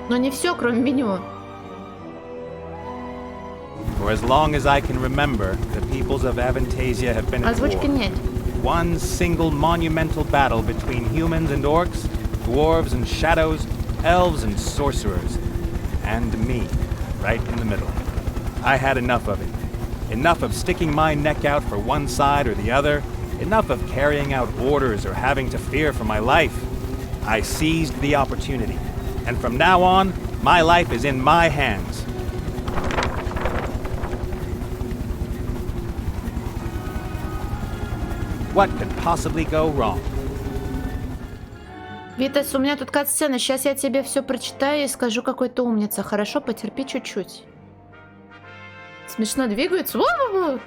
Но не все, кроме меню. For as long as I can remember, the peoples of Avantasia have been at Озвучки war. нет. One single monumental battle between humans and orcs, dwarves and shadows, elves and sorcerers, and me, right in the middle. I had enough of it. Enough of sticking my neck out for one side or the other. Enough of carrying out orders or having to fear for my life. I seized the opportunity. And from now on, my life is in my hands. What could possibly go wrong? Витас, у меня тут кат-сцена. Сейчас я тебе все прочитаю и скажу, какой ты умница. Хорошо, потерпи чуть-чуть. Смешно двигаются. Во-во-во!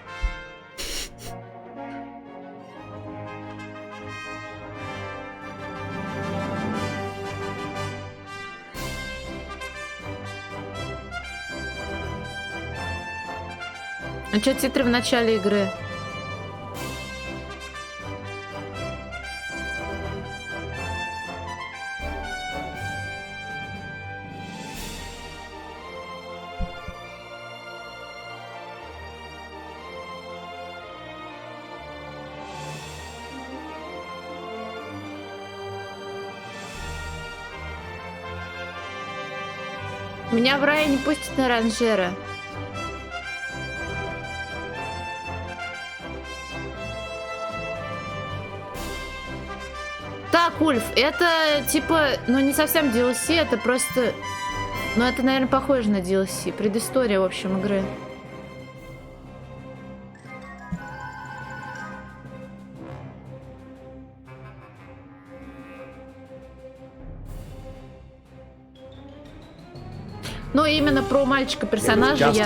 А что титры в начале игры? Меня в рай не пустят на ранжера. Так, Ульф, это типа, ну не совсем DLC, это просто... Ну это, наверное, похоже на DLC. Предыстория, в общем, игры. Ну, именно про мальчика-персонажа я...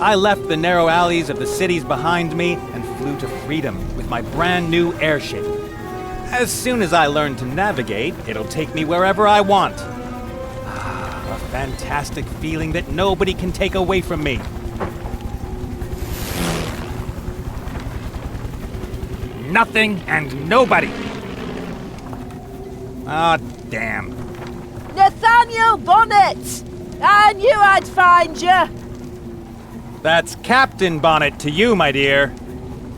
I left the narrow alleys of the cities behind me and flew to freedom with my brand new airship. As soon as I learn to navigate, it'll take me wherever I want. A fantastic feeling that nobody can take away from me. Nothing and nobody. Ah, damn. Nathaniel Bonnet! I knew I'd find you! That's Captain Bonnet to you, my dear.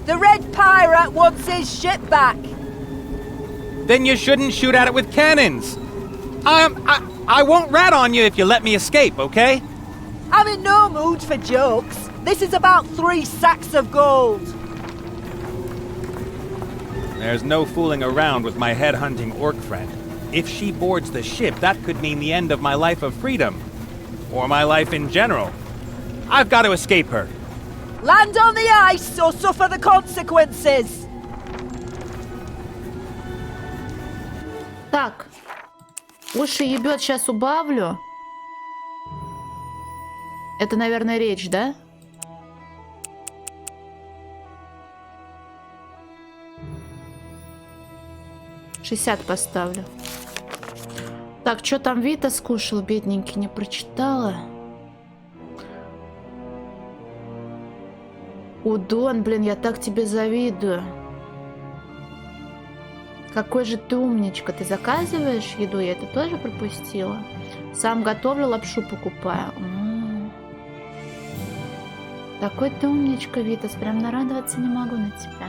The Red Pirate wants his ship back. Then you shouldn't shoot at it with cannons. I won't rat on you if you let me escape, okay? I'm in no mood for jokes. This is about 3 sacks of gold. There's no fooling around with my head-hunting orc friend. If she boards the ship, that could mean the end of my life of freedom. Or my life in general. I've got to escape her. Land on the ice or suffer the consequences. Так. Уши ебет, сейчас убавлю. Это, наверное, речь, да? $60 поставлю. Так, что там Вита скушал, бедненький, не прочитала. Удон, блин, я так тебе завидую. Какой же ты умничка. Ты заказываешь еду? Я это тоже пропустила. Сам готовлю, лапшу покупаю. Такой ты умничка, Витас. Прям нарадоваться не могу на тебя.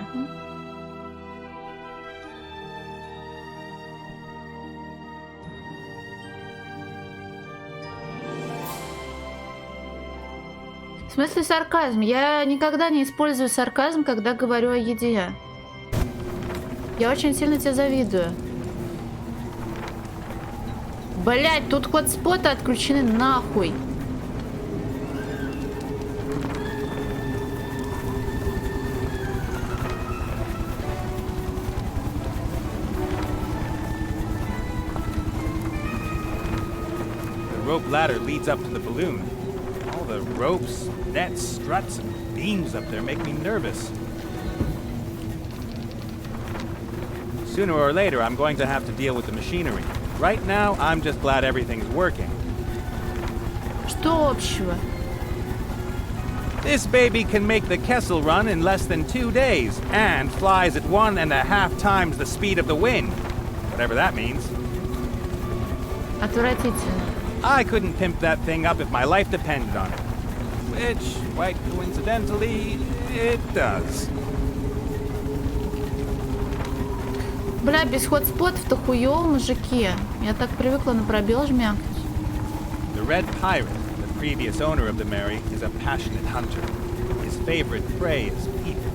В смысле сарказм? Я никогда не использую сарказм, когда говорю о еде. Я очень сильно тебе завидую. Блять, тут хотспоты отключены нахуй. The rope ladder leads up to the balloon. All the ropes, nets, struts, and beams up there make me nervous. Sooner or later, I'm going to have to deal with the machinery. Right now, I'm just glad everything's working. Что общего? This baby can make the Kessel run in less than 2 days, and flies at 1.5 times the speed of the wind. Whatever that means. Отвратительно. I couldn't pimp that thing up if my life depended on it. Which, quite coincidentally, it does. Бля, без хотспотов-то хуёво, мужики. Я так привыкла на пробел жмякать. The Red Pirate, the previous owner of the Mary, is a passionate hunter. His favorite prey is people.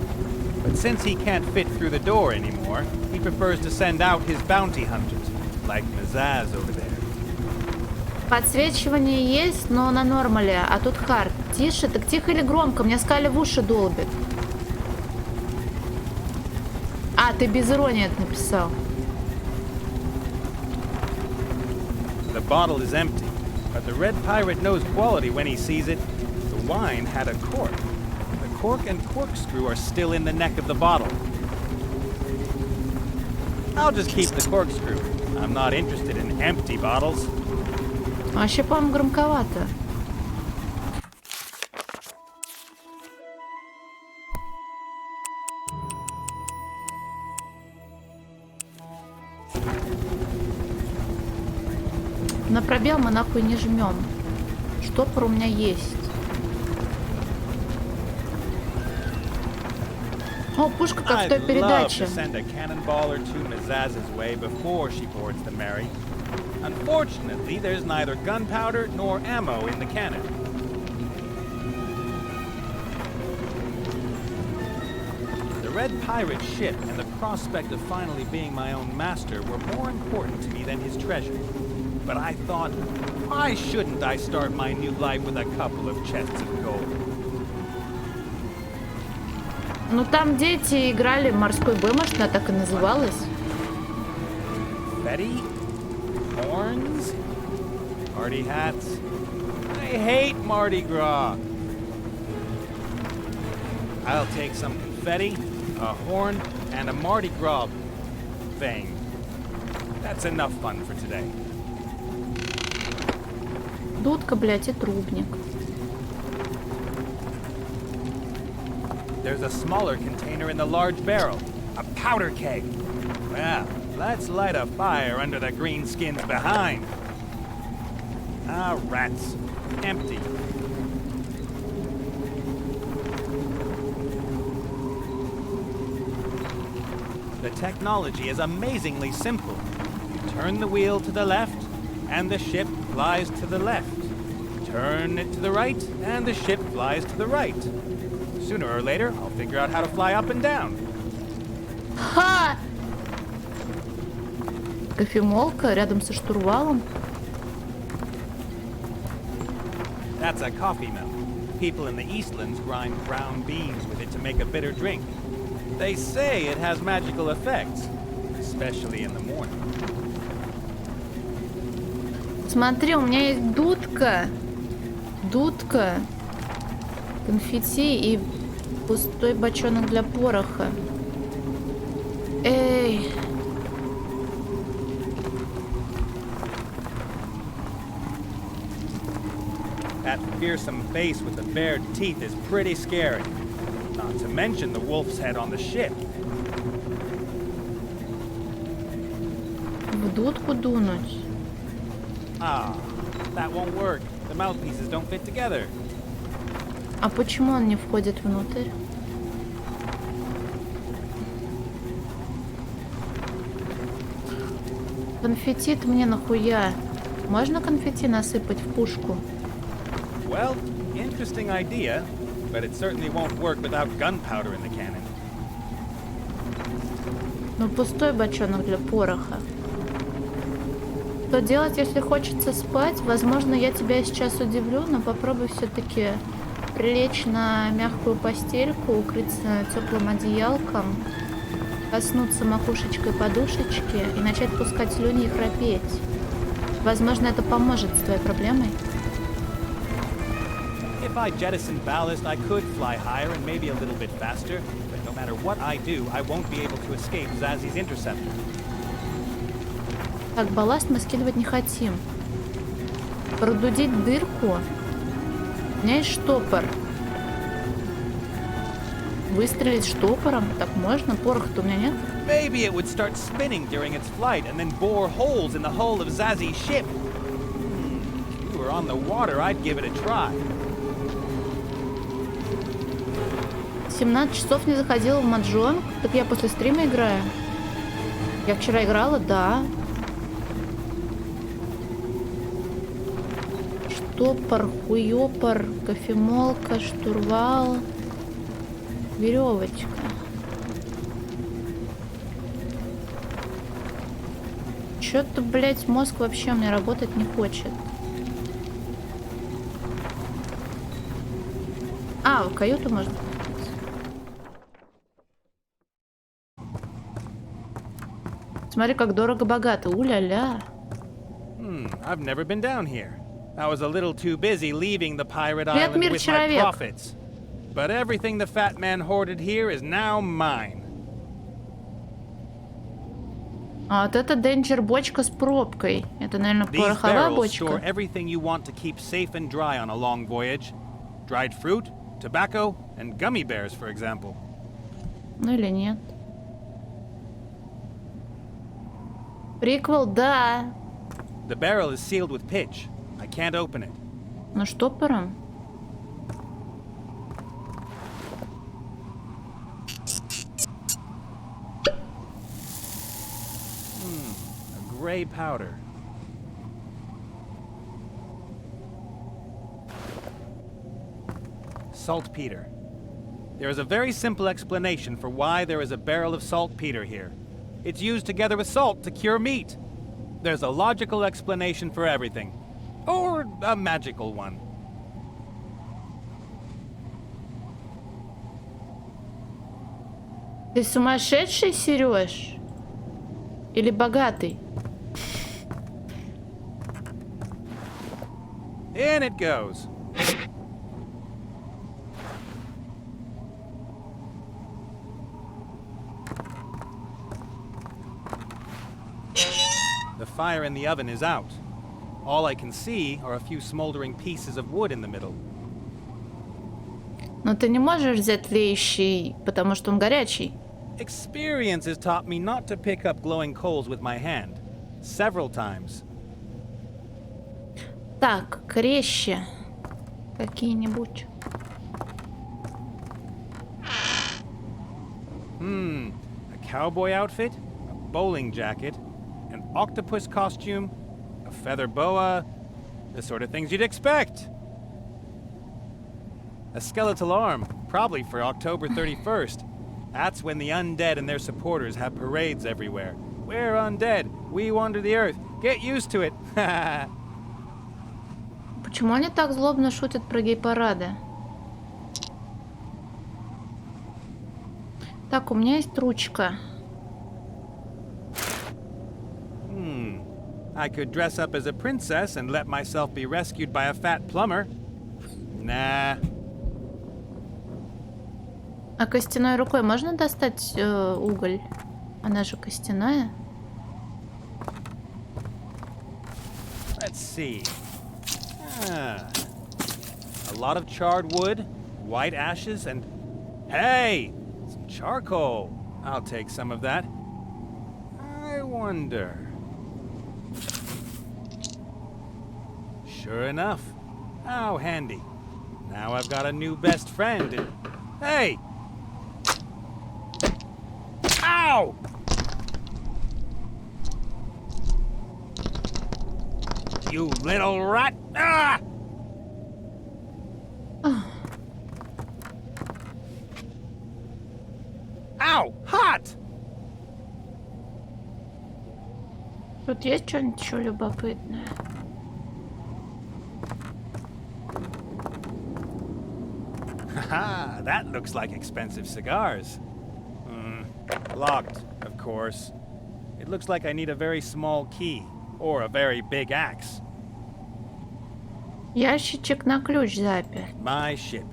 But since he can't fit through the door anymore, he prefers to send out his bounty hunters, like Mazaz over there. Подсвечивание есть, но на нормале, а тут хард. Тише, так тихо или громко? Мне Скали в уши долбит. А, ты без иронии это написал. The bottle is empty, but the Red Pirate knows quality when he sees it. The wine had a cork. The cork and corkscrew are still in the neck of the bottle. I'll just keep the corkscrew. I'm not interested in empty bottles. Вообще, по-моему, громковато. На пробел мы нахуй не жмем. Штопор у меня есть. О, пушка как в той I'd love передаче. to send a cannonball or two Mazaz's way before she boards the Mary. Unfortunately, there's neither gunpowder nor ammo in the cannon. The Red Pirate ship and the prospect of finally being my own master were more important to me than his treasure. But I thought, why shouldn't I start my new life with a couple of chests of gold? Ну там дети играли в морской бой, может, она так и называлась. Confetti? Horns? Party hats? I hate Mardi Gras! I'll take some confetti, a horn, and a Mardi Gras thing. That's enough fun for today. Дудка, блядь, и трубник. There's a smaller container in the large barrel. A powder keg. Well, let's light a fire under the green skins behind. Ah, rats. Empty. The technology is amazingly simple. You turn the wheel to the left, and the ship flies to the left. Turn it to the right, and the ship flies to the right. Sooner or later, I'll figure out how to fly up and down. Ха! Кофемолка рядом со штурвалом. That's a coffee mill. People in the Eastlands grind brown beans with it to make a bitter drink. They say it has magical effects, especially in the morning. Смотри, у меня есть дудка. Дудка. Конфетти и пустой бочонок для пороха. Эй. That fearsome face with the bared teeth is pretty scary. Not to mention the wolf's head on the ship. В дудку дунуть. Ah, that won't work. The mouthpieces don't fit together. А почему он не входит внутрь? Конфетти мне нахуя? Можно конфетти насыпать в пушку? Well, interesting idea, but it certainly won't work without gunpowder in the cannon. Ну, пустой бочонок для пороха. Что делать, если хочется спать? Возможно, я тебя сейчас удивлю, но попробуй все-таки лечь на мягкую постельку, укрыться теплым одеялком, коснуться макушечкой подушечки и начать пускать слюни и храпеть. Возможно, это поможет с твоей проблемой. If I jettisoned ballast, I could fly higher and maybe a little bit faster, but no matter what I do, I won't be able to escape Zazi's interceptor. Так, балласт мы скидывать не хотим. Продудить дырку. У меня есть штопор. Выстрелить штопором? Так можно? Пороха-то у меня нет. Maybe it would start spinning during its flight and then bore holes in the hull of Zazi's ship. were on the water, I'd give it a try. 17 часов не заходила в маджонг? Так я после стрима играю. Я вчера играла, да. Штопор, хуёпор, кофемолка, штурвал, веревочка. Чё-то, блядь, мозг вообще у меня работать не хочет. А, в каюту можно. Смотри, как дорого-богато. У-ля-ля. I've never been down here. I was a little too busy leaving the pirate Привет, island мир, with my человек. profits. But everything the fat man hoarded here is now mine. А вот это Danger бочка с пробкой. Это, наверное, These пороховая barrels store бочка. everything you want to keep safe and dry on a long voyage. Dried fruit, tobacco, and gummy bears, for example. Ну или нет. Приквел, да. The barrel is sealed with pitch. I can't open it. Ну штопором. A gray powder. Saltpeter. There is a very simple explanation for why there is a barrel of saltpeter here. It's used together with salt to cure meat. There's a logical explanation for everything. Or a magical one. Ты сумасшедший, Сереж? Или богатый? In it goes. The fire in the oven is out. All I can see are a few smoldering pieces of wood in the middle. Но ты не можешь взять тлеющий, потому что он горячий. Experience has taught me not to pick up glowing coals with my hand. Several times. Так, крещи. Какие-нибудь. A cowboy outfit, a bowling jacket, an octopus costume, a feather boa, the sort of things you'd expect. A skeletal arm, probably for October 31st. That's when the undead and their supporters have parades everywhere. We're undead. We wander the earth. Get used to it. Почему они так злобно шутят про гей-парады? Так, у меня есть ручка. I could dress up as a princess and let myself be rescued by a fat plumber. Nah. А костяной рукой можно достать уголь? Она же костяная. Let's see. A lot of charred wood, white ashes, and... Hey! Some charcoal. I'll take some of that. I wonder... Sure enough. How handy. Now I've got a new best friend and... Hey! Ow! You little rat! Ah! Ow! Hot! Тут есть что-нибудь еще любопытное? Haha, that looks like expensive cigars. Locked, of course. It looks like I need a very small key, or a very big axe. Ящичек на ключ запер. My ship.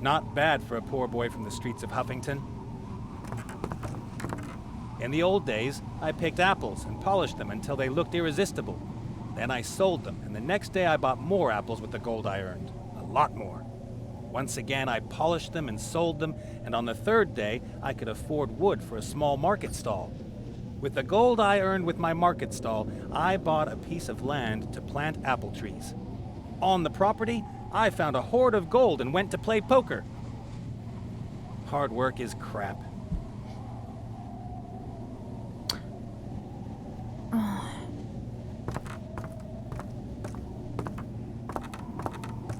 Not bad for a poor boy from the streets of Huffington. In the old days, I picked apples and polished them until they looked irresistible. Then I sold them, and the next day I bought more apples with the gold I earned. A lot more. Once again, I polished them and sold them, and on the third day, I could afford wood for a small market stall. With the gold I earned with my market stall, I bought a piece of land to plant apple trees. on the property, I found a hoard of gold and went to play poker. Hard work is crap.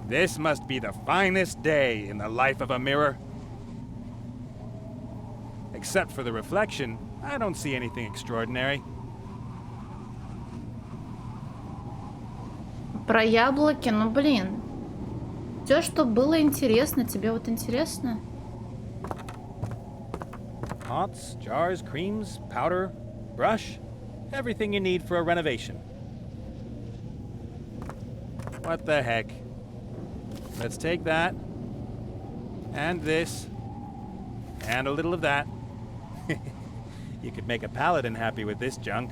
This must be the finest day in the life of a mirror. Except for the reflection, I don't see anything extraordinary. Про яблоки, ну блин. Все, что было интересно, тебе вот интересно? Pots, jars, creams, powder, brush. Everything you need for a renovation. What the heck? Let's take that. And this. And a little of that. You could make a paladin happy with this junk.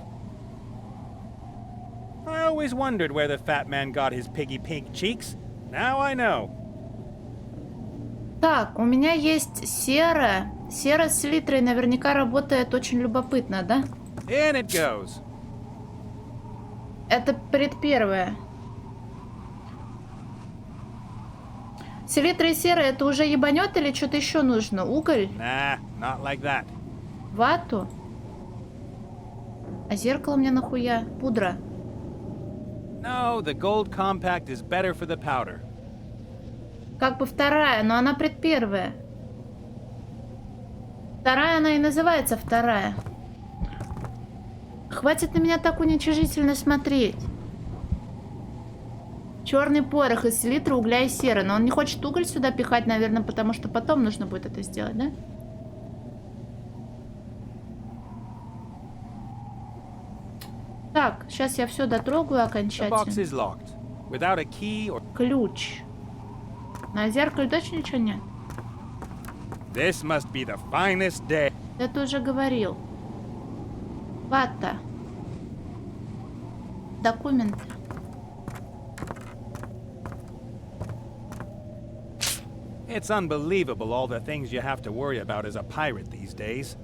I always wondered where the fat man got his piggy pink cheeks. Now I know. Так, у меня есть сера. Сера с селитрой наверняка работает очень любопытно, да? In it goes. Это предпервое. Селитра и сера это уже ебанет или что-то еще нужно? Уголь? Nah, not like that. Вату? А зеркало мне нахуя? Пудра. No, the gold compact is better for the powder. Как бы вторая, но она предпервая. Вторая она и называется вторая. Хватит на меня так уничижительно смотреть. Черный порох из селитры, угля и серы. Но он не хочет уголь сюда пихать, наверное, потому что потом нужно будет это сделать, да? Так, сейчас я все дотрогаю The box окончательно. is locked. Without a key or... Ключ. На зеркале точно ничего нет? This must be the finest day. Это уже говорил. Вата. Документы. It's unbelievable all the things you have to worry about as a pirate these days.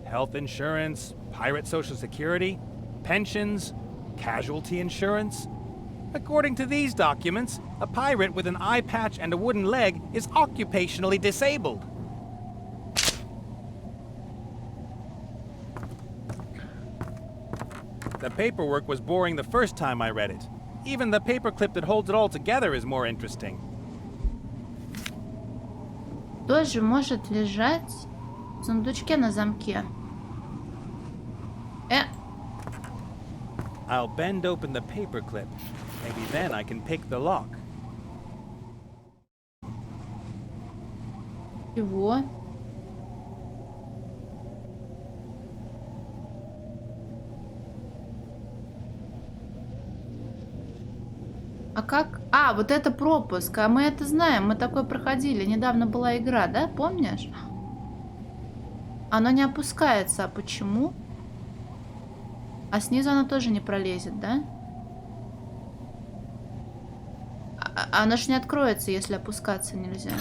Health insurance, pirate social security, pensions, casualty insurance. According to these documents, a pirate with an eye patch and a wooden leg is occupationally disabled. The paperwork was boring the first time I read it. Even the paperclip that holds it all together is more interesting. Тоже может лежать в сундучке на замке. I'll bend open the paperclip. Maybe then I can pick the lock. Чего? А как? А, вот это пропуск. А мы это знаем. Мы такое проходили. Недавно была игра, да? Помнишь? Оно не опускается. А почему? А снизу оно тоже не пролезет, да? Оно ж не откроется, если опускаться нельзя.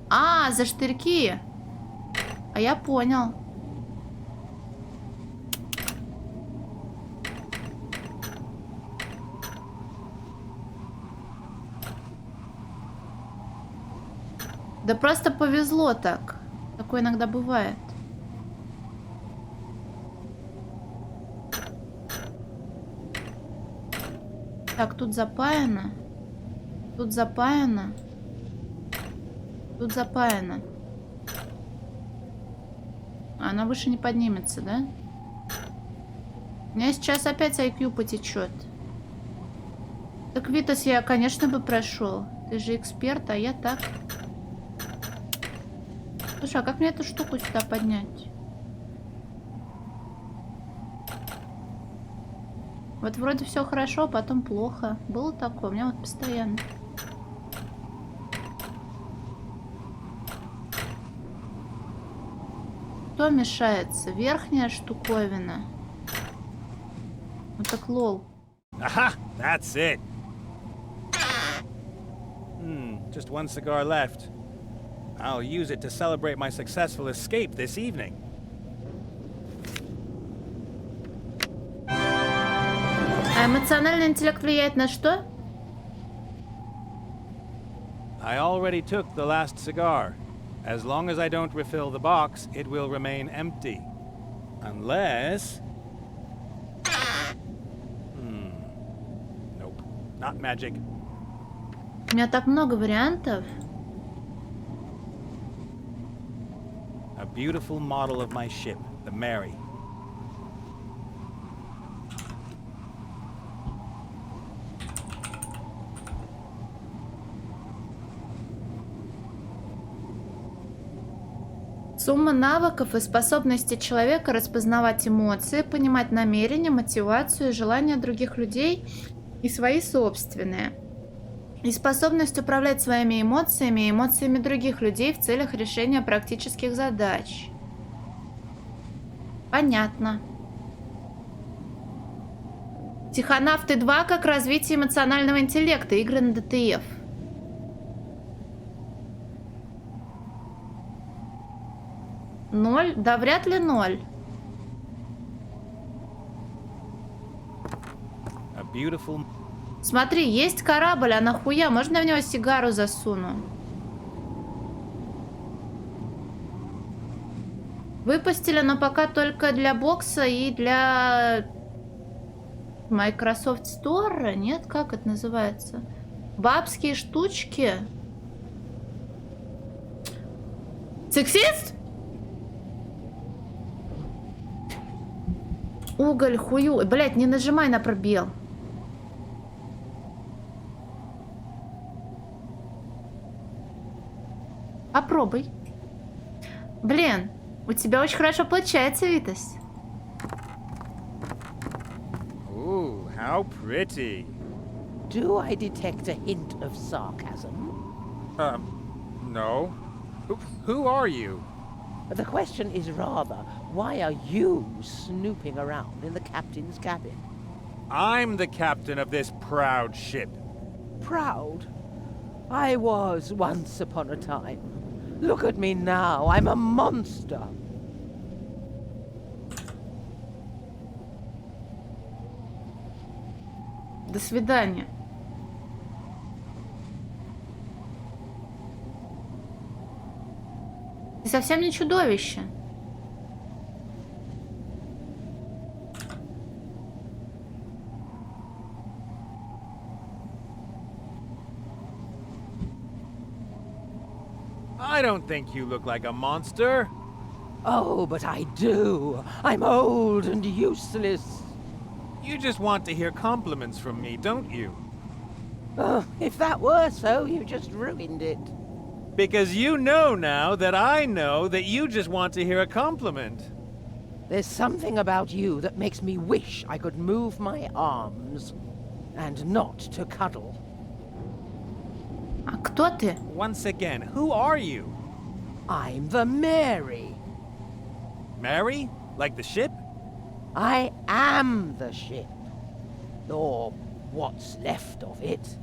А, за штырьки. А я понял. Да просто повезло так. Такое иногда бывает. Так, тут запаяно. Тут запаяно. Тут запаяно. Она выше не поднимется, да? У меня сейчас опять IQ потечет. Так, Витас, я, конечно, бы прошел. Ты же эксперт, а я так. Слушай, а как мне эту штуку сюда поднять? Вот вроде все хорошо, а потом плохо. Было такое, у меня вот постоянно. Что мешается? Верхняя штуковина. Вот так лол. Aha! That's it! Just one cigar left. I'll use it to celebrate my successful escape this evening. А эмоциональный интеллект влияет на что? I already took the last cigar. As long as I don't refill the box, it will remain empty. Unless... Nope. Not magic. У меня так много вариантов. A beautiful model of my ship, the Mary. Сумма навыков и способности человека распознавать эмоции, понимать намерения, мотивацию и желания других людей и свои собственные. И способность управлять своими эмоциями и эмоциями других людей в целях решения практических задач. Понятно. Психонавты 2 как развитие эмоционального интеллекта. Игры на ДТФ. Ноль? Да вряд ли 0. A beautiful... Смотри, есть корабль, а нахуя? Можно в него сигару засуну? Выпустили, но пока только для бокса и для Microsoft Store. Нет, как это называется? Бабские штучки. Сексист? Уголь, хую. Блять, не нажимай на пробел. Попробуй. Блин, у тебя очень хорошо получается, Витас. Ooh, how pretty. Do I detect a hint of sarcasm? No. Who are you? The question is rather, why are you snooping around in the captain's cabin? I'm the captain of this proud ship. Proud? I was once upon a time. Look at me now, I'm a monster. До свидания. Ты совсем не чудовище. I don't think you look like a monster. Oh, but I do. I'm old and useless. You just want to hear compliments from me, don't you? Oh, if that were so, you just ruined it. Because you know now that I know that you just want to hear a compliment. There's something about you that makes me wish I could move my arms and not to cuddle. А кто ты? Once again, who are you? I'm the Mary. Mary? Like the ship? I am the ship. Or what's left of it.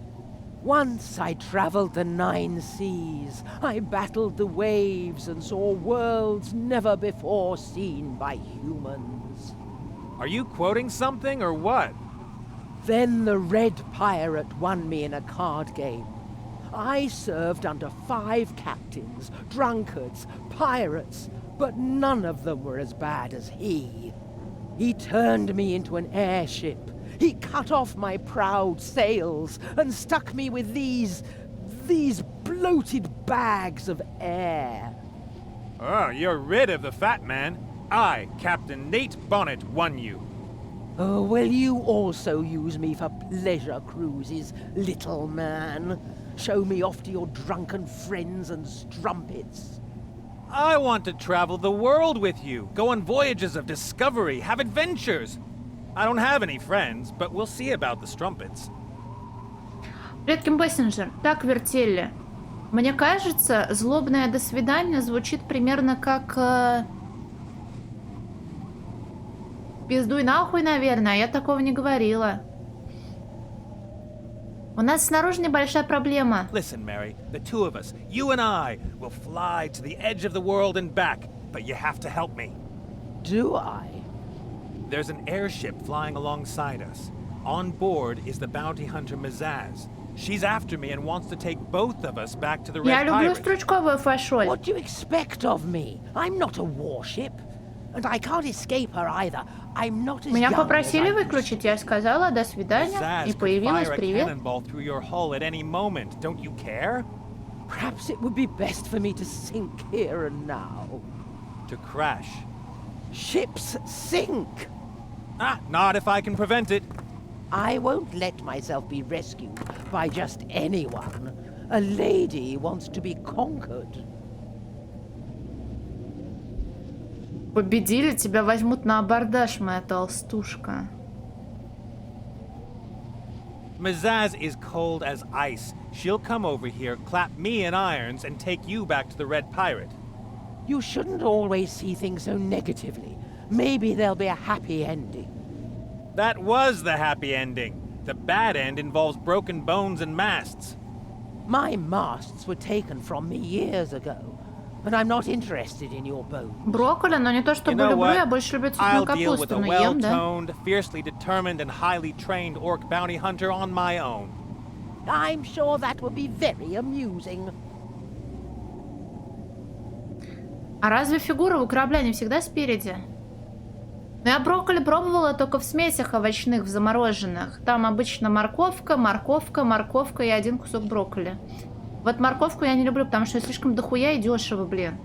Once I traveled the 9 seas. I battled the waves and saw worlds never before seen by humans. Are you quoting something or what? Then the Red Pirate won me in a card game. I served under 5 captains, drunkards, pirates, but none of them were as bad as he. He turned me into an airship. He cut off my proud sails and stuck me with these bloated bags of air. Oh, you're rid of the fat man. I, Captain Nate Bonnet, won you. Oh, will you also use me for pleasure cruises, little man? Show me off to your drunken friends and strumpets. I want to travel the world with you, go on voyages of discovery, have adventures. I don't have any friends, but we'll see about the strumpets. Привет, Ким Бессинджер. Так, вертели. Мне кажется, злобное «до свидания» звучит примерно как... Пиздуй нахуй, наверное. Я такого не говорила. У нас снаружи небольшая проблема. Listen, Mary, the two of us, you and I, will fly to the edge of the world and back, but you have to help me. Do I? There's an airship flying alongside us. On board is the bounty hunter Mazaz. She's after me and wants to take both of us back to the Я Red люблю Pirate. стручковую фасоль. What do you expect of me? I'm not a warship. And I can't escape her either. I'm not as Меня young as попросили I used выключить, to я be. сказала до свидания, и Zaz could появилась fire a привет. cannonball through your hull at any moment. Don't you care? Perhaps it would be best for me to sink here and now. To crash. Ships sink! Not if I can prevent it. I won't let myself be rescued by just anyone. A lady wants to be conquered. Победили, тебя возьмут на абордаж, моя толстушка. Mazaz is cold as ice. She'll come over here, clap me in irons, and take you back to the Red Pirate. You shouldn't always see things so negatively. Maybe there'll be a happy ending. That was the happy ending. The bad end involves broken bones and masts. My masts were taken from me years ago, and I'm not interested in your bones. Брокколи, но не то You чтобы know люблю, what? я больше люблю цветную I'll deal with капусту, a но ем, да. well-toned, fiercely determined, and highly trained orc bounty hunter on my own. I'm sure that will be very amusing. А разве фигура у корабля не всегда спереди? Но я брокколи пробовала только в смесях овощных, в замороженных. Там обычно морковка, морковка, морковка и один кусок брокколи. Вот морковку я не люблю, потому что слишком дохуя и дешево, блин.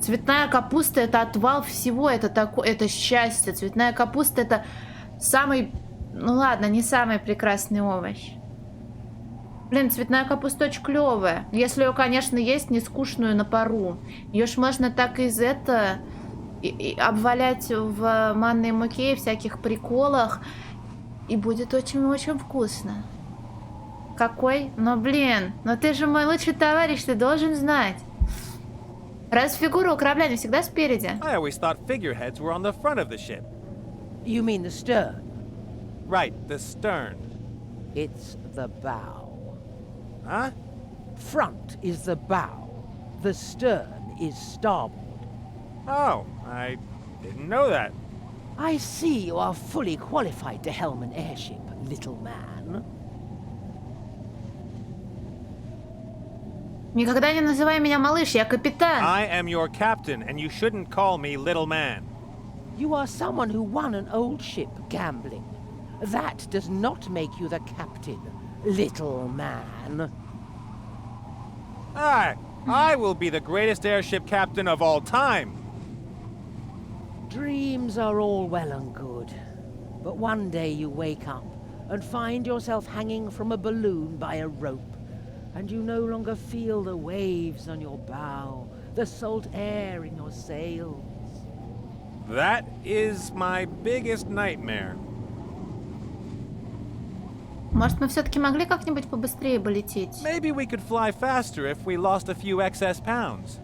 Цветная капуста — это отвал всего, это счастье. Цветная капуста — это самый, ну ладно, не самый прекрасный овощ. Блин, цветная капуста очень клевая. Если ее, конечно, есть не скучную на пару. Ее ж можно так из и обвалять в манной муке и всяких приколах. И будет очень-очень вкусно. Какой? Но блин, но ты же мой лучший товарищ, ты должен знать. Раз фигура у корабля не всегда спереди. I always thought figureheads were on the front of the ship. You mean the stern? Right, the stern. It's the bow. Huh? Front is the bow. The stern is starboard. Oh, I didn't know that. I see you are fully qualified to helm an airship, little man. Никогда не называй меня малыш, я капитан. I am your captain, and you shouldn't call me little man. You are someone who won an old ship gambling. That does not make you the captain, little man. I will be the greatest airship captain of all time. Dreams are all well and good, but one day you wake up and find yourself hanging from a balloon by a rope, and you no longer feel the waves on your bow, the salt air in your sails. That is my biggest nightmare. Может, мы все-таки могли как-нибудь побыстрее бы лететь? Maybe we could fly faster if we lost a few excess pounds.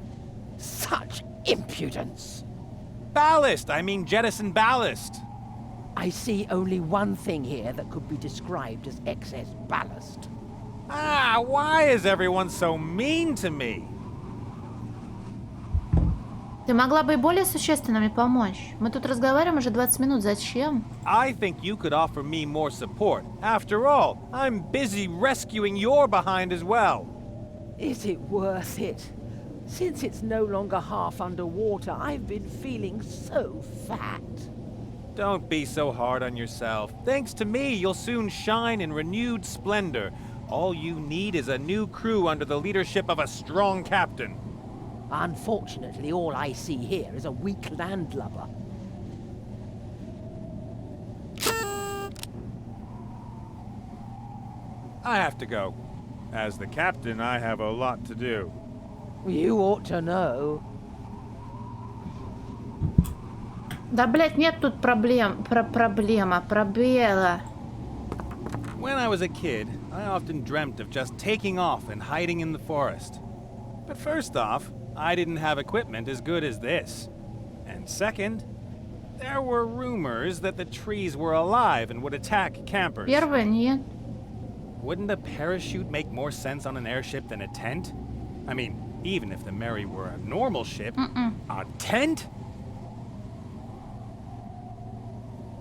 Such impudence! Ballast! I mean jettison ballast! I see only one thing here that could be described as excess ballast. Why is everyone so mean to me? Ты могла бы и более существенно мне помочь. Мы тут разговариваем уже 20 минут. Зачем? I think you could offer me more support. After all, I'm busy rescuing your behind as well. Is it worth it? Since it's no longer half underwater, I've been feeling so fat. Don't be so hard on yourself. Thanks to me, you'll soon shine in renewed splendor. All you need is a new crew under the leadership of a strong captain. Unfortunately, all I see here is a weak landlubber. I have to go. As the captain, I have a lot to do. You ought to know. Да, блядь, нет тут проблема. When I was a kid, I often dreamt of just taking off and hiding in the forest. But first off, I didn't have equipment as good as this. And second, there were rumors that the trees were alive and would attack campers. Первое, нет. Wouldn't a parachute make more sense on an airship than a tent? I mean, even if the Mary were a normal ship, a tent?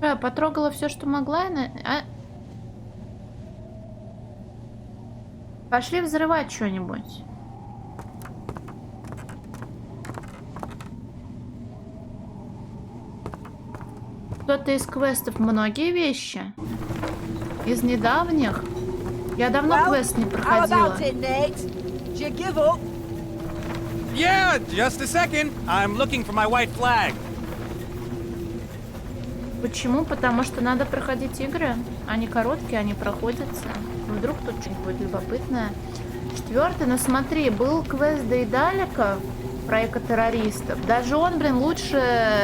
Я потрогала все, что могла. Пошли взрывать что-нибудь. Кто-то из квестов многие вещи. Из недавних. Я давно квест не проходила. Yeah, just a second. I'm looking for my white flag. Почему? Потому что надо проходить игры. Они короткие, они проходятся. Вдруг тут что-нибудь любопытное. 4, ну смотри, был квест Дейдалика про экотеррористов. Даже он, блин, лучше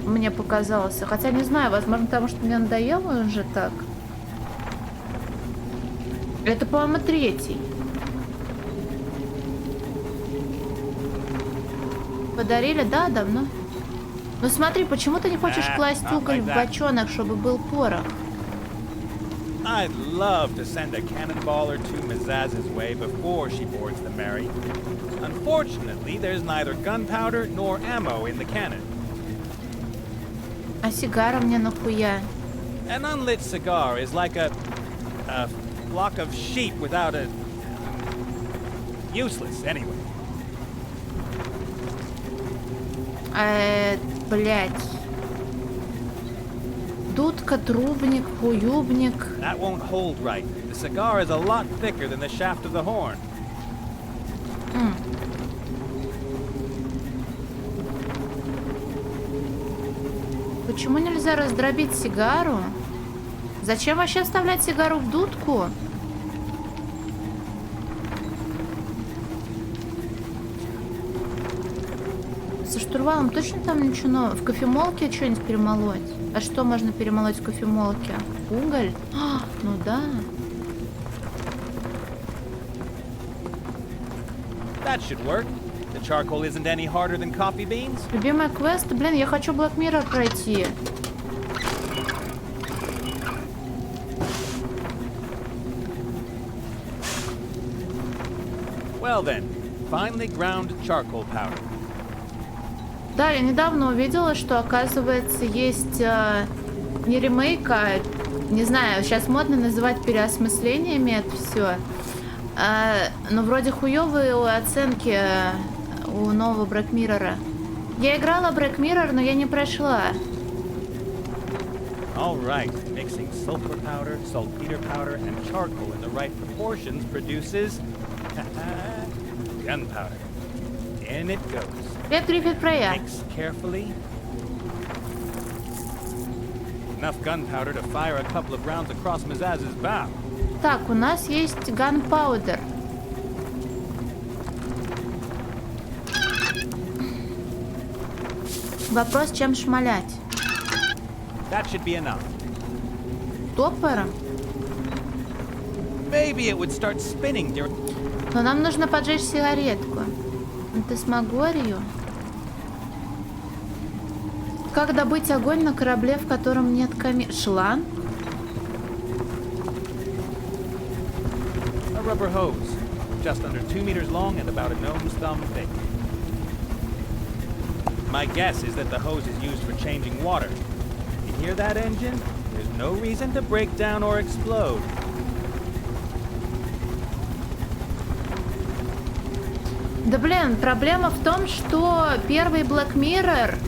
мне показался. Хотя не знаю, возможно, потому что мне надоело уже так. Это, по-моему, 3. Подарили, да, давно. Ну смотри, почему ты не хочешь класть уголь в бочонок, чтобы был порох? I'd love to send a cannonball or two Mazaz's way before she boards the Mary. Unfortunately, there's neither gunpowder nor ammo in the cannon. А сигара мне нахуя? An unlit cigar is like a flock of sheep without a... useless, anyway. Блять. Дудка, трубник, хуюбник. That won't hold right. The cigar is a lot thicker than the shaft of the horn. Почему нельзя раздробить сигару? Зачем вообще вставлять сигару в дудку? Со штурвалом точно там ничего нового? В кофемолке что-нибудь перемолоть? А что можно перемолоть в кофемолке? Уголь? А, ну да. That should work. The charcoal isn't any harder than coffee beans. Любимая квест? Блин, я хочу Black Mirror пройти. Well then, finely ground charcoal powder. Да, я недавно увидела, что, оказывается, есть не ремейк, а, не знаю, сейчас модно называть переосмыслениями это все. Но вроде хуёвые оценки у нового Black Mirror. Я играла Black Mirror, но я не прошла. All right, mixing sulfur powder, saltpeter powder, and charcoal in the right proportions produces gunpowder. In it goes. Привет, Гриффит Прея. Mix carefully. Enough gunpowder to fire a couple of rounds across Mazaz's bow. Так, у нас есть gunpowder. Вопрос, чем шмалять? That should be enough. Топором? Maybe it would start spinning during... Но нам нужно поджечь сигаретку. Фантасмагорию? Как добыть огонь на корабле, в котором нет камина? Шланг? A rubber hose, just under 2 meters long and about a gnome's thumb thick. My guess is that the hose is used for changing water. You hear that engine? There's no reason to break down or explode. Да блин, проблема в том, что первый Black Mirror,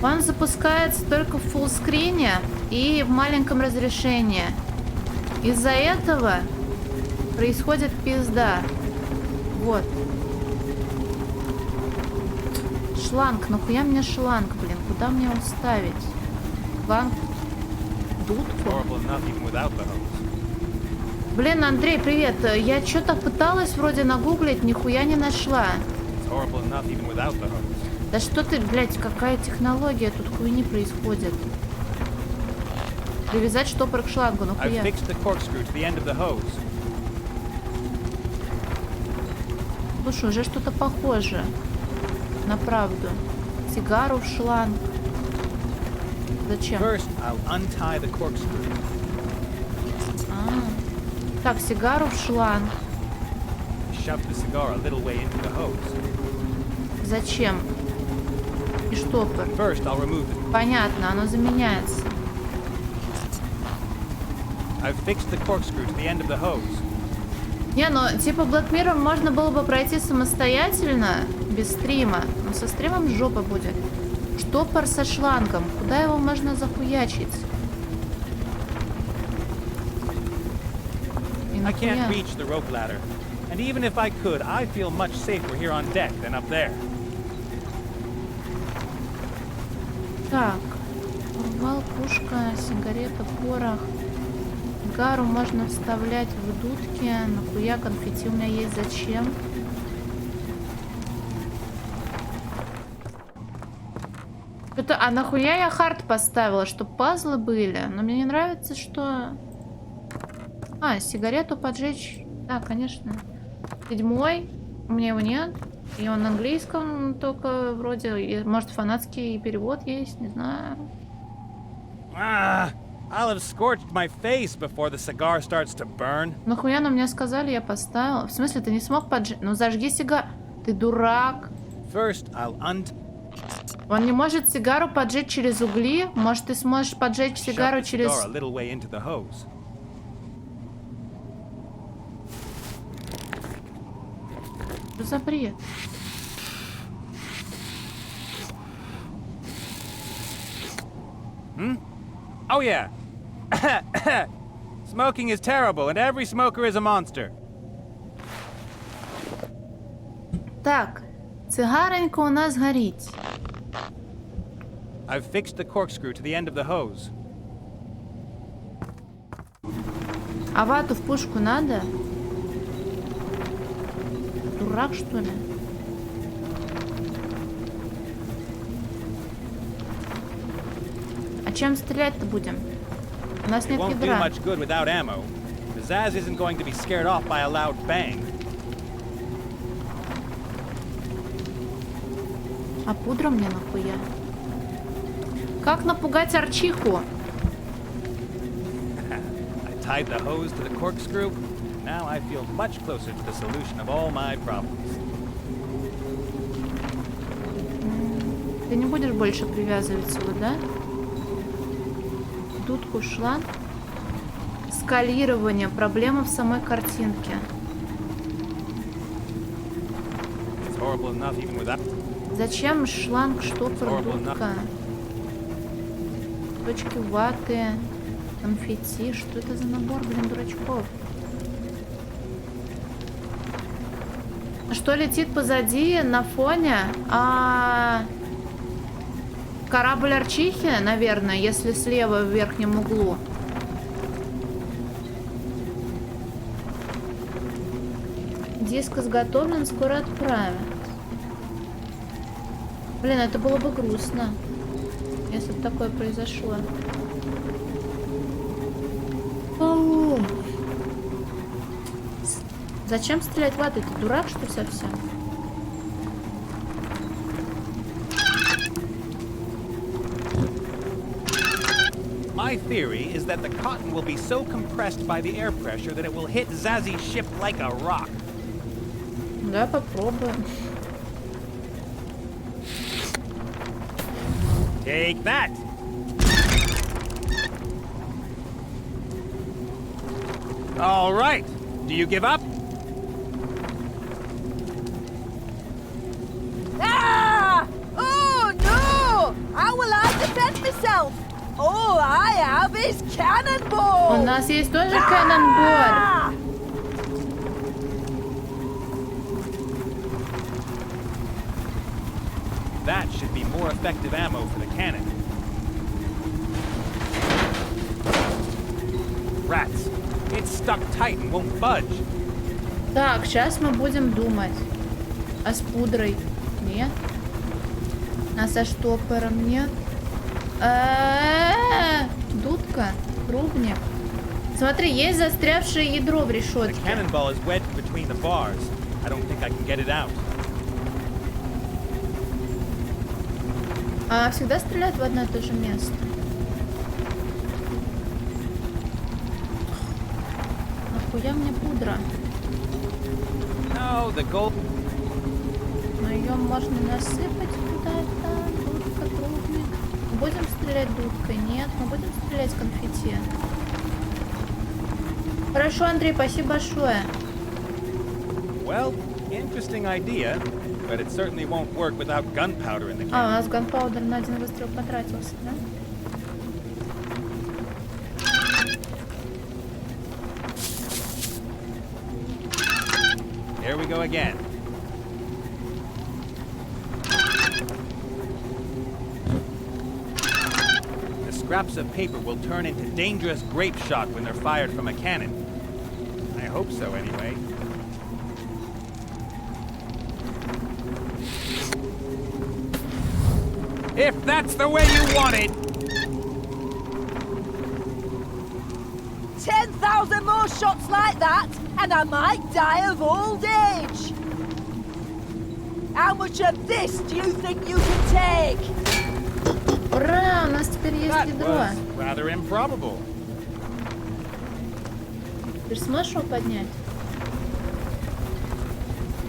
он запускается только в фуллскрине и в маленьком разрешении. Из-за этого происходит пизда. Вот. Шланг. Нахуя мне шланг, блин? Куда мне его ставить? Шланг? Дудку? Horrible enough even without the hose. Блин, Андрей, привет. Я что-то пыталась вроде нагуглить, нихуя не нашла. It's horrible enough even without the hose. Да что ты, блядь, какая технология тут хуйни происходит? Привязать штопор к шлангу, I've нахуя? fixed the corkscrew to the end of the hose. Слушай, уже что-то похоже на правду. Сигару в шланг. Зачем? First, I'll untie the corkscrew. Так, сигару в шланг. Shove the cigar a little way into the hose. Зачем? И штопор. First, I'll remove it. Понятно, оно заменяется. I've fixed the corkscrew to the end of the hose. Не, ну, типа, Black Mirror можно было бы пройти самостоятельно, без стрима. Но со стримом жопа будет. Штопор со шлангом. Куда его можно захуячить? И I can't нахуя? reach the rope ladder. And even if I could, I feel much safer here on deck than up there. Так. Урвал, пушка, сигарета, порох. Гару можно вставлять в дудки. Нахуя конфетти у меня есть? Зачем? Это, а нахуя я хард поставила? Чтоб пазлы были? Но мне не нравится, что... А, сигарету поджечь. Да, конечно. 7-й. У меня его нет. И он на английском только вроде. И, может, фанатский перевод есть, не знаю. I'll have scorched my face before the cigar starts to burn. Нахуя на мне сказали, я поставила. В смысле, ты не смог поджечь? Ну зажги сигару. Ты дурак. First, I'll Он не может сигару поджечь через угли. Может, ты сможешь поджечь сигару shove the через... cigar a little way into the hose. Что за бред? Oh yeah. Smoking is terrible, and every smoker is a monster. Так, цигаренька у нас горить. I've fixed the corkscrew to the end of the hose. А вату в пушку надо? Дурак, что ли? А чем стрелять-то будем? У нас It нет won't do ядра. much good without ammo. The Zaz isn't going to be scared off by a loud bang. А пудра мне нахуя? Как напугать арчиху? I tied the hose to the corkscrew. Now I feel much closer to the solution of all my problems. Ты не будешь больше привязывать его, да? Дудку, шланг. Скалирование. Проблема в самой картинке. It's horrible enough even without. Зачем шланг, штопор, Horrible дудка? Точки ваты, конфетти. Что это за набор, блин, дурачков? Что летит позади на фоне? Корабль Арчихи, наверное, если слева в верхнем углу. Диск изготовлен, скоро отправят. Блин, это было бы грустно, если бы такое произошло. Ау. Зачем стрелять в вату? Ты дурак, что ли, совсем? My theory is that the cotton will be so compressed by the air pressure that it will hit Zazzy's ship like a rock. Да, попробуем. Take that! All right. Do you give up? Ah! Oh no! How will I defend myself? All I have is У cannonball! нас есть тоже канонбор. Ah! That should be more effective ammo for the cannon. Rats. It's stuck tight and won't budge. Так, сейчас мы будем думать. А с пудрой? Нет. А со штопором? Нет. Дудка, трубник. Смотри, есть застрявшее ядро в The решетке. cannonball is wedged between the bars. I don't think I can get it out. А всегда стреляют в одно и то же место. Нахуя мне пудра? No, the gold. Но ее можно насыпать куда-то. Дудка, трубник. Будем стрелять дудкой? Нет. Мы будем стрелять конфетти. Хорошо, Андрей, спасибо большое. Well, interesting idea, but it certainly won't work without gunpowder in the А, у can. нас ганпаудер на один выстрел потратился, да? Here we go again. The scraps of paper will turn into dangerous grape shot when they're fired from a cannon. I hope so, anyway. If that's the way you want it! 10,000 more shots like that, and I might die of old age. How much of this do you think you can take? Ура, у нас теперь есть That ядро. was rather improbable. Ты же сможешь его поднять?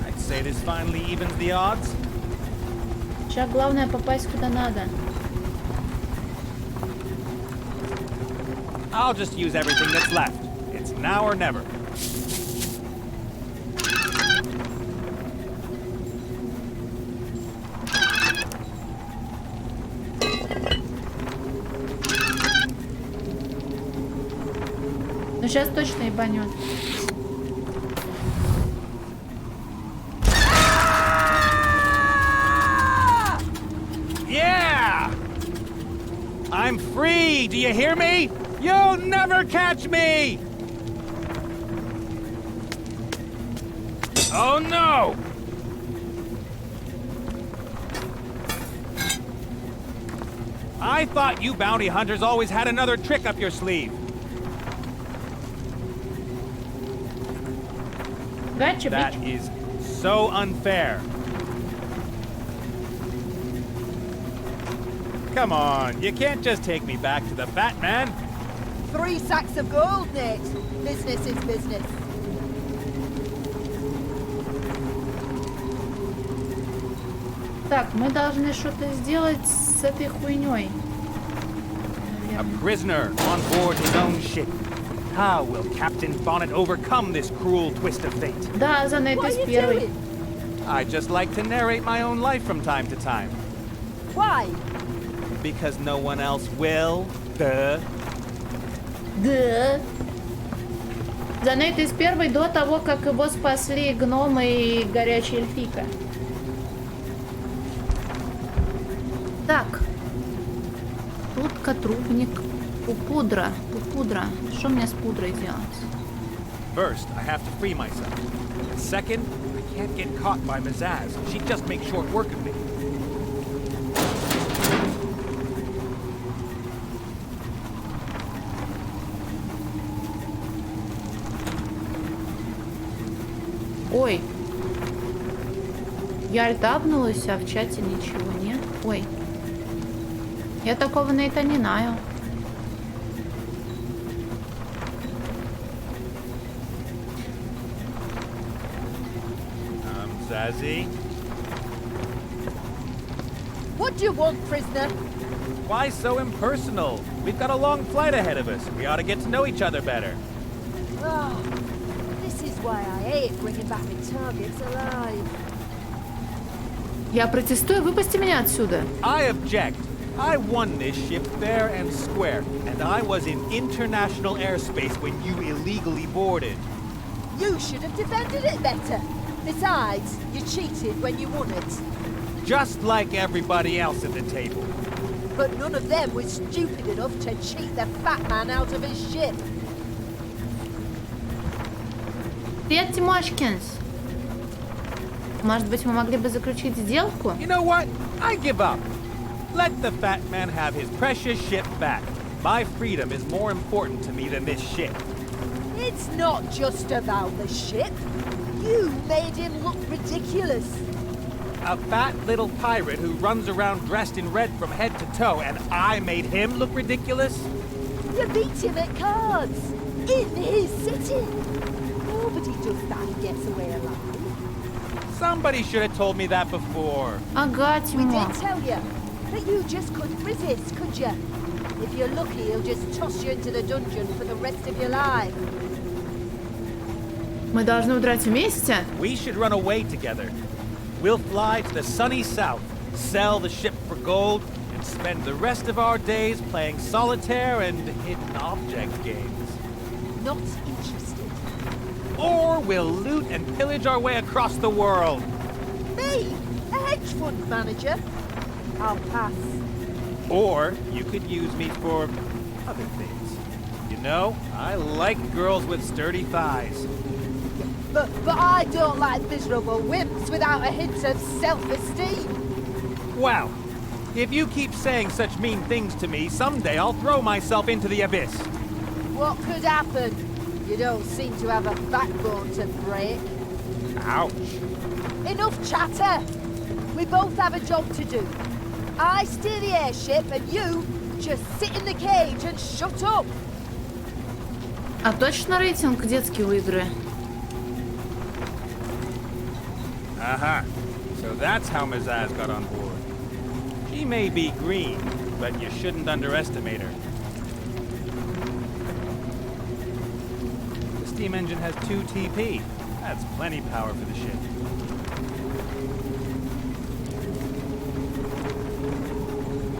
I'd say this finally evens the odds. Сейчас главное попасть куда надо. I'll just use everything that's left. It's now or never. Ну сейчас точно ебанет. Yeah! I'm free! Do you hear me? You'll never catch me! Oh no! I thought you bounty hunters always had another trick up your sleeve. Гача, That бич. is so unfair. Come on, you can't just take me back to the fat man. 3 sacks of gold, Nate. Business is business. Так, мы должны что-то сделать с этой хуйней. A prisoner on board his own ship. How will Captain Bonnet overcome this cruel twist of fate? Да, Занейт What из are you первой. doing? I just like to narrate my own life from time to time. Why? Because no one else will. Duh. Да. Занейт из первой до того, как его спасли гномы и горячая эльфийка. Так. Утка, трубник, пудра. Пудра. Что мне с пудрой делать? First, I have to free myself. And second, I can't get caught by Mazaz. She'd just make short work of me. Ой. Я альтабнулась, а в чате ничего нет. Ой. Я такого Нейта не знаю. Zazzy? What do you want, prisoner? Why so impersonal? We've got a long flight ahead of us. We ought to get to know each other better. Oh, this is why I hate bringing back my targets alive. Я протестую, выпусти меня отсюда. I object. I won this ship fair and square, and I was in international airspace when you illegally boarded. You should have defended it better. Besides, you cheated when you won it. Just like everybody else at the table. But none of them was stupid enough to cheat the fat man out of his ship. Привет, Тимошкинс. Может быть, мы могли бы заключить сделку? You know what? I give up. Let the fat man have his precious ship back. My freedom is more important to me than this ship. It's not just about the ship. You made him look ridiculous. A fat little pirate who runs around dressed in red from head to toe, and I made him look ridiculous? You beat him at cards. In his city. Nobody does that and gets away alive. Somebody should have told me that before. Ага, We Тимо. did tell you. But you just couldn't resist, could you? If you're lucky, he'll just toss you into the dungeon for the rest of your life. Мы должны удрать вместе? We should run away together. We'll fly to the sunny south, sell the ship for gold, and spend the rest of our days playing solitaire and hidden object games. Not interested. Or we'll loot and pillage our way across the world. Me? A hedge fund manager? I'll pass. Or you could use me for other things. You know, I like girls with sturdy thighs. But I don't like miserable wimps without a hint of self-esteem. Wow. If you keep saying such mean things to me, someday I'll throw myself into the abyss. What could happen? You don't seem to have a backbone to break. Ouch. Enough chatter! We both have a job to do. I steer the airship and you just sit in the cage and shut up! А точно рейтинг детский у игры? Uh-huh. So that's how Mazaz got on board. She may be green, but you shouldn't underestimate her. The steam engine has 2 TP. That's plenty power for the ship.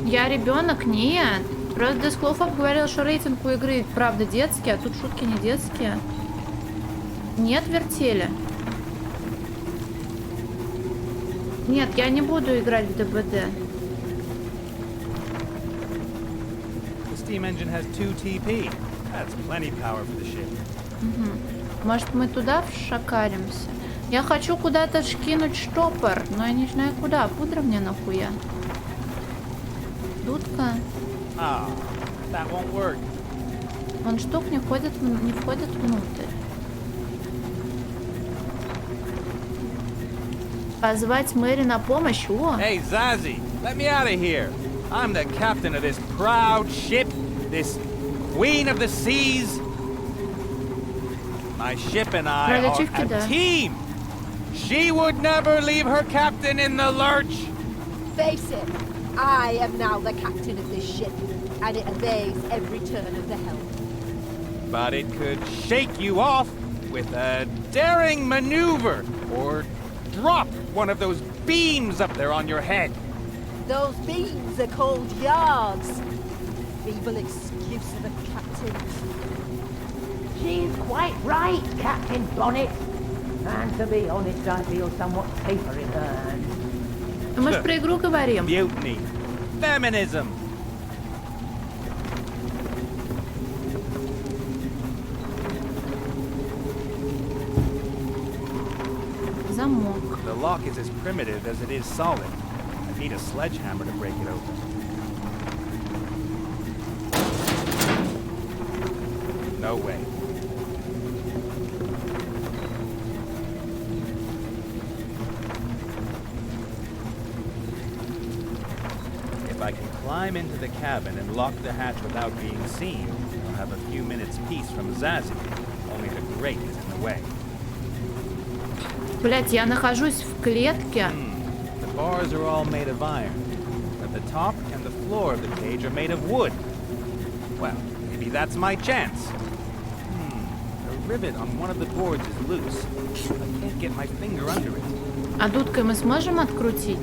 Я ребенок? Нет. Просто Десклофоб говорил, что рейтинг у игры правда детский, а тут шутки не детские. Нет вертели. Нет, я не буду играть в ДБД. The steam engine has 2 TP. That's plenty power for the ship. Может, мы туда вшакаримся? Я хочу куда-то шкинуть штопор, но я не знаю куда. Пудра мне нахуя? Дудка. Ah, that won't work. Он штук не входит внутрь. Позвать Мэри на помощь? О! Hey, Zazie, let me out of here. I'm the captain of this proud ship, this queen of the seas. My ship and I are Пролетівки, a да. team. She would never leave her captain in the lurch. Face it, I am now the captain of this ship, and it obeys every turn of the helm. But it could shake you off with a daring maneuver or drop one of those beams up there on your head. Those beams are called yards. Feeble excuse of a captain. She's quite right, Captain Bonnet. And to be honest, I feel somewhat safer in her hands. Мы же про игру говорим. Mutiny. Feminism. Замок. The lock is as primitive as it is solid. I need a sledgehammer to break it open. No way. If I can climb into the cabin and lock the hatch without being seen, I'll have a few minutes' peace from Zazie. Only the grate is in the way. Блять, я нахожусь в клетке. The bars are all made of iron, but the top and the floor of the cage are made of wood. Well, maybe that's my chance. The rivet on one of the boards is loose. I can't get my finger under it. А дудкой мы сможем открутить?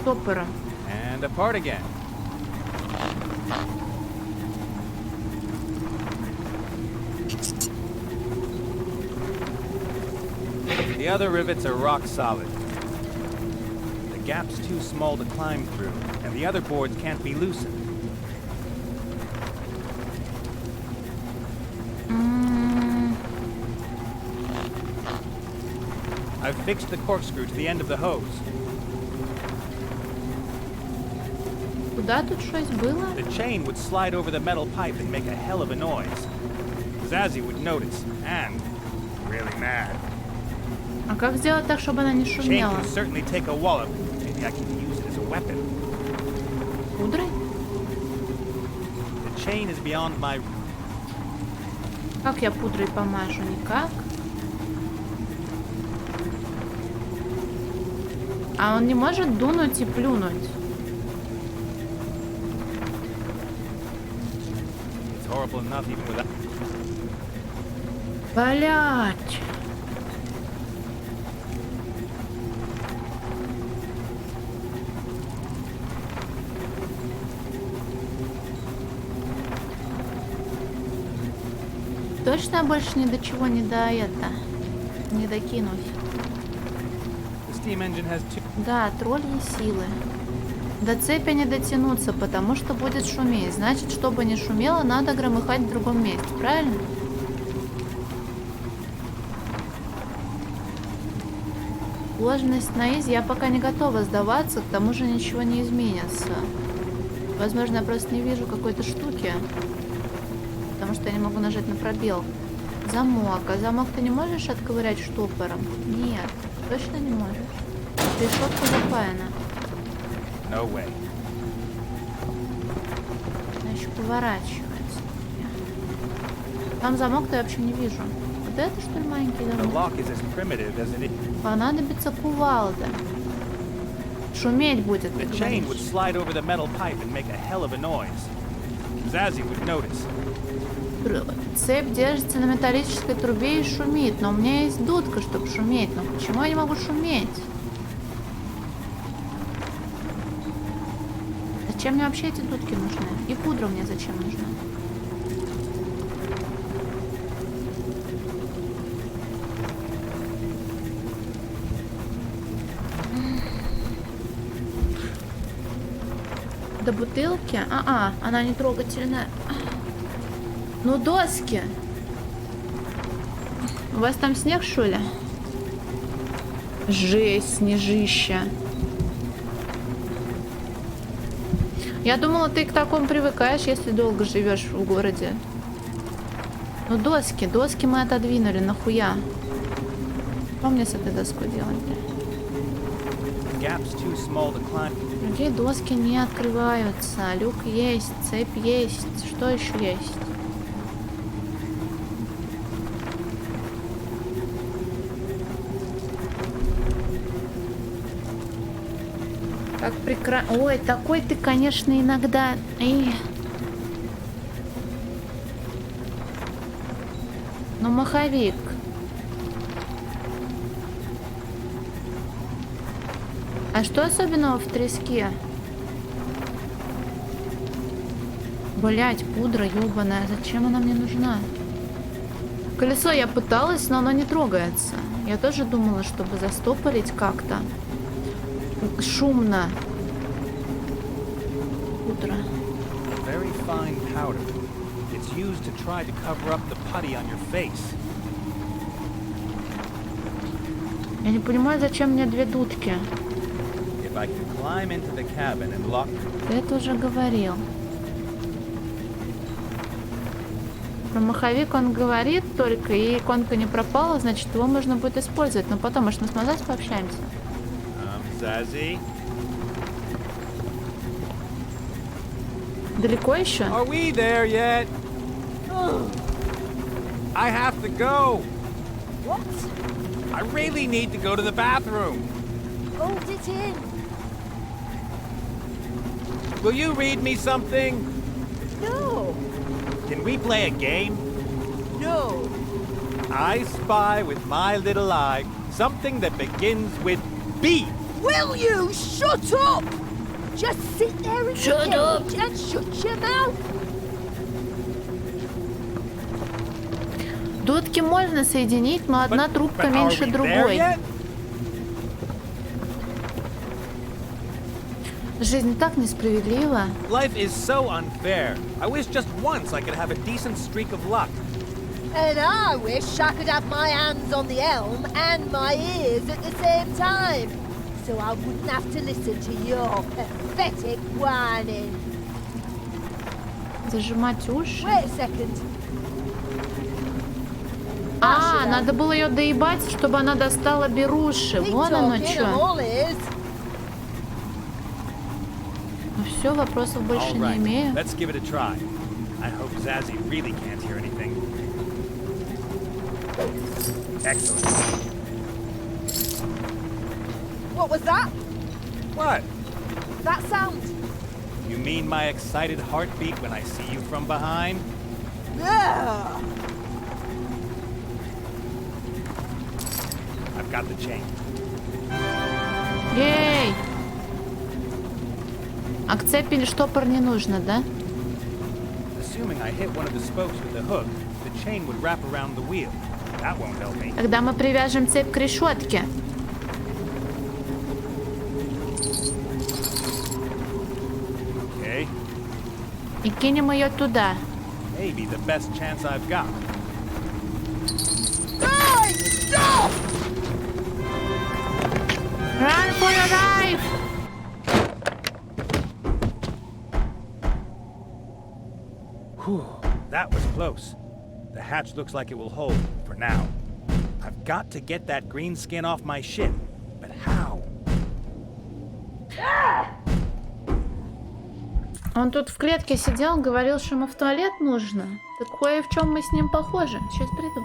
Топором. And apart again. The other rivets are rock solid. The gap's too small to climb through, and the other boards can't be loosened. I've fixed the corkscrew to the end of the hose. Куда тут щось было? The chain would slide over the metal pipe and make a hell of a noise. Zazie would notice, and really mad. А как сделать так, чтобы она не Chain шумела? can certainly take a wallop. Maybe I can use it as a weapon. Пудрой? The chain is beyond my... Как я пудрой помажу? Никак. А он не может дунуть и плюнуть. It's horrible enough even without... Блять. Точно я больше ни до чего не не докинусь. The steam engine has two. Да, тролльи силы. До цепи не дотянуться, потому что будет шуметь. Значит, чтобы не шумело, надо громыхать в другом месте, правильно? Сложность на изи. Я пока не готова сдаваться, к тому же ничего не изменится. Возможно, я просто не вижу какой-то штуки. Потому что я не могу нажать на пробел. Замок. А замок ты не можешь отковырять штопором? Нет, точно не можешь. Решетка запаяна. No way. Она еще поворачивается. Там замок-то я вообще не вижу. Вот это, что ли, маленький The замок? lock is as primitive as it is. Понадобится кувалда. Шуметь будет, ты The chain говоришь. would slide over the metal pipe and make a hell of a noise. Zazzy would notice. Цепь держится на металлической трубе и шумит, но у меня есть дудка, чтобы шуметь. Но почему я не могу шуметь? Зачем мне вообще эти дудки нужны? И пудра мне зачем нужна? До бутылки? Она не трогательная. Ну, доски. У вас там снег, что ли? Жесть, снежища. Я думала, ты к такому привыкаешь, если долго живешь в городе. Ну, доски мы отодвинули, нахуя? Что мне с этой доской делать? Gaps too small to climb. Другие доски не открываются. Люк есть, цепь есть. Что еще есть? Как прекрасно. Ой, такой ты, конечно, иногда. Ну, маховик. А что особенного в треске? Блять, пудра ёбаная. Зачем она мне нужна? Колесо я пыталась, но оно не трогается. Я тоже думала, чтобы застопорить как-то. Шумно. Пудра. Very fine powder. It's used to try to cover up the putty on your face. Я не понимаю, зачем мне две дудки. If I can climb into the cabin and lock. Ты это уже говорил. Про маховик он говорит только, и иконка не пропала, значит, его можно будет использовать. Но потом, может, мы с Мазась пообщаемся? Zazzy? Далеко еще? Are we there yet? I have to go. What? I really need to go to the bathroom. Hold it in. Will you read me something? No. Can we play a game? No. I spy with my little eye something that begins with B. Will you shut up? Just sit there in Shut the up. cage and shut your mouth. Дудки можно соединить, но одна трубка But меньше are we there другой. yet? Жизнь так несправедлива. Life is so unfair. I wish just once I could have a decent streak of luck. And I wish I could have my hands on the elm and my ears at the same time, so I wouldn't have to listen to your pathetic whining. Зажимать уши. Wait a second. Надо было ее доебать, чтобы она достала беруши. Keep Вон оно talking, I'm что. all ears. Ну все, вопросов больше All не right, имею. let's give it a try. I hope Zazzy really can't hear anything. Excellent. What was that? What? That sound? You mean my excited heartbeat when I see you from behind? Ugh. I've got the chain. Ей! А к цепи штопор не нужно, да? Assuming I hit one of the spokes with the hook, the chain would wrap around the wheel. That won't help me. Тогда мы привяжем цепь к решетке. Okay, И кинем ее туда. maybe the best chance I've got. Run for your life! Whew, that was close. The hatch looks like it will hold, for now. I've got to get that green skin off my ship, but how? Он тут в клетке сидел, говорил, что ему в туалет нужно. Так кое в чем мы с ним похожи. Сейчас приду.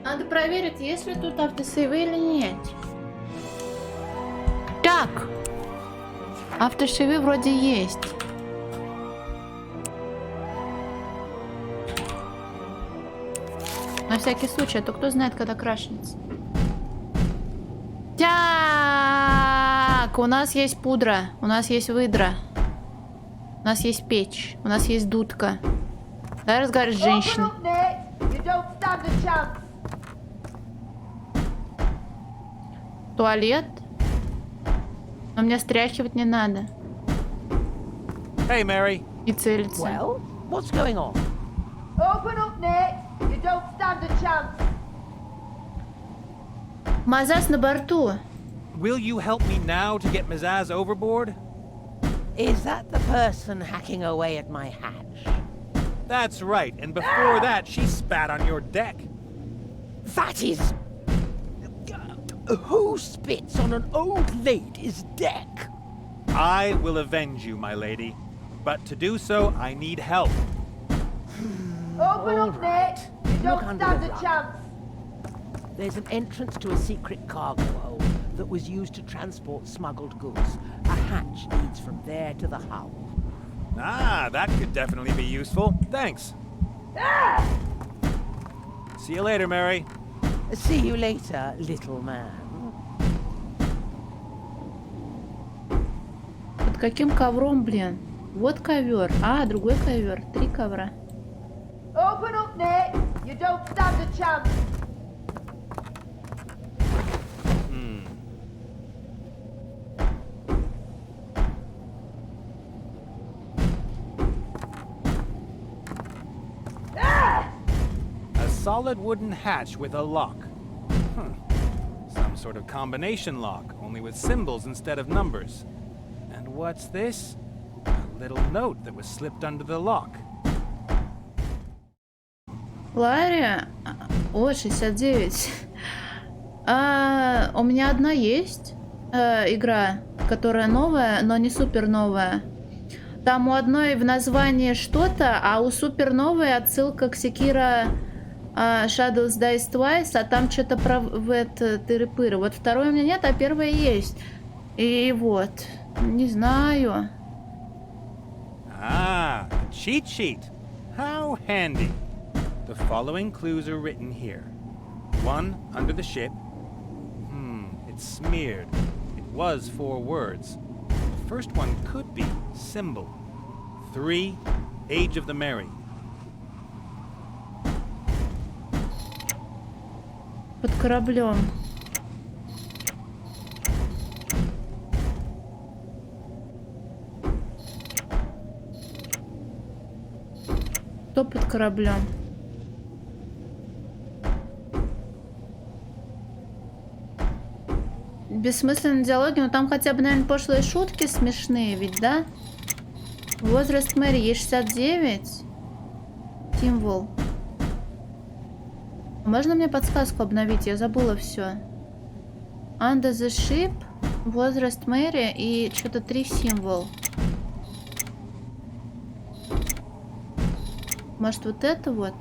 Надо проверить, есть ли тут автосейвы или нет. Так. Автосейвы вроде есть. На всякий случай, а то кто знает, когда крашнется. Так, у нас есть пудра, у нас есть выдра, у нас есть печь, у нас есть дудка. Давай разговаривать с женщиной. Туалет. Но мне стряхивать не надо. Hey, Mary. И целиться. Well, what's going on? Open up, Nick. You don't stand a chance. Мазас на борту. Will you help me now to get Mizaz overboard? Is that the person hacking away at my hatch? That's right, and before that, she spat on your deck. That is... Who spits on an old lady's deck? I will avenge you, my lady. But to do so, I need help. Open up, Nick. You Look don't under stand the a rug. chance. There's an entrance to a secret cargo hold that was used to transport smuggled goods. A hatch leads from there to the hull. Ah, that could definitely be useful. Thanks. See you later, Mary. See you later, little man. Под каким ковром, блин? Вот ковер. А, другой ковер. 3 ковра. Open up, Nick. You don't stand a chance. A solid wooden hatch with a lock. Some sort of combination lock, only with symbols instead of numbers. And what's this? A little note that was slipped under the lock. Ларри. О, 69. У меня одна есть игра, которая новая, но не супер новая. Там у одной в названии что-то, а у супер новой отсылка к Sekiro Shadows Dice Twice, а там что-то про тыры-пыры. Вот второй у меня нет, а первая есть. И вот, не знаю. Ah, a cheat sheet. How handy. The following clues are written here. 1 under the ship, it's smeared. It was 4 words. The first one could be symbol. 3, Age of the Merry. Под кораблем. Кто под кораблем? Бессмысленные диалоги, но там хотя бы, наверное, пошлые шутки смешные, ведь, да? Возраст Мэри, ей 69. Символ. Можно мне подсказку обновить? Я забыла все. Under the ship, возраст Мэри и что-то 3 символ. Может, вот это вот?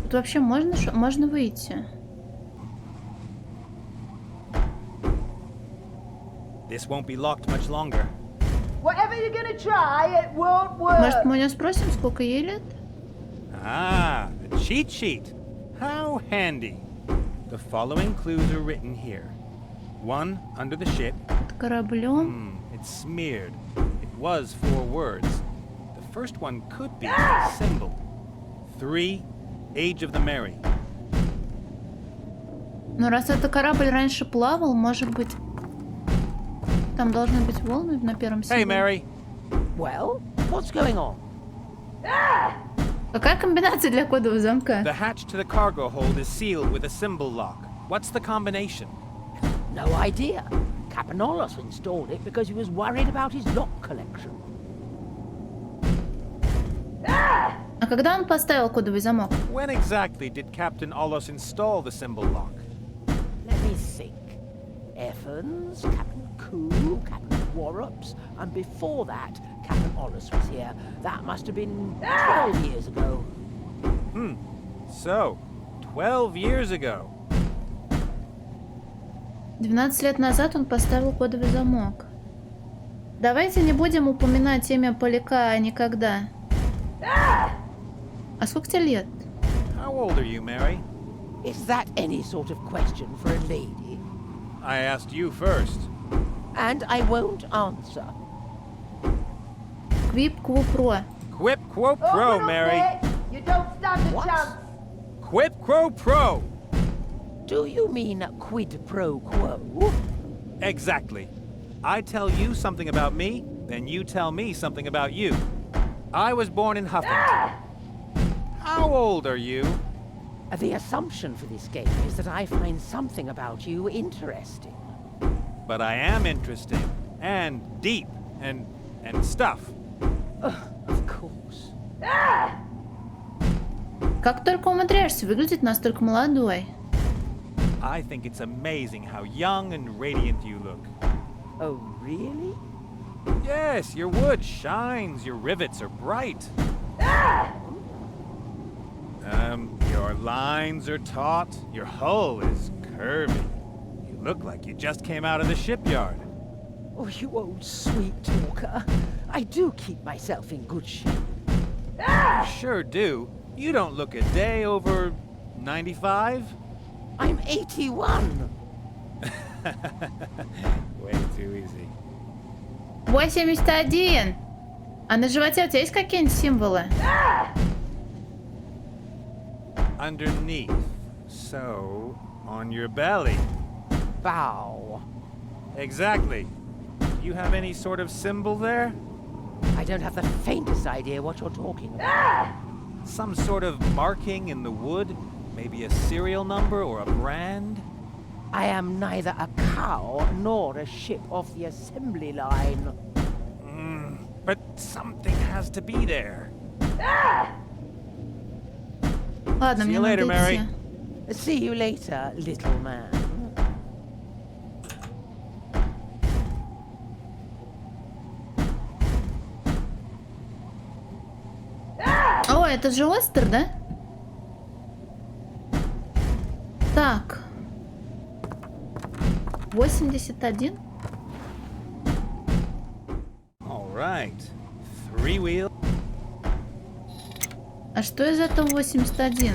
Тут вообще можно выйти? This won't be locked much longer. Whatever you're gonna try, it won't work. Может, мы у нее спросим, сколько ей лет? Ah, a cheat sheet. How handy. The following clues are written here. 1, under the ship. Под кораблем. It's smeared. It was 4 words. The first one could be symbol. 3, Age of the Merry. Ну, раз это корабль раньше плавал, может быть... Там должны быть волны на первом символе. Hey, Mary. Well, what's going on? Какая комбинация для кодового замка? The hatch to the cargo hold is sealed with a symbol lock. What's the combination? No idea. Captain Ollos installed it because he was worried about his lock collection. А когда он поставил кодовый замок? When exactly did Captain Ollos install the symbol lock? Let me think. Evans, Captain Koo, Captain Warrups, and before that, Captain Ollos was here. That must have been 12 years ago. So, 12 years ago. 12 лет назад он поставил кодовый замок. Давайте не будем упоминать имя Поляка никогда. А сколько тебе лет? How old are you, Mary? Is that any sort of question for a lady? I asked you first. And I won't answer. Квип Кву Про. Quip quo pro, Open up, Mary. mate. You don't stand a What? chance. Quip quo pro. Do you mean quid pro quo? Exactly. I tell you something about me, then you tell me something about you. I was born in Huffington. How old are you? The assumption for this game is that I find something about you interesting. But I am interesting and deep and stuff. Of course. Как только умудряешься выглядеть настолько молодой? I think it's amazing how young and radiant you look. Oh, really? Yes, your wood shines, your rivets are bright. Your lines are taut, your hull is curvy. You look like you just came out of the shipyard. Oh, you old sweet talker. I do keep myself in good shape. You sure do. You don't look a day over 95? I'm 81. Way too easy. 81. А на животе у тебя есть какие-нибудь символы? Underneath. So, on your belly. Bow. Exactly. Do you have any sort of symbol there? I don't have the faintest idea what you're talking about. Some sort of marking in the wood? Maybe a serial number or a brand? I am neither a cow nor a ship off the assembly line. But something has to be there. Ладно, See мне you later, надо Mary. идти. See you later, little man. О, это же Остер, да? Так. 81. All right. 3 wheel. А что из этого 81?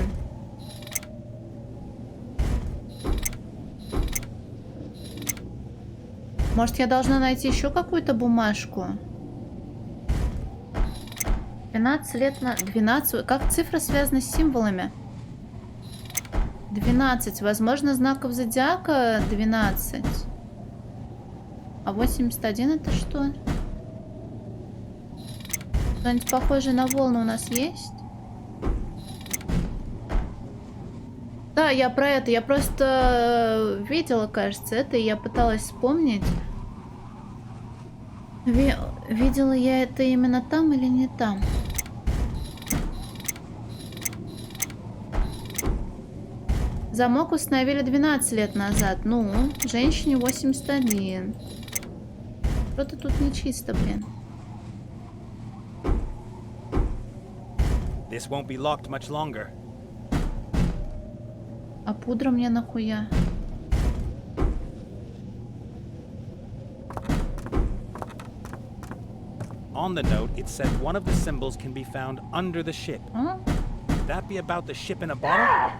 Может, я должна найти еще какую-то бумажку? 12 лет на... 12... Как цифра связана с символами? 12. Возможно, знаков зодиака 12. А 81 это что? Что-нибудь похожее на волны у нас есть? Да, я про это. Я просто видела, кажется, это, и я пыталась вспомнить. Видела я это именно там или не там? Замок установили 12 лет назад. Ну, женщине 81. Что-то тут нечисто, блин. This won't be locked much longer. А пудра мне нахуя? On the note, it said one of the symbols can be found under the ship. А? Could that be about the ship in a bottle?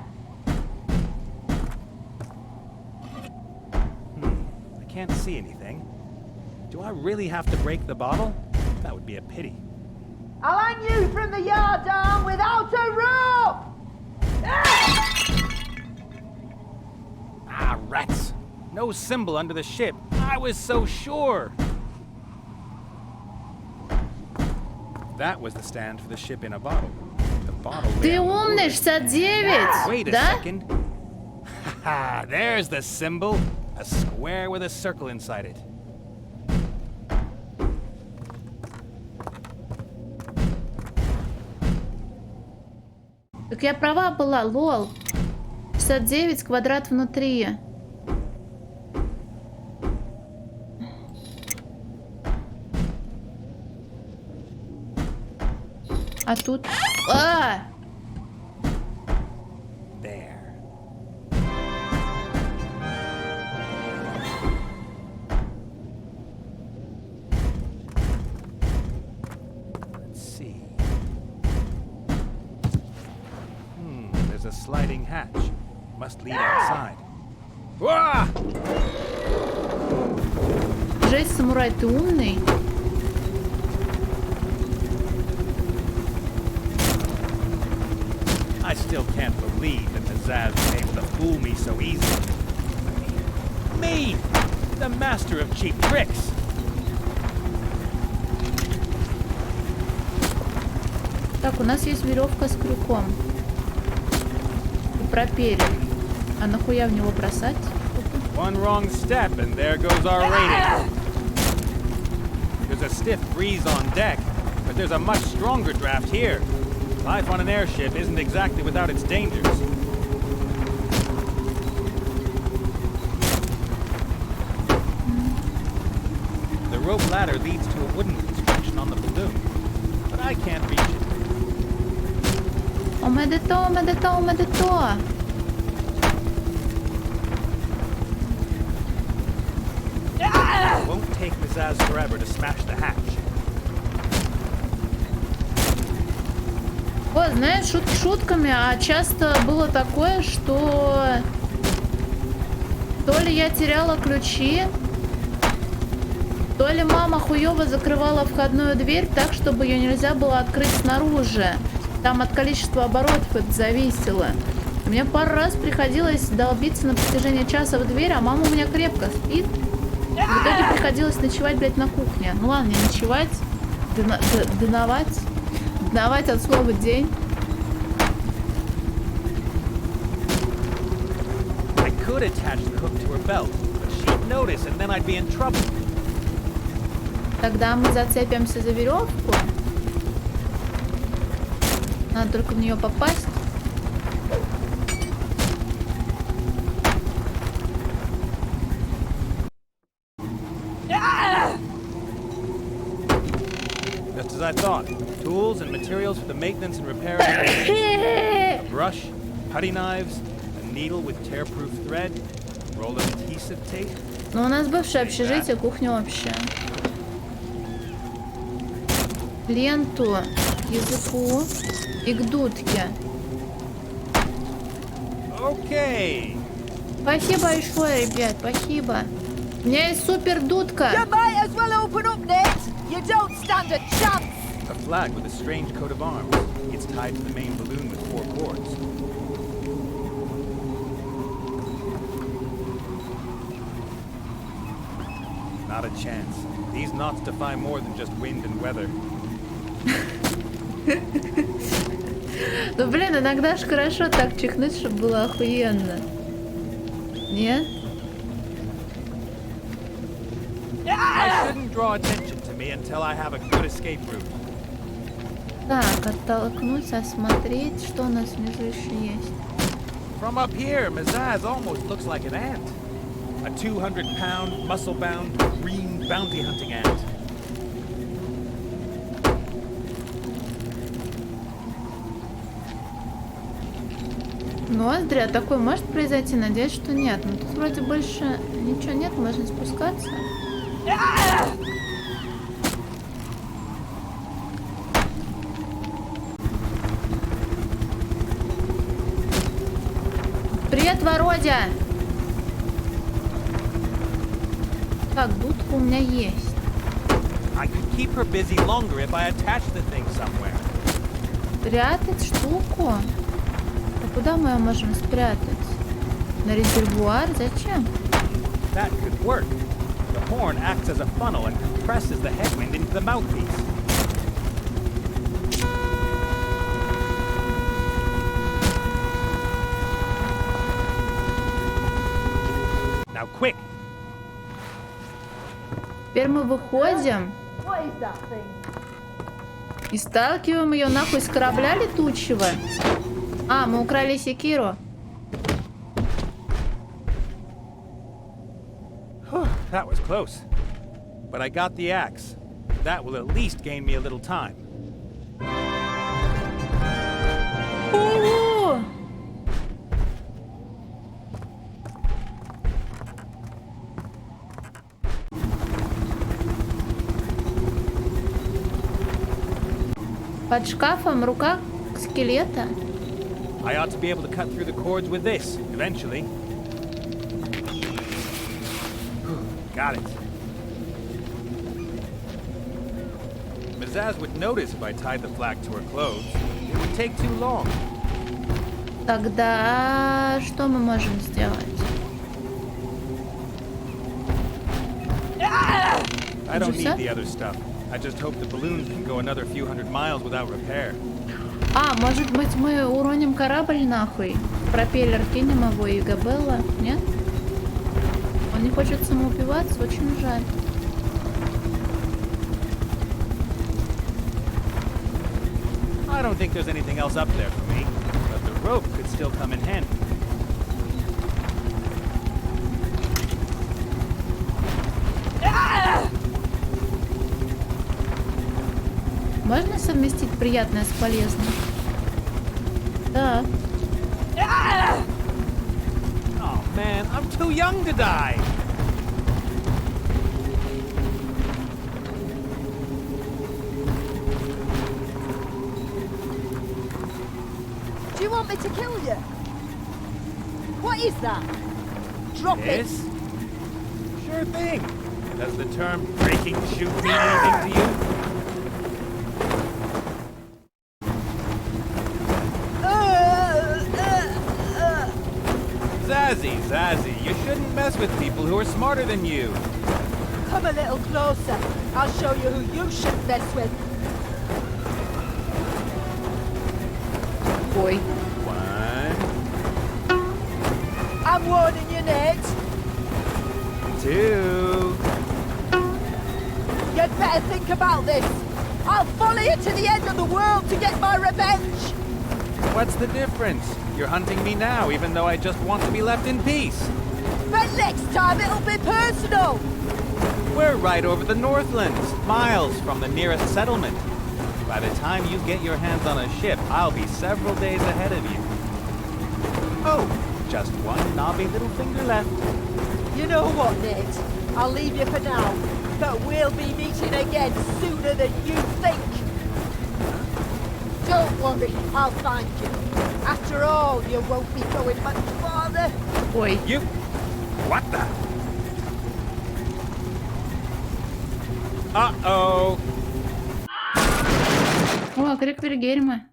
I can't see anything. Do I really have to break the bottle? That would be a pity. I'll hang you from the yardarm without a rope! Ah, rats! No symbol under the ship. I was so sure. That was the stand for the ship in a bottle. The bottle. Ты умный, 69, Wait a да? second. Haha, there's the symbol. A square with a circle inside it. Так я права была, лол. 69 квадрат внутри. А тут... А! There. Let's see. There's a sliding hatch. Must lead outside. Wah! Жесть, самурай, ты умный? I still can't believe that the Zaz was able to fool me so easily. I mean, me! The master of cheap tricks! Так, у нас есть веревка с крюком. И пропеллер. А нахуя в него бросать? One wrong step and there goes our rating. There's a stiff breeze on deck, but there's a much stronger draft here. Life on an airship isn't exactly without its dangers. The rope ladder leads to a wooden construction on the balloon, but I can't reach it. Омедето, омедето, омедето! It won't take Ms. Az forever to smash the hatch. О, знаешь, шутки шутками, а часто было такое, что то ли я теряла ключи, то ли мама хуёво закрывала входную дверь так, чтобы ее нельзя было открыть снаружи. Там от количества оборотов это зависело. Мне пару раз приходилось долбиться на протяжении часа в дверь, а мама у меня крепко спит. В итоге приходилось ночевать, блядь, на кухне. Ну ладно, не ночевать, дновать от слова день. I could attach the hook to her belt, but she'd notice and then I'd be in trouble. Тогда мы зацепимся за веревку. Надо только в нее попасть. Just as I thought. Tools and materials for the maintenance and repair of the a brush, putty knives, a needle with tear-proof thread, roll of adhesive tape. Но у нас бывшее общежитие, кухня общая. ленту к языку и к дудке. Okay. Спасибо большое, ребят, спасибо. У меня есть супер дудка. You might as well open up, Nate. You don't stand a chance. A flag with a strange coat of arms. It's tied to the main balloon with 4 cords. Not a chance. These knots defy more than just wind and weather. Ну, блин, иногда ж хорошо так чихнуть, чтобы было охуенно. Нет? I shouldn't draw attention to me until I have a good escape route. Так, оттолкнуть, осмотреть, что у нас внизу еще есть. From up here, Mazaz almost looks like an ant. A 200-pound, muscle-bound, green bounty-hunting ant. Ноздри, а такое может произойти? Надеюсь, что нет. Но тут вроде больше ничего нет, можно спускаться. Привет, Вородя! Так, дудка у меня есть. I could keep her busy longer if I attached the thing somewhere. Спрятать штуку? А куда мы ее можем спрятать? На резервуар? Зачем? That could work. The horn acts as a funnel and compresses the headwind into the mouthpiece. Now quick! Теперь мы выходим What is that thing? и сталкиваем ее нахуй с корабля летучего. А, мы украли секиру. That was close. But I got the axe. That will at least gain me a little time. Ого! Под шкафом рука скелета. I ought to be able to cut through the cords with this, eventually. Got it. Mazaz would notice if I tied the flag to her clothes. It would take too long. Тогда что мы можем сделать? I don't Did you need the other stuff. I just hope the balloon can go another few hundred miles without repair. А, может быть, мы уроним корабль нахуй? Пропеллер кинем его и Габелла? Нет? Он не хочет самоубиваться? Очень жаль. I don't think there's anything else up there for me, but the rope could still come in handy. Можно совместить приятное с полезным? Да. Oh man, I'm too young to die. Do you want me to kill you? What is that? Drop it. This? Sure thing. Does the term breaking shoot mean anything to you? Zazzy, you shouldn't mess with people who are smarter than you. Come a little closer. I'll show you who you shouldn't mess with. Ой. 1, I'm warning you, Nate. 2. You'd better think about this. I'll follow you to the end of the world to get my revenge. What's the difference? You're hunting me now, even though I just want to be left in peace. But next time it'll be personal. We're right over the Northlands, miles from the nearest settlement. By the time you get your hands on a ship, I'll be several days ahead of you. Oh, just one knobby little finger left. You know what, Nate? I'll leave you for now. But we'll be meeting again sooner than you think. worry, I'll find you. After all, you won't be going much farther. Ой. You. What the? Uh-oh. О, крик Вильгельма.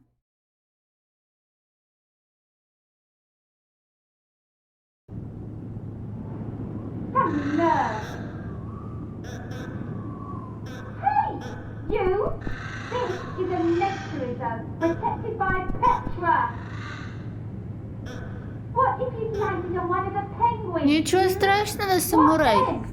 You? This is a mystery zone protected by Petra. What if you landed on one of the penguins? Ничего страшного, самурай. What then?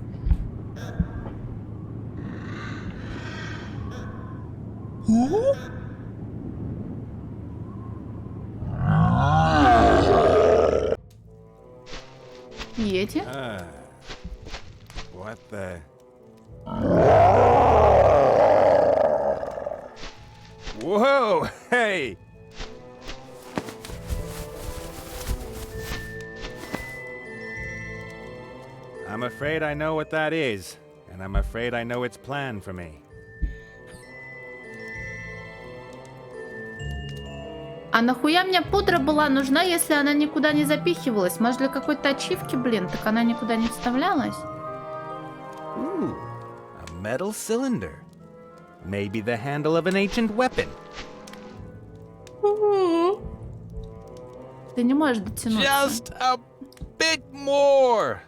Йети? What the? Whoa! Hey! I'm afraid I know what that is, and I'm afraid I know its plan for me. А нахуя мне пудра была нужна, если она никуда не запихивалась? Может, для какой-то ачивки, блин, так она никуда не вставлялась? Ooh, a metal cylinder. Maybe the handle of an ancient weapon. Ты не можешь дотянуться. Just a bit more.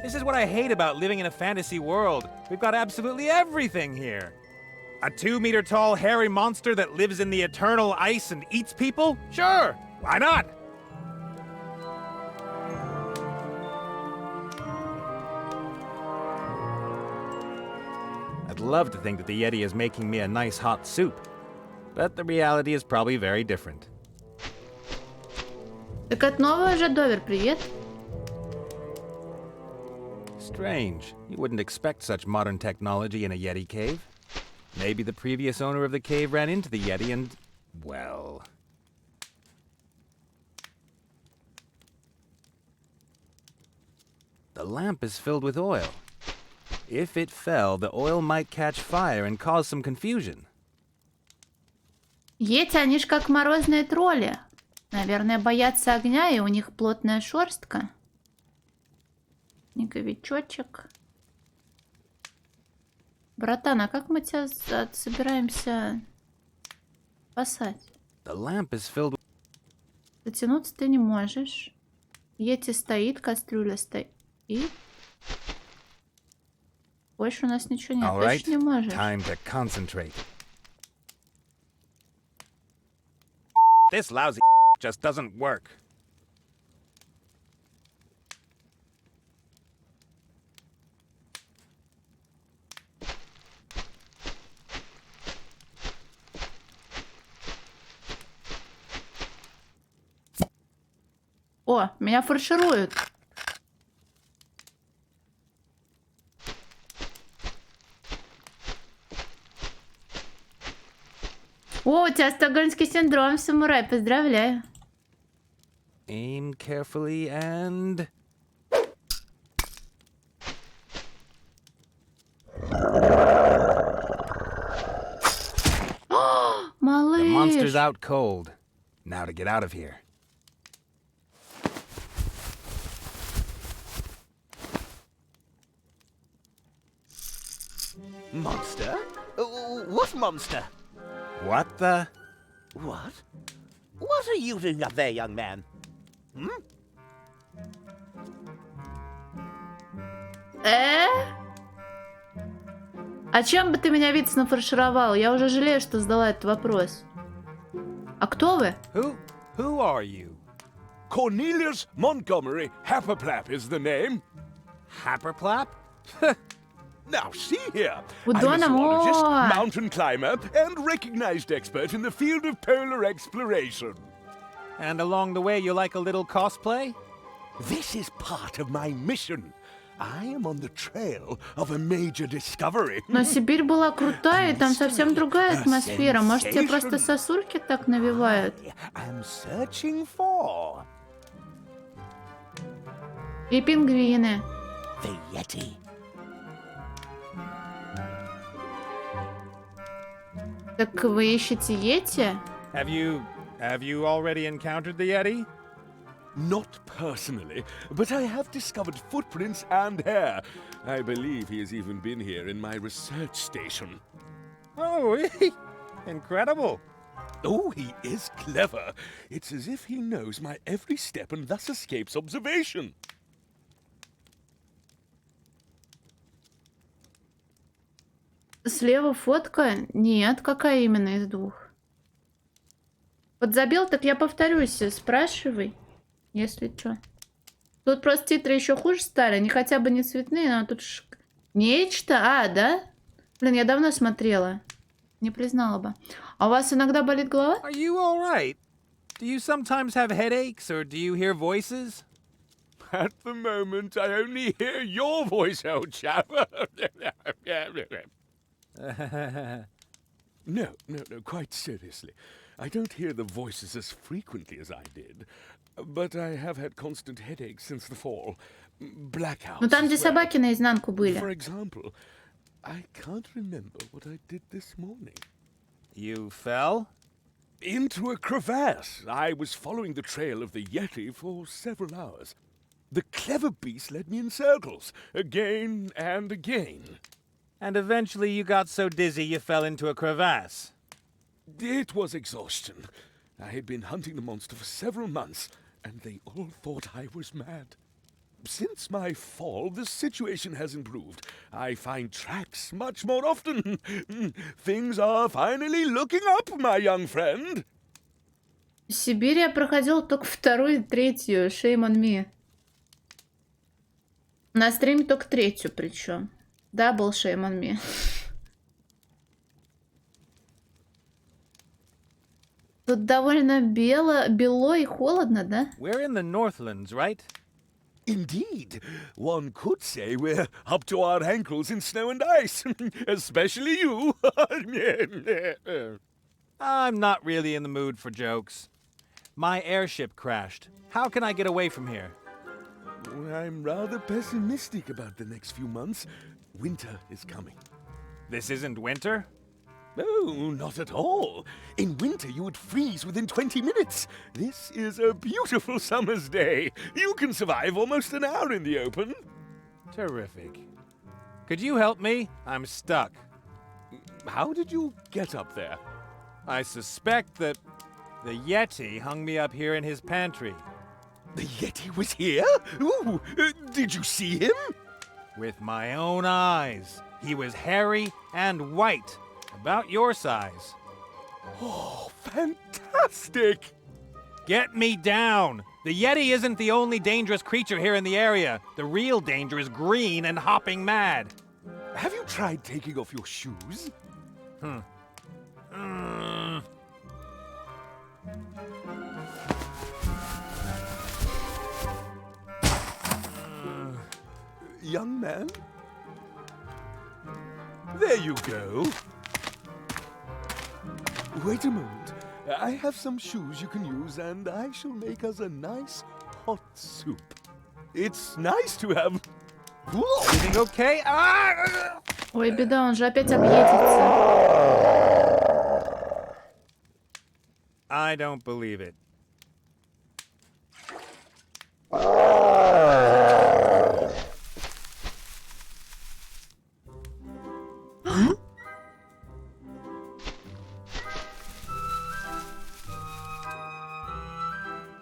This is what I hate about living in a fantasy world. We've got absolutely everything here. A 2-meter tall hairy monster that lives in the eternal ice and eats people? Sure, why not? I'd love to think that the Yeti is making me a nice hot soup, but the reality is probably very different. Так это новый уже Довер, привет. Strange. You wouldn't expect such modern technology in a Yeti cave. Maybe the previous owner of the cave ran into the Yeti and, well... The lamp is filled with oil. If it fell, the oil might catch fire and cause some confusion. Йети, они ж как морозные тролли. Наверное, боятся огня, и у них плотная шерстка. Снеговичочек. Братан, а как мы тебя собираемся спасать? The lamp is filled with... Дотянуться ты не можешь. Йети стоит, кастрюля стоит. Больше у нас ничего нет. All Ты right, ж не можешь. time to concentrate. This lousy just doesn't work. О, меня фаршируют. О, у тебя стокгольмский синдром, самурай, поздравляю. Aim carefully and... Малыш. The monster's out cold. Now to get out of here. Monster? What monster? What the? What? What are you doing up there, young man? А чем бы ты меня, Витц, нафаршировал? Я уже жалею, что задала этот вопрос. А кто вы? Who are you? Cornelius Montgomery Happerplap is the name. Happerplap? Now, see here. Well, I'm a don't zoologist, more. mountain climber, and recognized expert in the field of polar exploration. And along the way you like a little cosplay? This is part of my mission. I am on the trail of a major discovery. Но Сибирь была крутая, и там совсем другая атмосфера. Может, тебе просто сосульки так навевают? I'm searching for И пингвины. The Yeti. Так вы ищете Йети? Have you already encountered the Yeti? Not personally, but I have discovered footprints and hair. I believe he has even been here in my research station. Oh, incredible. Oh, he is clever. It's as if he knows my every step and thus escapes observation. Слева фотка? Нет, какая именно из двух? Подзабил, так я повторюсь, спрашивай, если чё. Тут просто титры еще хуже стали, они хотя бы не цветные, но тут нечто, да? Блин, я давно смотрела, не признала бы. А у вас иногда болит голова? Are you all right? Do you sometimes have headaches or do you hear voices? At the moment, I only hear your voice, old chap. No, quite seriously. I don't hear the voices as frequently as I did, but I have had constant headaches since the fall. Blackouts. Ну там, где as well. собаки наизнанку были. For example, I can't remember what I did this morning. You fell? Into a crevasse. I was following the trail of the Yeti for several hours. The clever beast led me in circles, again and again. And eventually you got so dizzy you fell into a crevasse. It was exhaustion. I had been hunting the monster for several months, and they all thought I was mad. Since my fall, the situation has improved. I find tracks much more often. Things are finally looking up, my young friend. Сибирь я проходила только вторую и третью. Shame on me. На стриме только третью причем. Double shame on me. Тут довольно бело и холодно, да? We're in the Northlands, right? Indeed. One could say we're up to our ankles in snow and ice. Especially you. I'm not really in the mood for jokes. My airship crashed. How can I get away from here? I'm rather pessimistic about the next few months. Winter is coming. This isn't winter? No, not at all. In winter, you would freeze within 20 minutes. This is a beautiful summer's day. You can survive almost an hour in the open. Terrific. Could you help me? I'm stuck. How did you get up there? I suspect that the Yeti hung me up here in his pantry. The Yeti was here? Ooh, did you see him? With my own eyes. He was hairy and white. About your size. Oh, fantastic! Get me down! The Yeti isn't the only dangerous creature here in the area. The real danger is green and hopping mad. Have you tried taking off your shoes? Young man? There you go. Wait a moment. I have some shoes you can use, and I shall make us a nice hot soup. It's nice to have... Everything okay? Ah! Ой, беда, он же опять объедется. I don't believe it.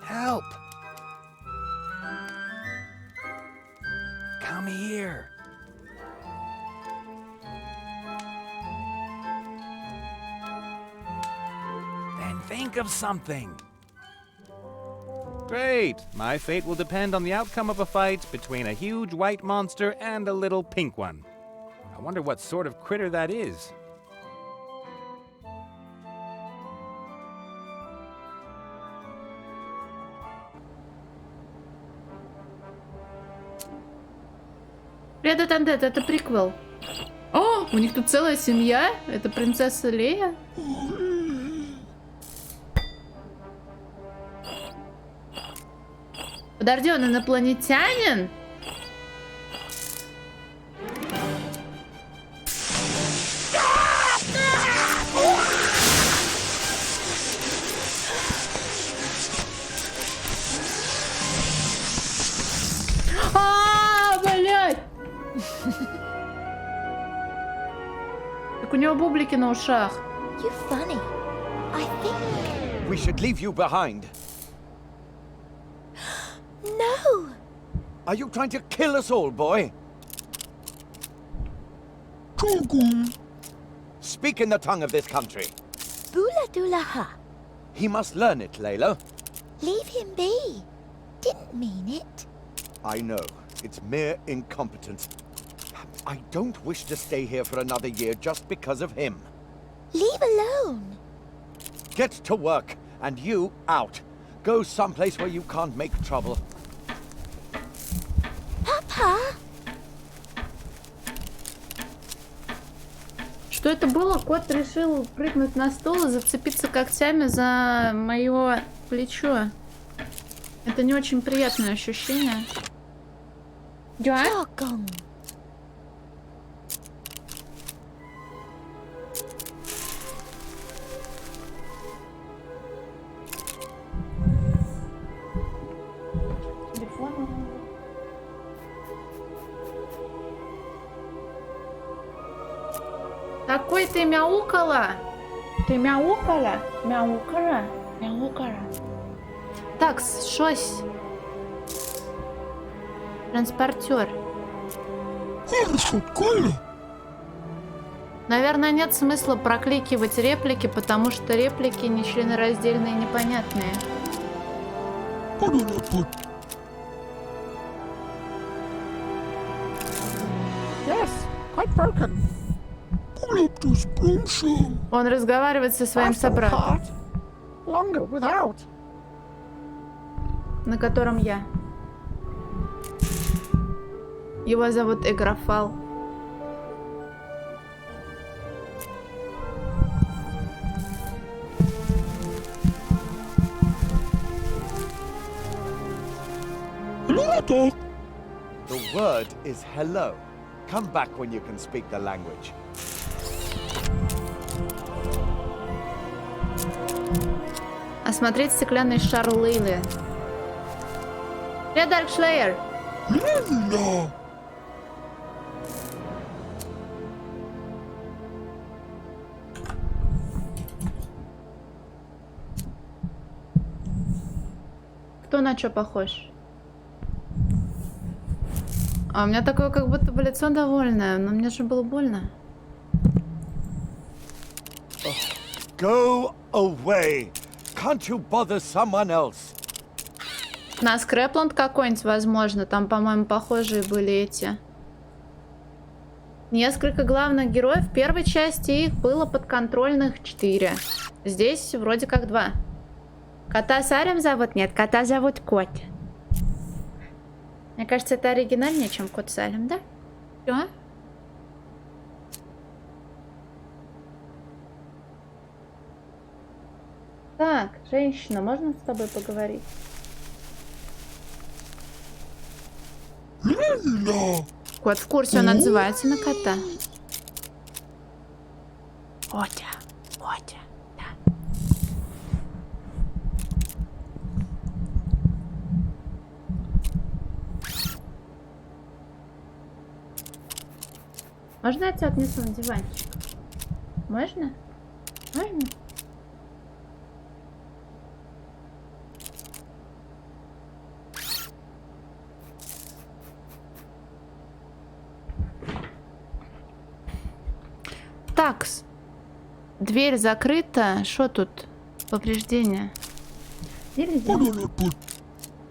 Help! Come here. Then think of something. Great! My fate will depend on the outcome of a fight between a huge white monster and a little pink one. I wonder what sort of critter that is. Red Undead, это приквел. О, у них тут целая семья. Это принцесса Лея. Подожди, он инопланетянин? Так у него бублики на ушах. You funny. I think... We should leave you behind. No! Are you trying to kill us all, boy? Speak in the tongue of this country. Bula dula ha. He must learn it, Layla. Leave him be. Didn't mean it. I know. It's mere incompetence. I don't wish to stay here for another year just because of him. Leave alone. Get to work, and you out. Go someplace where you can't make trouble. Papa? Что это было? Кот решил прыгнуть на стол и зацепиться когтями за мое плечо. Это не очень приятное ощущение. Да? Doggone. Какой ты мяукала? Ты мяукала? Мяукала? Мяукала. Так, щось. Транспортер. Наверное, нет смысла прокликивать реплики, потому что реплики нечленораздельные и непонятные. Yes, quite broken. Он разговаривает со своим собратом, Longer without. на котором я. Его зовут Игрофал. The word is hello. Come back when you can speak the language. Осмотреть стеклянный шар Лейлы. Привет, Даркшлеер! Кто на что похож? А у меня такое как будто бы лицо довольное, но мне же было больно. Go away. Can't you bother someone else? На Скрэпланд какой-нибудь, возможно. Там, по-моему, похожие были эти. Несколько главных героев. В первой части их было подконтрольных 4. Здесь вроде как 2. Кота Салем зовут? Нет, кота зовут Кот. Мне кажется, это оригинальнее, чем Кот Салем, да? Всё? Так, женщина, можно с тобой поговорить? Кот в курсе, он отзывается на кота. Котя, Котя, да. Можно я тебя отнесу на диванчик? Можно? Можно? Такс. Дверь закрыта. Что тут? Повреждения.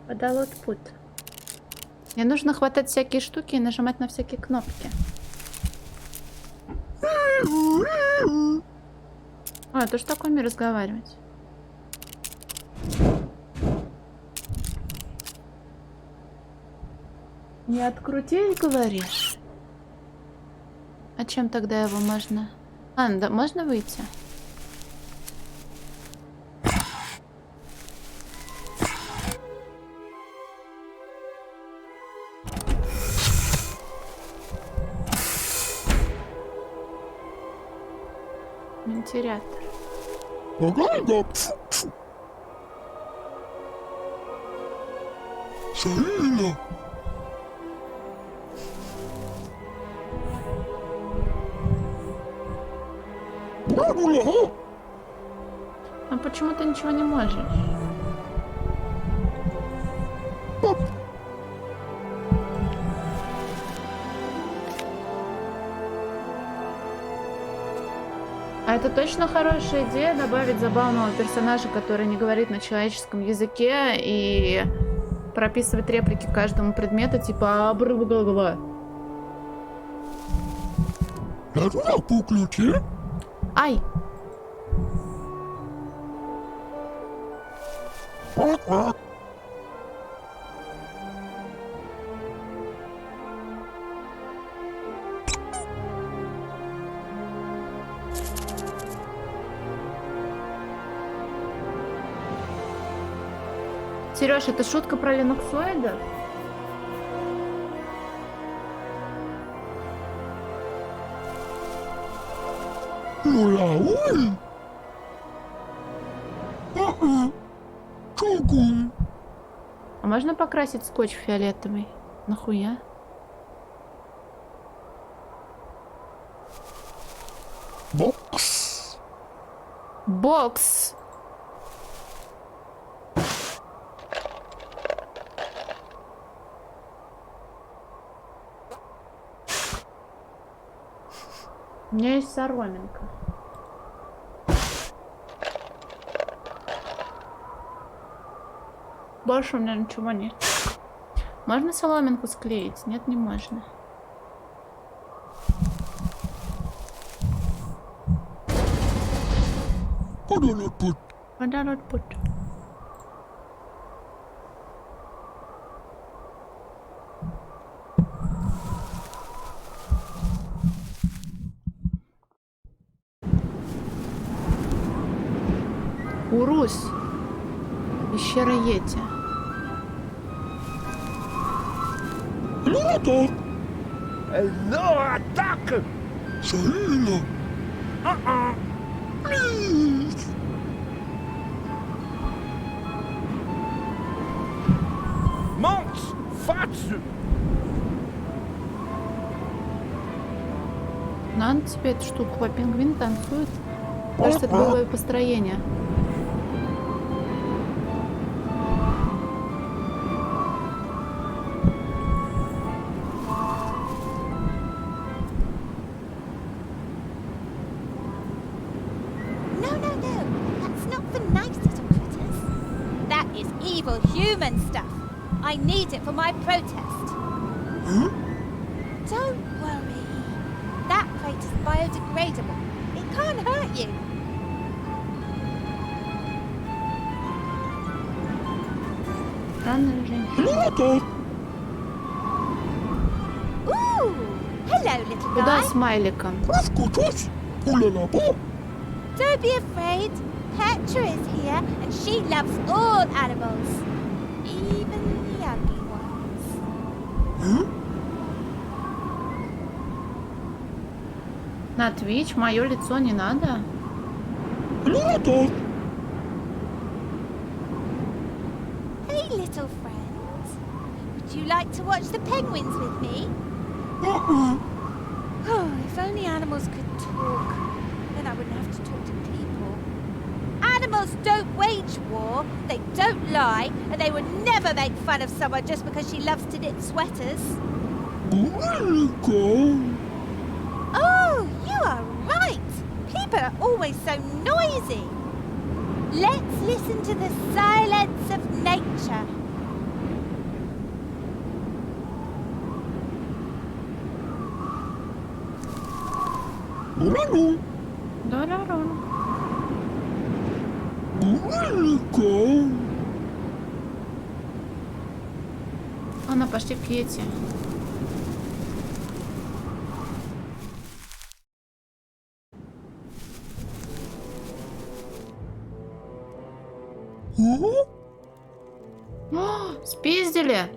Подолот пут. Мне нужно хватать всякие штуки и нажимать на всякие кнопки. А, то что такое разговаривать? Не открутить, говоришь? А чем тогда его можно? А, да, можно выйти? Вентилятор. А почему ты ничего не можешь? А это точно хорошая идея добавить забавного персонажа, который не говорит на человеческом языке и прописывать реплики к каждому предмету, типа «Абры-бла-бла-бла». Ай! Сереж, это шутка про линуксоидов? А можно покрасить скотч фиолетовый? Нахуя? Бокс. Бокс! У меня есть соломинка. Больше у меня ничего нет. Можно соломинку склеить? Нет, не можно. Подарок путь. Урус. Пещера Йети. Hello, attack! Monks, фацию! Надо тебе эту штуку, а пингвин танцует. Кажется, это боевое построение. No, no, no. That's not for nice little critters. That is evil human stuff. I need it for my protest. Don't worry. That crate is biodegradable. It can't hurt you. Странная женщина. Ooh! Hello, little Куда guy. с смайликом? Don't be afraid. Petra is here, and she loves all animals, even the ugly ones. На Twitch мое лицо не надо. Hey, little friend. Would you like to watch the penguins with me? Oh, if only animals could talk. Then I wouldn't have to talk to people. Animals don't wage war, they don't lie, and they would never make fun of someone just because she loves to knit sweaters. Oh, you are right. People are always so noisy. Let's listen to the silence of nature. Доророн. Ладно, пошли к Йети. О, спиздили!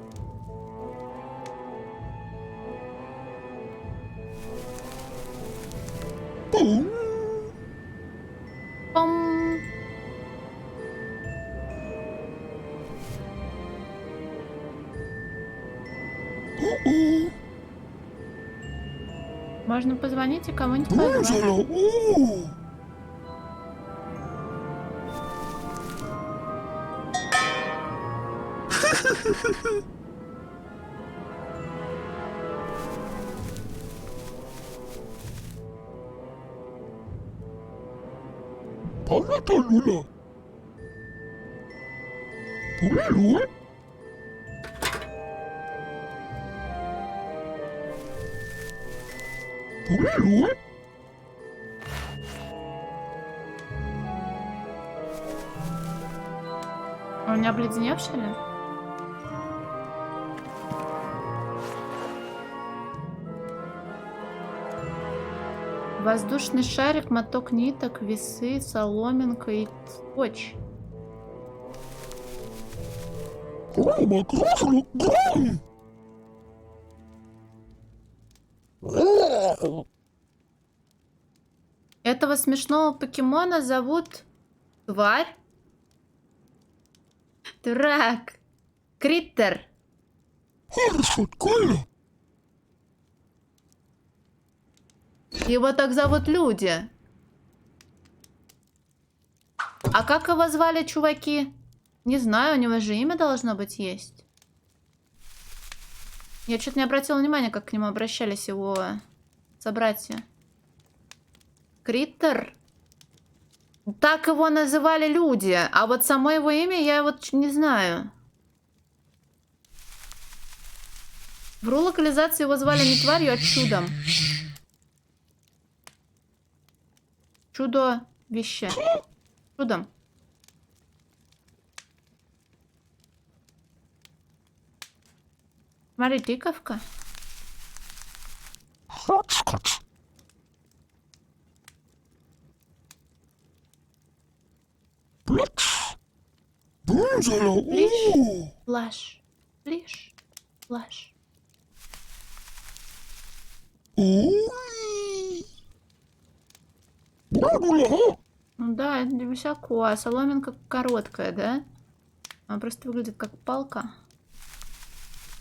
Пам. Можно позвонить и кого-нибудь позвать. Он не обледеневший ли? Воздушный шарик, моток ниток, весы, соломинка и скотч. Этого смешного покемона зовут Тварь? Дурак. Криттер. Его так зовут люди. А как его звали, чуваки? Не знаю, у него же имя должно быть есть. Я что-то не обратила внимания, как к нему обращались его собратья. Криттер? Так его называли люди, а вот само его имя я вот не знаю. В ру-локализации его звали не тварью, а чудом. Чудо-вище. Чудом. Смотри, тыковка. Плаш. Плиш. Плаш. Ну да, это высоко, а соломинка короткая, да? Она просто выглядит как палка.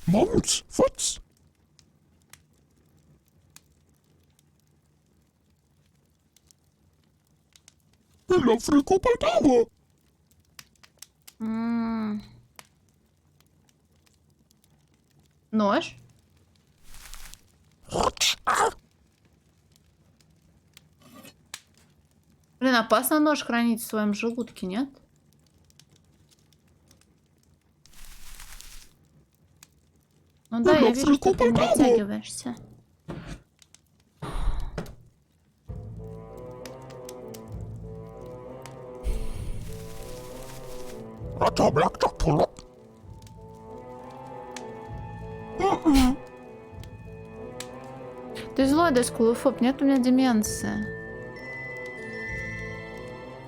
Мамц, фац. Нож? Блин, опасно нож хранить в своем желудке, нет? Ну да, я вижу, что ты не дотягиваешься. Ты злой, да, скулофоб, нет у меня деменции.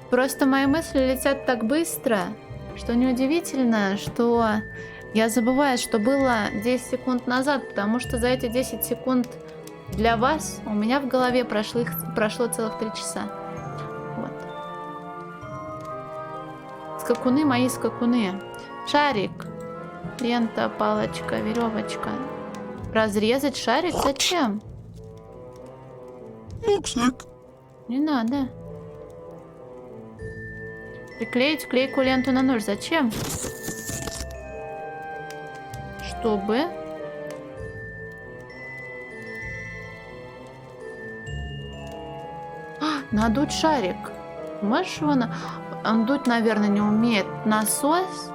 Просто мои мысли летят так быстро, что неудивительно, что я забываю, что было 10 секунд назад, потому что за эти 10 секунд для вас у меня в голове прошло целых 3 часа. Вот. Скакуны, мои скакуны. Шарик. Лента, палочка, веревочка. Разрезать шарик? Зачем? Не надо. Приклеить клейкую ленту на нож. Зачем? Чтобы... надуть шарик. Можешь его на... Он дуть, наверное, не умеет. Насос?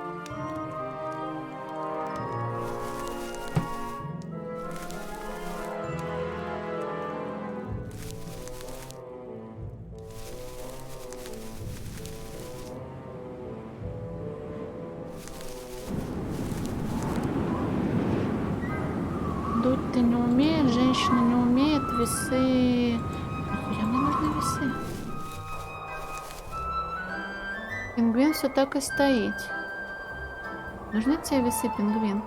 Дуть ты не умеешь, женщина не умеет, весы... Нахуя мне нужны весы? Пингвин все так и стоит. Нужны тебе весы, пингвин?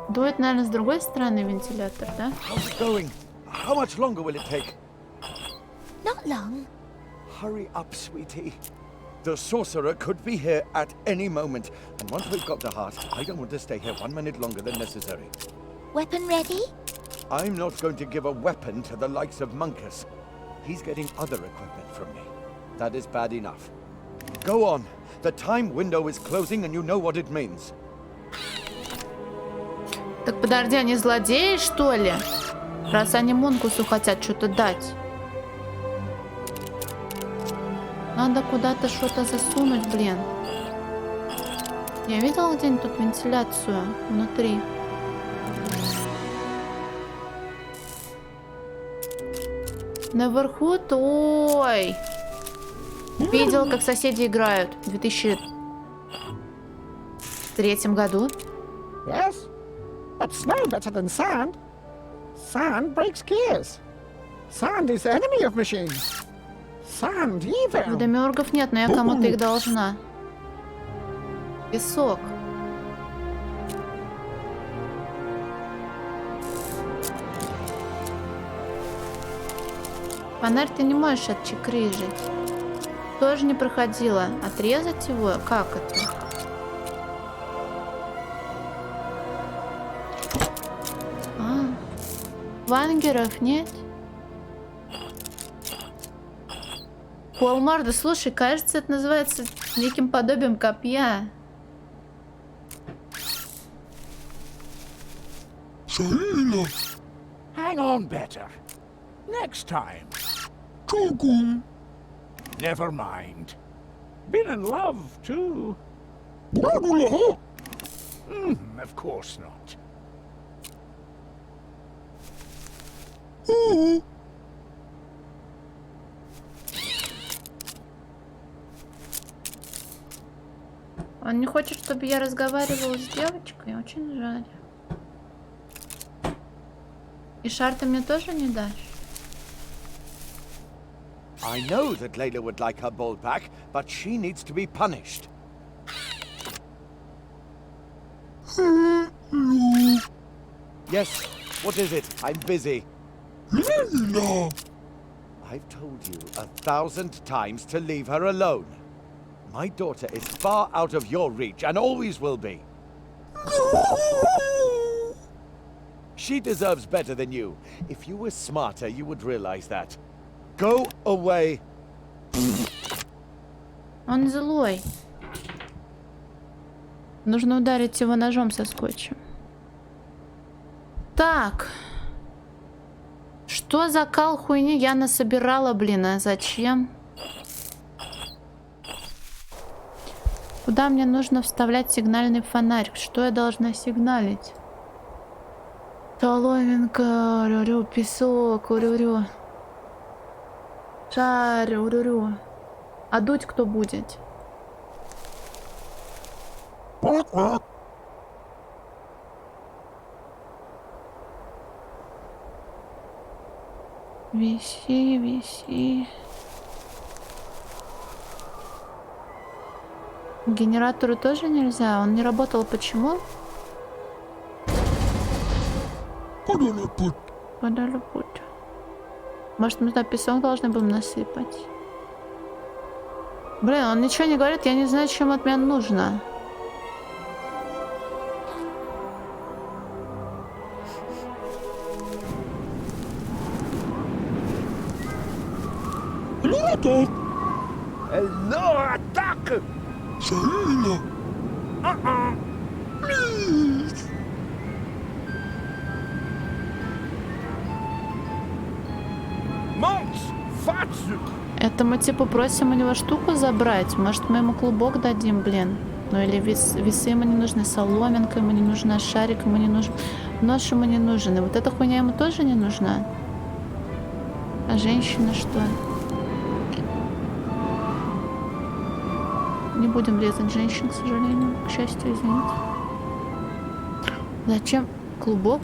Дует, наверное, с другой стороны вентилятор, да? How's it going? How much longer will it take? Not long. Hurry up, sweetie. The sorcerer could be here at any moment. And once we've got the heart, I don't want to stay here 1 minute longer than necessary. Weapon ready? I'm not going to give a weapon to the likes of Munkus. He's getting other equipment from me. That is bad enough. Go on. The time window is closing and you know what it means. Так подожди, они злодеи, что ли? Раз они Мункусу хотят что-то дать. Надо куда-то что-то засунуть, блин. Я видела где-нибудь тут вентиляцию внутри. Наверху-то... Ой! Видел, как соседи играют в 2003 году. Yes, but snow better than sand. Sand breaks gears. Sand is the enemy of machines. Sand evil. Водомёргов нет, но я кому-то их должна. Песок. Фонарь ты не можешь отчекрыжить. Тоже не проходила. Отрезать его? Как это? Вангеров нет? Полморда, слушай, кажется, это называется неким подобием копья. Hang on better. Next time. Never mind. Been in love, too. Of course not. Он не хочет, чтобы я разговаривала с девочкой. Очень жаль. И шар ты мне тоже не дашь? I know that Layla would like her ball back, but she needs to be punished. Yes, what is it? I'm busy. I've told you 1,000 times to leave her alone. My daughter is far out of your reach and always will be. She deserves better than you. If you were smarter, you would realize that. Go away. Он злой. Нужно ударить его ножом со скотчем. Так. Что за кал хуйни я насобирала, блин, а зачем? Куда мне нужно вставлять сигнальный фонарь? Что я должна сигналить? Соломинка, урю, песок, урю. Шар, урю. А дуть кто будет? Виси, виси. Генератору тоже нельзя? Он не работал. Почему? Подали путь. Может, мы туда песок должны будем насыпать? Блин, он ничего не говорит. Я не знаю, чем от меня нужно. Hello, attack! Please. Monks, фацию! Это мы типа просим у него штуку забрать. Может, мы ему клубок дадим, блин. Ну или весы ему не нужны, соломинка ему не нужна, шарик ему не нужен, нож ему не нужен. И вот эта хуйня ему тоже не нужна. А женщина что? Не будем резать женщин, к сожалению. К счастью, извините. Зачем клубок?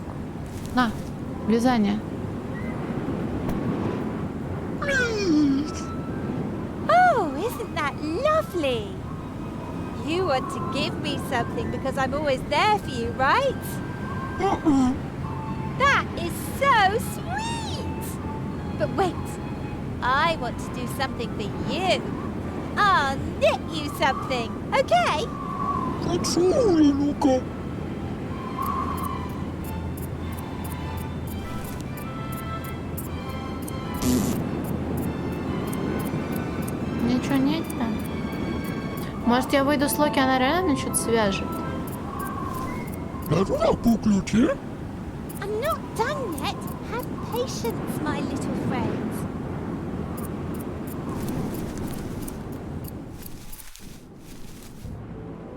На, вязание. Oh, isn't that lovely? You want to give me something because I'm always there for you, right? That is so sweet! But wait, I want to do something for you. I'll knit you something, okay? Может, я выйду с Локи, она реально что-то свяжет? I'm not done yet. Have patience, my little friends.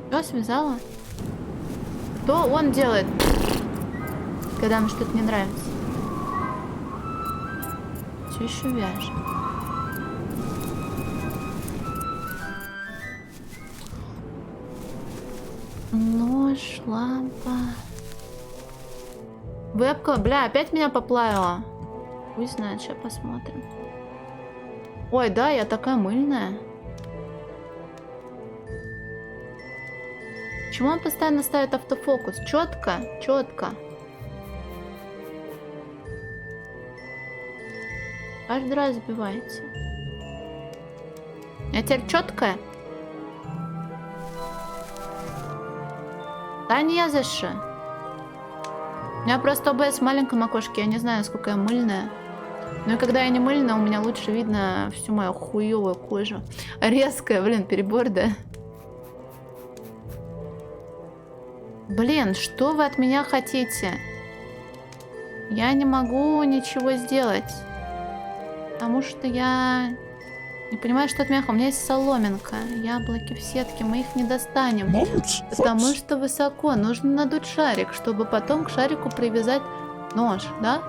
Что, связала? Что он делает, когда ему что-то не нравится? Все еще вяжет. Нож, лампа. Вебка, бля, опять меня поплавила. Пусть знает, сейчас посмотрим. Ой, да, я такая мыльная. Почему он постоянно ставит автофокус? Четко, четко. Каждый раз сбивается. Я теперь четкая? Да не за что. У меня просто ОБС в маленьком окошке. Я не знаю, сколько я мыльная. Но и когда я не мыльная, у меня лучше видно всю мою хуёвую кожу. Резкая, блин, перебор, да? Блин, что вы от меня хотите? Я не могу ничего сделать. Потому что я не понимаю, что от меня. У меня есть соломинка. Яблоки в сетке. Мы их не достанем. Потому что высоко. Нужно надуть шарик, чтобы потом к шарику привязать нож, да?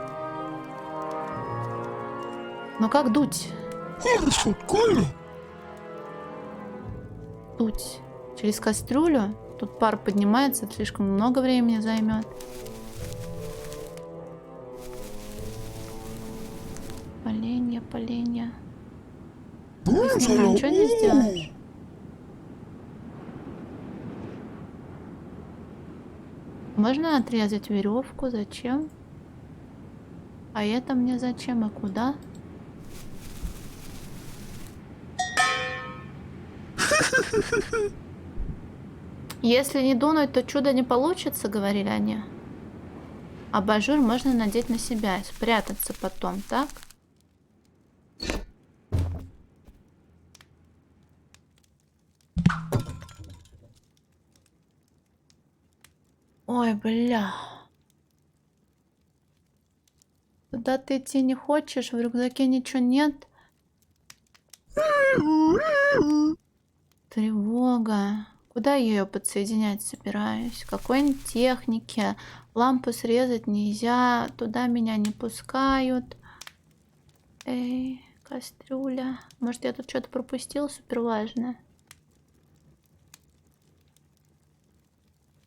Но как дуть? Дуть. Через кастрюлю? Тут пар поднимается, это слишком много времени займет. Поленья, поленья. Ты с ними ничего не сделаешь? Можно отрезать веревку? Зачем? А это мне зачем и куда? Если не дунуть, то чудо не получится, говорили они. Абажур можно надеть на себя и спрятаться потом, так? Ой, бля. Куда ты идти не хочешь? В рюкзаке ничего нет. Тревога. Куда я ее подсоединять собираюсь? Какой-нибудь технике. Лампу срезать нельзя. Туда меня не пускают. Эй, кастрюля. Может, я тут что-то пропустил супер важное?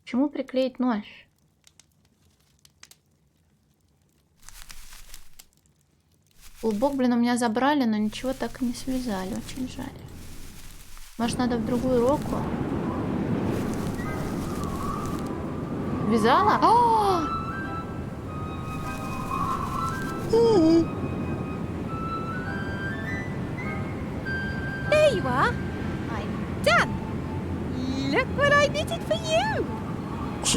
Почему приклеить нож? Клубок, блин, у меня забрали, но ничего так и не связали. Очень жаль. Может, надо в другую руку? Вязала? There you are. I'm done. Look what I knitted for you. I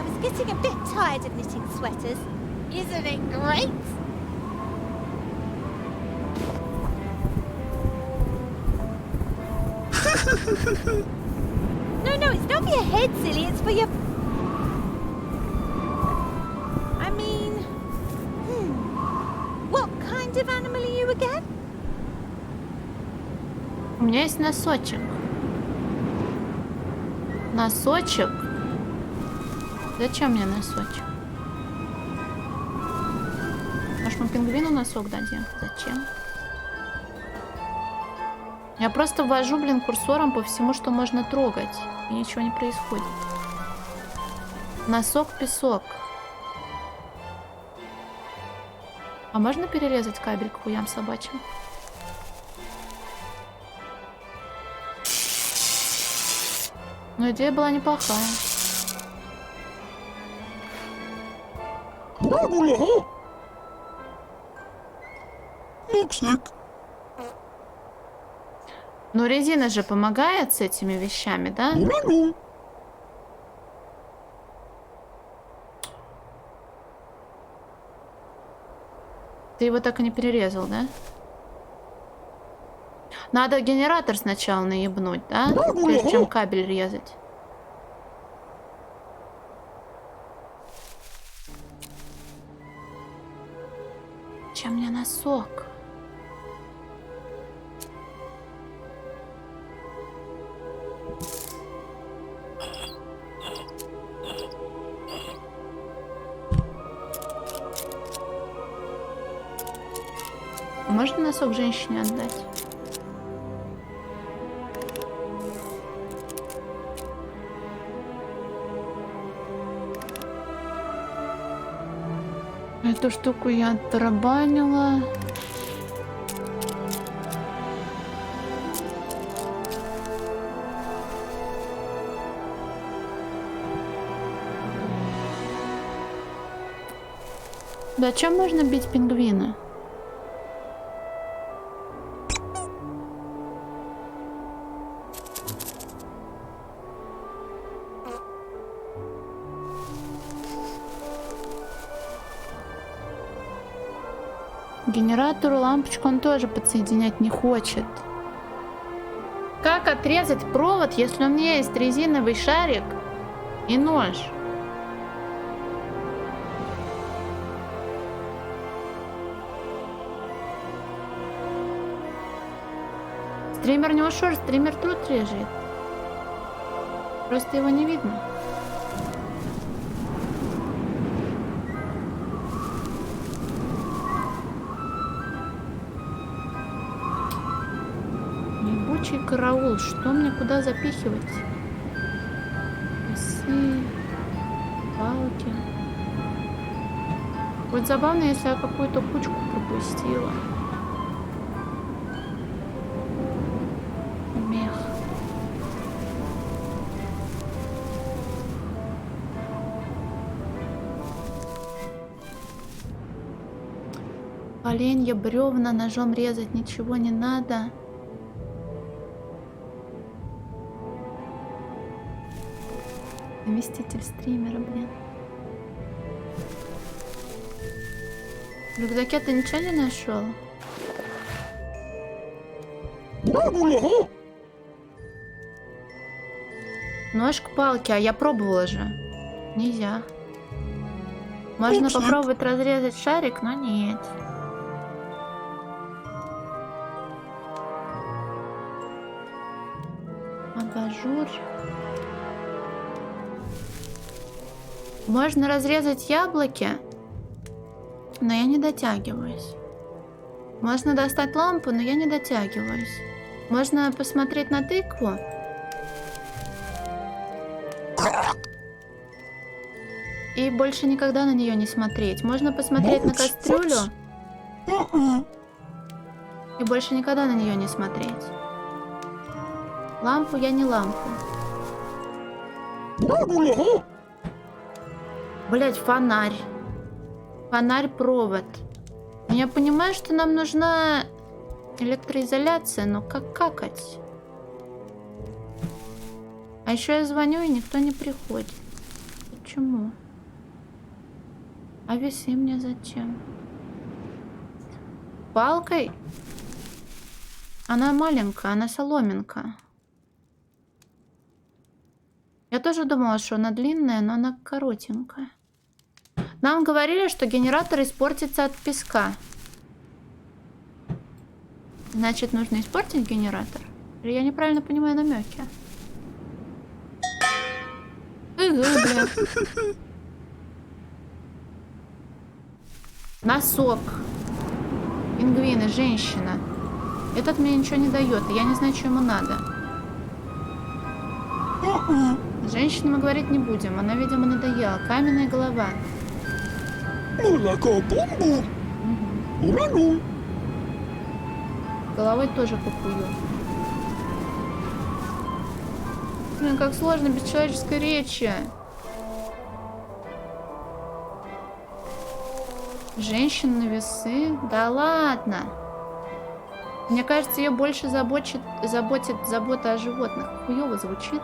was getting a bit tired of knitting sweaters. Isn't it great? No, it's not for your head, silly. It's for your... I mean... What kind of animal are you again? У меня есть носочек. Носочек? Зачем мне носочек? Может, мы пингвину носок дадим? Зачем? Я просто ввожу, блин, курсором по всему, что можно трогать. И ничего не происходит. Носок-песок. А можно перерезать кабель к хуям собачьим? Но идея была неплохая. Но резина же помогает с этими вещами, да? Ты его так и не перерезал, да? Надо генератор сначала наебнуть, да? Прежде чем кабель резать. Чем мне носок? Можно носок женщине отдать? Эту штуку я оттарабанила. Да чем можно бить пингвина? Генератору лампочку он тоже подсоединять не хочет. Как отрезать провод, если у меня есть резиновый шарик и нож? Стример не ушел, стример тут лежит. Просто его не видно. Ебучий караул, что мне куда запихивать? Весы, палки. Вот забавно, если я какую-то кучку пропустила. Мех. Поленья, бревна, ножом резать ничего не надо. Заместитель стримера, блин. В рюкзаке ты ничего не нашел? Нож к палке, а я пробовала же. Нельзя. Можно попробовать разрезать шарик, но нет. Абажур. Можно разрезать яблоки, но я не дотягиваюсь. Можно достать лампу, но я не дотягиваюсь. Можно посмотреть на тыкву. И больше никогда на нее не смотреть. Можно посмотреть на кастрюлю. И больше никогда на нее не смотреть. Лампу я не лампу. Блять, фонарь. Фонарь-провод. Я понимаю, что нам нужна электроизоляция, но как какать? А еще я звоню, и никто не приходит. Почему? А весы мне зачем? Палкой? Она маленькая, она соломинка. Я тоже думала, что она длинная, но она коротенькая. Нам говорили, что генератор испортится от песка. Значит, нужно испортить генератор? Или я неправильно понимаю намеки? Бля. Носок. Пингвины, женщина. Этот мне ничего не дает, и я не знаю, что ему надо. С женщиной мы говорить не будем, она, видимо, надоела. Каменная голова. Молоко бум-бум. Урану. Головой тоже кукую. Блин, как сложно без человеческой речи. Женщина на весы? Да ладно. Мне кажется, ее больше заботит забота о животных. Хуёво звучит.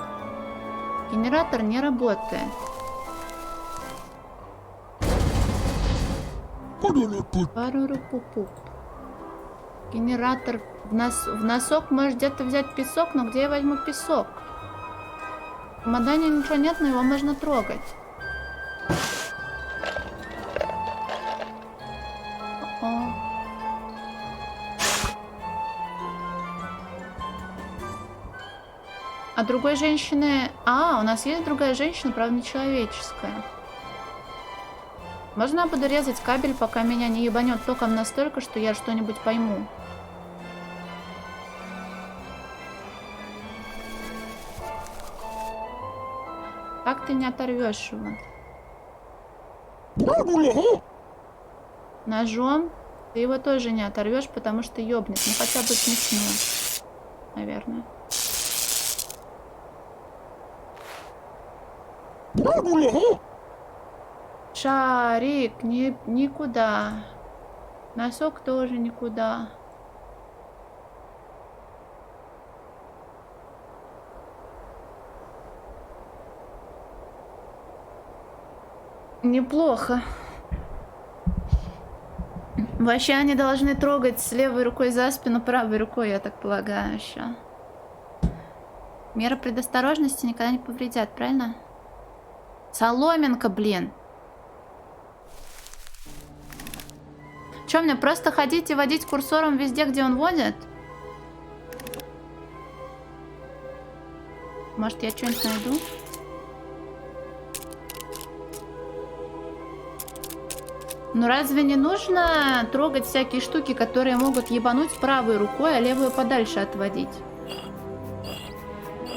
Генератор не работает. Паруру-пу-пу. Генератор. В носок можешь где-то взять песок, но где я возьму песок? В чемодане ничего нет, но его можно трогать. О. А другой женщины... А, у нас есть другая женщина, правда, нечеловеческая. Можно я буду резать кабель, пока меня не ебанет током настолько, что я что-нибудь пойму? Как ты не оторвешь его? Ножом ты его тоже не оторвешь, потому что ёбнет. Ну хотя бы смешно, наверное. Шарик, никуда. Носок тоже никуда. Неплохо. Вообще они должны трогать с левой рукой за спину, правой рукой, я так полагаю, еще. Меры предосторожности никогда не повредят, правильно? Соломинка, блин. Че, мне просто ходить и водить курсором везде, где он водит? Может, я что-нибудь найду? Ну разве не нужно трогать всякие штуки, которые могут ебануть правой рукой, а левую подальше отводить?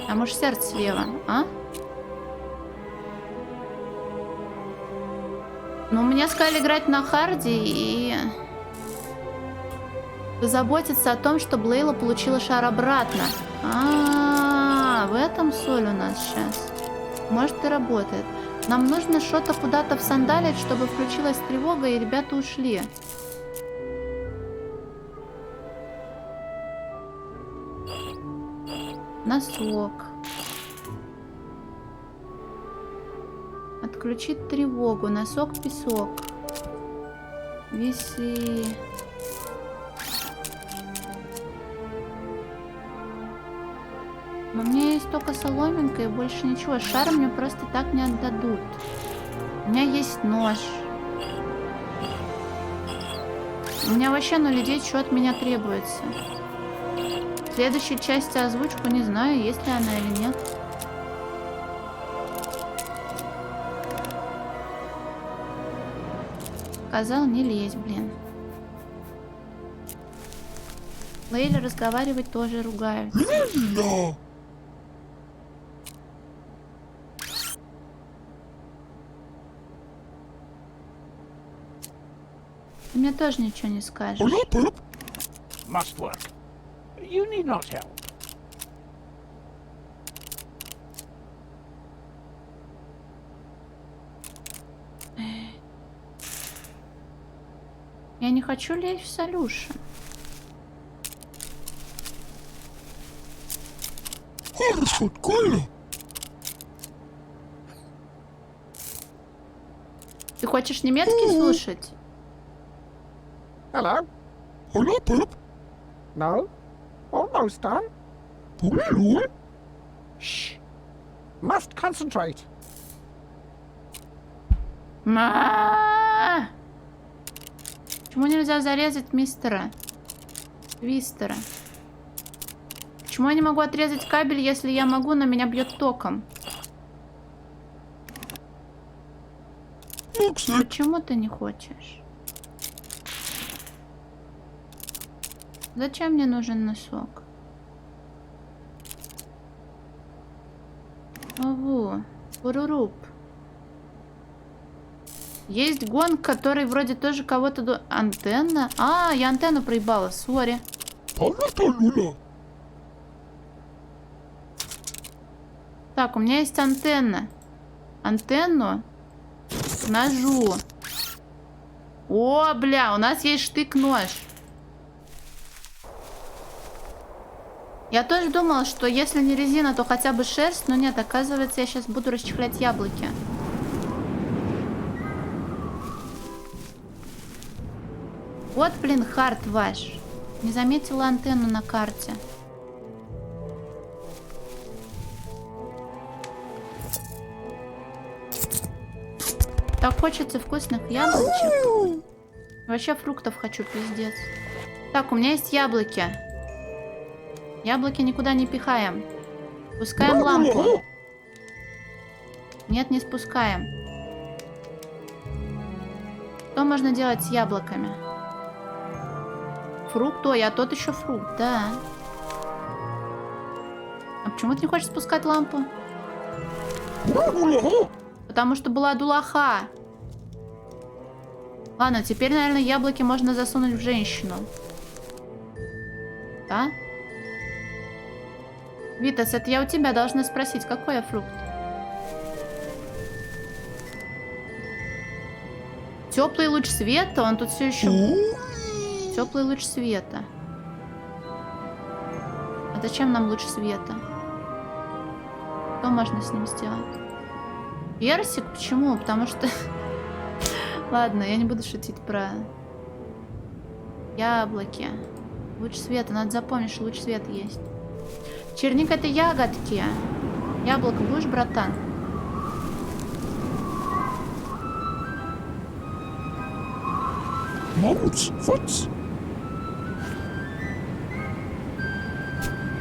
А может сердце слева, а? Ну, мне сказали играть на харде и... позаботиться о том, чтобы Лейла получила шар обратно. В этом соль у нас сейчас. Может и работает. Нам нужно что-то куда-то всандалить, чтобы включилась тревога и ребята ушли. Носок. Отключить тревогу. Носок, песок. Виси. Но у меня есть только соломинка и больше ничего. Шар мне просто так не отдадут. У меня есть нож. У меня вообще 0 идей, что от меня требуется. В следующей части озвучку не знаю, есть ли она или нет. Сказал, не лезь, блин. Лейли разговаривать тоже ругаются. Ты мне тоже ничего не скажешь. Must work. You need not help. Я не хочу лезть в солюшн. Ты хочешь немецкий слушать? Hello? No? Almost done? Shh. Must concentrate. Почему нельзя зарезать мистера Твистера? Почему я не могу отрезать кабель, если я могу, но меня бьет током? Почему ты не хочешь? Зачем мне нужен носок? Ого, уруруп. Есть гонг, который вроде тоже кого-то... Антенна? А, я антенну проебала, сори. Так, у меня есть антенна. Антенну к ножу. О, бля, у нас есть штык-нож. Я тоже думала, что если не резина, то хотя бы шерсть. Но нет, оказывается, я сейчас буду расчехлять яблоки. Вот, блин, хард ваш. Не заметила антенну на карте. Так хочется вкусных яблочек. Вообще фруктов хочу, пиздец. Так, у меня есть яблоки. Яблоки никуда не пихаем. Спускаем лампу. Нет, не спускаем. Что можно делать с яблоками? Фрукт? Ой, а тот еще фрукт, да. А почему ты не хочешь спускать лампу? Потому что была дулаха. Ладно, теперь, наверное, яблоки можно засунуть в женщину. Да? Витас, это я у тебя должна спросить, какой я фрукт? Теплый луч света? Он тут все еще... Теплый луч света. А зачем нам луч света? Что можно с ним сделать? Персик? Почему? Потому что... Ладно, я не буду шутить про яблоки. Луч света. Надо запомнить, что луч света есть. Черника — это ягодки. Яблоко будешь, братан?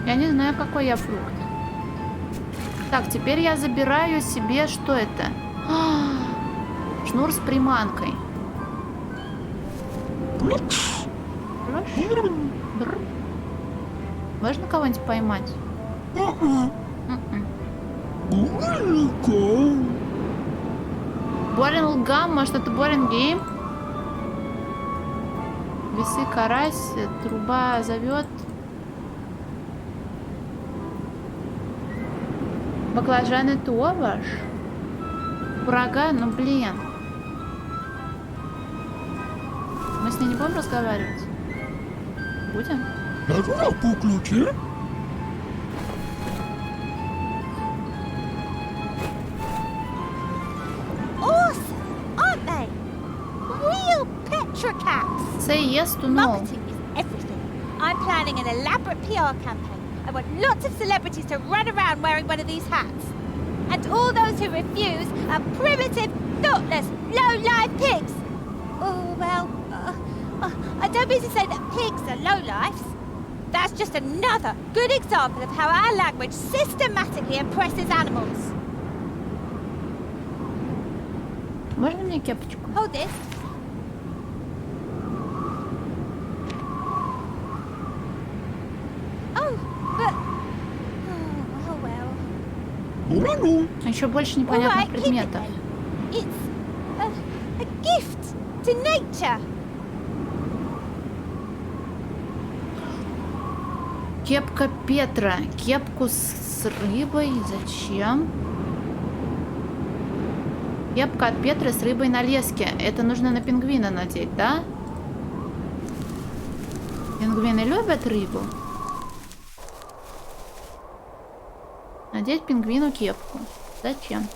Я не знаю, какой я фрукт. Так, теперь я забираю себе... Что это? Шнур с приманкой. Можно кого-нибудь поймать? Боринг гам? Может, это боринг гейм? Весы, карась, труба зовет. Баклажан — это овощ. Ураган, ну блин. Мы с ней не будем разговаривать? Будем? Awesome, aren't they? Real petrocats. Say yes to no. Marketing is everything. I'm planning an elaborate PR campaign. I want lots of celebrities to run around wearing one of these hats. And all those who refuse are primitive, thoughtless, low-life pigs. Oh, well, I don't mean to say that pigs are lowlifes. That's just another good example of how our language systematically oppresses animals. Можно мне кепочку? Hold this. Oh, but... Oh, well. Еще больше непонятных All right, keep it предметов. then. It's a gift to nature. Кепка Петра. Кепку с рыбой. Зачем? Кепка от Петра с рыбой на леске. Это нужно на пингвина надеть, да? Пингвины любят рыбу. Надеть пингвину кепку. Зачем?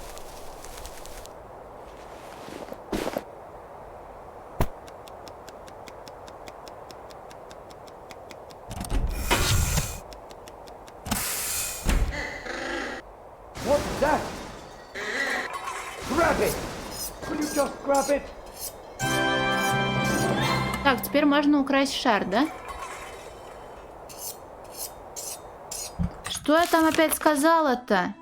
What's that? Grab it! Will you just grab it? Так, теперь можно украсть шар, да? Что я там опять сказала-то?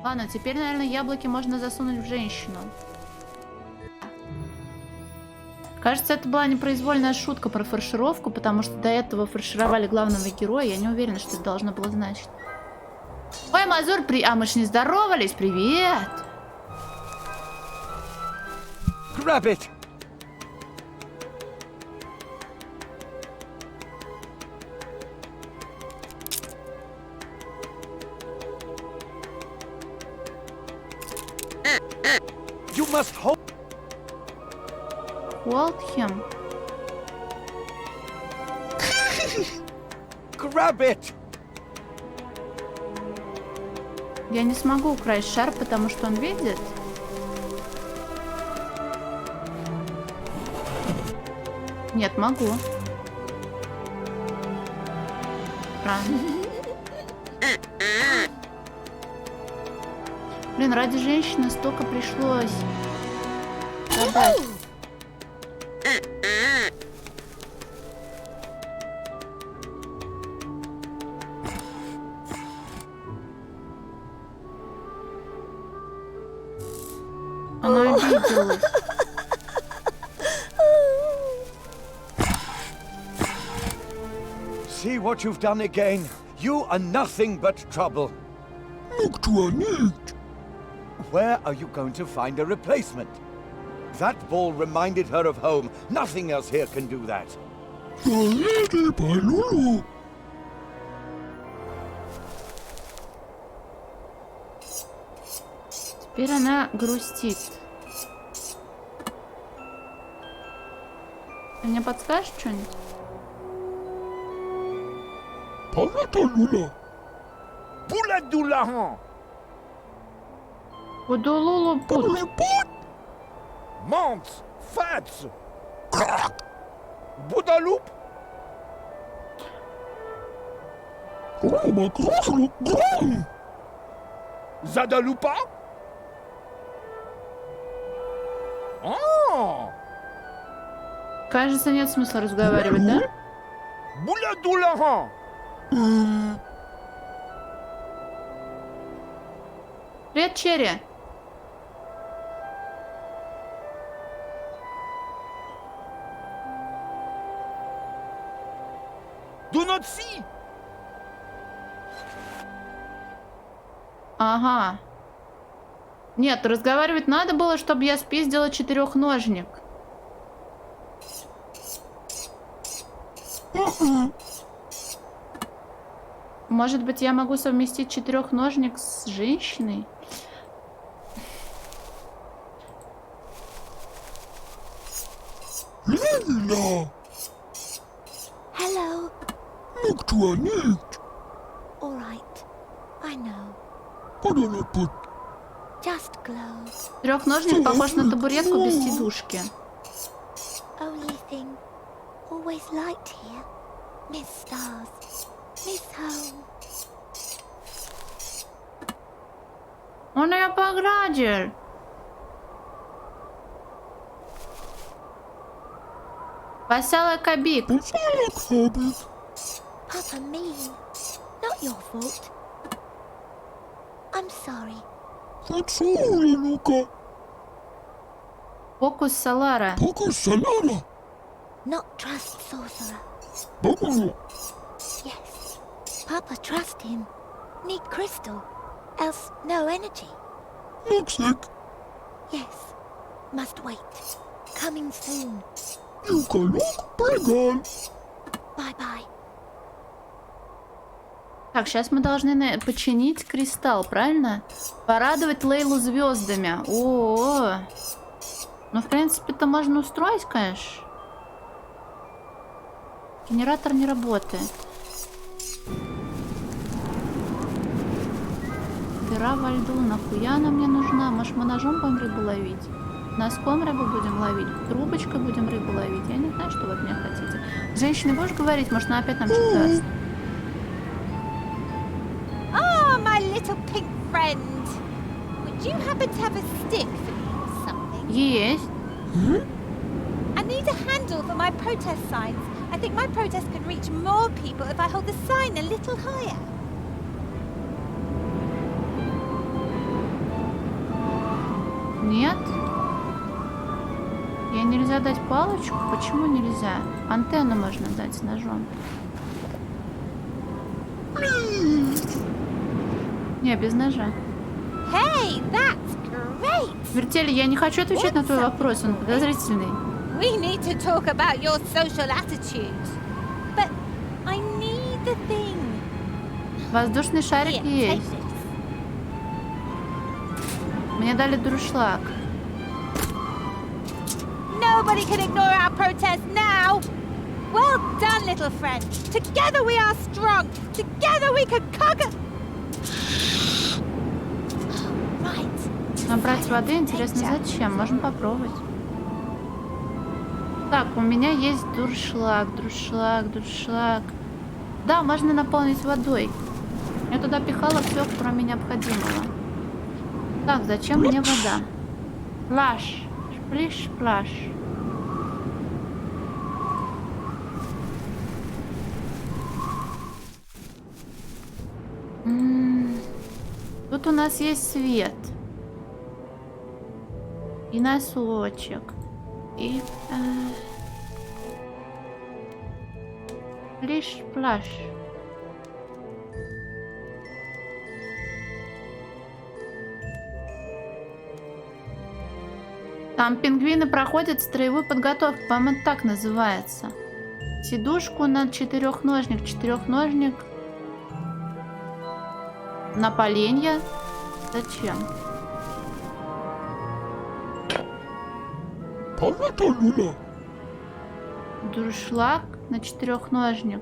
Ладно, теперь, наверное, яблоки можно засунуть в женщину. Кажется, это была непроизвольная шутка про фаршировку, потому что до этого фаршировали главного героя. Я не уверена, что это должно было значить. Ой, Мазур, А мы ж не здоровались. Привет! Grab it! You must hold. Hold him. Grab it! Я не смогу украсть шар, потому что он видит. Нет, могу. Странно. Блин, ради женщины столько пришлось продать. Она обиделась. See what you've done again? You are nothing but trouble. Look to a need. Where are you going to find a replacement? That ball reminded her of home. Nothing else here can do that. Lady by Lulu. Теперь она грустит. Ты мне подскажешь что-нибудь? Palata Lula. Bouladoulan. Удулулу пут. Monts. Fats. Boudaloup. Рома, крохлю, гром. Zadaloupa. Oh. Кажется, нет смысла разговаривать, да? Bouladoulan. Привет, Черри. Do not see. Ага. Нет, разговаривать надо было, чтобы я спиздила четырехножник. Может быть, я могу совместить четырехножник с женщиной? Lila. Hello. Look to a need. All right. I know. Palata put. Just clothes. Трехножник похож на табуретку без сидушки. Only thing. Always light here. Miss stars. Miss home. Он ее погладил. Веселый кобик. Papa mean. Not your fault. I'm sorry. That's all, Luca. Фокус Салара. Focus Salala. Not trust sorcerer. Bubble. Yes. Papa trust him. Need crystal. Else no energy. Looks like Yes. Must wait. Coming soon. Luca look прыгал. Bye-bye. Так, сейчас мы должны починить кристалл, правильно? Порадовать Лейлу звездами. О-о-о. Ну, в принципе, это можно устроить, конечно. Генератор не работает. Дыра во льду. Нахуя она мне нужна? Может, мы ножом будем рыбу ловить? Носком рыбу будем ловить? Трубочкой будем рыбу ловить? Я не знаю, что вы от меня хотите. С женщиной будешь говорить? Может, она опять нам что-то даст? Oh, my little pink friend. Would you happen to have a stick for me or something? Есть. I need a handle for my protest signs. I think my protest can reach more people if I hold the sign a little higher. Нет? Ей нельзя дать палочку? Почему нельзя? Антенну можно дать с ножом. Не, без ножа. Hey, that's great. Вертели, я не хочу отвечать на твой вопрос, он подозрительный. We need to talk about your social attitude. But I need the thing. Воздушный шарик Here, take есть. this. Мне дали дуршлаг. Nobody can ignore our protest now. Well done, little friend. Together we are strong. Together we can conquer. Right. Набрать воды, интересно, зачем? Можем попробовать. Так, у меня есть дуршлаг. Да, можно наполнить водой. Я туда пихала все, кроме необходимого. Так, зачем мне вода? Плаш. Сплиш, плаш. Тут у нас есть свет. И носочек. И... Сплиш, плаш. Там пингвины проходят строевую подготовку, по-моему, так называется. Сидушку на четырехножник. На поленья. Зачем? Дуршлаг на четырехножник.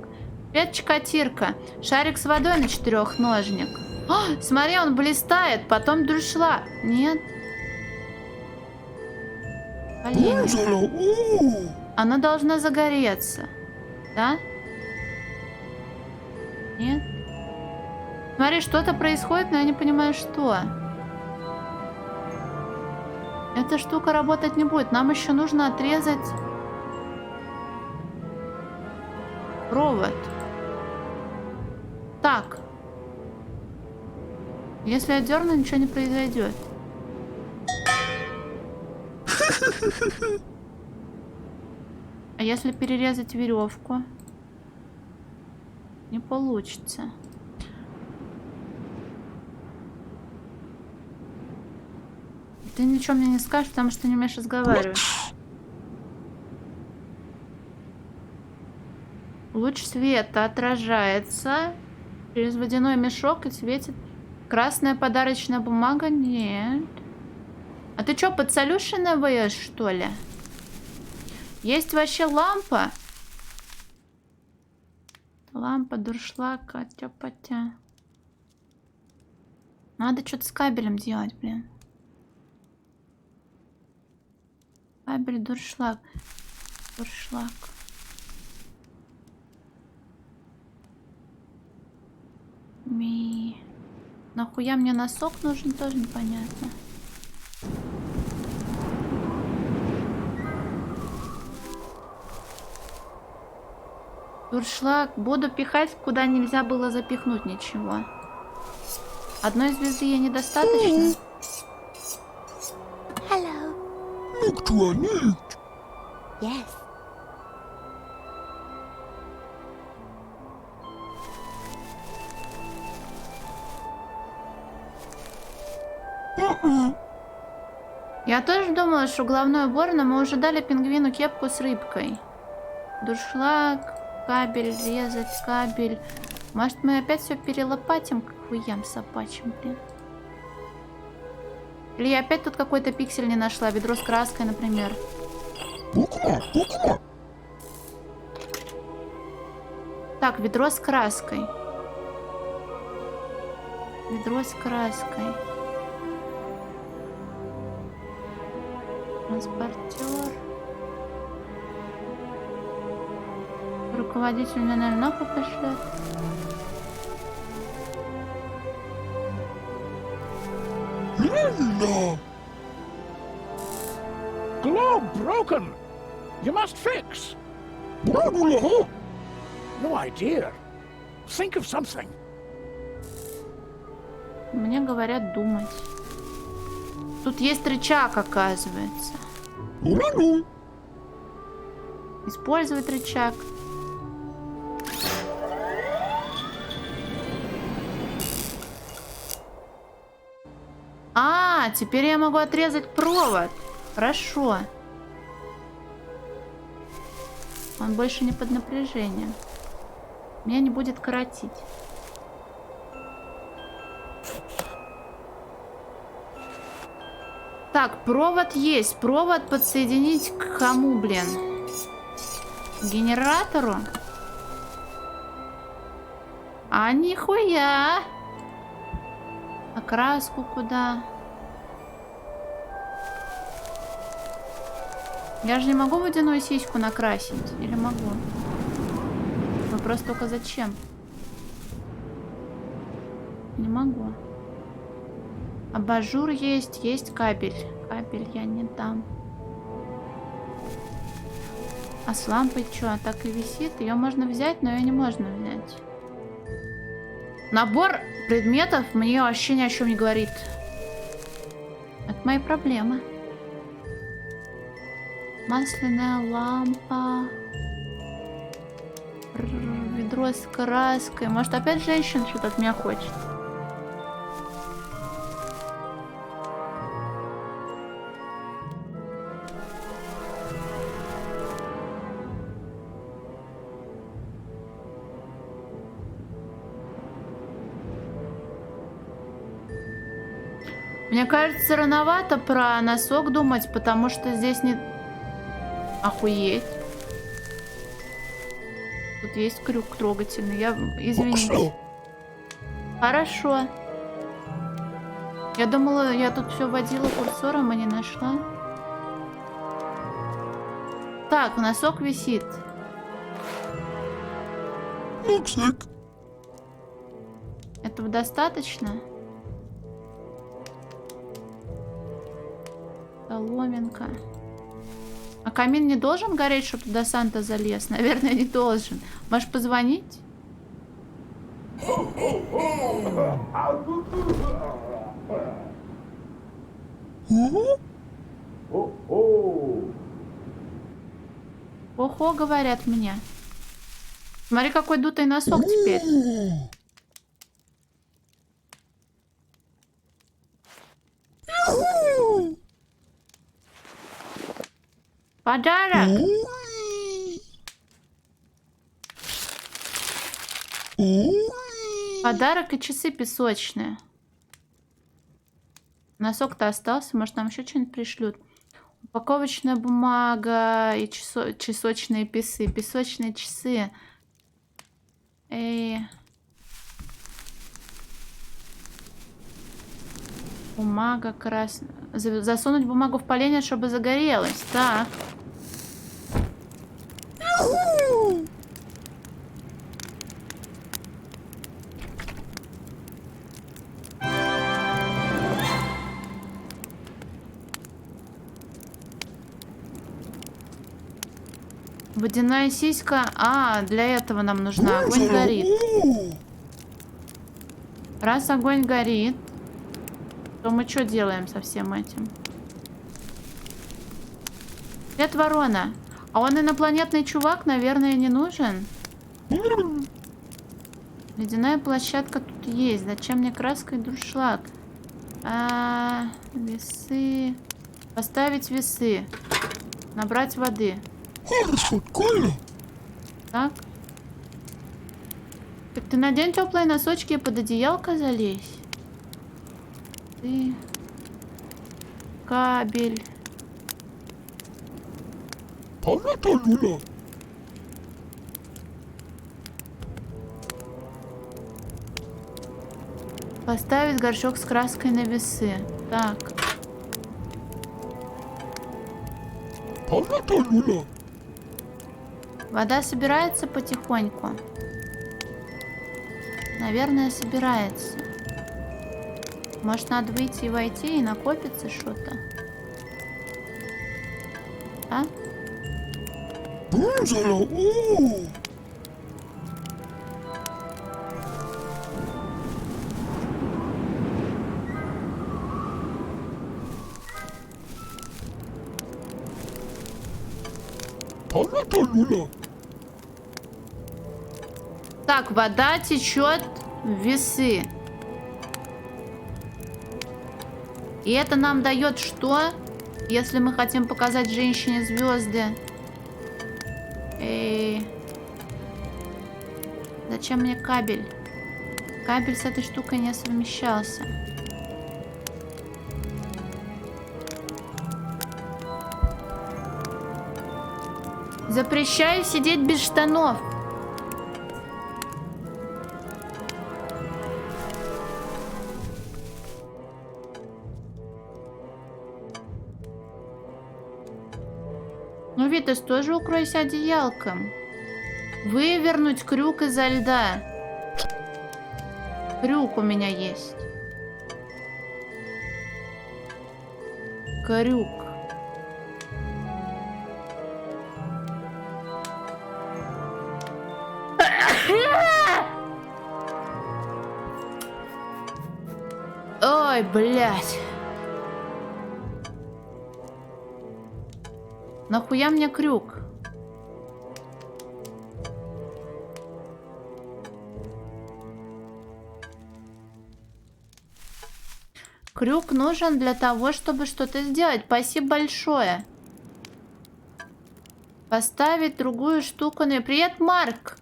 Чкатирка. Шарик с водой на четырехножник. О, смотри, он блистает. Потом дуршлаг. Нет. Поленья. Она должна загореться. Да? Нет? Смотри, что-то происходит, но я не понимаю, что. Эта штука работать не будет. Нам еще нужно отрезать провод. Так. Если я дерну, ничего не произойдет. А если перерезать веревку? Не получится. Ты ничего мне не скажешь, потому что не умеешь разговаривать. Луч света отражается через водяной мешок и светит. Красная подарочная бумага? Нет. А ты что, подсолюшенная боешь, что ли? Есть вообще лампа? Лампа, дуршлаг, атя-патя. Надо что-то с кабелем делать, блин. Кабель, дуршлаг. Нахуя мне носок нужен, тоже непонятно. Дуршлаг. Буду пихать, куда нельзя было запихнуть ничего. Одной звезды ей недостаточно. Hello. Look to our need. Yes. Я тоже думала, что главной убор, но мы уже дали пингвину кепку с рыбкой. Дуршлаг, кабель, резать кабель. Может, мы опять все перелопатим, как хуям собачьим, блин. Или я опять тут какой-то пиксель не нашла. Ведро с краской, например. Так, ведро с краской. Ведро с краской. Транспортер. Руководитель меня, наверное, нахуй пошлет. Globe broken. You must fix. No idea. Think of something. Мне говорят думать. Тут есть рычаг, оказывается. Использовать рычаг. А, теперь я могу отрезать провод. Хорошо. Он больше не под напряжением. Меня не будет коротить. Так, провод есть. Провод подсоединить к кому, блин? К генератору? А нихуя. Окраску куда? Я же не могу водяную сиську накрасить. Или могу? Вопрос только зачем? Не могу. Абажур есть кабель. Кабель я не дам. А с лампой что, так и висит? Ее можно взять, но ее не можно взять. Набор предметов мне вообще ни о чем не говорит. Это мои проблемы. Масляная лампа. Ведро с краской. Может, опять женщина что-то от меня хочет? Мне кажется, рановато про носок думать, потому что здесь не... Охуеть. Тут есть крюк трогательный. Я... Извините. Хорошо. Я думала, я тут все водила курсором, а не нашла. Так, носок висит. Этого достаточно? Соломинка. А камин не должен гореть, чтобы туда Санта залез? Наверное, не должен. Можешь позвонить? Охо, говорят мне. Смотри, какой дутый носок теперь. Подарок. Подарок и часы песочные. Носок-то остался. Может, нам еще что-нибудь пришлют. Упаковочная бумага и часочные песы. Песочные часы. Эй. Бумага красная. Засунуть бумагу в поленье, чтобы загорелась. Так. Водяная сиська. А, для этого нам нужна. Огонь горит. Раз огонь горит, то мы что делаем со всем этим? Привет, ворона. А он инопланетный чувак, наверное, не нужен. Ледяная площадка тут есть. Зачем мне краска и дуршлаг? Весы. Поставить весы. Набрать воды. Так. Так ты надень теплые носочки и под одеялко залезь. Ты. Кабель. Поставить горшок с краской на весы. Так. Вода собирается потихоньку. Наверное, собирается. Может, надо выйти и войти, и накопится что-то. А? Так, вода течет в весы. И это нам дает что? Если мы хотим показать женщине звезды. Зачем мне кабель? Кабель с этой штукой не совмещался. Запрещаю сидеть без штанов. Ну, Витас, тоже укройся одеялком. Вывернуть крюк изо льда. Крюк у меня есть. Крюк. Ой, блядь. Нахуя мне крюк? Крюк нужен для того, чтобы что-то сделать. Спасибо большое. Поставить другую штуку. Привет, Марк.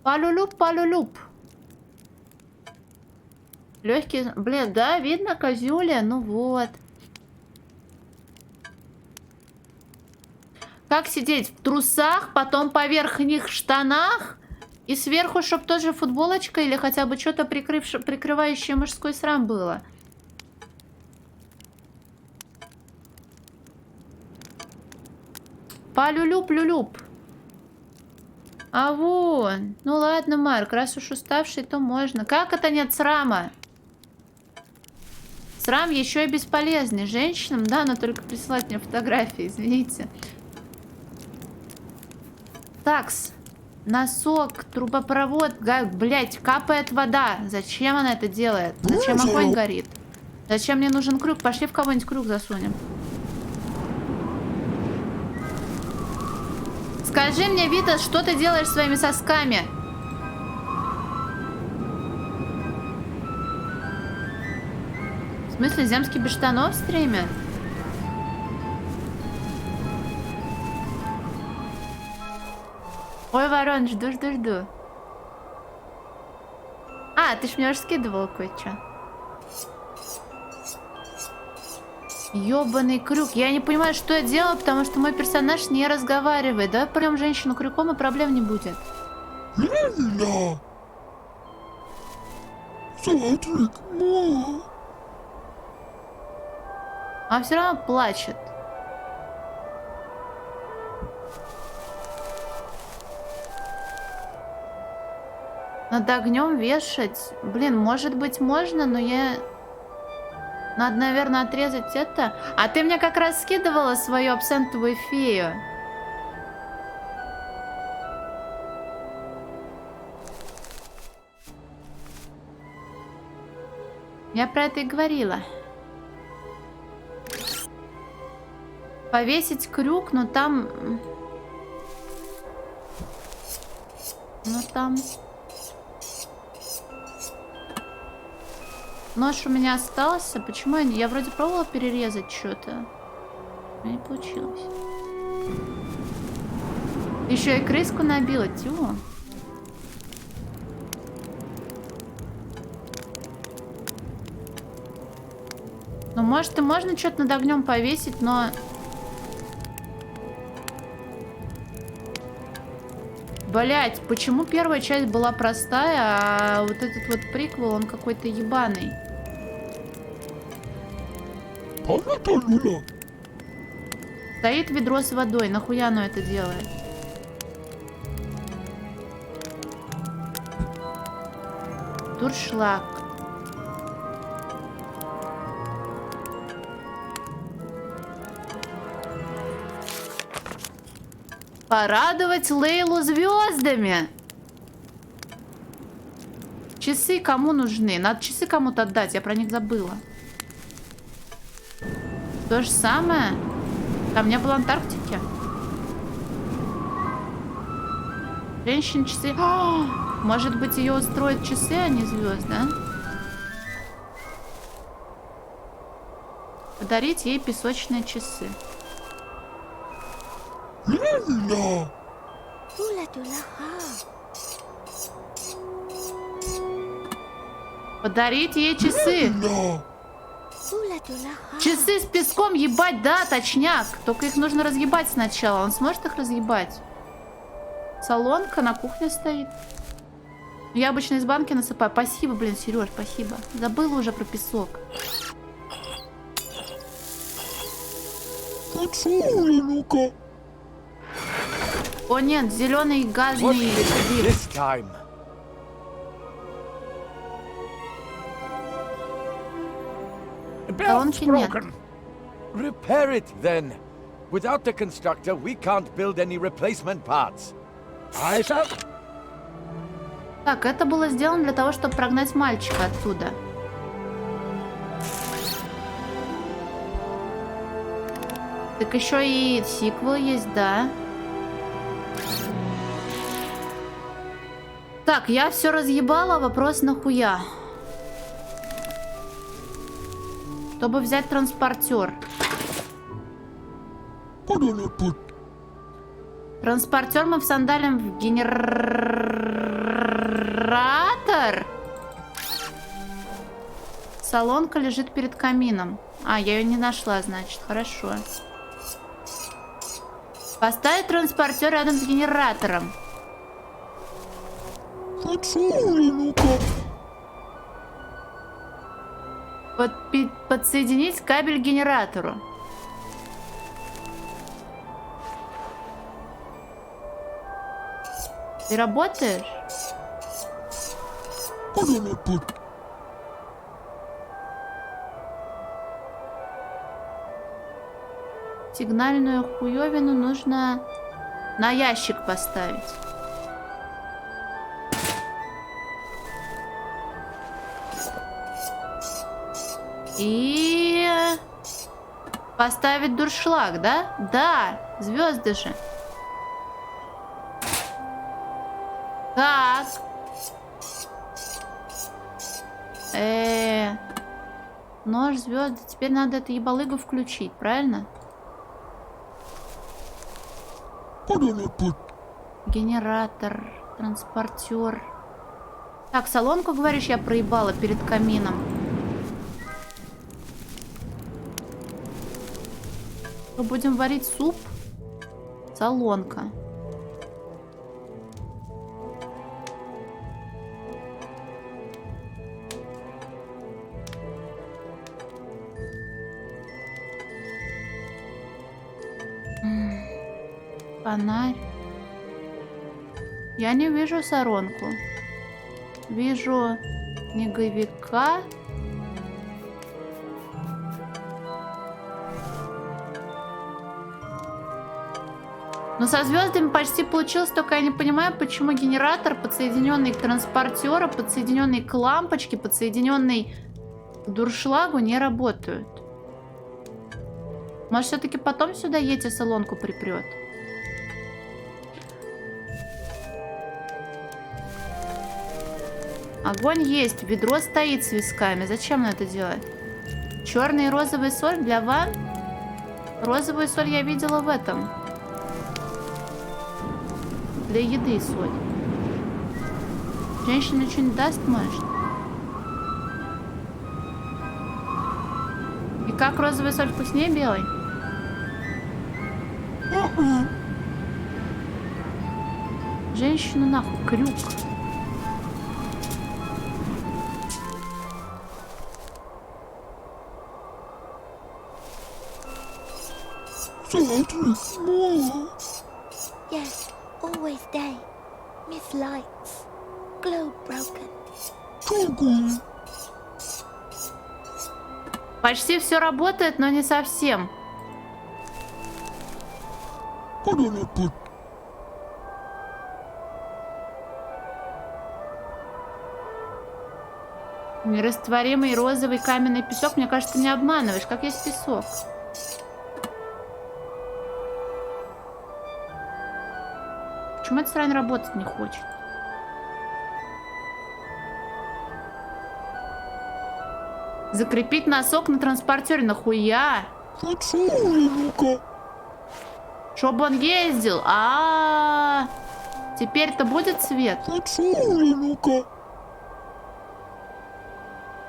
Палюлюп, палюлюп. Легкий. Блин, да, видно козюля. Ну вот. Как сидеть в трусах, потом поверх них штанах и сверху, чтобы тоже футболочка или хотя бы что-то прикрывающее мужской срам было. Палюлюп-люлюп. А вон. Ну ладно, Марк, раз уж уставший, то можно. Как это нет срама? Срам еще и бесполезный. Женщинам, да, но только присылать мне фотографии, извините. Такс. Носок, трубопровод, блять, капает вода. Зачем она это делает? Зачем огонь горит? Зачем мне нужен крюк? Пошли в кого-нибудь крюк засунем. Скажи мне, Витас, что ты делаешь своими сосками? В смысле, Земский без штанов в стриме? Ой, Ворон, жду. А, ты ж мне уже скидывал кое-что. Ёбаный крюк. Я не понимаю, что я делаю, потому что мой персонаж не разговаривает. Давай порвем женщину крюком, и проблем не будет. А все равно плачет. Над огнем вешать. Блин, может быть можно, но я... Надо, наверное, отрезать это. А ты мне как раз скидывала свою абсентовую фею. Я про это и говорила. Повесить крюк, но там... Нож у меня остался. Почему я вроде пробовала перерезать что-то? Не получилось. Еще и крыску набила. Тю. Ну, может, и можно что-то над огнем повесить, но... Блять, почему первая часть была простая, а вот этот вот приквел, он какой-то ебаный? Стоит ведро с водой, нахуя оно это делает? Дуршлаг. Порадовать Лейлу звездами. Часы кому нужны? Надо часы кому-то отдать, я про них забыла. То же самое. Там не было Антарктики. Женщин часы. Может быть, ее устроят часы, а не звезды, да? Подарить ей песочные часы. Подарить ей часы. Часы с песком ебать, да, точняк. Только их нужно разъебать сначала. Он сможет их разъебать? Солонка на кухне стоит. Я обычно из банки насыпаю. Спасибо, блин, Сереж, спасибо. Забыла уже про песок. О нет, зеленый What газный is it дым. this time? The Колонки belt's нет. broken. Repair it then. Without the constructor, we can't build any replacement parts. Aye, sir. Так, это было сделано для того, чтобы прогнать мальчика оттуда. Так еще и сиквел есть, да. Так, я все разъебала, вопрос нахуя. Чтобы взять транспортер. Транспортер мы всандалим в генератор. Солонка лежит перед камином. А, я ее не нашла, значит. Хорошо. Поставить транспортер рядом с генератором. Подсоединить кабель к генератору. Ты работаешь? Сигнальную хуёвину нужно на ящик поставить. И поставить дуршлаг, да? Да, звезды же. Так. Нож, звезды. Теперь надо эту ебалыгу включить, правильно? Генератор, транспортер. Так, солонку, говоришь, я проебала перед камином. Мы будем варить суп. Солонка. Фонарь. Я не вижу соронку. Вижу снеговика. Но со звездами почти получилось, только я не понимаю, почему генератор, подсоединенный к транспортеру, подсоединенный к лампочке, подсоединенный к дуршлагу, не работают. Может, все-таки потом сюда Йети солонку припрет? Огонь есть, ведро стоит с висками. Зачем нам это делать? Черный и розовый соль для ванн? Розовую соль я видела в этом. Для еды соль. Женщина что-нибудь даст, может? И как розовая соль вкуснее белой? Женщину нахуй, крюк. Yes, always day. Miss lights. Globe broken. Почти все работает, но не совсем. Нерастворимый розовый каменный песок. Мне кажется, ты не обманываешь, как есть песок. Почему эта срань работать не хочет? Закрепить носок на транспортере. Нахуя? Чтобы он ездил. Теперь-то будет свет?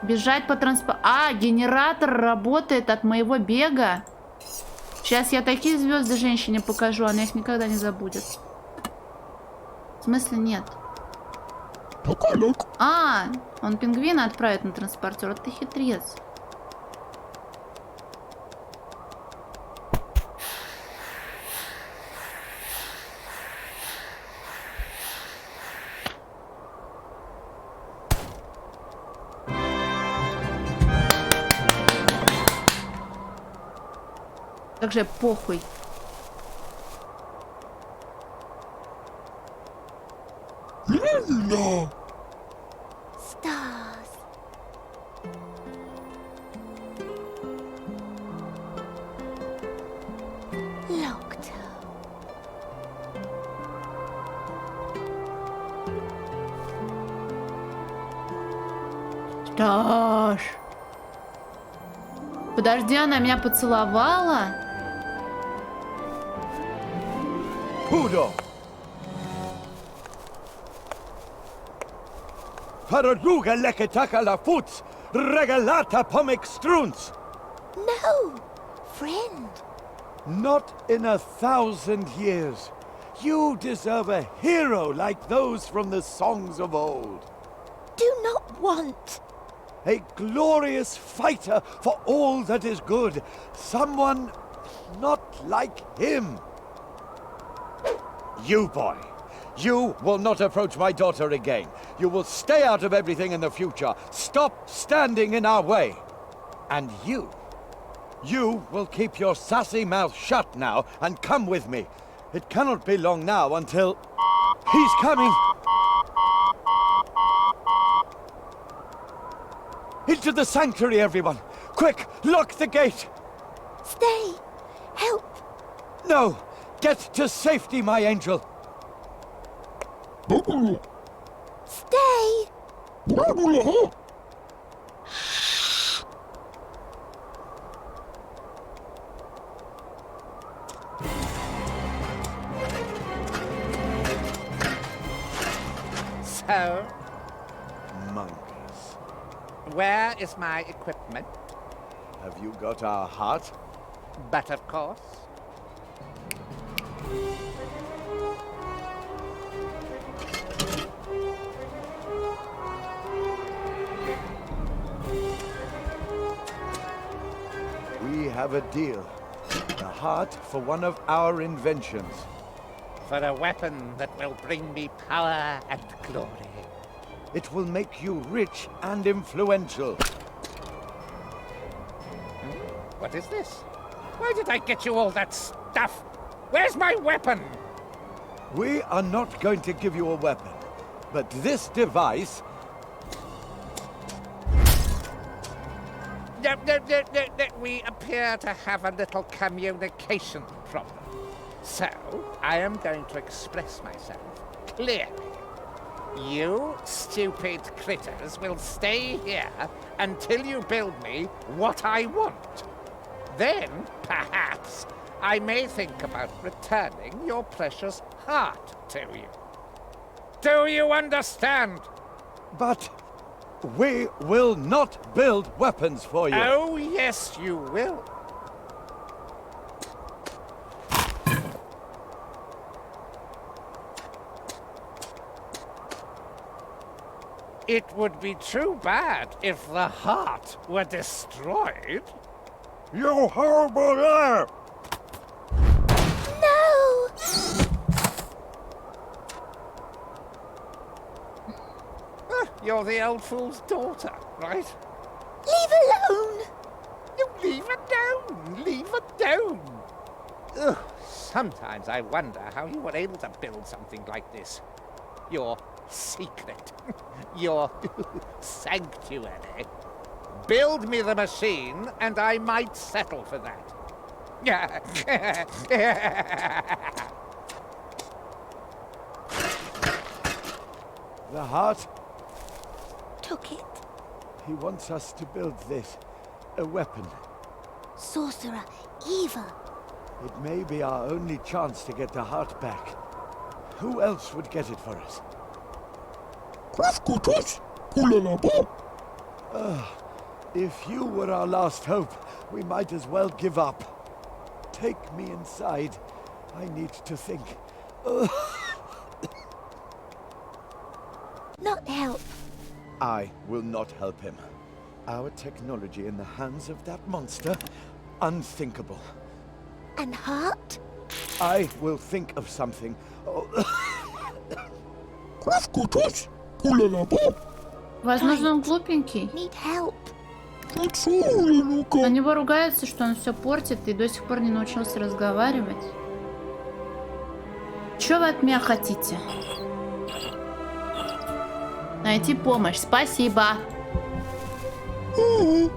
Бежать по транспорту. Генератор работает от моего бега. Сейчас я такие звезды женщине покажу, она их никогда не забудет. В смысле нет? Он пингвина отправит на транспортер. Вот ты хитрец. Также похуй. Stars. Locked. Что ж. Подожди, она меня поцеловала? Udo! Pararuga leketaka la futs, regalata pomic struns. No, friend. Not in 1,000 years. You deserve a hero like those from the songs of old. Do not want. A glorious fighter for all that is good. Someone not like him. You, boy. You will not approach my daughter again. You will stay out of everything in the future. Stop standing in our way. And you will keep your sassy mouth shut now and come with me. It cannot be long now until... He's coming! Into the sanctuary, everyone! Quick, lock the gate! Stay. Help. No! Get to safety, my angel! Stay. So, Monkeys. where is my equipment? Have you got our heart? But of course. We have a deal. The heart for one of our inventions. For a weapon that will bring me power and glory. It will make you rich and influential. What is this? Why did I get you all that stuff? Where's my weapon? We are not going to give you a weapon, but this device... No, we appear to have a little communication problem. So, I am going to express myself clearly. You stupid critters will stay here until you build me what I want. Then, perhaps, I may think about returning your precious heart to you. Do you understand? But we will not build weapons for you. Oh, yes, you will. It would be too bad if the heart were destroyed. You horrible liar! No. You're the old fool's daughter, right? Leave alone. You leave her down. Leave her down. Ugh, sometimes I wonder how you were able to build something like this. Your secret. Your sanctuary. Build me the machine, and I might settle for that. The heart? Took it. He wants us to build this. A weapon. Sorcerer, evil. It may be our only chance to get the heart back. Who else would get it for us? If you were our last hope, we might as well give up. Take me inside. I need to think. Not help. I will not help him. Our technology in the hands of that monster? Unthinkable. And heart? I will think of something. Возможно, он глупенький. Need help. На него ругаются, что он все портит и до сих пор не научился разговаривать. Что вы от меня хотите? Найти помощь. Спасибо. Hello.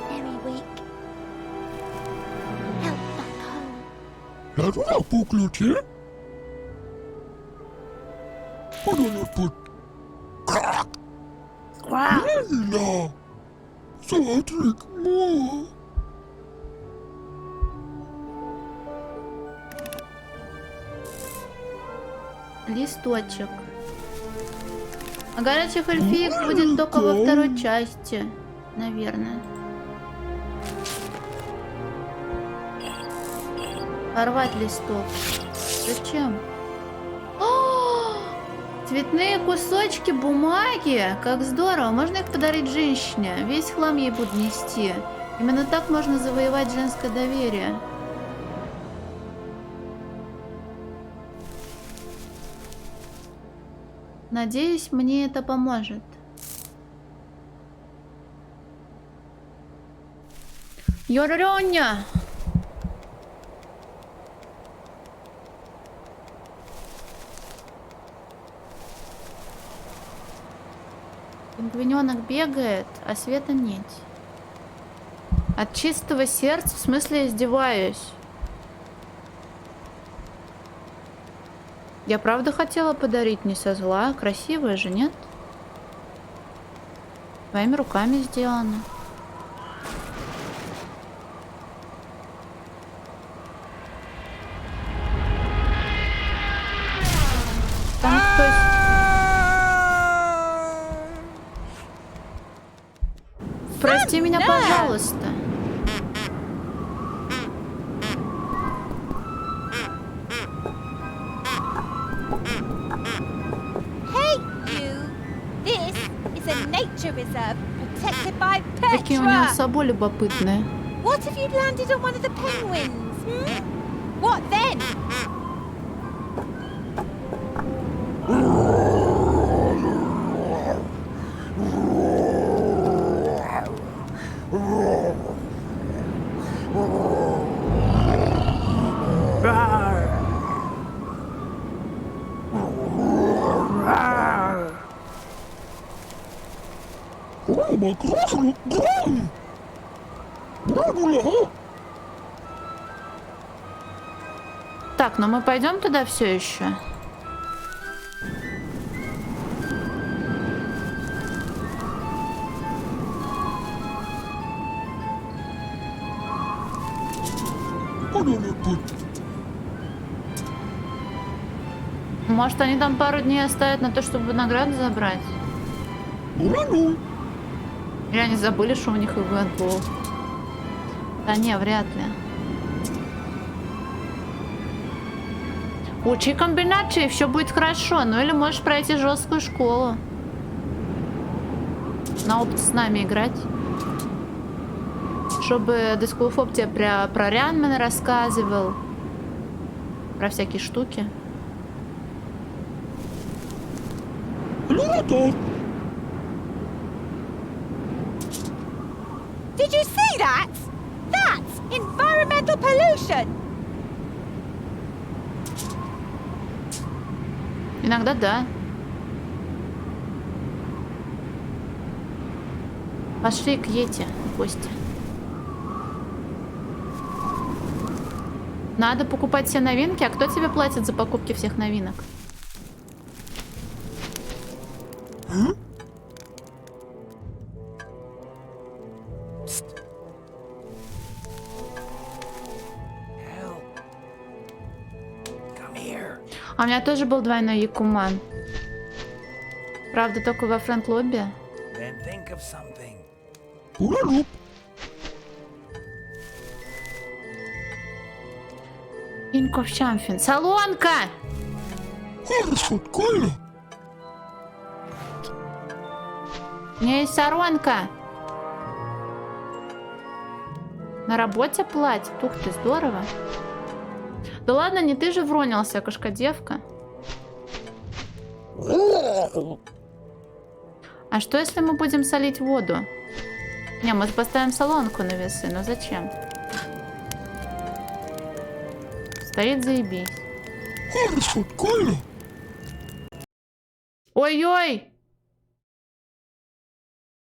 Very weak. Help back home. Листочек. А горячих эльфиек будет только во второй части, наверное. Порвать листок. Зачем? О, цветные кусочки бумаги. Как здорово. Можно их подарить женщине. Весь хлам ей буду нести. Именно так можно завоевать женское доверие. Надеюсь, мне это поможет. Йоррёня! Пингвинёнок бегает, а света нет. От чистого сердца? В смысле, я издеваюсь? Я правда хотела подарить, не со зла. Красивая же, нет? Твоими руками сделано. Там кто-то... Прости меня, пожалуйста. Reserve protected by Какие у него Petra. с собой любопытные. What if you'd landed on one of the penguins? What then? Так, но мы пойдем туда все еще. Может, они там пару дней оставят на то, чтобы награду забрать? Или они забыли, что у них ивент был? Да не, вряд ли. Учи комбинации, все будет хорошо. Ну или можешь пройти жесткую школу. На опыт с нами играть. Чтобы Дискулфоп тебе про Рянмена рассказывал. Про всякие штуки. Did you see that? That's environmental pollution. Иногда да. Пошли к Йети в гости. Надо покупать все новинки. А кто тебе платит за покупки всех новинок? А у меня тоже был двойной Якуман. Правда, только во френд-лобби. Инков Шамфин. Салонка! У меня есть Саронка. На работе платит. Ух ты, здорово. Да ладно, не ты же вронился, кошка-девка. А что, если мы будем солить воду? Не, мы поставим солонку на весы, но зачем? Стоит заебись. Ой-ой!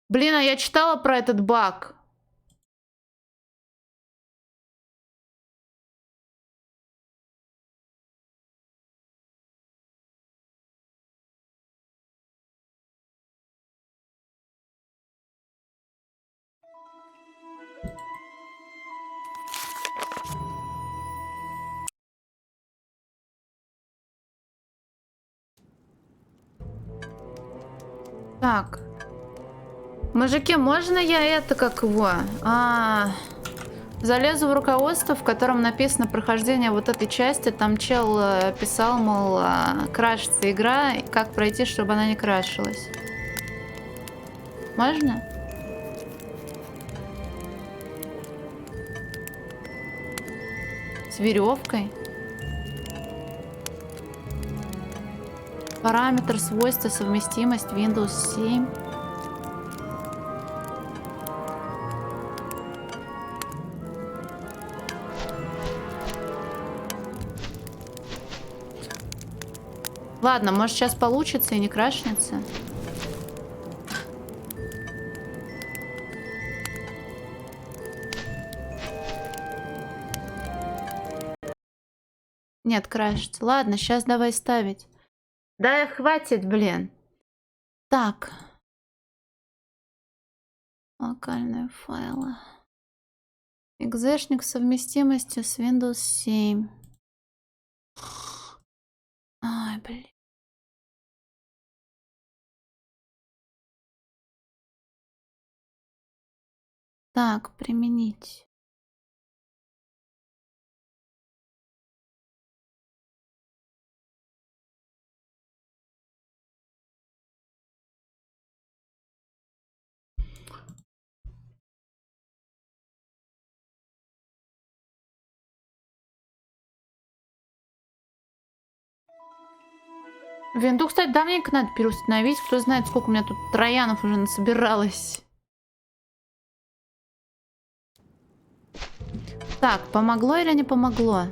Блин, а я читала про этот баг. Так. Мужики, можно я это, как его? Залезу в руководство, в котором написано прохождение вот этой части. Там чел писал, мол, крашится игра, и как пройти, чтобы она не крашилась. Можно? С веревкой. Параметр, свойства, совместимость, Windows 7. Ладно, может сейчас получится и не крашнется. Нет, крашится. Ладно, сейчас давай ставить. Да, хватит, блин. Так. Локальные файлы. Экзешник совместимости с Windows 7. Ай, блин. Так, применить. Винду, кстати, давненько надо переустановить. Кто знает, сколько у меня тут троянов уже насобиралось. Так, помогло или не помогло?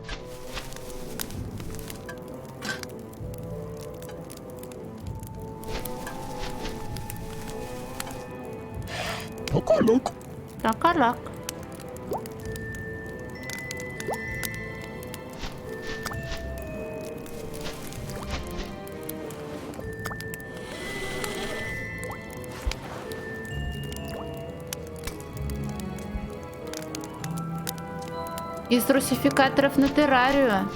Токолок. Тракалак. Из русификаторов на террарию.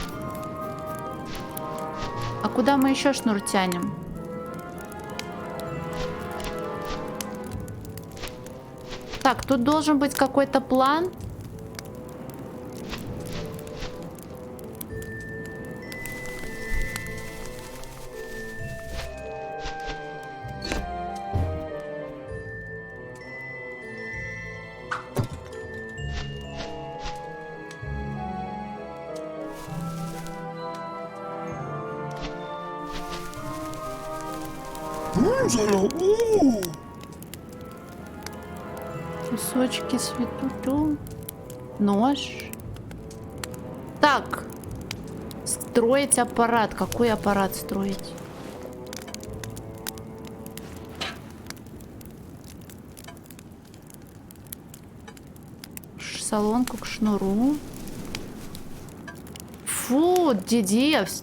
А куда мы еще шнур тянем? Так, тут должен быть какой-то план. Кусочки светуту. Нож. Так. Строить аппарат. Какой аппарат строить? Солонку к шнуру. Фу, дедевс.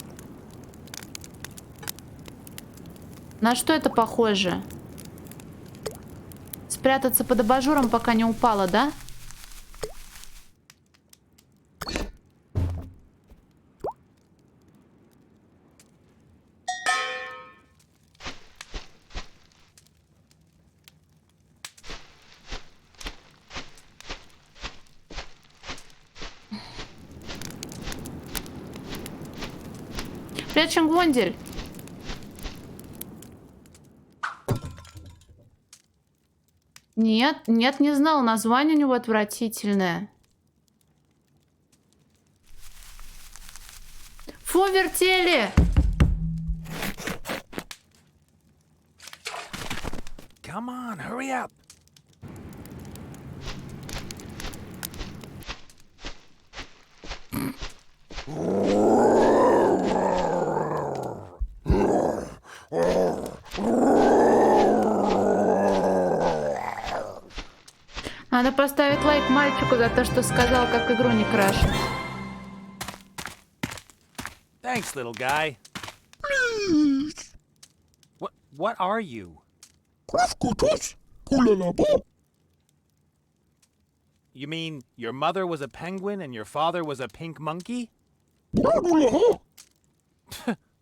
На что это похоже? Спрятаться под абажуром, пока не упала, да? Привет, Чангундель. Нет, нет, не знал. Название у него отвратительное. Фу, вертели! come on, hurry up. Надо поставить лайк мальчику за то, что сказал, как игру не крашить. Thanks, little guy. What are you? You mean your mother was a penguin and your father was a pink monkey?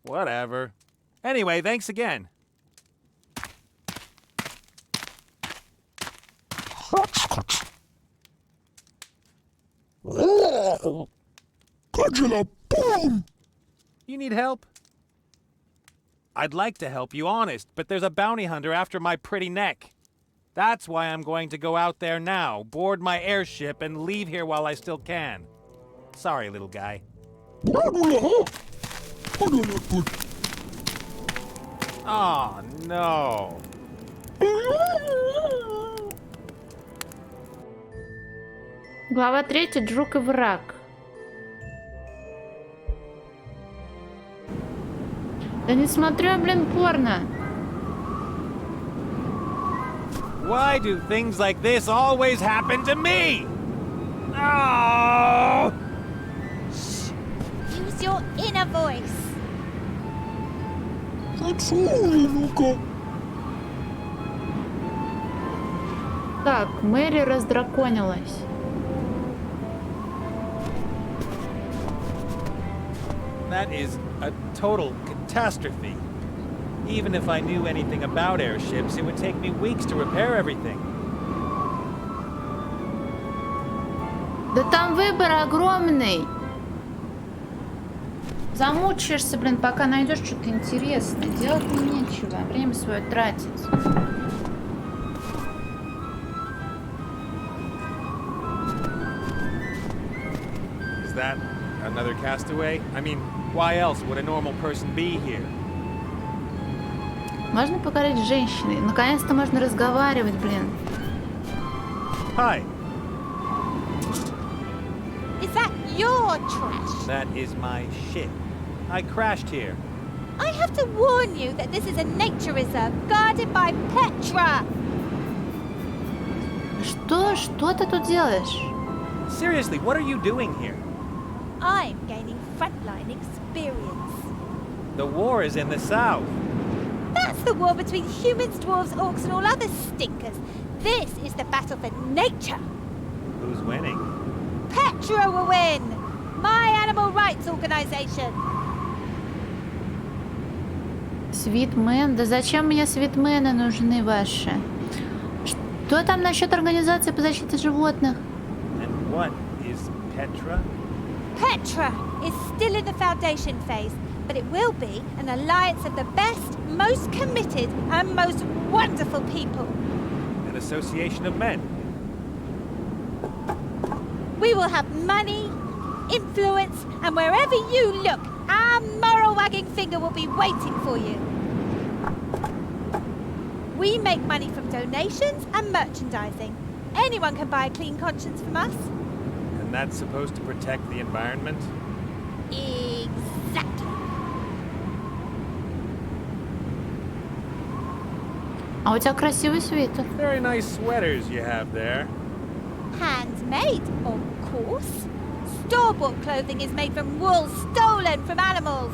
Whatever. Anyway, thanks again. You need help? I'd like to help you, honest, but there's a bounty hunter after my pretty neck. That's why I'm going to go out there now, board my airship, and leave here while I still can. Sorry, little guy. Oh, no. Глава 3. Друг и враг. Да не смотрю, блин, порно. Why do things like this always happen to me? Oh! Use your inner voice. Так, Мэри раздраконилась. That is a total catastrophe. Even if I knew anything about airships, it would take me weeks to repair everything. Да там выбор огромный. Замучаешься, блин, пока найдешь что-то интересное. Делать мне нечего. Время свое тратить. Is that another castaway? I mean, why else would a normal person be here? Можно поговорить с женщиной? Наконец-то можно разговаривать, блин. Hi. Is that your trash? That is my ship. I crashed here. I have to warn you that this is a nature reserve guarded by Petra. Что? Что ты тут делаешь? Seriously, what are you doing here? I'm gaining frontline experience. The war is in the south. That's the war between humans, dwarves, orcs, and all other stinkers. This is the battle for nature. Who's winning? Petra will win! My animal rights organization. Свитмен? Да зачем мне свитмены нужны ваши? Что там насчет организации по защите животных? And what is Petra? Petra is still in the foundation phase, but it will be an alliance of the best, most committed, and most wonderful people. An association of men. We will have money, influence, and wherever you look, our moral wagging finger will be waiting for you. We make money from donations and merchandising. Anyone can buy a clean conscience from us. And that's supposed to protect the environment? Exactly. А у тебя красивый свитер. Very nice sweaters you have there. Handmade, of course. Store-bought clothing is made from wool stolen from animals.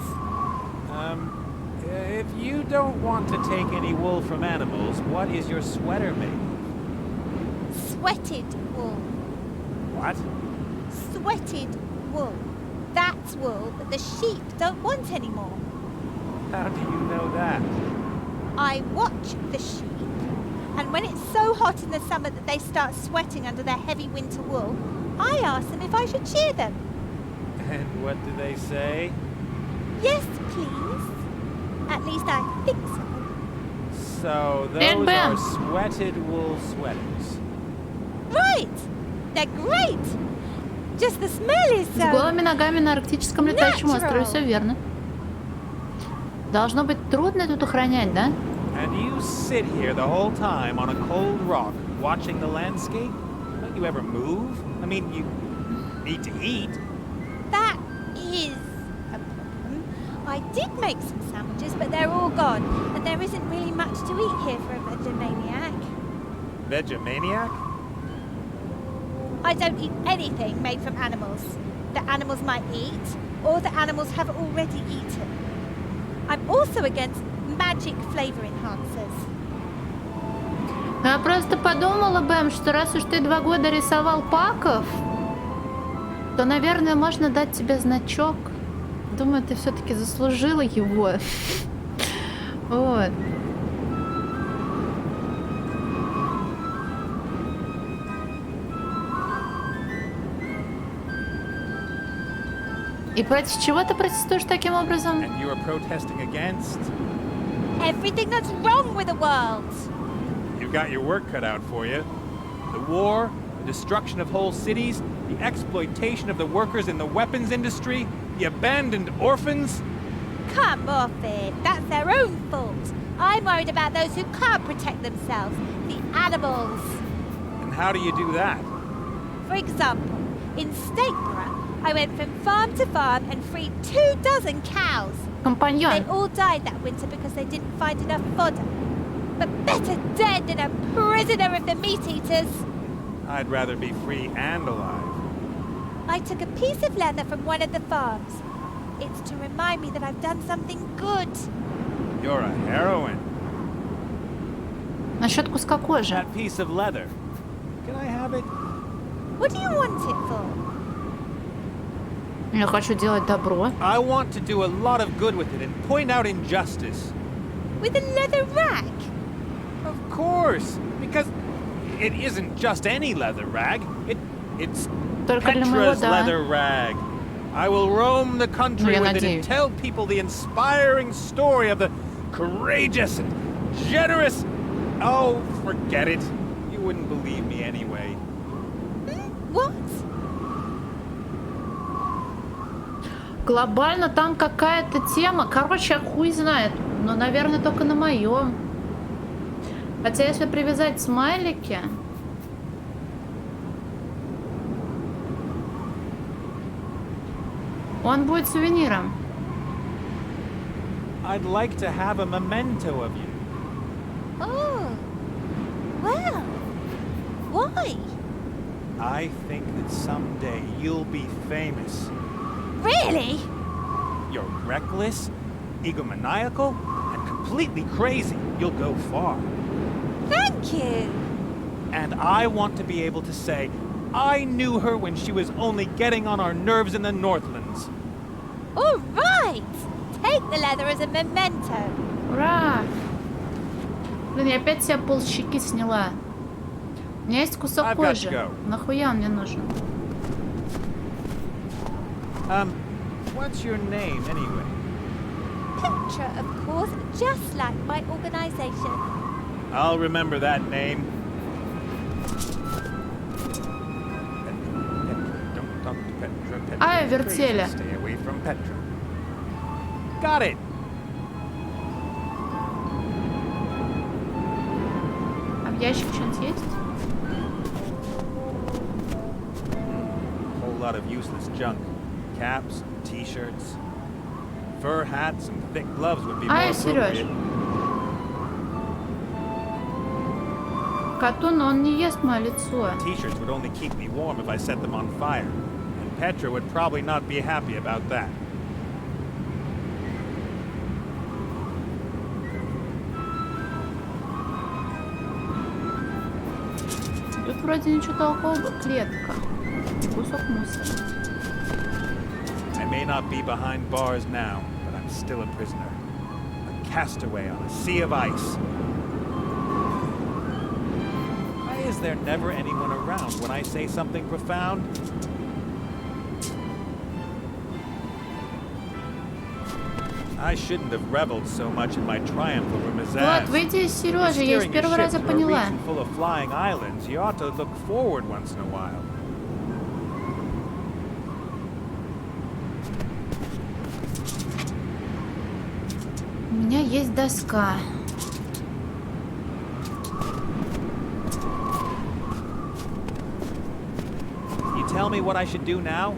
If you don't want to take any wool from animals, what is your sweater made of? Sweated wool. What? Sweated wool. That's wool that the sheep don't want anymore. How do you know that? I watch the sheep, and when it's so hot in the summer that they start sweating under their heavy winter wool, I ask them if I should shear them. And what do they say? Yes, please. At least I think so. So those are sweated wool sweaters. Right! They're great! Just the smell is С голыми ногами на арктическом летающем острове, все верно. Должно быть трудно тут охранять, да? And you sit here the whole time on a cold rock, watching the landscape? Don't you ever move? I mean, you need to eat. That is a problem. I did make some sandwiches, but they're all gone. And there isn't really much to eat here for a vegemaniac. Vegemaniac? I don't eat anything made from animals that animals might eat or that animals have already eaten. I'm also against magic flavor enhancers. Я просто подумала, Бэм, что раз уж ты 2 года рисовал паков, то, наверное, можно дать тебе значок. Думаю, ты все-таки заслужила его. Вот. И против чего ты протестуешь таким образом? And you are protesting against? Everything that's wrong with the world. You've got your work cut out for you. The war, the destruction of whole cities, the exploitation of the workers in the weapons industry, the abandoned orphans. Come off it. That's their own fault. I'm worried about those who can't protect themselves, the animals. And how do you do that? For example, in Stateborough, I went from farm to farm and freed 24 cows. They Компаньон. all died that winter because they didn't find enough fodder. But better dead than a prisoner of the meat eaters. I'd rather be free and alive. I took a piece of leather from one of the farms. It's to remind me that I've done something good. You're a heroine. Насчет куска кожи. That piece of leather. Can I have it? What do you want it for? Я хочу делать добро. I want to do a lot of good with it and point out injustice. With a leather rag? Of course, because it isn't just any leather rag. It's Только для моего, Petra's да. leather rag. I will roam the country Я with it and надеюсь. tell people the inspiring story of the courageous and generous... Oh, forget it. You wouldn't believe me anyway. What? Глобально там какая-то тема. Короче, хуй знает. Но, наверное, только на моем. Хотя, если привязать смайлики... Он будет сувениром. I'd like to have a memento of you. Oh. Well. Why? I think that someday you'll be famous. Really? You're reckless, egomaniacal, and completely crazy. You'll go far. Thank you. And I want to be able to say, I knew her when she was only getting on our nerves in the Northlands. All right. Take the leather as a memento. Ура! Блин, я опять себе полщеки сняла. У меня есть кусок I've got to кожи. go. Нахуя он мне нужен? What's your name anyway? Petra, of course, just like my organization. I'll remember that name. Don't talk to Petra. Petra Ай, is вертели. crazy. Stay away from Petra. Got it. А в ящик что-нибудь есть? Whole lot of useless junk. Caps, t-shirts, fur hats, and thick gloves would be more Ай, Серёж. appropriate. Катун, он не ест мое лицо. T-shirts would only keep me warm if I set them on fire, and Petra would probably not be happy about that. Тут вроде ничего толкового. Клетка. И кусок мусора. I may not be behind bars now, but I'm still a prisoner. A castaway on a sea of ice. Why is there never anyone around when I say something profound? I shouldn't have reveled so much in my triumph over Вот, Mazaz. выйди из Сережи, я с Steering a первого ship раза through a поняла. region full of flying islands, you ought to look forward once in a while. У меня есть доска. tell me what I should do now?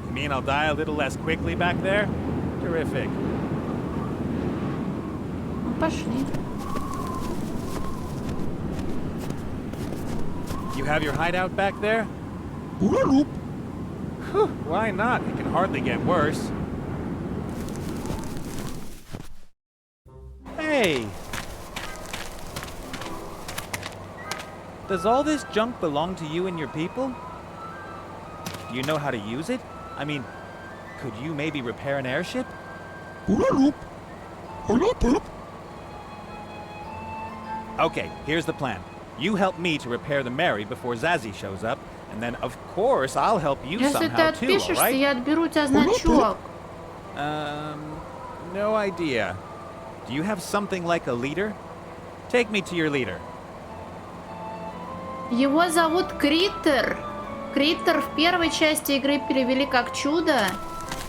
You mean I'll die a little less quickly back there? Terrific. Ну, пошли. You have your hideout back there? Whew, why not? It can hardly get worse. Hey! Does all this junk belong to you and your people? Do you know how to use it? I mean, could you maybe repair an airship? Okay, here's the plan. You help me to repair the Mary before Zazie shows up, and then of course I'll help you Если ты somehow too, отпишешься, alright? я отберу у тебя значок. No idea. Do you have something like a leader? Take me to your leader. Его зовут Криттер. Криттер в первой части игры перевели как чудо,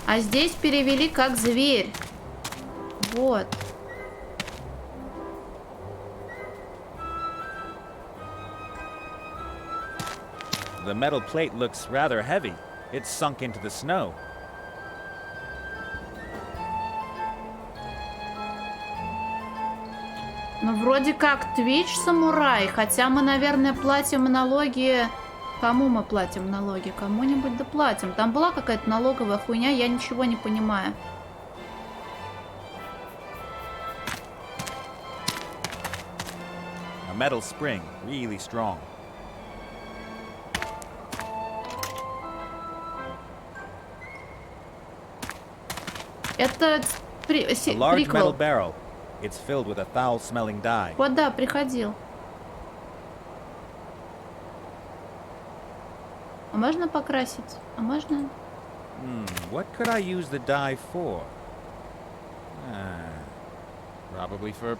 а здесь перевели как зверь. Вот. The metal plate looks rather heavy. It's sunk into the snow. Ну, вроде как Twitch самурай, хотя мы, наверное, платим налоги... Кому мы платим налоги? Кому-нибудь да платим. Там была какая-то налоговая хуйня, я ничего не понимаю. A metal spring, really strong. Это A large metal приквел. barrel. It's filled with a foul-smelling dye. Вот да, приходил. А можно покрасить? А можно? What could I use the dye for? Probably for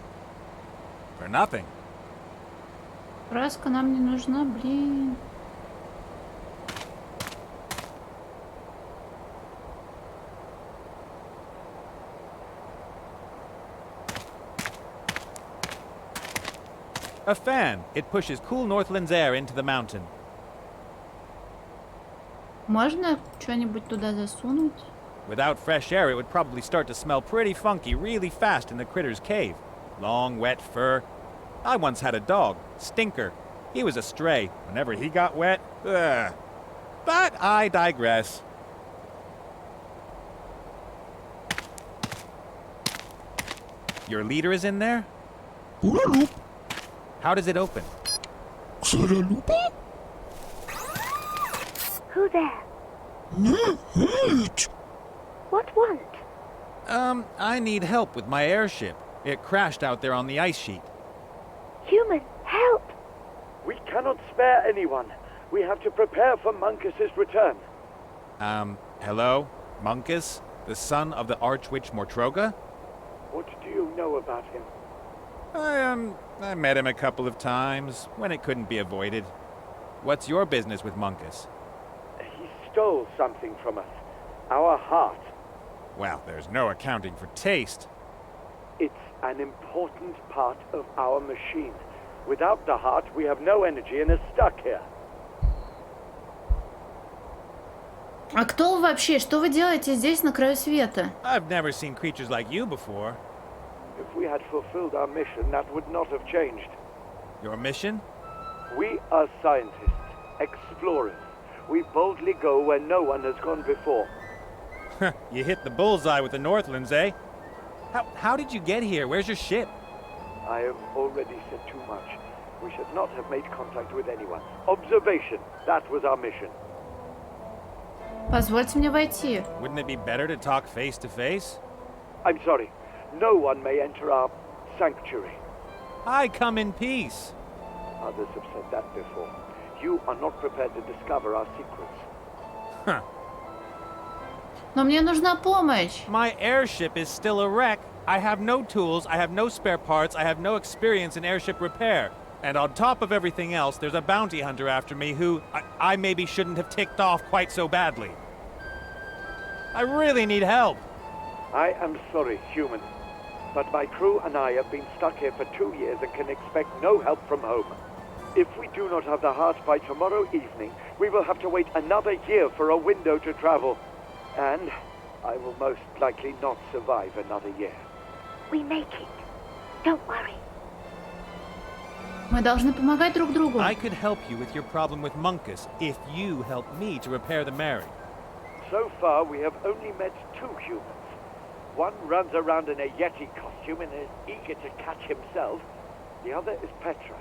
nothing. Краска нам не нужна, блин. A fan. It pushes cool Northland's air into the mountain. Можно что-нибудь туда засунуть? Without fresh air, it would probably start to smell pretty funky really fast in the critter's cave. Long, wet fur. I once had a dog, Stinker. He was a stray. Whenever he got wet, ugh. But I digress. Your leader is in there? How does it open? Who there? What want? I need help with my airship. It crashed out there on the ice sheet. Human, help! We cannot spare anyone. We have to prepare for Muncus's return. Hello? Muncus? The son of the Archwitch Mortroga? What do you know about him? I met him a couple of times, when it couldn't be avoided. What's your business with Muncus? He stole something from us. Our heart. Well, there's no accounting for taste. It's an important part of our machine. Without the heart, we have no energy and are stuck here. А кто вы вообще? Что вы делаете здесь, на краю света? I've never seen creatures like you before. If we had fulfilled our mission, that would not have changed. Your mission? We are scientists, explorers. We boldly go where no one has gone before. You hit the bullseye with the Northlands, eh? How did you get here? Where's your ship? I have already said too much. We should not have made contact with anyone. Observation, that was our mission. Позвольте мне войти. Wouldn't it be better to talk face to face? I'm sorry. No one may enter our sanctuary. I come in peace. Others have said that before. You are not prepared to discover our secrets. Huh. Но мне нужна помощь. My airship is still a wreck. I have no tools, I have no spare parts, I have no experience in airship repair. And on top of everything else, there's a bounty hunter after me who I maybe shouldn't have ticked off quite so badly. I really need help. I am sorry, human. but my crew and I have been stuck here for 2 years and can expect no help from home. If we do not have the heart by tomorrow evening, we will have to wait another year for a window to travel. And I will most likely not survive another year. We make it. Don't worry. Мы должны помогать друг другу. I could help you with your problem with Munkus if you help me to repair the Mary. So far, we have only met 2 humans. One runs around in a Yeti costume and is eager to catch himself. The other is Petra.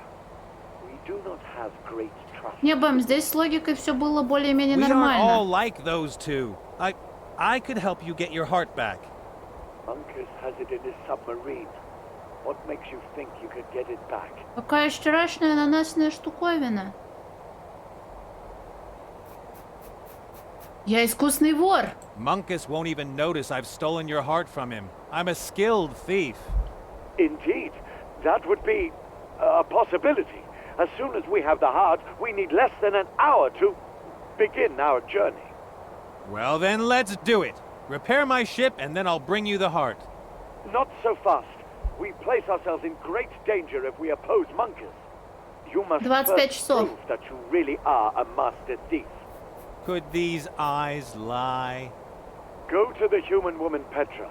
We do not have great trust. Не, Бэм, здесь с логикой все было более-менее We aren't all нормально. like those two. I could help you get your heart back. Munkus has it in his submarine. What makes you think you could get it back? Какая вчерашняя ананасная штуковина. Я искусный вор. Munkus won't even notice I've stolen your heart from him. I'm a skilled thief. Indeed, that would be a possibility. As soon as we have the heart, we need less than an hour to begin our journey. Well then, let's do it. Repair my ship and then I'll bring you the heart. Not so fast. We place ourselves in great danger if we oppose Munkus. You must 25 first часов. prove that you really are a master thief. Could these eyes lie? Go to the human woman Petra.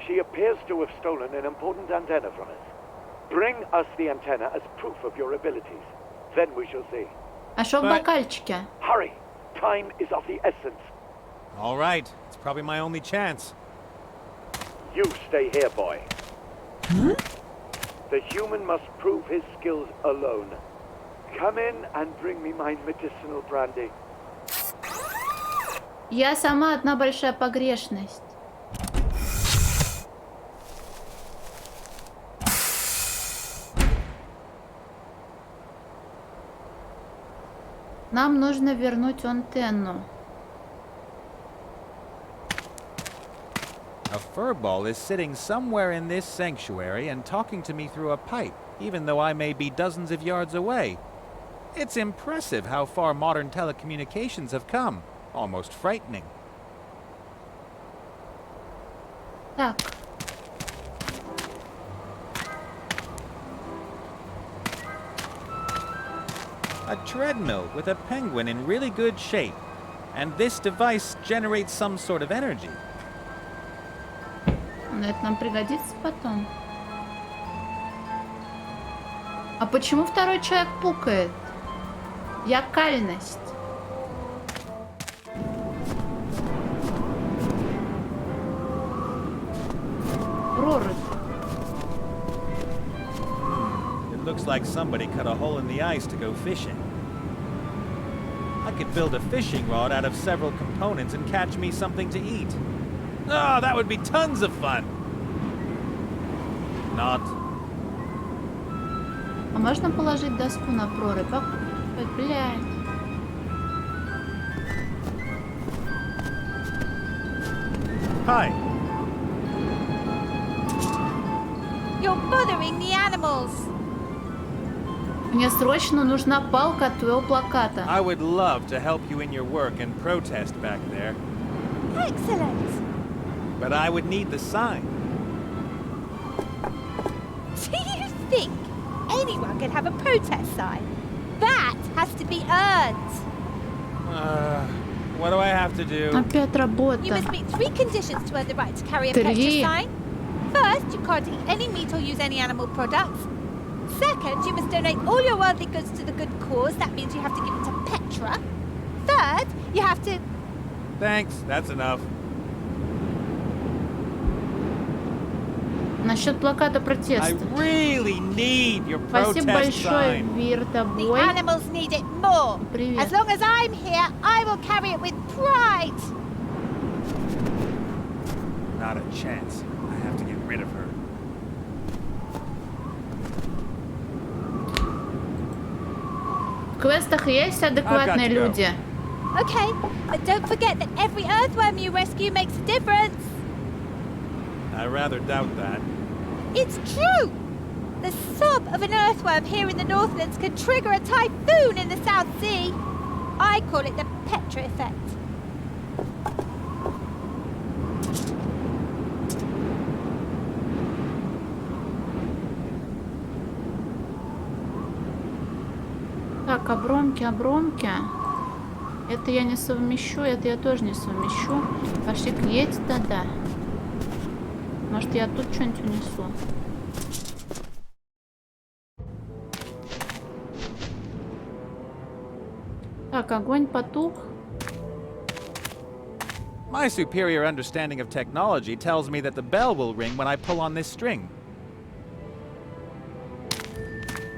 She appears to have stolen an important antenna from us. Bring us the antenna as proof of your abilities. Then we shall see. А шо в But- бокальчике? Hurry! Time is of the essence. All right, it's probably my only chance. You stay here, boy. The human must prove his skills alone. Come in and bring me my medicinal brandy. Я сама одна большая погрешность. Нам нужно вернуть антенну. A furball is sitting somewhere in this sanctuary and talking to me through a pipe, even though I may be dozens of yards away. It's impressive how far modern telecommunications have come. Almost frightening. Так, A treadmill with a penguin in really good shape. And this device generates some sort of energy. но это нам пригодится потом. А почему второй человек пукает? Я кальность. Прорыв. It looks like somebody cut a hole in the ice to go fishing. I could build a fishing rod out of several components and catch me something to eat. Oh, that would be tons of fun! Not. А можно положить доску на прорыв? Ой, блядь. Hi. You're bothering the animals. Мне срочно нужна палка от твоего плаката. I would love to help you in your work and protest back there, Excellent. but I would need the sign. Do you think anyone can have a protest sign? That has to be earned. What do I have to do? Опять работа. You must meet 3 conditions to earn the right to carry a 3. Petra sign. First, you can't eat any meat or use any animal products. Second, you must donate all your worldly goods to the good cause. That means you have to give it to Petra. Third, you have to... Thanks, that's enough. Насчет плаката I протеста. really need your Спасибо protest большое, sign. Вир, The тобой. animals need it more. Привет. As long as I'm here, I will carry it with pride. Not a chance. I have to get rid of her. В квестах есть адекватные I've got to go. люди. Okay, but don't forget that every earthworm you rescue makes a difference. I rather doubt that. It's true. The sob of an earthworm here in the Northlands can trigger a typhoon in the South Sea. I call it the Petra effect. Так, обломки, обломки. Это я не совмещу, это я тоже не совмещу. Пошли к Йети тогда. Может, я тут что-нибудь унесу? Так, огонь потух. My superior understanding of technology tells me that the bell will ring when I pull on this string.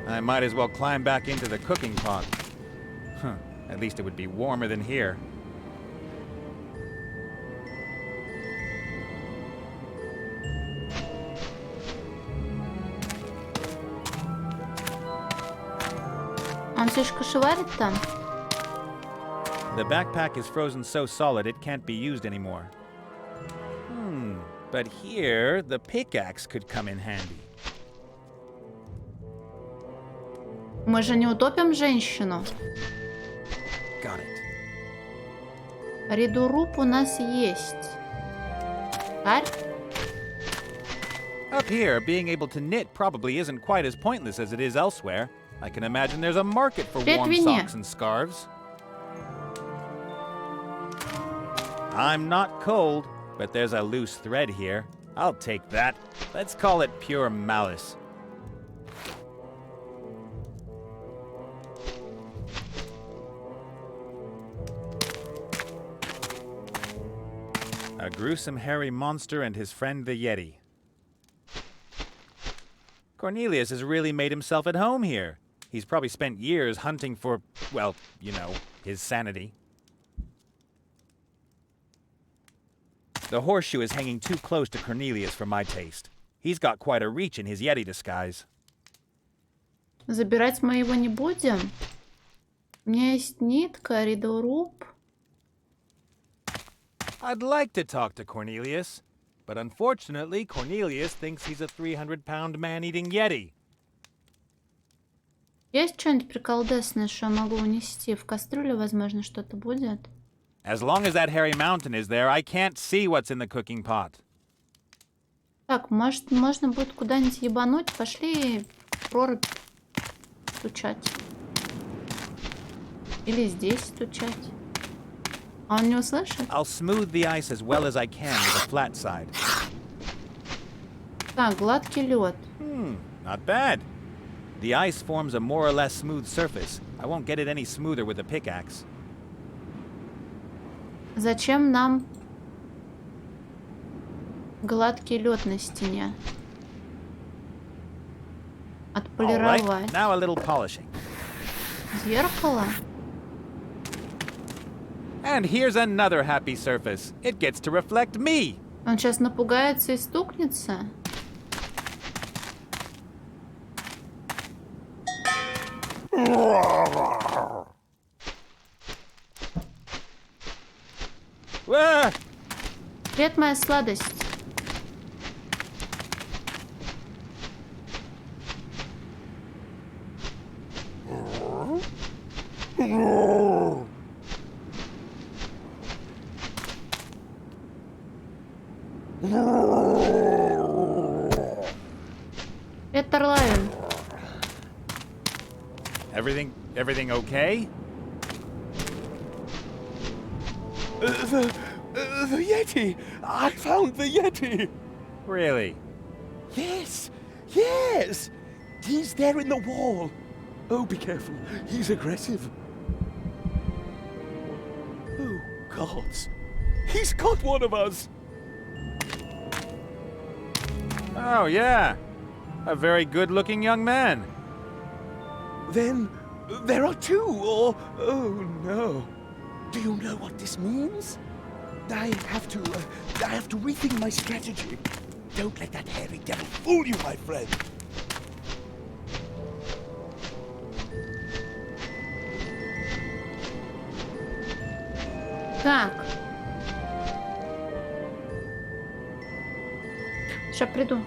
I might as well climb back into the cooking pot. Huh. At least it would be warmer than here. Он все еще кошеварит там? The backpack is frozen so solid it can't be used anymore. But here, the pickaxe could come in handy. Мы же не утопим женщину. Got it. Ридуруб у нас есть. Харь? Up here, being able to knit probably isn't quite as pointless as it is elsewhere. I can imagine there's a market for warm Вине. socks and scarves. I'm not cold, but there's a loose thread here. I'll take that. Let's call it pure malice. A gruesome hairy monster and his friend the Yeti. Cornelius has really made himself at home here. He's probably spent years hunting for, well, you know, his sanity. The horseshoe is hanging too close to Cornelius for my taste. He's got quite a reach in his Yeti disguise. Забирать мы его не будем. У меня есть нитка, ридуруб. I'd like to talk to Cornelius, but unfortunately, Cornelius thinks he's a 300-pound man-eating Yeti. Есть что-нибудь приколдесное, что я могу унести? В кастрюле, возможно, что-то будет. As long as that hairy mountain is there, I can't see what's in the cooking pot. Так, может, можно будет куда-нибудь ебануть? Пошли в прорубь стучать. Или здесь стучать. А он не услышит? I'll smooth the ice as well as I can with a flat side. Так, гладкий лед. Not bad. The ice forms a more or less smooth surface. I won't get it any smoother with a pickaxe. Зачем нам гладкий лед на стене? All Отполировать. right, now a little polishing. Зеркало? And here's another happy surface. It gets to reflect me. Он сейчас напугается и стукнется? Ah! Привет, моя сладость. Привет, Тарлавин. Everything okay? The Yeti! I found the Yeti! Really? Yes! Yes! He's there in the wall! Oh, be careful. He's aggressive. Oh, gods. He's got one of us! Oh, yeah. A very good-looking young man. Then there are two, or... Oh, no. Do you know what this means? I have to rethink my strategy. Don't let that hairy devil fool you, my friend. Так. Сейчас приду.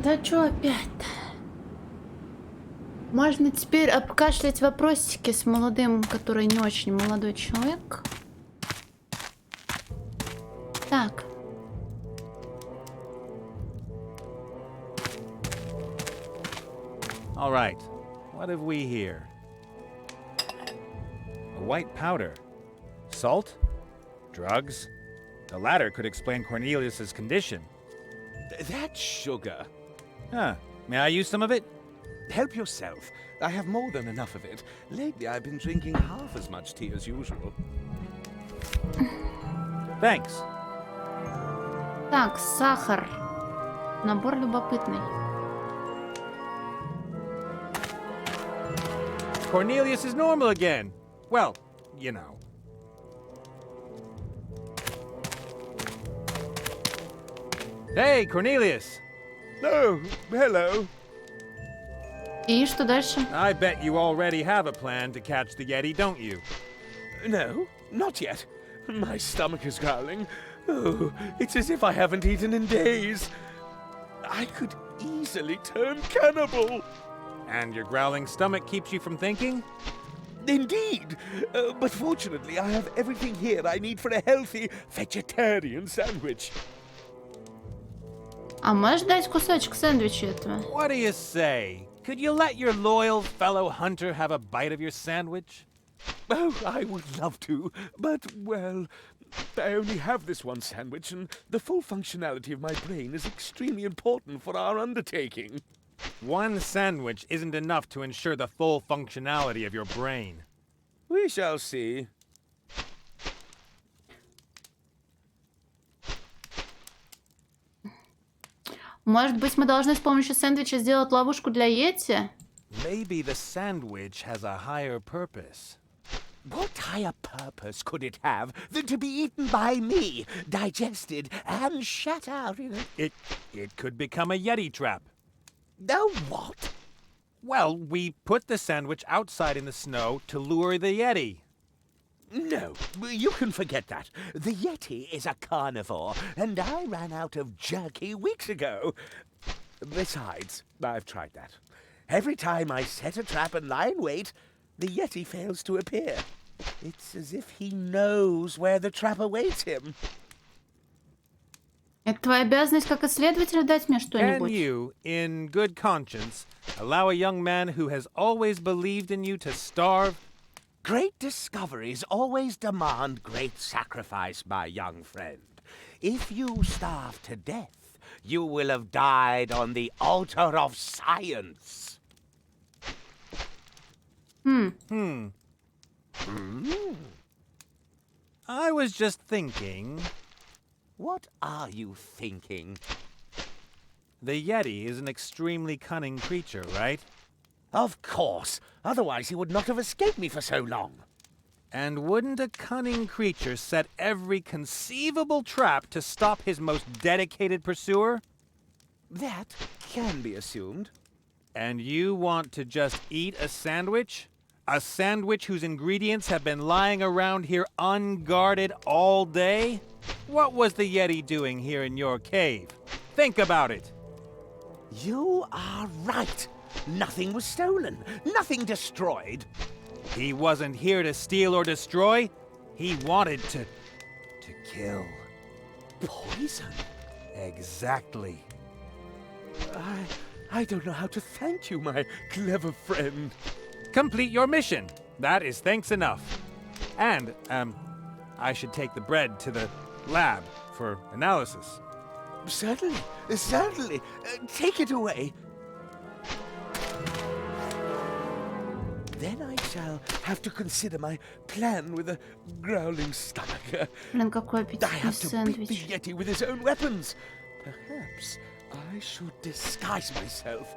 Да чё опять-то? Можно теперь обкашлять вопросики с молодым, который не очень молодой человек. Так. All right, what have we here? A white powder. Salt? Drugs? The latter could explain Cornelius's condition. That's sugar. Huh. May I use some of it? Help yourself. I have more than enough of it. Lately, I've been drinking half as much tea as usual. Thanks. Так, сахар. Набор любопытный. Cornelius is normal again. Well, you know. Hey, Cornelius! Oh, hello. И что дальше? I bet you already have a plan to catch the Yeti, don't you? No, not yet. My stomach is growling. Oh, it's as if I haven't eaten in days. I could easily turn cannibal. And your growling stomach keeps you from thinking? Indeed. But fortunately, I have everything here I need for a healthy vegetarian sandwich. А можешь дать кусочек сэндвича этого? What do you say? Could you let your loyal fellow hunter have a bite of your sandwich? Oh, I would love to, but, well, I only have this one sandwich, and the full functionality of my brain is extremely important for our undertaking. One sandwich isn't enough to ensure the full functionality of your brain. We shall see. Может быть, мы должны с помощью сэндвича сделать ловушку для Йети? Maybe the sandwich has a higher purpose. What higher purpose could it have than to be eaten by me, digested and shat out in a... It could become a Yeti trap. No, what? Well, we put the sandwich outside in the snow to lure the Yeti. No, you can forget that. The Yeti is a carnivore, and I ran out of jerky weeks ago. Besides, I've tried that. Every time I set a trap and lie in wait, the Yeti fails to appear. It's as if he knows where the trap awaits him. Это твоя обязанность как исследователя дать мне Can что-нибудь? you, in good conscience, allow a young man who has always believed in you to starve? Great discoveries always demand great sacrifice, my young friend. If you starve to death, you will have died on the altar of science. I was just thinking, What are you thinking? the Yeti is an extremely cunning creature, right? Of course. Otherwise he would not have escaped me for so long. And wouldn't a cunning creature set every conceivable trap to stop his most dedicated pursuer? That can be assumed. And you want to just eat a sandwich? A sandwich whose ingredients have been lying around here unguarded all day? What was the Yeti doing here in your cave? Think about it. You are right. Nothing was stolen. Nothing destroyed. He wasn't here to steal or destroy. He wanted to kill. Poison? Exactly. I don't know how to thank you, my clever friend. Complete your mission. That is thanks enough. And, I should take the bread to the lab for analysis. Certainly, certainly. Take it away. Then I shall have to consider my plan with a growling stomach. Блин, какой I аппетитный have to beat the сэндвич. Yeti with his own weapons. Perhaps I should disguise myself.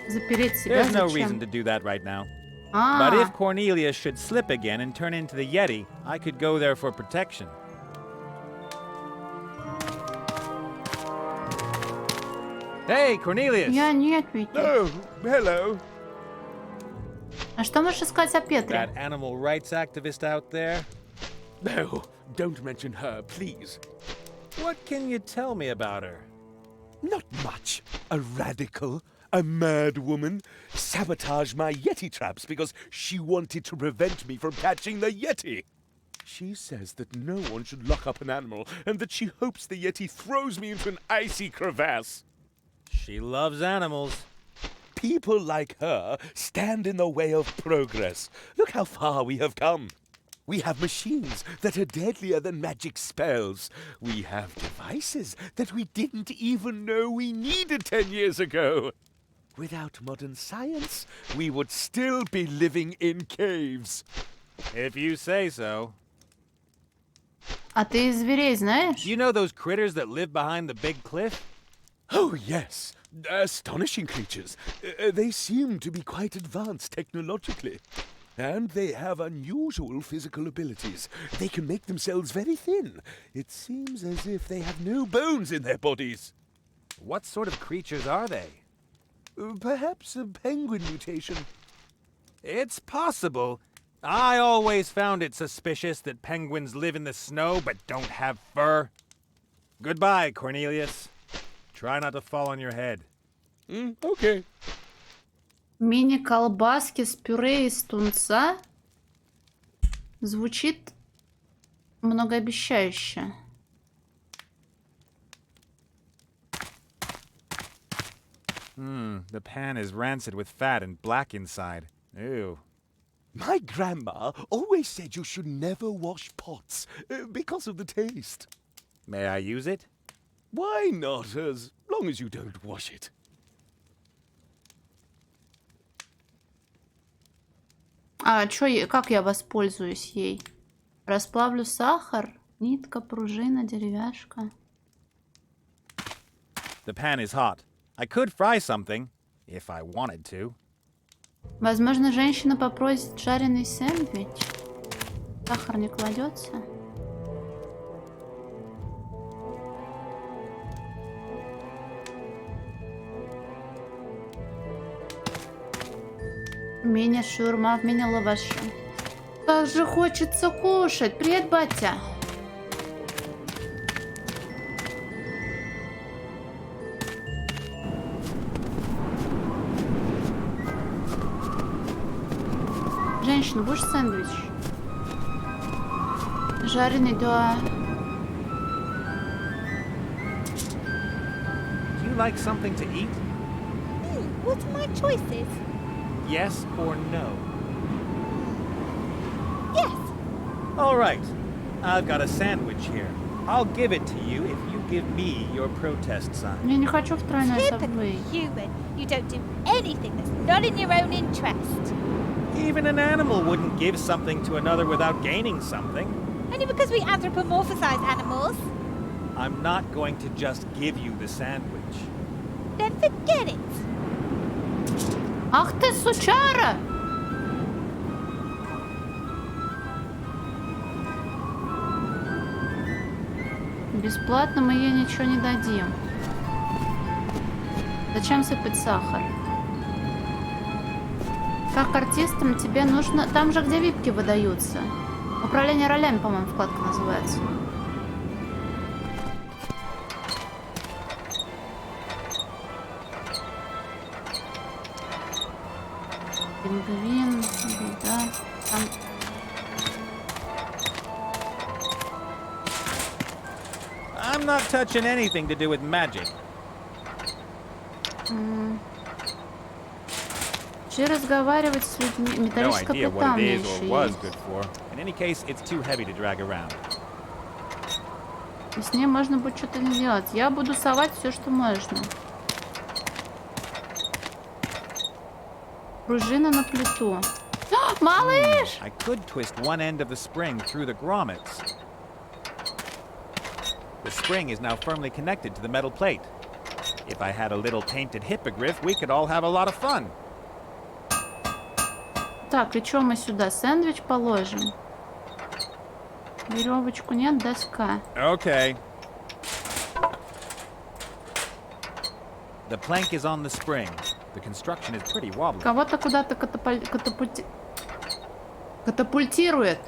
Запереть себя There's no reason зачем? to do that right now. But А, if Cornelius should slip again and turn into the Yeti, I could go there for protection. Hey, Cornelius! я нет ведь. Oh, hello. А что можешь сказать о Петре? That animal rights activist out there? No, don't mention her, please. What can you tell me about her? Not much. A radical, a mad woman, sabotaged my Yeti traps because she wanted to prevent me from catching the Yeti. She says that no one should lock up an animal and that she hopes the Yeti throws me into an icy crevasse. She loves animals. People like her stand in the way of progress. Look how far we have come. We have machines that are deadlier than magic spells. We have devices that we didn't even know we needed 10 years ago. Without modern science, we would still be living in caves. If you say so. А ты зверей знаешь? You know those critters that live behind the big cliff? Oh, yes. Astonishing creatures. They seem to be quite advanced technologically. And they have unusual physical abilities. They can make themselves very thin. It seems as if they have no bones in their bodies. What sort of creatures are they? Perhaps a penguin mutation. It's possible. I always found it suspicious that penguins live in the snow but don't have fur. Goodbye, Cornelius. Try not to fall on your head. Okay. Мини-колбаски с пюре из тунца. Звучит многообещающе. The pan is rancid with fat and black inside. Ew. My grandma always said you should never wash pots because of the taste. May I use it? Why not, as long as you don't wash it? А чё, как я воспользуюсь ей? Расплавлю сахар, нитка, пружина, деревяшка. The pan is hot. I could fry something, if I wanted to. Возможно, женщина попросит жареный сэндвич. Сахар не кладется. Мини-шаурма в мини-лаваше. Как же хочется кушать. Привет, батя. Женщина, будешь сэндвич? Жареный, да. Do you like something to eat? What are my choices? Yes or no? Yes. All right. I've got a sandwich here. I'll give it to you if you give me your protest sign. Я не хочу в тройной Typical Subway. human. You don't do anything that's not in your own interest. Even an animal wouldn't give something to another without gaining something. Only because we anthropomorphize animals. I'm not going to just give you the sandwich. Then forget it. Ах ты, сучара! Бесплатно мы ей ничего не дадим. Зачем сыпать сахар? Как артистам тебе нужно... Там же, где випки выдаются. Управление ролями, по-моему, вкладка называется. Пингвин, да. Там... I'm not touching anything to do with magic. Че разговаривать с людьми? No Металлическая idea плита у what it меня is or еще was есть. good for. In any case, it's too heavy to drag around. И с ней можно будет что-то не делать. Я буду совать все, что можно. Пружина на плиту. А, малыш! I could twist one end of the spring through the grommets. The spring is now firmly connected to the metal plate. If I had a little painted hippogriff, we could all have a lot of fun. Так, и что мы сюда? Сэндвич положим. Веревочку нет, доска. Okay. The plank is on the spring. The construction is pretty wobbly. Кого-то куда-то катапультирует.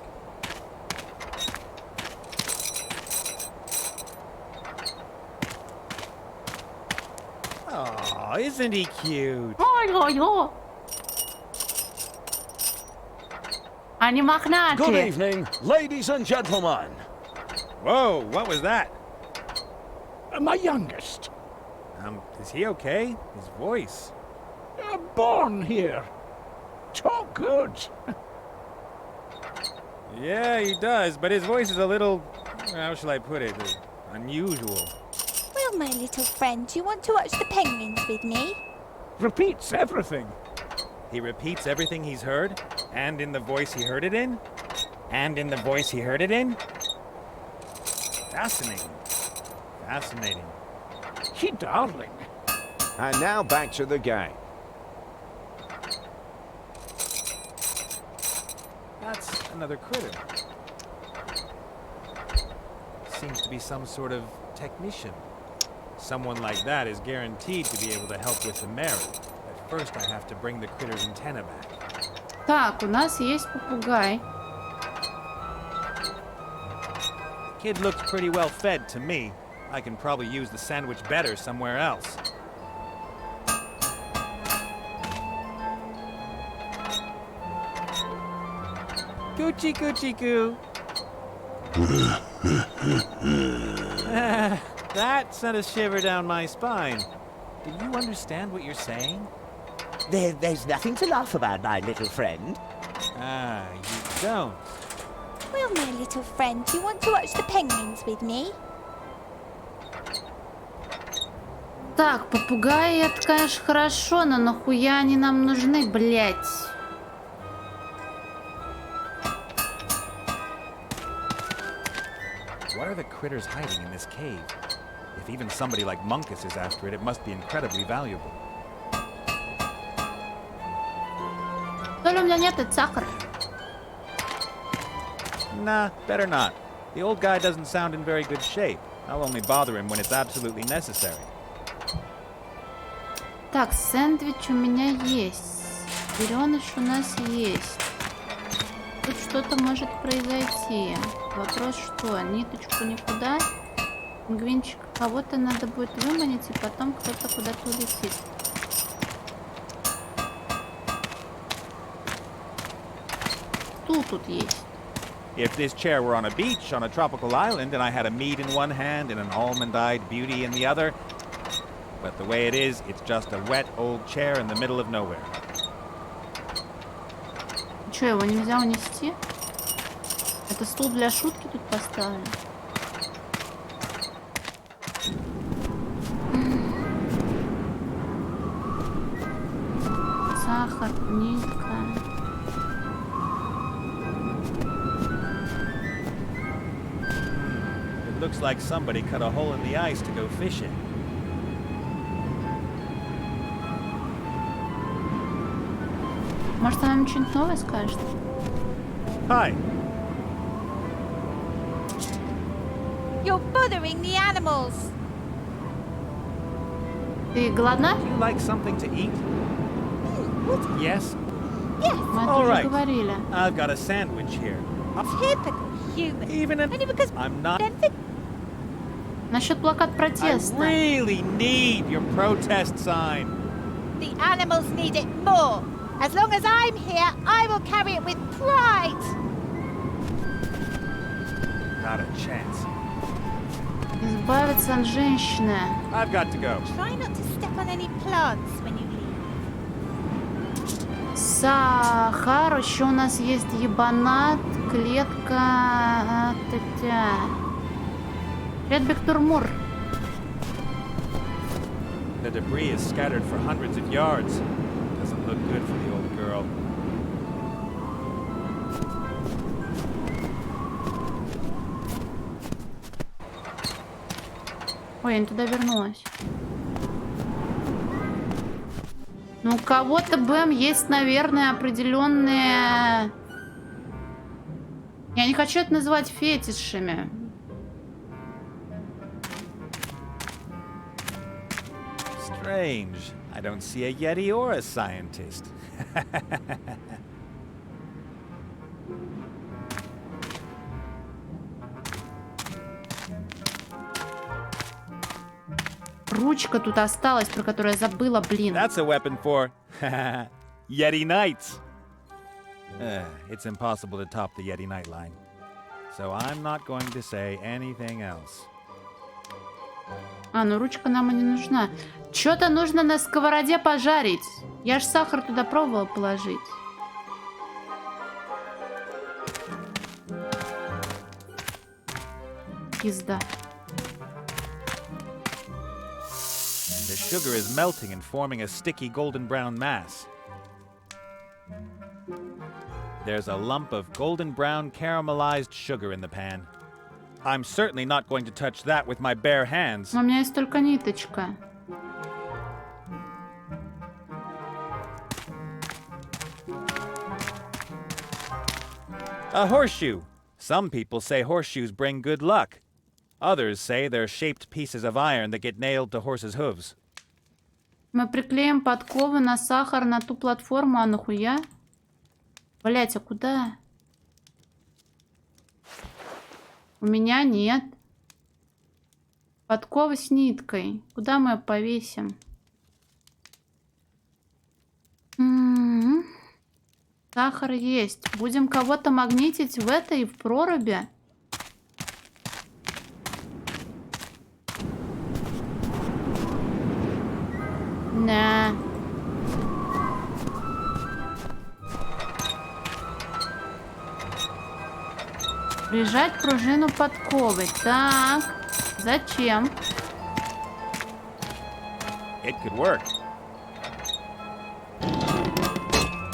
isn't he cute? Ой-ой-ой. Они Good мохнатые. evening, ladies and gentlemen. Whoa, what was that? My youngest. Is he okay? His voice. Born here. Talk good. Yeah, he does, but his voice is a little, how shall I put it, unusual. Well, my little friend, do you want to watch the penguins with me? Repeats everything. He repeats everything he's heard, and in the voice he heard it in, and in the voice he heard it in. Fascinating. Fascinating. She darling. And now back to the game. That's another critter. Seems to be some sort of technician. Someone like that is guaranteed to be able to help with the marriage. But first I have to bring the critter's antenna back. Так, у нас есть попугай. Kid looks pretty well fed to me. I can probably use the sandwich better somewhere else. Coochie coochie coo. That sent a shiver down my spine. Do you understand what you're saying? There's nothing to laugh about, my little friend. Ah, you don't. Well, my little friend, do you want to watch the penguins with me? Так, попугаи, это, конечно, хорошо, но нахуя они нам нужны, блять? What are the critters hiding in this cave? If even somebody like Munkus is after it, it must be incredibly valuable. То ли у меня нет сахара. Nah, better not. The old guy doesn't sound in very good shape. I'll only bother him when it's absolutely necessary. Так, сэндвич у меня есть. Зеленыш у нас есть. Тут что-то может произойти. Вопрос, что? Ниточку никуда. Пингвинчик кого-то надо будет выманить, и потом кто-то куда-то улетит. Стул тут есть. If this chair were on a beach on a tropical island and I had a mead in one hand and an almond-eyed beauty in the other, but the way it is, it's just a wet old chair in the middle of nowhere. Че, его нельзя унести? Это стул для шутки тут поставлен. Сахар, нитка. It looks like somebody cut a hole in the ice to go fishing. Может, она мне что-нибудь новое скажет? Hi. You're bothering the animals. Ты голодна? Do you like something to eat? Yes? Yes, Мы это All уже right. говорили. I've got a sandwich here. typical human. Even if Only because I'm not... Насчет плакат I протеста. really need your protest sign. the animals need it more. As long as I'm here, I will carry it with pride. Not a chance. Избавиться от женщины. I've got to go. Try not to step on any plants when you leave. Сахар. Еще у нас есть ебанат, клетка. Редбек Турмур. The debris is scattered for hundreds of yards. Doesn't look good for the old girl. Ой, я не туда вернулась. Ну, у кого-то, Бэм, есть, наверное, определенные... Я не хочу это называть фетишами. Strange. I don't see a Yeti or a scientist. ручка тут осталась, про которую я забыла, блин. That's a weapon for Yeti Knights. It's impossible to top the Yeti Knight line. So I'm not going to say anything else. А, ну ручка нам и не нужна. Что-то нужно на сковороде пожарить. Я ж сахар туда пробовала положить. Пизда. The sugar is melting and forming a sticky golden brown mass. There's a lump of golden brown caramelized sugar in the pan. I'm certainly not going to touch that with my bare hands. У меня есть только ниточка. A horseshoe. Some people say horseshoes bring good luck. Others say they're shaped pieces of iron that get nailed to horses' hooves. Мы приклеим подковы на сахар на ту платформу, а нахуя? Блять, а куда? У меня нет. Подковы с ниткой. Куда мы ее повесим? Сахар есть. Будем кого-то магнитить в этой, в проруби? Да. Прижать пружину подковы. Так. Зачем? It could work.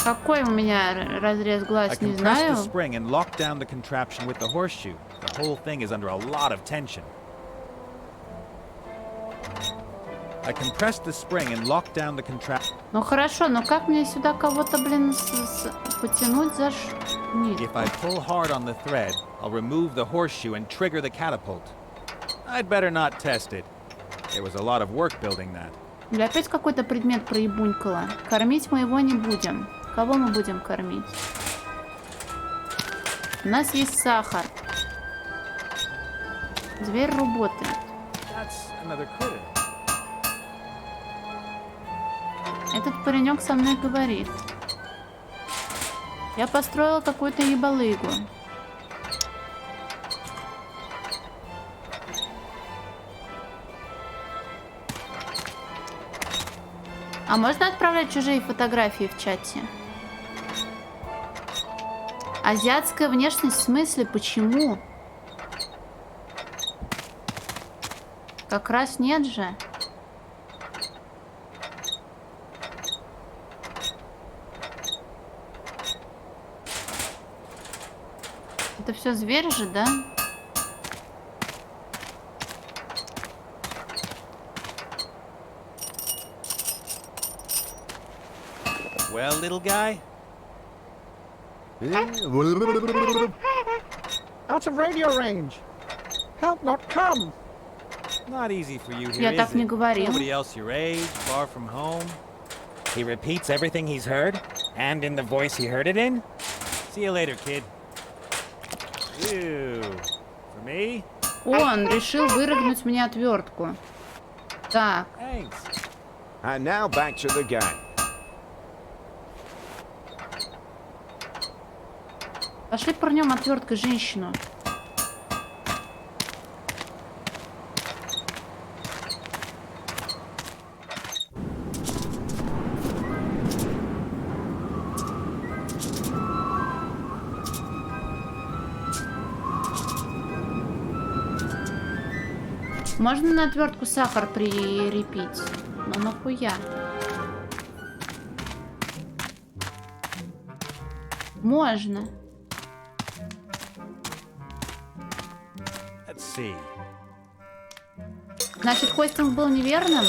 Какой у меня разрез I глаз, не compressed the знаю. spring and locked down the contraption with the horseshoe. The whole thing is under a lot of tension. I compressed the spring and locked down the contraption. Ну хорошо, но как мне сюда кого-то, блин, потянуть за нитку? If I pull hard on the thread, I'll remove the horseshoe and trigger the catapult. I'd better not test it. There was a lot of work building that. Или опять какой-то предмет проебунькало. Кормить мы его не будем. Кого мы будем кормить? У нас есть сахар. Зверь работает. That's another critter. Этот паренек со мной говорит. Я построила какую-то ебалыгу. А можно отправлять чужие фотографии в чате? Азиатская внешность в смысле? Почему? Как раз нет же. Это все зверь же, да? Well, little guy? Out of radio range. Help not come. Not easy for you here, Я is так не it? говорил. Nobody else your age, far from home. He repeats everything he's heard, and in the voice he heard it in? See you later, kid. Ew. For me? Он решил вырыгнуть мне отвертку. Так. Thanks. And now back to the game. Пошли пырнем отверткой женщину. Можно на отвертку сахар прилепить? Но нахуя? Можно. Let's see. Значит, хостинг был неверным?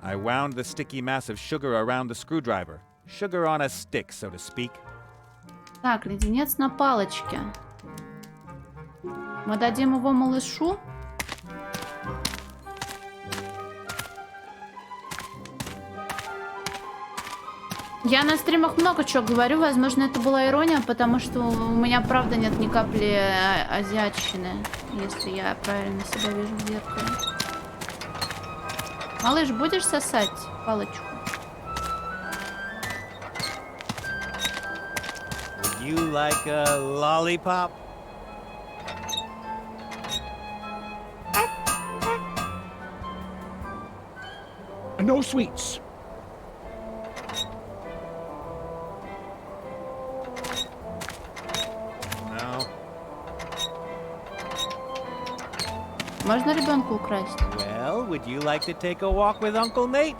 I wound the sticky mass of sugar around the screwdriver. Sugar on a stick, so to speak. Так, леденец на палочке. Мы дадим его малышу? Я на стримах много чего говорю, возможно, это была ирония, потому что у меня правда нет ни капли азиатщины, если я правильно себя вижу в зеркале. Малыш, будешь сосать палочку? Would you like a lollipop? No sweets. No. Можно ребенка украсть? Well, would you like to take a walk with Uncle Nate?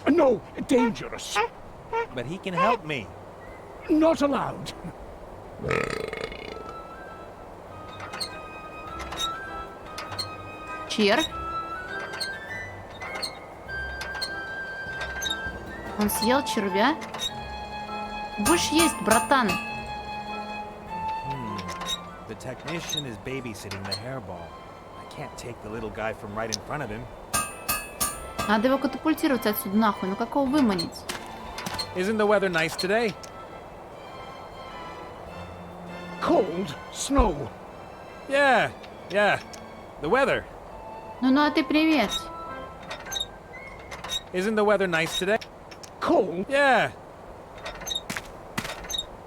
No, dangerous. But he can help me. Not allowed. Червь? Он съел червя? Будешь есть, братан. The technician is babysitting the hairball. I can't take the little guy from right in front of him. Надо его катапультировать отсюда нахуй. Ну как его выманить? Isn't the weather nice today? Cold, snow. Yeah. The weather. Ну а ты привет. Isn't the weather nice today? Cold. Yeah.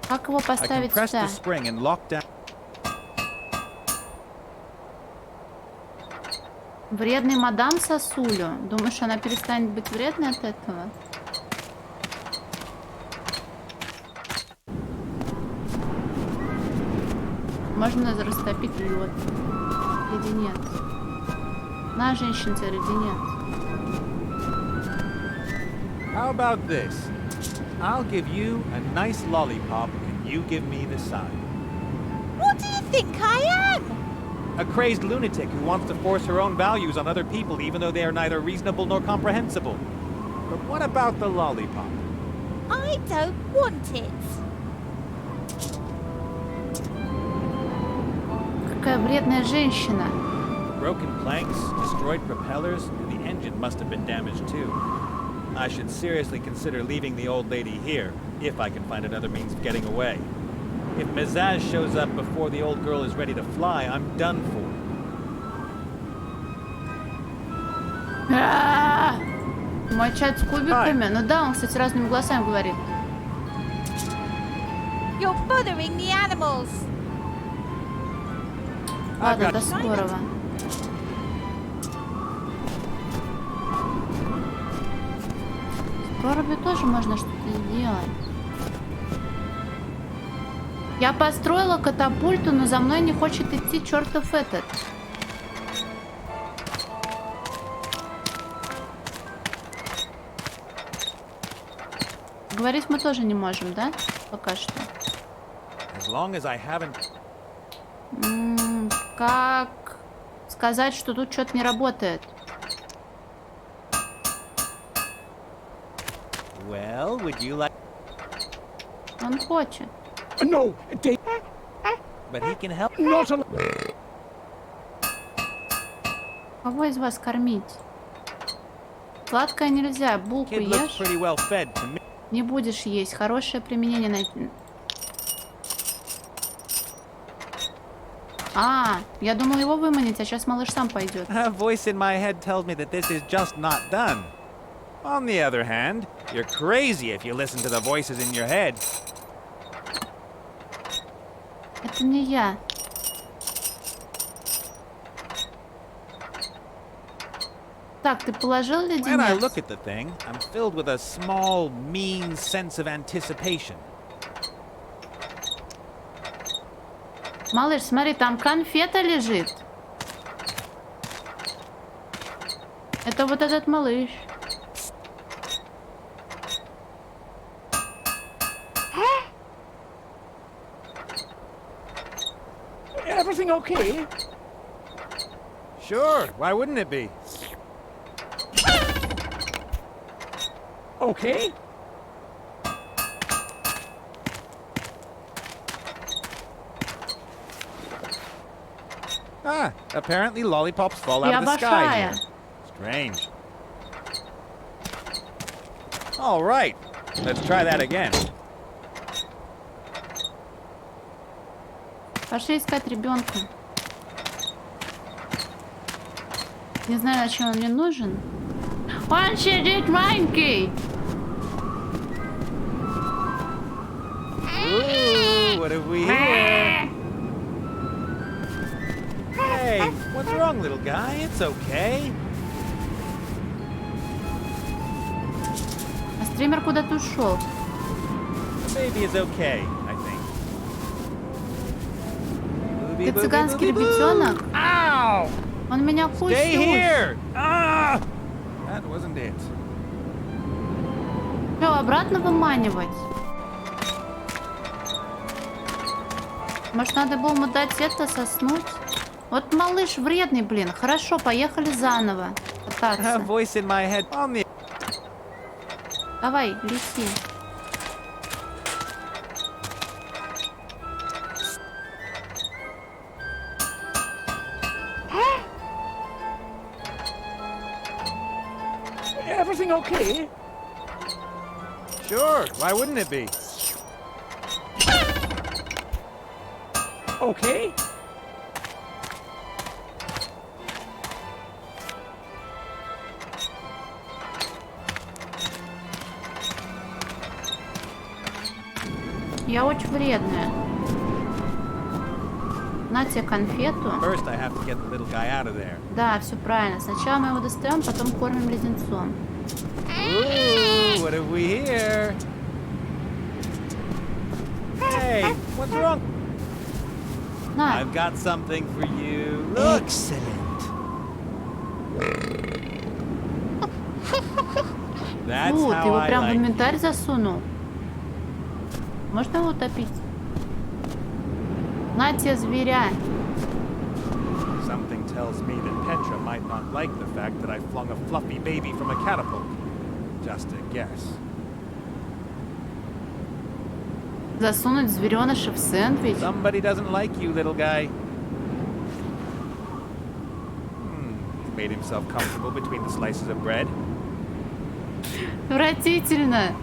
Как его I поставить compressed сюда? the spring and locked down. Вредный мадам сосулю. Думаешь, она перестанет быть вредной от этого? Можно растопить лед. Леденец. На, женщинца, леденец. How about this? I'll give you a nice lollipop and you give me the sign. What do you think I am? A crazed lunatic who wants to force her own values on other people even though they are neither reasonable nor comprehensible. But what about the lollipop? I don't want it. Какая вредная женщина. Broken planks, destroyed propellers, and the engine must have been damaged too. I should seriously consider leaving the old lady here, if I can find another means of getting away. If Mizaz shows up before the old girl is ready to fly, I'm done for. Мой чат с кубиками. Ну да, он, кстати, разными голосами говорит. You're bothering the animals. Ладно, до скорого. С прорубью тоже можно что-то сделать. Я построила катапульту, но за мной не хочет идти чертов этот. Говорить мы тоже не можем, да? Пока что. As long as I haven't... Как сказать, что тут что-то не работает? Well, would you like... Он хочет. No, But he can help... not allowed. Кого из вас кормить? Сладкое нельзя. Булку Kid looks ешь? pretty well fed to me. Не будешь есть. Хорошее применение на... Я думал его выманить, а сейчас малыш сам пойдет. A voice in my head tells me that this is just not done. On the other hand, you're crazy if you listen to the voices in your head. Это не я. Так, ты положил When I леденец? look at the thing, I'm filled with a small, mean sense of anticipation. Малыш, смотри, там конфета лежит. Это вот этот малыш. Everything okay? Sure, why wouldn't it be? Okay. Apparently lollipops fall out Я of the sky большая. here. Strange. All right, let's try that again. Пошли искать ребенка. Не знаю, зачем он мне нужен. Он сидит маленький. Ooh, what have we here? Hey, what's wrong, little guy? It's okay. А стример куда-то ушел. The baby is okay, I think. Ты цыганский ребятенок? Ow! Он меня Stay кусит. here! Ah! That wasn't it. Что, обратно выманивать? Может, надо было ему дать это соснуть? Вот малыш вредный, блин. Хорошо, поехали заново A кататься. voice in my head. On the... Давай, лети. Everything okay? Sure, why wouldn't it be? Okay. Я очень вредная. На тебе конфету. First, I have to get the little guy out of there. Да, все правильно. Сначала мы его достаем, потом кормим леденцом. Ooh, what have we here? Hey, what's wrong? На. I've got something for you. Look. Excellent. That's Фу, ты how его I прям в like. инвентарь засунул. Можно его утопить? На тебе, зверя. Something tells me that Petra might not like the fact that I flung a fluffy baby from a catapult. Just a guess. Засунуть звереныша в сэндвич? Somebody doesn't like you, little guy. He's made himself comfortable between the slices of bread. Отвратительно.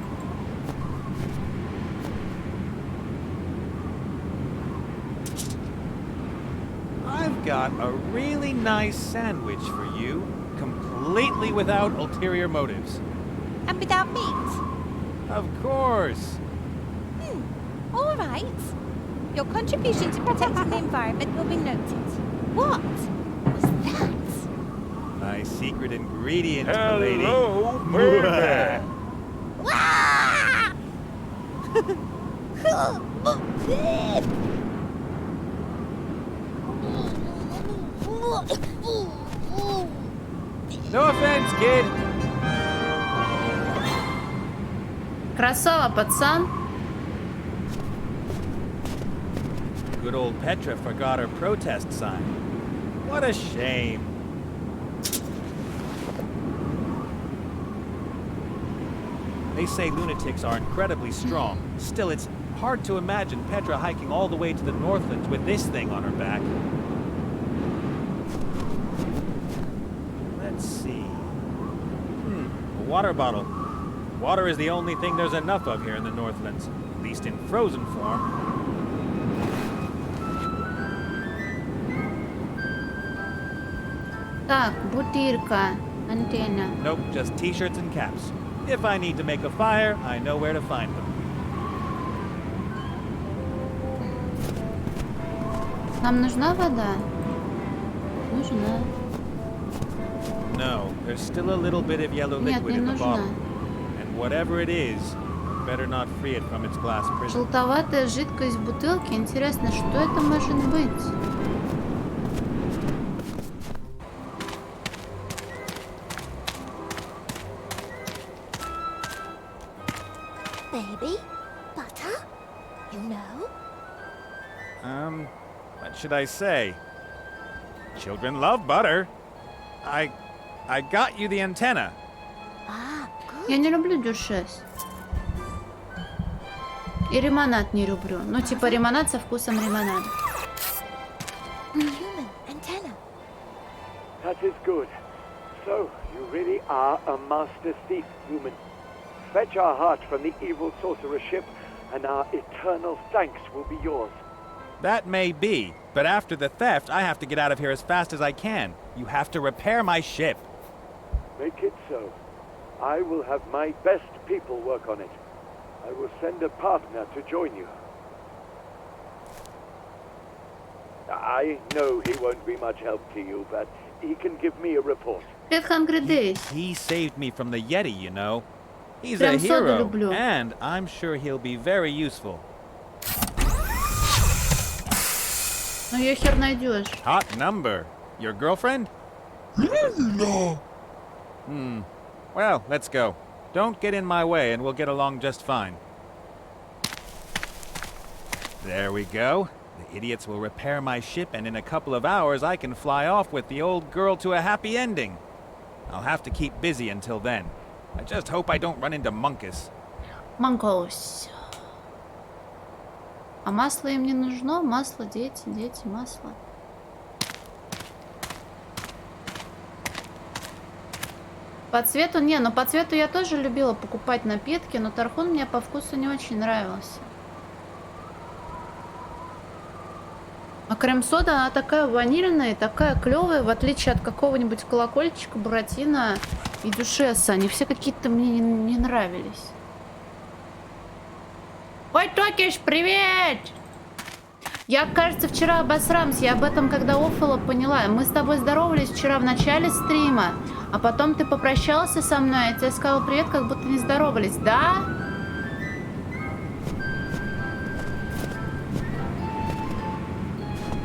I've got a really nice sandwich for you, completely without ulterior motives. And without meat? Of course. All right. Your contribution to protecting the environment will be noted. What was that? My secret ingredient, lady. Hello, baby. Wah! No offense, kid. Красава, пацан. Good old Petra forgot her protest sign. What a shame. They say lunatics are incredibly strong. Still, it's hard to imagine Petra hiking all the way to the Northlands with this thing on her back. Let's see. A water bottle. Water is the only thing there's enough of here in the Northlands, at least in frozen form. Так, бутырка, антенна. Nope, just t-shirts and caps. If I need to make a fire, I know where to find them. Нам нужна вода? Нужна. No, there's still a little bit of yellow Нет, liquid не in the нужна. bottle. And whatever it is, better not free it from its glass prison. Желтоватая жидкость в бутылке. Интересно, что это может быть? Baby? Butter? You know? What should I say? Children love butter. I got you the antenna. Ah, good. Я не люблю дюшес. И лимонад не люблю. Ну, типа лимонад со вкусом лимонада. Human antenna. That is good. So, you really are a master thief, human. fetch our heart from the evil sorcerer's ship, and our eternal thanks will be yours. That may be, but after the theft, I have to get out of here as fast as I can. You have to repair my ship. Make it so. I will have my best people work on it. I will send a partner to join you. I know he won't be much help to you, but he can give me a report. Привет, Hungry Days. He saved me from the Yeti, you know. He's Прям a соду hero, люблю. and I'm sure he'll be very useful. Ну ее хер найдешь. Hot number. Your girlfriend? No. Well, let's go. Don't get in my way and we'll get along just fine. There we go. The idiots will repair my ship and in a couple of hours I can fly off with the old girl to a happy ending. I'll have to keep busy until then. I just hope I don't run into Munkus. Манкоус. А масло им не нужно? Масло, дети, масло. По цвету? Не, но по цвету я тоже любила покупать напитки, но тархун мне по вкусу не очень нравился. А крем-сода, она такая ванильная, такая клевая, в отличие от какого-нибудь колокольчика, буратино и дюшеса. Они все какие-то мне не нравились. Ой, Токиш, привет! Я, кажется, вчера обосрамся. Я об этом, когда оффала, поняла. Мы с тобой здоровались вчера в начале стрима, а потом ты попрощался со мной, я тебе сказала привет, как будто не здоровались, да?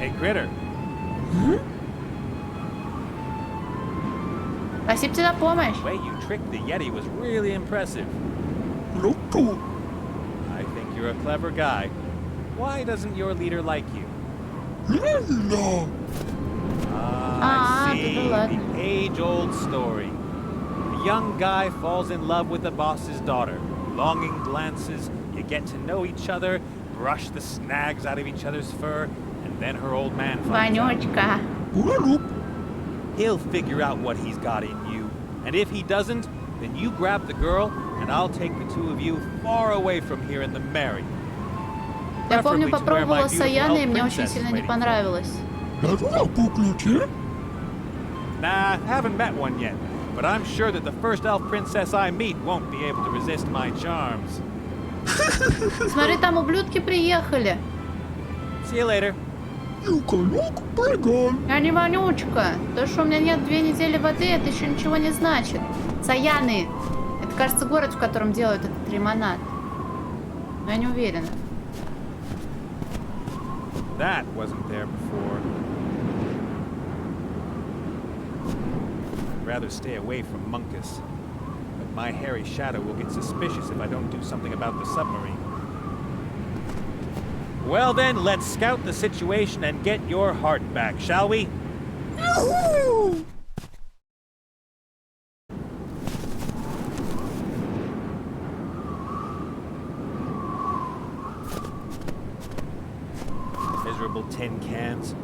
Hey, Critter. Спасибо тебе за помощь. The way you tricked the Yeti was really impressive. Loco. I think you're a clever guy. Why doesn't your leader like you? No. I see. да ладно. The age-old story. The young guy falls in love with the boss's daughter. Longing glances, you get to know each other, brush the snags out of each other's fur, and then her old man finds out. Ванечка. He'll figure out what he's got in you. And if he doesn't, then you grab the girl, and I'll take the two of you far away from here in the merry. Я помню, Preferably to where my попробовала beautiful Саяны, и elf мне очень princess is сильно не waiting. понравилось. Nah, haven't met one yet. But I'm sure that the first elf princess I meet won't be able to resist my charms. Смотри, там ублюдки приехали. See you later. Я не вонючка. То, что у меня нет 2 недели воды, это еще ничего не значит. Саяны. Это, кажется, город, в котором делают этот лимонад. Но я не уверена. That wasn't there before. I'd rather stay away from Munkus. But my hairy shadow will get suspicious if I don't do something about the submarine. Well then, let's scout the situation and get your heart back, shall we? Miserable tin cans.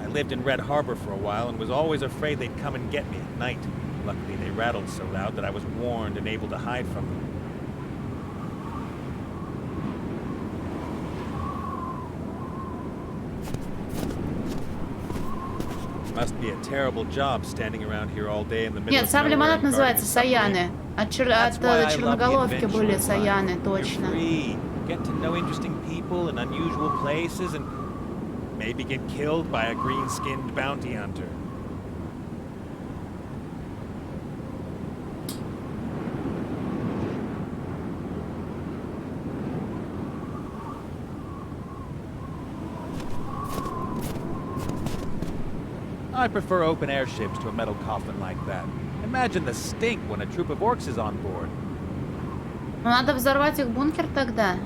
I lived in Red Harbor for a while and was always afraid they'd come and get me at night. Luckily, they rattled so loud that I was warned and able to hide from them. Must be a terrible job standing around here all day in the middle Нет, of сам nowhere лимонад and guarding называется a submarine. Саяны. От That's why I love the черноголовки adventure были of life. Саяны, You're точно. free. Get to know interesting people in unusual places and maybe get killed by a green-skinned bounty hunter. I prefer open air ships to a metal coffin like that. Imagine the stink when a troop of orcs is on board. Ну, надо взорвать их бункер тогда.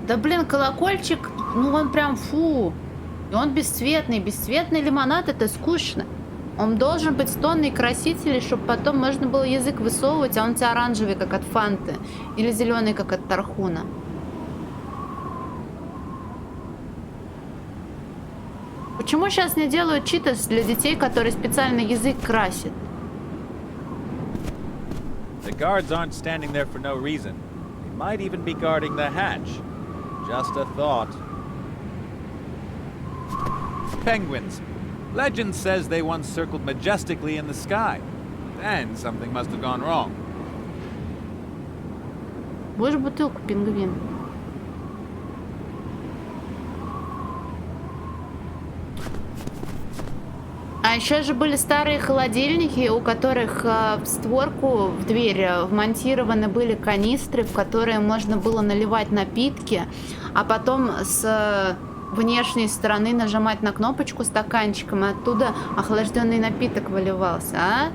Да блин, колокольчик, ну он прям фу. И он бесцветный. Бесцветный лимонад — это скучно. Он должен быть с тонной красителей, чтобы потом можно было язык высовывать, а он у тебя оранжевый, как от фанты. Или зеленый, как от тархуна. Почему сейчас не делают читос для детей, которые специально язык красят? The guards aren't standing there for no reason. They might even be guarding the hatch. Just a thought. Penguins. Legend says they once circled majestically in the sky. Then something must have gone wrong. Будешь бутылку, пингвин? А еще же были старые холодильники, у которых в створку, в дверь вмонтированы были канистры, в которые можно было наливать напитки, а потом с внешней стороны нажимать на кнопочку стаканчиком, и оттуда охлажденный напиток выливался, а?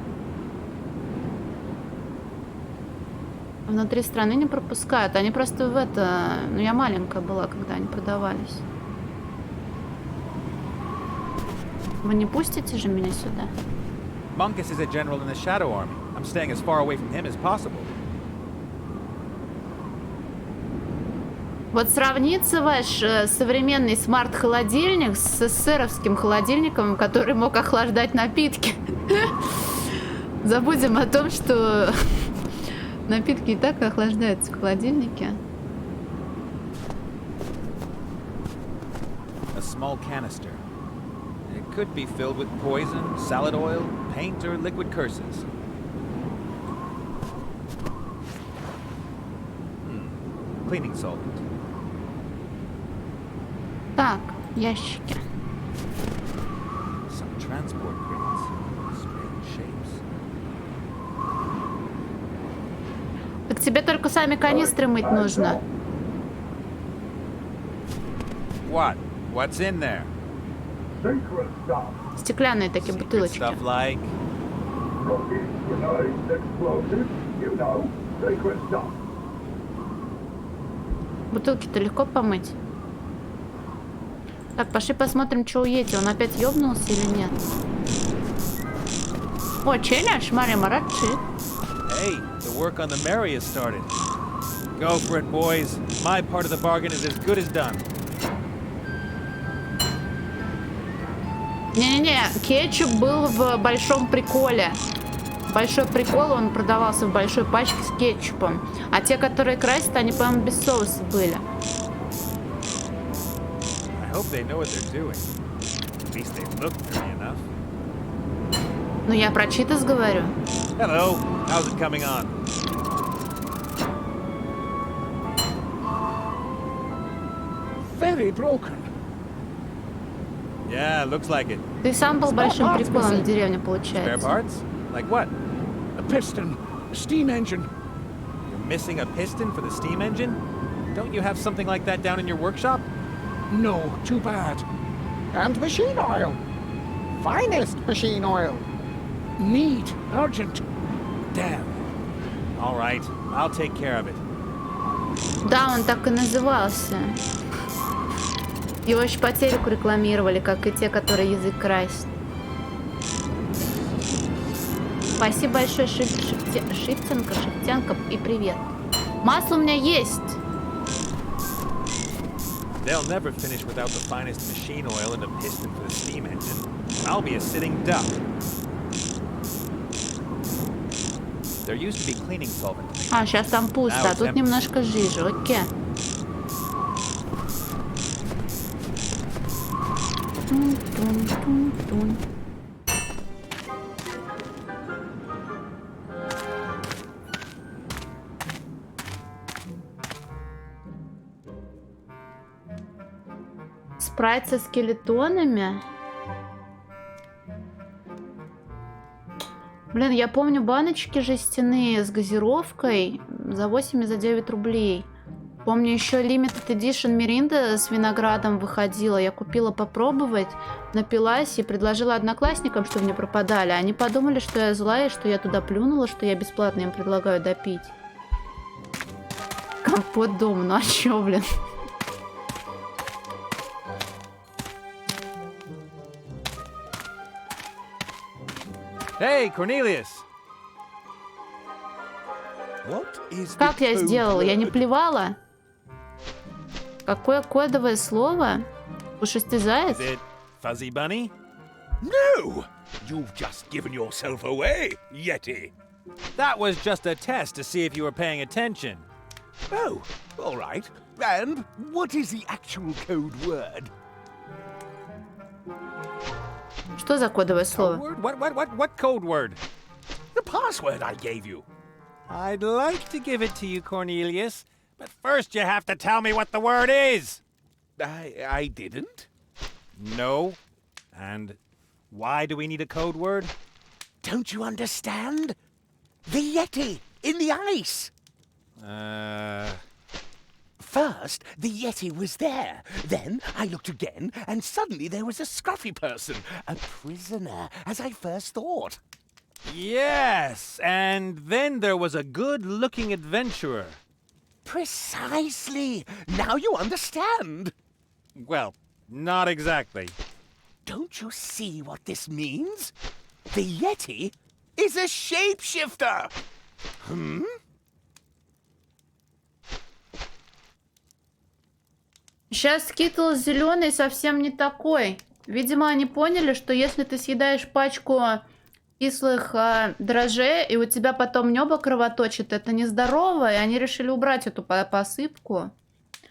Внутри страны не пропускают, они просто в это... Ну, я маленькая была, когда они продавались. Вы не пустите же меня сюда? Monkus is a general in the Shadow Army. I'm staying as far away from him as possible. Вот сравнится ваш современный смарт-холодильник с эсеровским холодильником, который мог охлаждать напитки. Забудем о том, что напитки и так охлаждаются в холодильнике. A small canister. It could be filled with poison, salad oil, paint, or liquid curses. Cleaning solvent. Так, ящики. Some transport crates. Strange shapes. Так тебе только сами канистры мыть нужно. What? What's in there? Стеклянные такие Secret бутылочки. stuff like... Бутылки-то легко помыть. Так, пошли посмотрим, что у Йети. Он опять ёбнулся или нет? О, челяш, Мария Марачи. Hey, the work on the Mary has started. Go for it, boys. My part of the bargain is as good as done. Не-не-не, кетчуп был в большом приколе. Большой прикол, он продавался в большой пачке с кетчупом. А те, которые красят, они, по-моему, без соуса были. I hope they know what they're doing. At least they look dirty enough. Ну, я про читос говорю. Hello, how's it coming on? Very broken. Yeah, looks like it. Ты сам был большим приколом в деревне, Spare получается. parts? Like what? A piston, a steam engine. You're missing a piston for the steam engine? Don't you have something like that down in your workshop? No, too bad. And machine oil. Finest machine oil. Need, urgent. Damn. All right, I'll take care of it. Да, он так и назывался. Его еще по телеку рекламировали, как и те, которые язык красят. Спасибо большое, Шифтенко, и привет. Масло у меня есть. They'll never finish without the finest machine oil and a piston for the steam engine. I'll be a sitting duck. There used to be cleaning solvent. А, сейчас там пусто, а тут немножко жижи, окей. Тун-тун-тун-тун. Спрайт со скелетонами? Блин, я помню баночки жестяные с газировкой за 8 и за 9 рублей. Помню, еще Limited Edition Миринда с виноградом выходила. Я купила попробовать, напилась и предложила одноклассникам, чтобы не пропадали. Они подумали, что я злая, что я туда плюнула, что я бесплатно им предлагаю допить. Компот дома, ну а чё, блин? Hey, Cornelius! Как я сделала? Я не плевала? Какое кодовое слово? Пушистый заяц? Is it Fuzzy Bunny? No! You've just given yourself away, Yeti. That was just a test to see if you were paying attention. Oh, all right. And what is the actual code word? Что за кодовое слово? Code word? What code word? The password I gave you. I'd like to give it to you, Cornelius, but first you have to tell me what the word is. I didn't. No. And why do we need a code word? Don't you understand? The Yeti in the ice. First, the Yeti was there. Then I looked again, and suddenly there was a scruffy person, a prisoner, as I first thought. Yes, and then there was a good-looking adventurer. Precisely. Now you understand. Well, not exactly. Don't you see what this means? The Yeti is a shapeshifter. Сейчас Скитлс зеленый совсем не такой. Видимо, они поняли, что если ты съедаешь пачку кислых дрожжей, и у тебя потом небо кровоточит, это нездорово, и они решили убрать эту посыпку.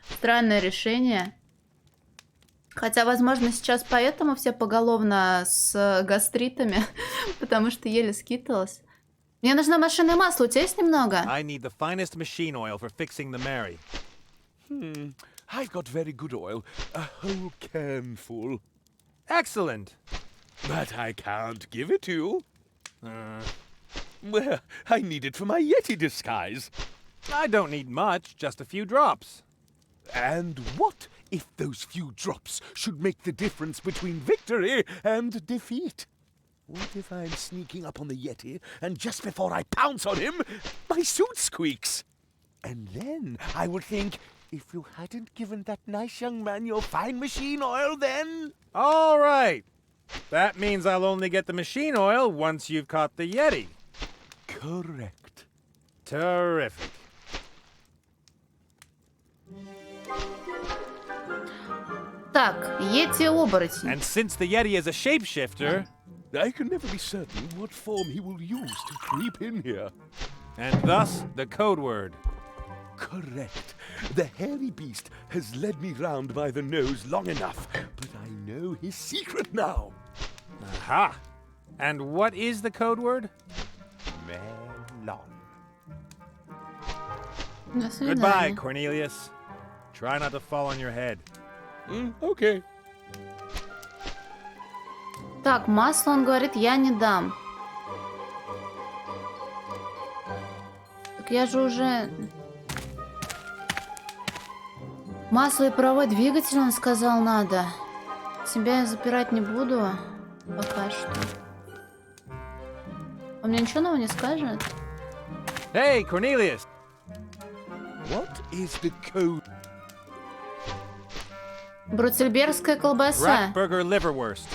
Странное решение. Хотя, возможно, сейчас поэтому все поголовно с гастритами, потому что ели Скитлс. Мне нужно машинное масло, у тебя есть немного? I need the finest machine oil for fixing the Mary. I've got very good oil, a whole can full. Excellent. But I can't give it to you. Well, I need it for my Yeti disguise. I don't need much, just a few drops. And what if those few drops should make the difference between victory and defeat? What if I'm sneaking up on the Yeti, and just before I pounce on him, my suit squeaks? And then I would think, if you hadn't given that nice young man your fine machine oil, then... All right. That means I'll only get the machine oil once you've caught the Yeti. Correct. Terrific. Так, Йети-оборотень. And since the Yeti is a shapeshifter... I can never be certain what form he will use to creep in here. And thus, the code word. Correct. The hairy beast has led me round by the nose long enough, but I know his secret now. Aha! And what is the code word? Melon. До свидания. Goodbye, Cornelius. Try not to fall on your head. Okay. Так, масло, он говорит, я не дам. Так я же уже... Масло и паровой двигатель, он сказал, надо. Тебя я запирать не буду пока что. Он мне ничего нового не скажет? Hey, Cornelius! What is the code? Бруцельбергская колбаса. Ratburger liverwurst.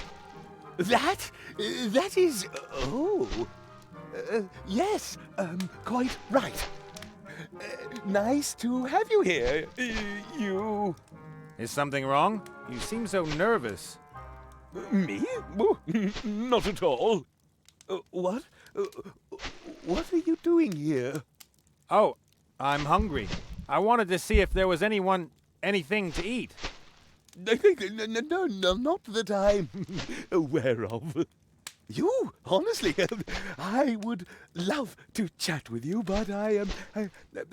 That is... Oh. Yes, quite right. Nice to have you here. You... Is something wrong? You seem so nervous. Me? Oh, not at all. What? What are you doing here? Oh, I'm hungry. I wanted to see if there was anything to eat. No, not that I'm aware of. You, honestly, I would love to chat with you, but I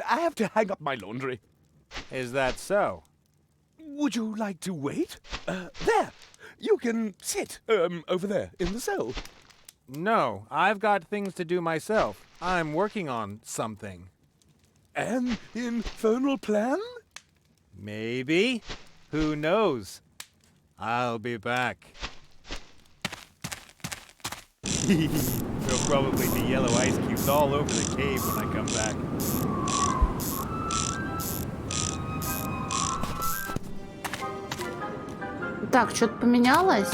have to hang up my laundry. Is that so? Would you like to wait? There, you can sit, over there, in the cell. No, I've got things to do myself. I'm working on something. An infernal plan? Maybe. Who knows? I'll be back. There'll probably be yellow ice cubes all over the cave when I come back. Так, что-то поменялось?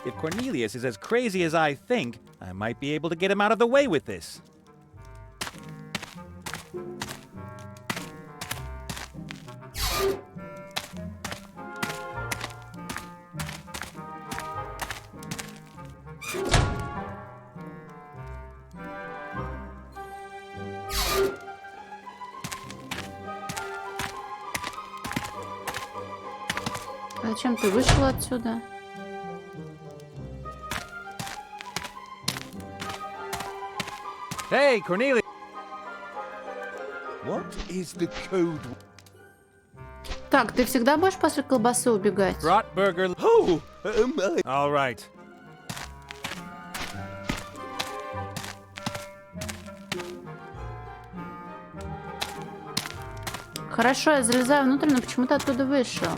If Cornelius is as crazy as I think, I might be able to get him out of the way with this. Зачем ты вышел отсюда? Hey, Cornelius! What is the code? Так, ты всегда будешь после колбасы убегать? Bratburger. Oh, All right. Хорошо, я залезаю внутрь, но почему ты оттуда вышел?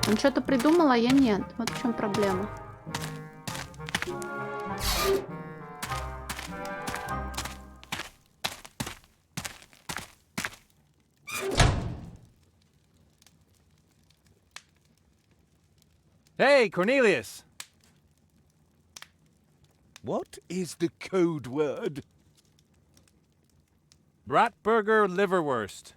Он что-то придумал, а я нет. Вот в чем проблема. Hey, Cornelius! what is the code word? Bratburger liverwurst.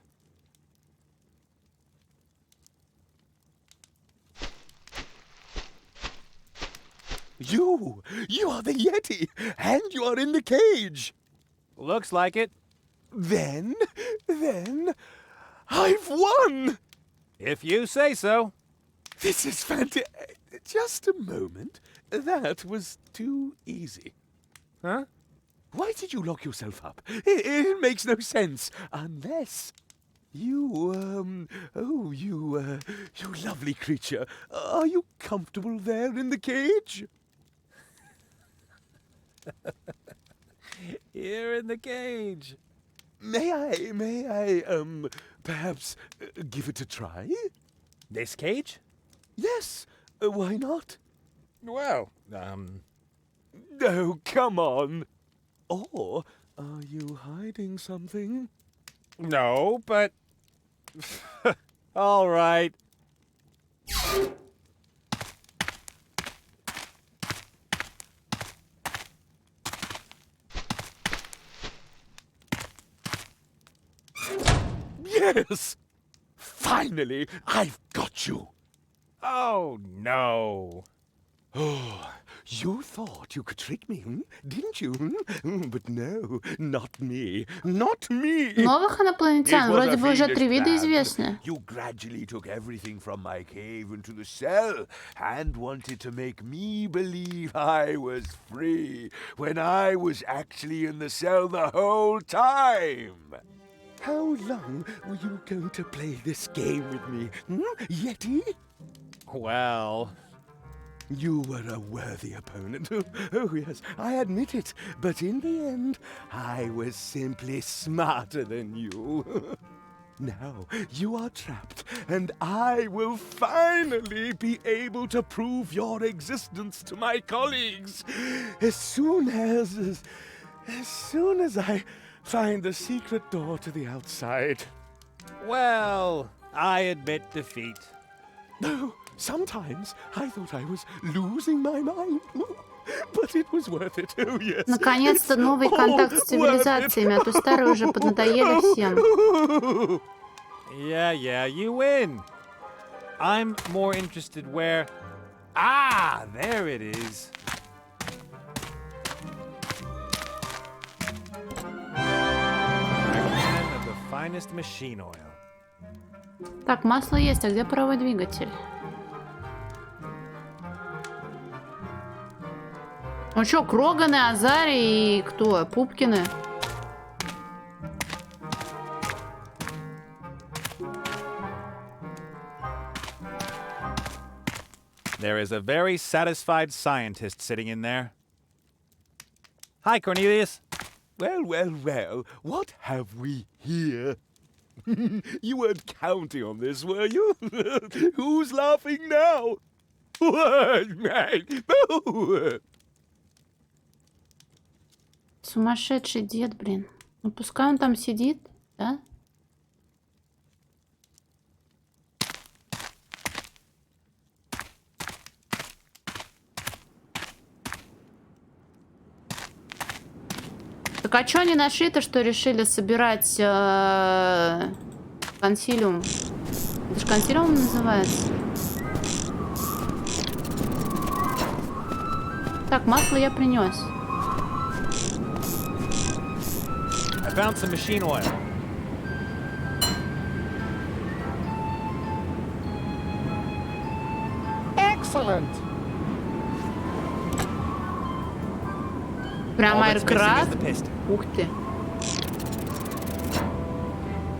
You are the Yeti, and you are in the cage. Looks like it. Then, I've won! If you say so. This is fantastic. Just a moment. That was too easy. Huh? Why did you lock yourself up? It makes no sense. Unless you, you lovely creature. Are you comfortable there in the cage? Here in the cage. May I, perhaps give it a try? This cage? Yes, why not? Well, Oh, come on. Or are you hiding something? no, but... All right. Yes! Finally, I've got you. Oh, no. Oh, you thought you could trick me, didn't you? But no, not me. Not me! Новых инопланетян It was вроде a бы уже fiendish 3 вида plan. известны. You gradually took everything from my cave into the cell and wanted to make me believe I was free when I was actually in the cell the whole time. How long were you going to play this game with me, Yeti? Well... You were a worthy opponent. Oh, yes, I admit it. But in the end, I was simply smarter than you. Now, you are trapped, and I will finally be able to prove your existence to my colleagues. As soon as I find the secret door to the outside. Well, I admit defeat. No, sometimes I thought I was losing my mind. But it was worth it. Oh, yes. Наконец-то новый контакт с цивилизациями, а то старые уже поднадоели всем. Yeah, you win. I'm more interested where... Ah, there it is. Can of the finest machine oil. Так, масло есть, а где паровой двигатель? Ну чё, Кроганы, Азари и кто? Пупкины? There is a very satisfied scientist sitting in there. Hi, Cornelius. Well, what have we here? You weren't counting on this, were you? Who's laughing now? Сумасшедший дед, блин. Ну пускай он там сидит, да? Так а чё они нашли-то, что решили собирать консилиум? Это же консилиум называется. Так, масло я принес. I found some machine oil. Excellent. Прям All that's missing is Айркрафт? the piston. Ух ты.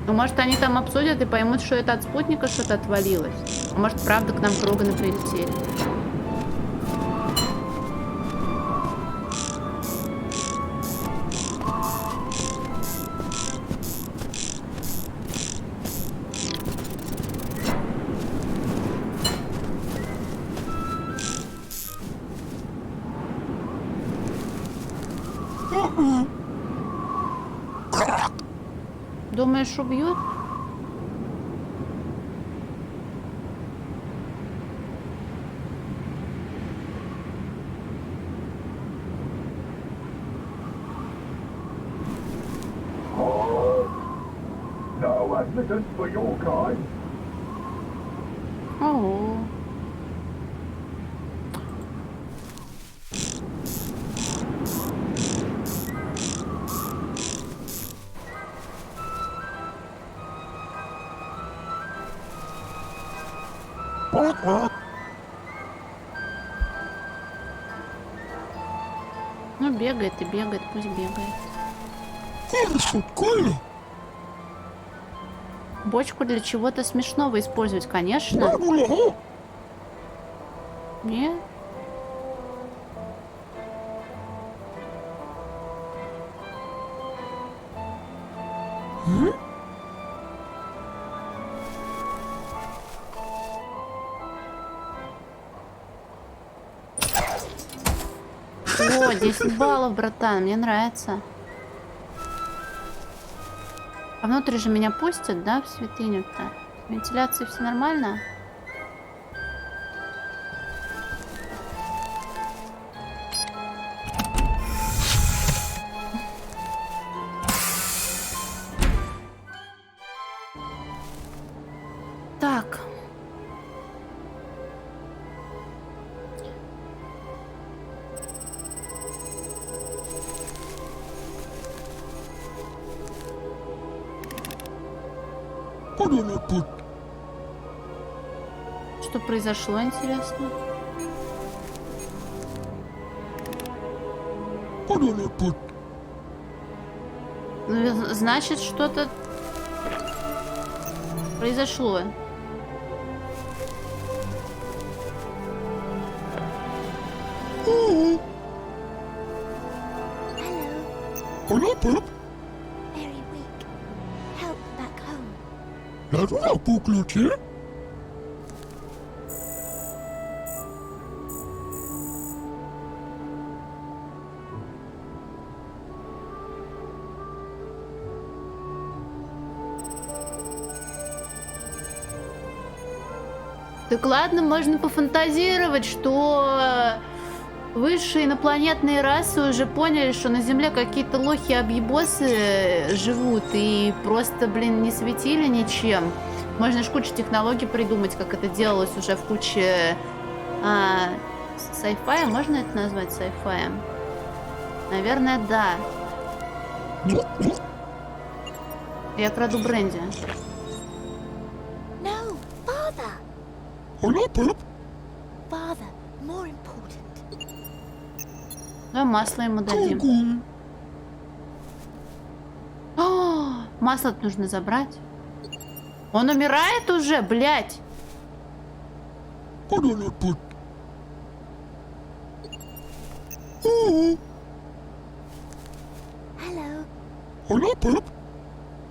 Ну, может, они там обсудят и поймут, что это от спутника что-то отвалилось. А может, правда к нам Кроганы прилетели. Думаешь, убьют? No admittance for your kind. Ого. Ну, бегает и бегает, пусть бегает. Бочку для чего-то смешного использовать, конечно. Не? О, 10 баллов, братан, мне нравится. А внутрь же меня пустят, да, в святыню-то? Вентиляции все нормально? Так. Что произошло, интересно? Ну, значит, что-то произошло. Hello. Very weak. Help back home. Так ладно, можно пофантазировать, что высшие инопланетные расы уже поняли, что на Земле какие-то лохи-объебосы живут и просто, блин, не светили ничем. Можно ж кучу технологий придумать, как это делалось уже в куче сайфая. Можно это назвать сайфаем? Наверное, да. Я краду бренди. No, father. Father, more important. Давай масло ему дадим. О, масло нужно забрать. Он умирает уже, блядь. Hello.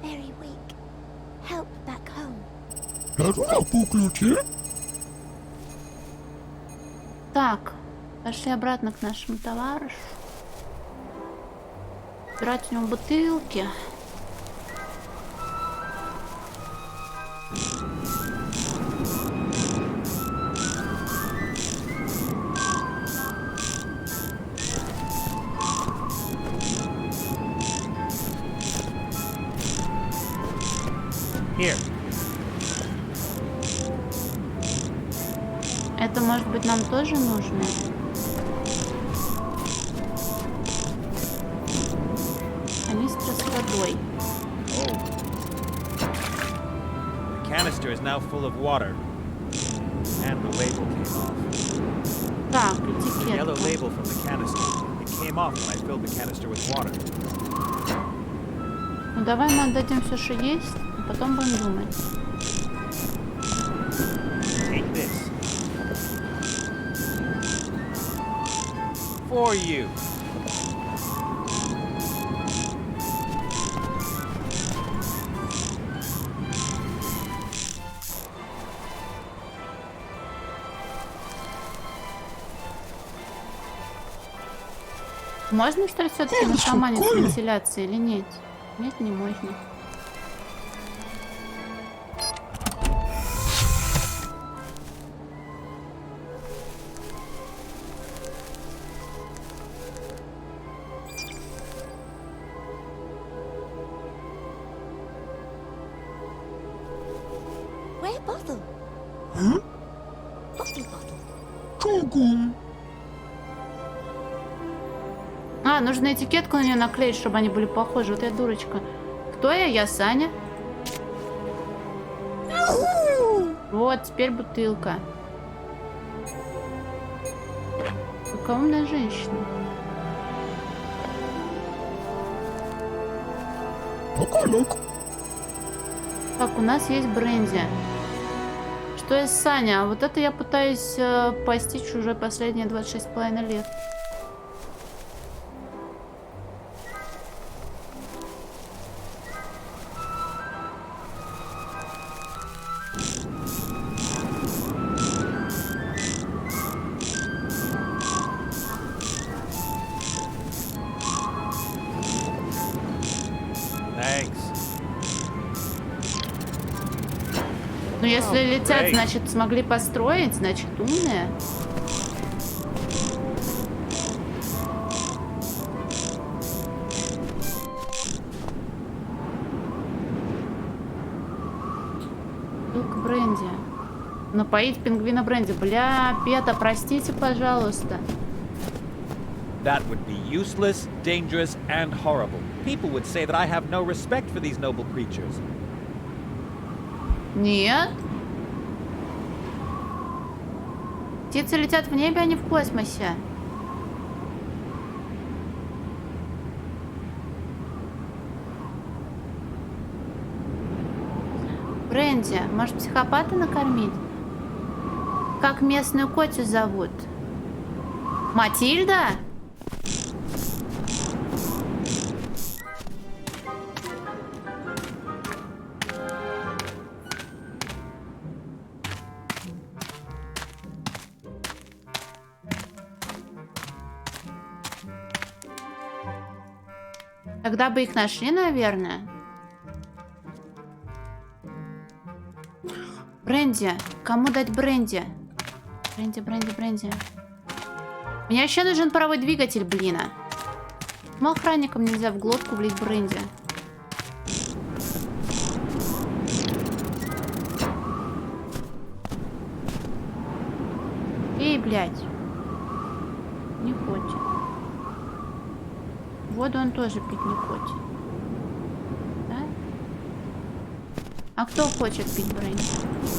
Very weak. Help back home. Так, пошли обратно к нашему товарищу. Брать у него бутылки. Here. Это, может быть, нам тоже нужно? Канистра с водой. The canister is now full of water. And the label came off. Так, The yellow этикетка. label from the canister. It came off when I filled the canister with water. Ну давай мы отдадим все, что есть, а потом будем думать. Take this. For you. Можно, что ли, все-таки нашаманить с вентиляцией или нет? Нет, не можно. Where bottle? Huh? Bottle. А, нужно этикетку на нее наклеить, чтобы они были похожи. Вот я дурочка. Кто я? Я Саня. Вот, теперь бутылка. Какая умная женщина. Так, у нас есть бренди. Что есть Саня? А вот это я пытаюсь постичь уже последние 26,5 лет. Thanks. Ну, если летят, значит, смогли построить, значит, умные. Бутылка бренди. Напоить пингвина бренди. Бля, Пета, простите, пожалуйста. That would be useless, dangerous, and horrible. People would say that I have no respect for these noble creatures. Нет. Птицы летят в небе, а не в космосе. Бренди, может, психопата накормить? Как местную котю зовут? Матильда? Тогда бы их нашли, наверное. Бренди. Кому дать бренди? Бренди, бренди, бренди. Мне еще нужен паровой двигатель, блин. Почему охранникам нельзя в глотку влить бренди? Эй, блядь. Не хочет. Воду он тоже пить не хочет. Да? А кто хочет пить бренди?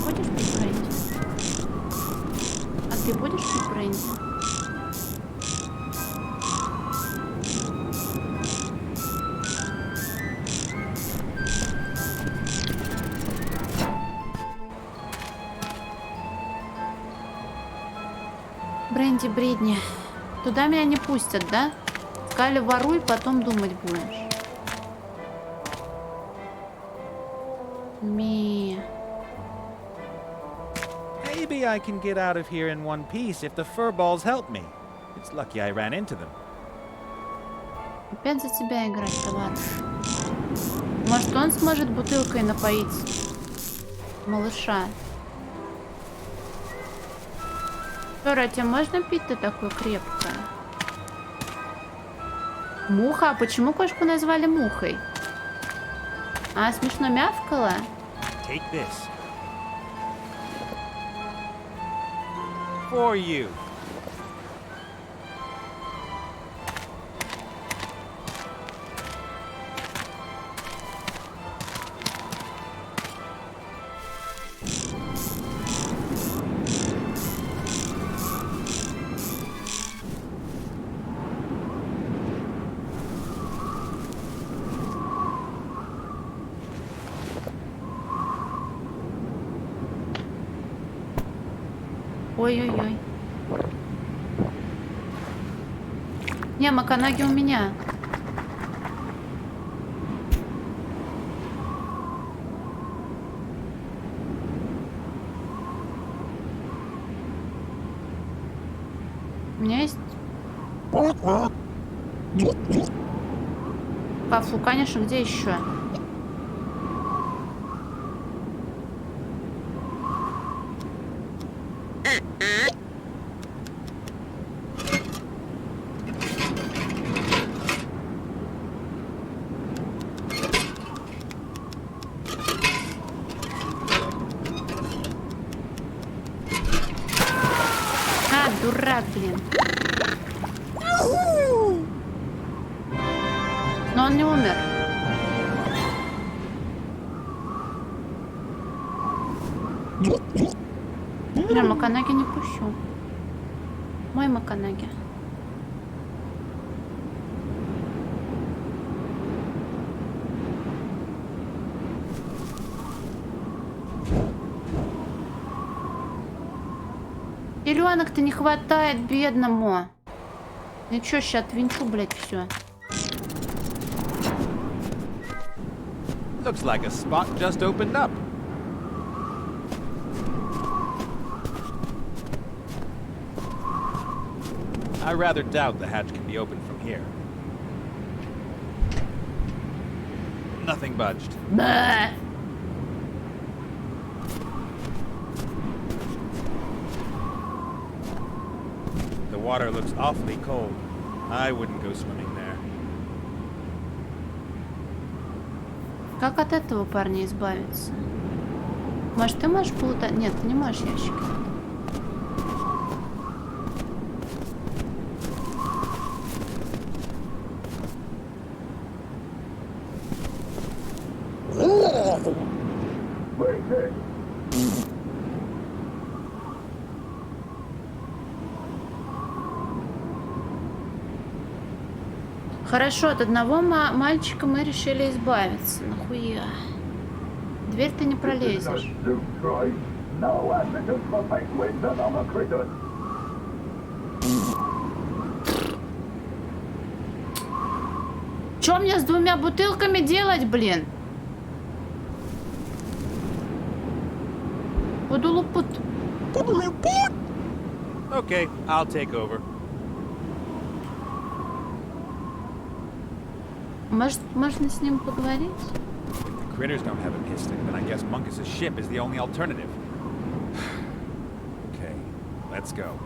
Хочешь пить бренди? А ты будешь пить бренди? Бренди, бредни. Туда меня не пустят, да? Сказали, воруй, потом думать будешь. Maybe I can get out of here in one piece if the furballs help me. It's lucky I ran into them. Опять за тебя играть, товарищ. Может, он сможет бутылкой напоить малыша? Фёра, тебе можно пить, ты такой крепкая? Муха? А почему кошку назвали мухой? А, смешно мявкала? Take this. For you. Ой-ой-ой. Не, Маканаги у меня. У меня есть... Кафу, конечно, где еще? А, дурак, блин. Но он не умер. Я Маканаги не пущу. Мой Маканаги. Пеленок-то не хватает бедному. Ничего, сейчас отвинчу, блядь, все. Looks like a spot just opened up. I rather doubt the hatch can be opened from here. Nothing budged. Bah. The water looks awfully cold. I wouldn't go swimming there. Как от этого парня избавиться? Может, ты можешь плутать? Нет, ты не можешь ящики. Хорошо, от одного мальчика мы решили избавиться. Нахуя? Дверь ты не пролезешь. Чё мне с двумя бутылками делать, блин? Пудулупут. Okay, I'll take over. Может, можно с ним поговорить? If the critters don't have a piston, then I guess Munkus's ship is the only alternative. Okay, let's go.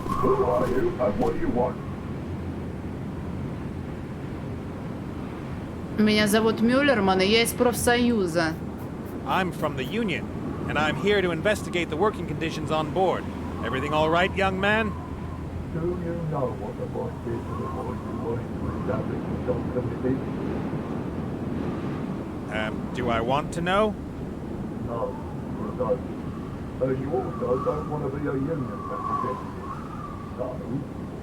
Who are you and what do you want? Меня зовут Мюллерман, и я из профсоюза. I'm from the Union, and I'm here to investigate the working conditions on board. Everything all right, young man? Do you know what the boss did to the boys who wanted to establish the Dog Committee? Do I want to know? No, you don't. And you also don't want to be a union representative. So,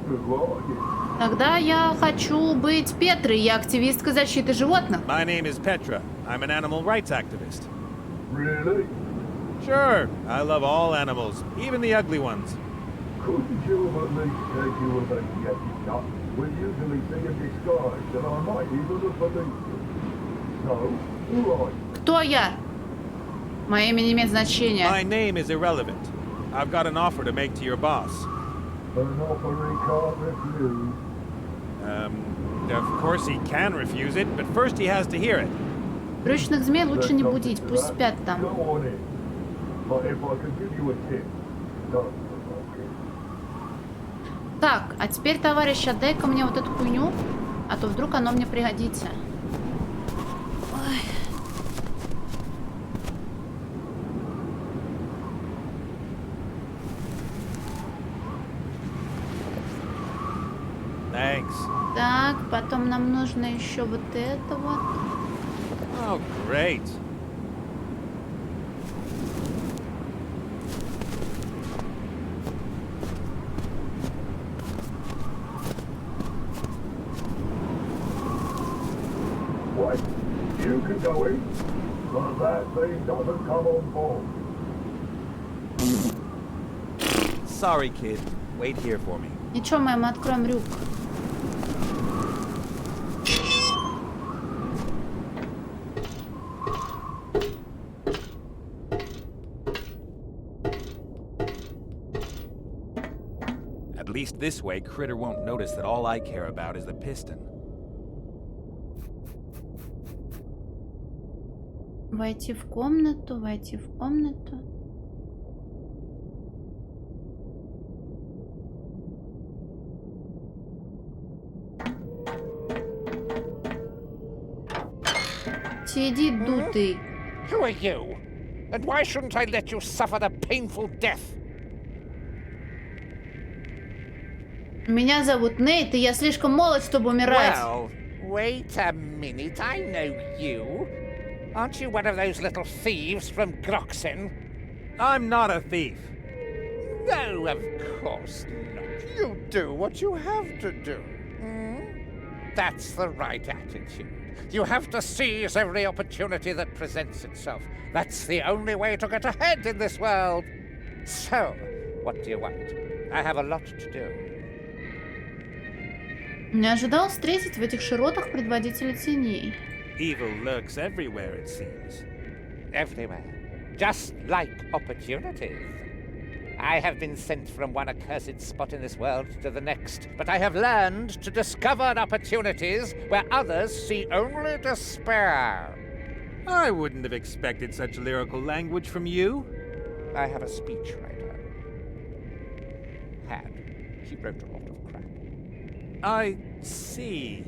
who are you? Тогда я хочу быть Петрой, я активистка защиты животных. My name is Petra. I'm an animal rights activist. Really? Sure, I love all animals, even the ugly ones. Couldn't you have at least said you were the Yeti nut? We usually see in disguise, and I might even have believed you. So, who are you? Кто я? Мое имя не имеет значения. My name is irrelevant. I've got an offer to make to your boss. An offer he can't refuse. Of course he can refuse it, but first he has to hear it. Брючных змей лучше не будить, пусть спят там. Go on in. But if I could give you a tip, don't provoke him. Так, а теперь, товарищ, отдай-ка мне вот эту хуйню, а то вдруг оно мне пригодится. Ой. Thanks. Так, потом нам нужно еще вот это вот. Oh, great. What? You can go in? that thing doesn't come on board. Sorry, kid. Wait here for me. Ничего, мы откроем люк. At least this way, Critter won't notice that all I care about is the piston. Войти в комнату, войти в комнату. Сиди, дутый. Who are you? And why shouldn't I let you suffer the painful death? Меня зовут Нейт, и я слишком молод, чтобы умирать. Well, wait a minute. I know you. Aren't you one of those little thieves from Groxen? I'm not a thief. No, of course not. You do what you have to do. That's the right attitude. You have to seize every opportunity that presents itself. That's the only way to get ahead in this world. So, what do you want? I have a lot to do. Не ожидал встретить в этих широтах предводителя теней. Evil lurks everywhere, it seems. Everywhere. Just like opportunities. I have been sent from one accursed spot in this world to the next, but I have learned to discover opportunities where others see only despair. I wouldn't have expected such lyrical language from you. I have a speechwriter. She wrote a lot of crap. I see.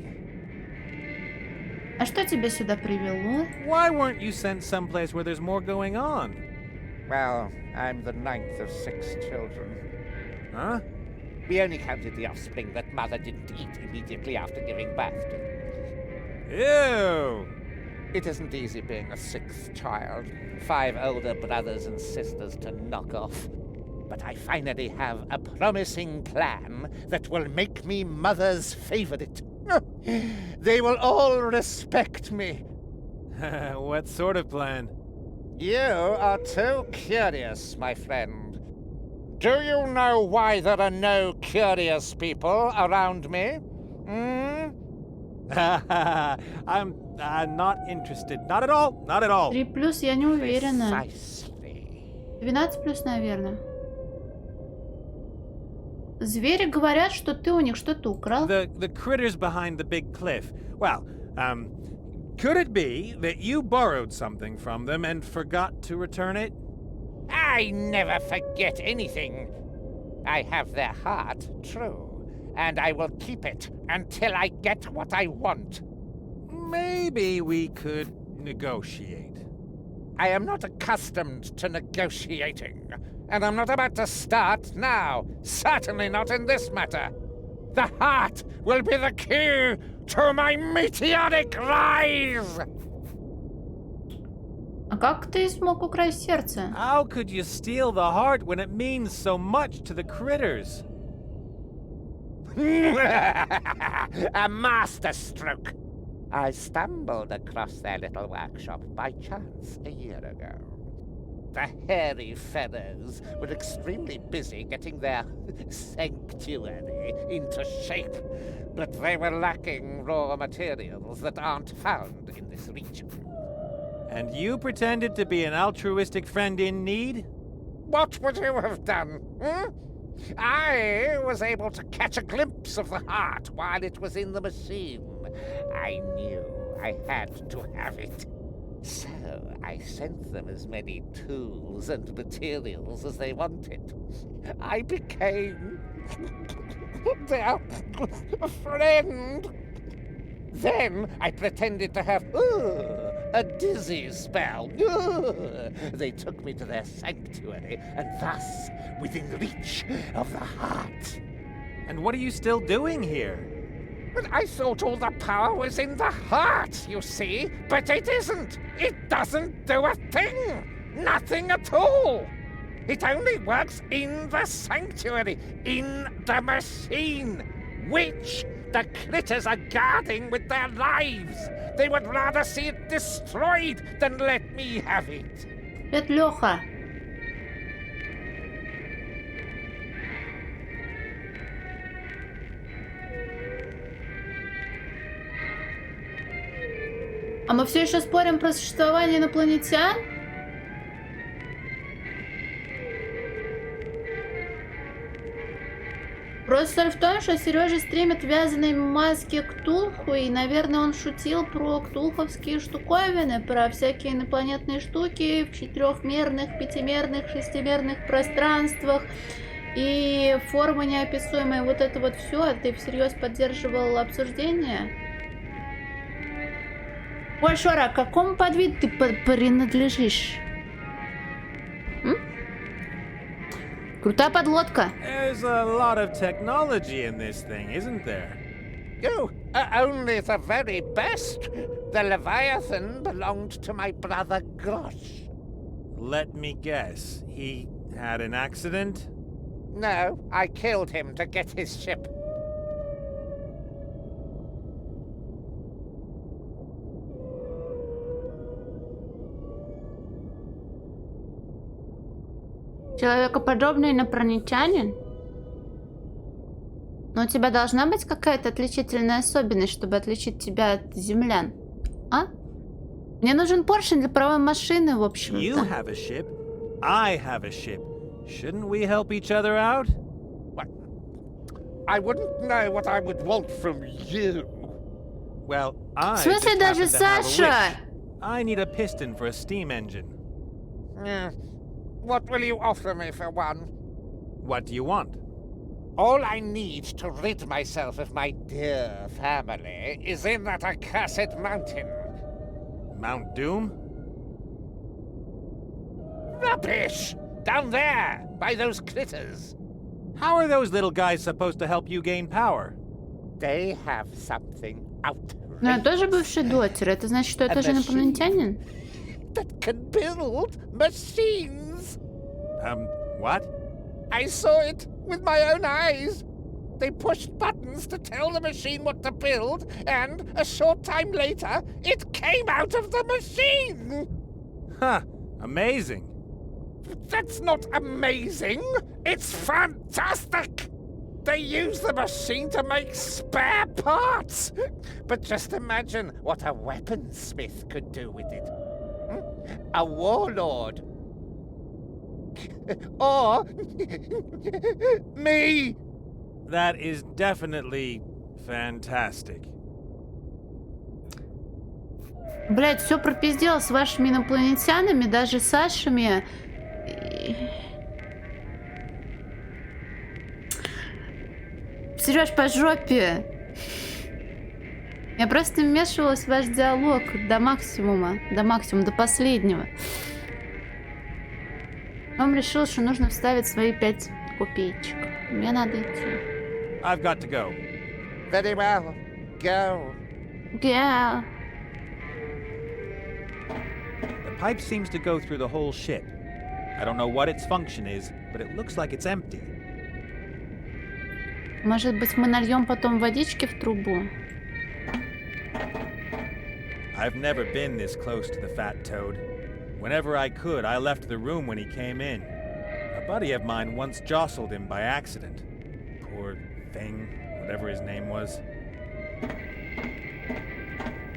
А что тебя сюда привело? Why weren't you sent someplace where there's more going on? Well, I'm the ninth of 6 children. Huh? We only counted the offspring that Mother didn't eat immediately after giving birth to. Ew! It isn't easy being a 6th child. 5 older brothers and sisters to knock off. But I finally have a promising plan that will make me Mother's favorite. They will all respect me. What sort of plan? You are too curious, my friend. Do you know why there are no curious people around me? I'm not interested. Not at all. Not at all. 3+, я не уверена. Precisely. 12+, наверное. Звери говорят, что ты у них что-то украл. The critters behind the big cliff. Well, could it be that you borrowed something from them and forgot to return it? I never forget anything. I have their heart, true, and I will keep it until I get what I want. Maybe we could negotiate. I am not accustomed to negotiating, and I'm not about to start now. Certainly not in this matter. The heart will be the key to my meteoric rise! А как ты смог украсть сердце? How could you steal the heart when it means so much to the critters? A masterstroke! I stumbled across their little workshop by chance a year ago. The hairy fellows were extremely busy getting their sanctuary into shape, but they were lacking raw materials that aren't found in this region. And you pretended to be an altruistic friend in need? What would you have done? I was able to catch a glimpse of the heart while it was in the machine. I knew I had to have it. So I sent them as many tools and materials as they wanted. I became their friend. Then I pretended to have a dizzy spell. They took me to their sanctuary, and thus within reach of the heart. And what are you still doing here? But I thought all the power was in the heart, you see. But it isn't. It doesn't do a thing. Nothing at all. It only works in the sanctuary, in the machine, which The critters are guarding with their lives. They would rather see it destroyed than let me have it. Это Леха. А мы все еще спорим про существование инопланетян? Просто соль в том, что Сережа стримит вязаные маски Ктулху, и, наверное, он шутил про ктулховские штуковины, про всякие инопланетные штуки в 4-мерных, 5-мерных, 6-мерных пространствах и формы неописуемые. Вот это вот все. А ты всерьез поддерживал обсуждение? Ой, Шора, к какому подвиду ты принадлежишь? Крутая подлодка. There's a lot of technology in this thing, isn't there? You are only the very best. The Leviathan belonged to my brother Grosh. Let me guess. He had an accident? No, I killed him to get his ship. Человекоподобный инопланетянин? Но у тебя должна быть какая-то отличительная особенность, чтобы отличить тебя от землян. А? Мне нужен поршень для паровой машины, в общем-то. You have a ship. I have a ship. Shouldn't we help each other out? What? I wouldn't know what I would want from you. Well, I В смысле just даже happen to have a Саша? wish. I need a piston for a steam engine. What will you offer me for one? What do you want? All I need to rid myself of my dear family is in that accursed mountain. Mount Doom? Rubbish! Down there, by those critters. How are those little guys supposed to help you gain power? They have something outrageous. Ну, я тоже бывший дотер. Это значит, что я тоже инопланетянин? That can build machines. What? I saw it with my own eyes. They pushed buttons to tell the machine what to build, and a short time later, it came out of the machine. Huh. Amazing. That's not amazing. It's fantastic. They use the machine to make spare parts. But just imagine what a weaponsmith could do with it. A warlord. Or me. That is definitely fantastic. Блять, все пропиздел с вашими инопланетянами, даже с Сашами. Сереж, по жопе. Я просто вмешивалась в ваш диалог до максимума, до последнего. Он решил, что нужно вставить свои 5 копеечек. Мне надо идти. I've got to go. Very well. Go. Yeah. The pipe seems to go through the whole ship. I don't know what its function is, but it looks like it's empty. Может быть, мы нальем потом водички в трубу? I've never been this close to the fat toad. Whenever I could, I left the room when he came in. A buddy of mine once jostled him by accident. Poor thing, whatever his name was.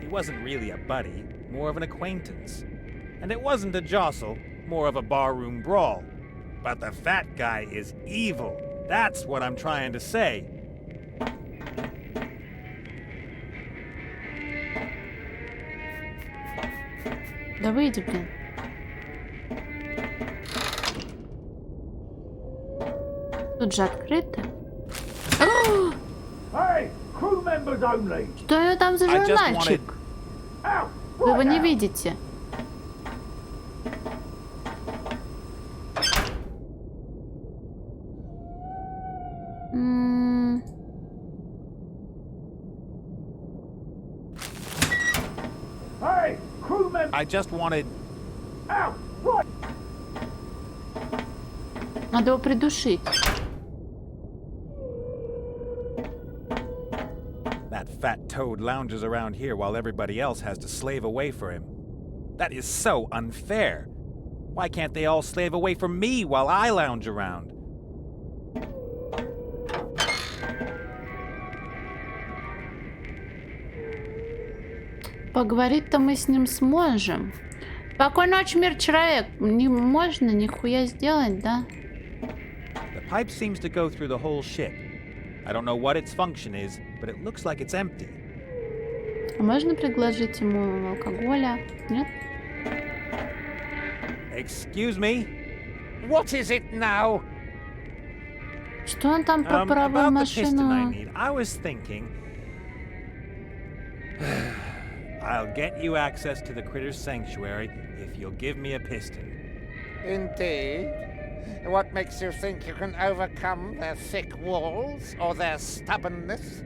He wasn't really a buddy, more of an acquaintance. And it wasn't a jostle, more of a barroom brawl. But the fat guy is evil. That's what I'm trying to say. Да выйди, блин. Тут же открыто. Hey, crew members only. Что это там за журнальчик? Вы его не видите. Hey, crew members. I just wanted... Out, right. Надо его придушить. fat toad lounges around here while everybody else has to slave away for him. That is so unfair. Why can't they all slave away for me while I lounge around? Поговорить-то мы с ним сможем. Спокойной ночи, мир человек. Не можно нихуя сделать, да? The pipe seems to go through the whole ship. I don't know what its function is, but it looks like it's empty. А можно предложить ему алкоголя? Нет? Excuse me? What is it now? Что он там про правую About the piston I машину? need. I was thinking... I'll get you access to the Critter's Sanctuary if you'll give me a piston. Indeed. What makes you think you can overcome their thick walls or their stubbornness?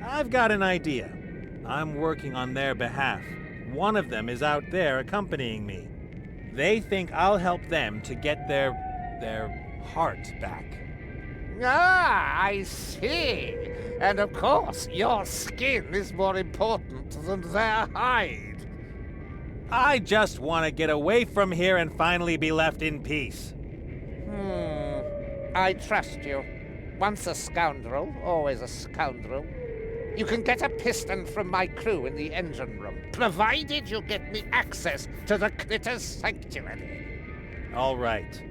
I've got an idea. I'm working on their behalf. One of them is out there accompanying me. They think I'll help them to get their heart back. Ah, I see. And of course, your skin is more important than their hide. I just want to get away from here and finally be left in peace. I trust you. Once a scoundrel, always a scoundrel. You can get a piston from my crew in the engine room, provided you get me access to the Critter's Sanctuary. All right.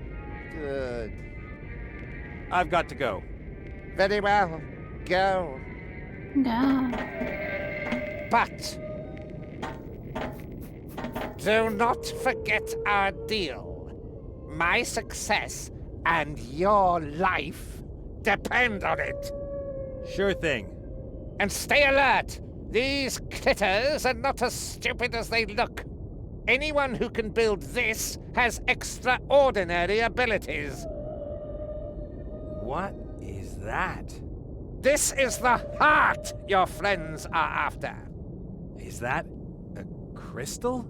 Good. I've got to go. Very well. Go. Да. But do not forget our deal. My success and your life depend on it. Sure thing. And stay alert. These critters are not as stupid as they look. Anyone who can build this has extraordinary abilities. What is that? This is the heart your friends are after. Is that a crystal?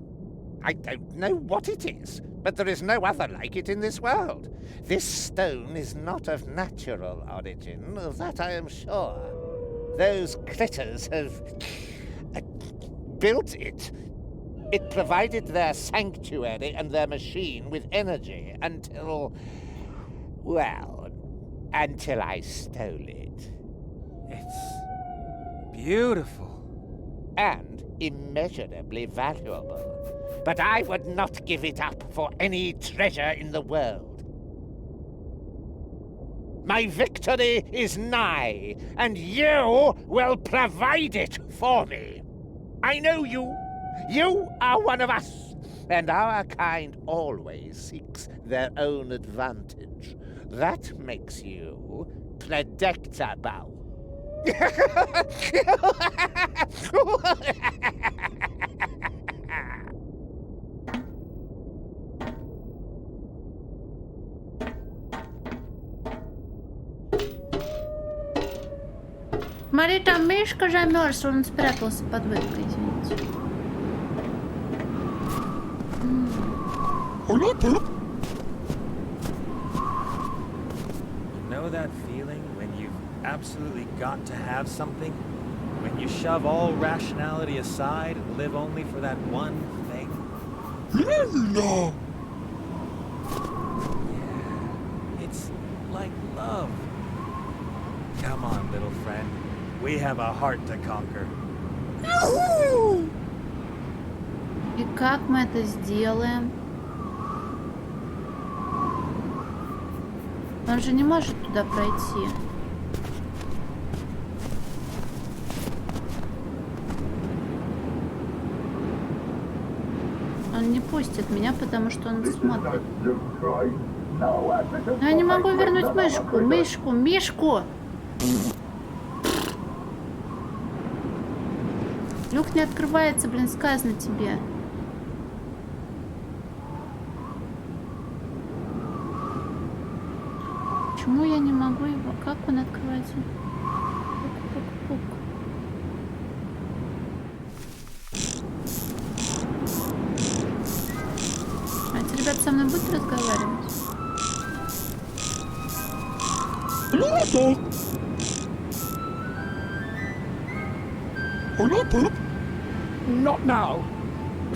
I don't know what it is, but there is no other like it in this world. This stone is not of natural origin, of that I am sure. Those critters have built it. It provided their sanctuary and their machine with energy until I stole it. It's beautiful. And immeasurably valuable. But I would not give it up for any treasure in the world. My victory is nigh, and you will provide it for me. I know you. You are one of us, and our kind always seeks their own advantage. That makes you predictable. Смотри, там Мишка замерз, он спрятался под вышкой, извините. You know that feeling when you've absolutely got to have something? When you shove all rationality aside and live only for that one thing? Yeah, it's like love. Come on, little friend. We have a heart to conquer. И как мы это сделаем? Он же не может туда пройти. Он не пустит меня, потому что он смотрит. Но я не могу вернуть мышку. Мишку! Люк не открывается, блин, сказано тебе. Почему я не могу его? Как он открывается? Пук-пук-пук. А эти ребята со мной будут разговаривать? Not now.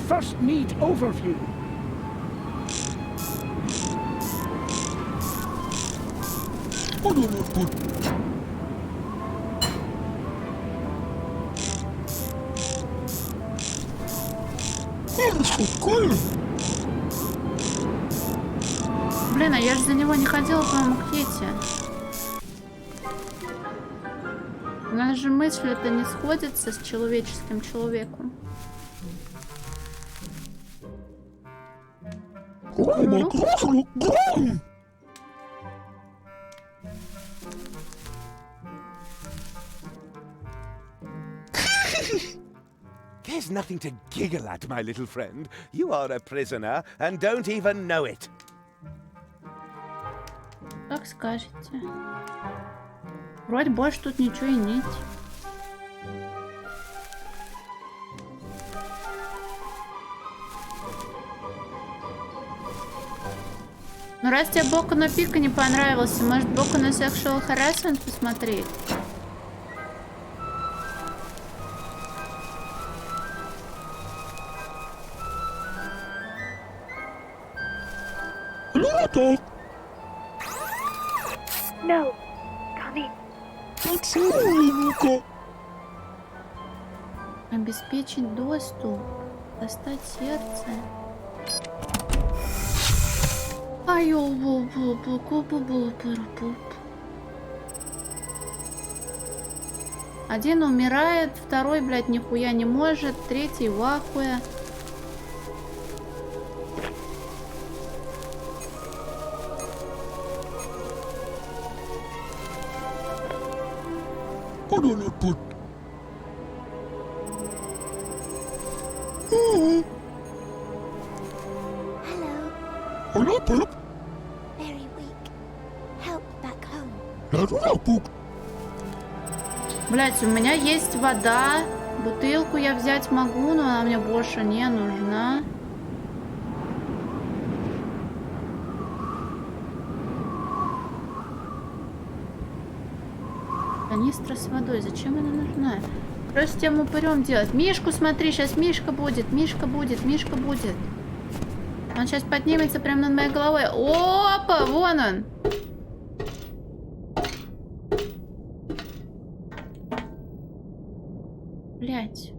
First need overview. Блин, а я же за него не ходила, по-моему, к Йети. У нас же мысли-то не сходятся с человеческим человеком. There's nothing to giggle at, my little friend. You are a prisoner and don't even know it. Как скажете. Вроде больше тут ничего и нет. Ну раз тебе Боку на Пика не понравился, может Боку на Sexual Harassment посмотреть? No. Come in. Обеспечить доступ. Достать сердце. Один умирает, второй, блядь, нихуя не может, третий в ахуе. Hello. Very weak. Help back home. Блять, у меня есть вода. Бутылку я взять могу, но она мне больше не нужна. Канистра с водой. Зачем она нужна? Просто тем упырем делать. Мишку смотри, сейчас Мишка будет. Мишка будет, Мишка будет. Он сейчас поднимется прямо над моей головой. Опа, вон он. Блять.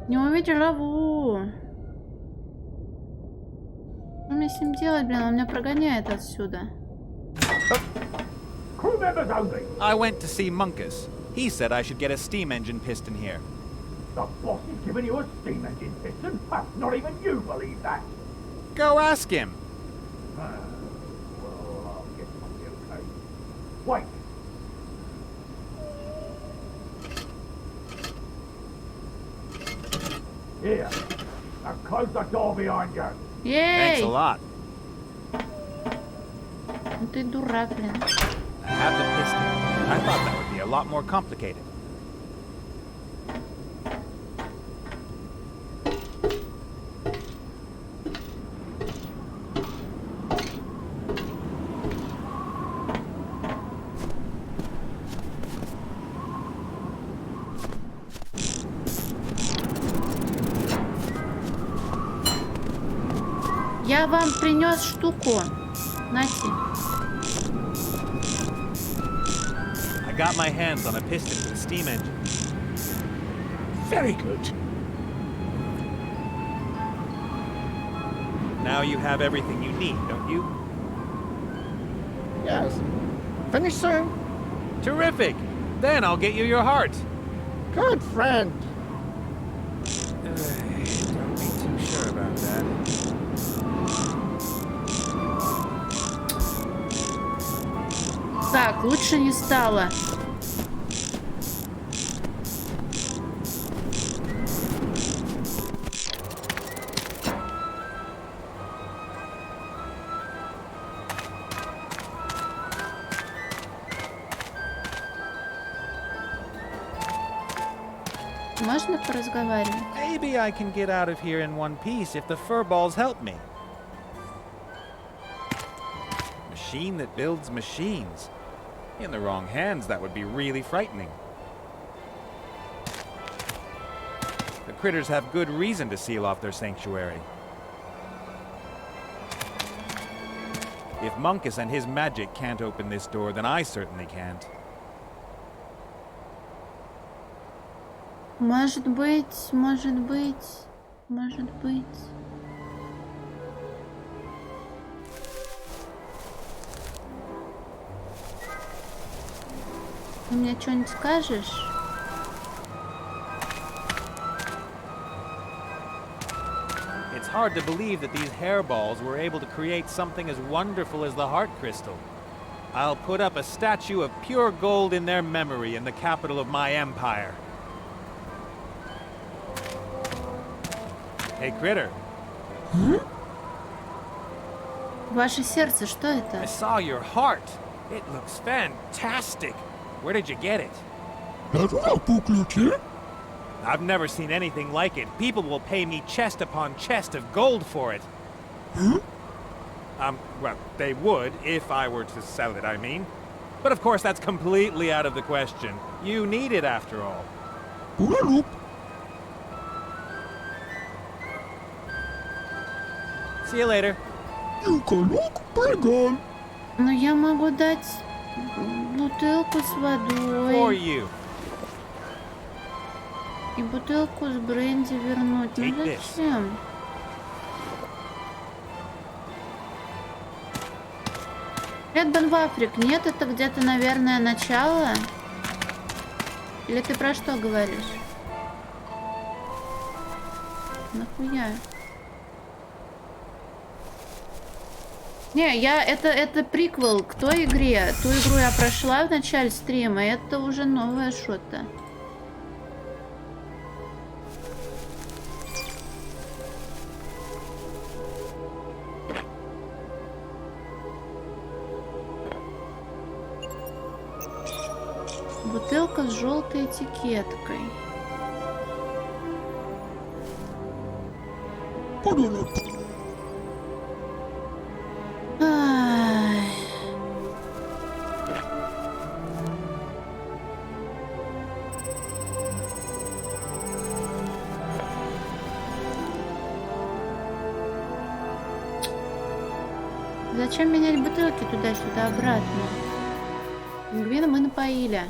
Не увидел лаву. Что мне с ним делать, блин? Он меня прогоняет отсюда. Crew members only. I went to see Munkus. He said I should get a steam engine piston here. The boss is giving you a steam engine piston? Not even you believe that. Go ask him. Well, I'll get on you, okay? Wait. Here. Now close the door behind you. Thanks Ей! a lot. Ну ты дурак, блин. I have the piston. I thought that would be a lot more complicated. Я вам принес штуку. Нате. I got my hands on a piston for the steam engine. Very good. Now you have everything you need, don't you? Yes. Finish soon. Terrific! Then I'll get you your heart. Good friend. Don't be too sure about that. Так, лучше не стало. Можно поразговаривать? Maybe I can get out of here in one piece if the furballs help me. Machine that builds machines. In the wrong hands, that would be really frightening. The critters have good reason to seal off their sanctuary. If Monkus and his magic can't open this door, then I certainly can't. Может быть, может быть, может быть. Ты мне что-нибудь скажешь? It's hard to believe that these hairballs were able to create something as wonderful as the heart crystal. I'll put up a statue of pure gold in their memory in the capital of my empire. Hey, Critter. Ваше сердце, что I это? saw your heart. It looks fantastic. Where did you get it? I've never seen anything like it. People will pay me chest upon chest of gold for it. Well, they would, if I were to sell it, I mean. But of course, that's completely out of the question. You need it, after all. See you later. Ну, я могу дать бутылку с For водой you. и бутылку с бренди вернуть. Ну, Take this. зачем? Привет, Бен Вафрик. Нет, это где-то, наверное, начало? Или ты про что говоришь? Нахуя? Не, это приквел к той игре. Ту игру я прошла в начале стрима, это уже новое что-то. Бутылка с желтой этикеткой. Ай. Зачем менять бутылки туда-сюда обратно? Пингвина мы напоили.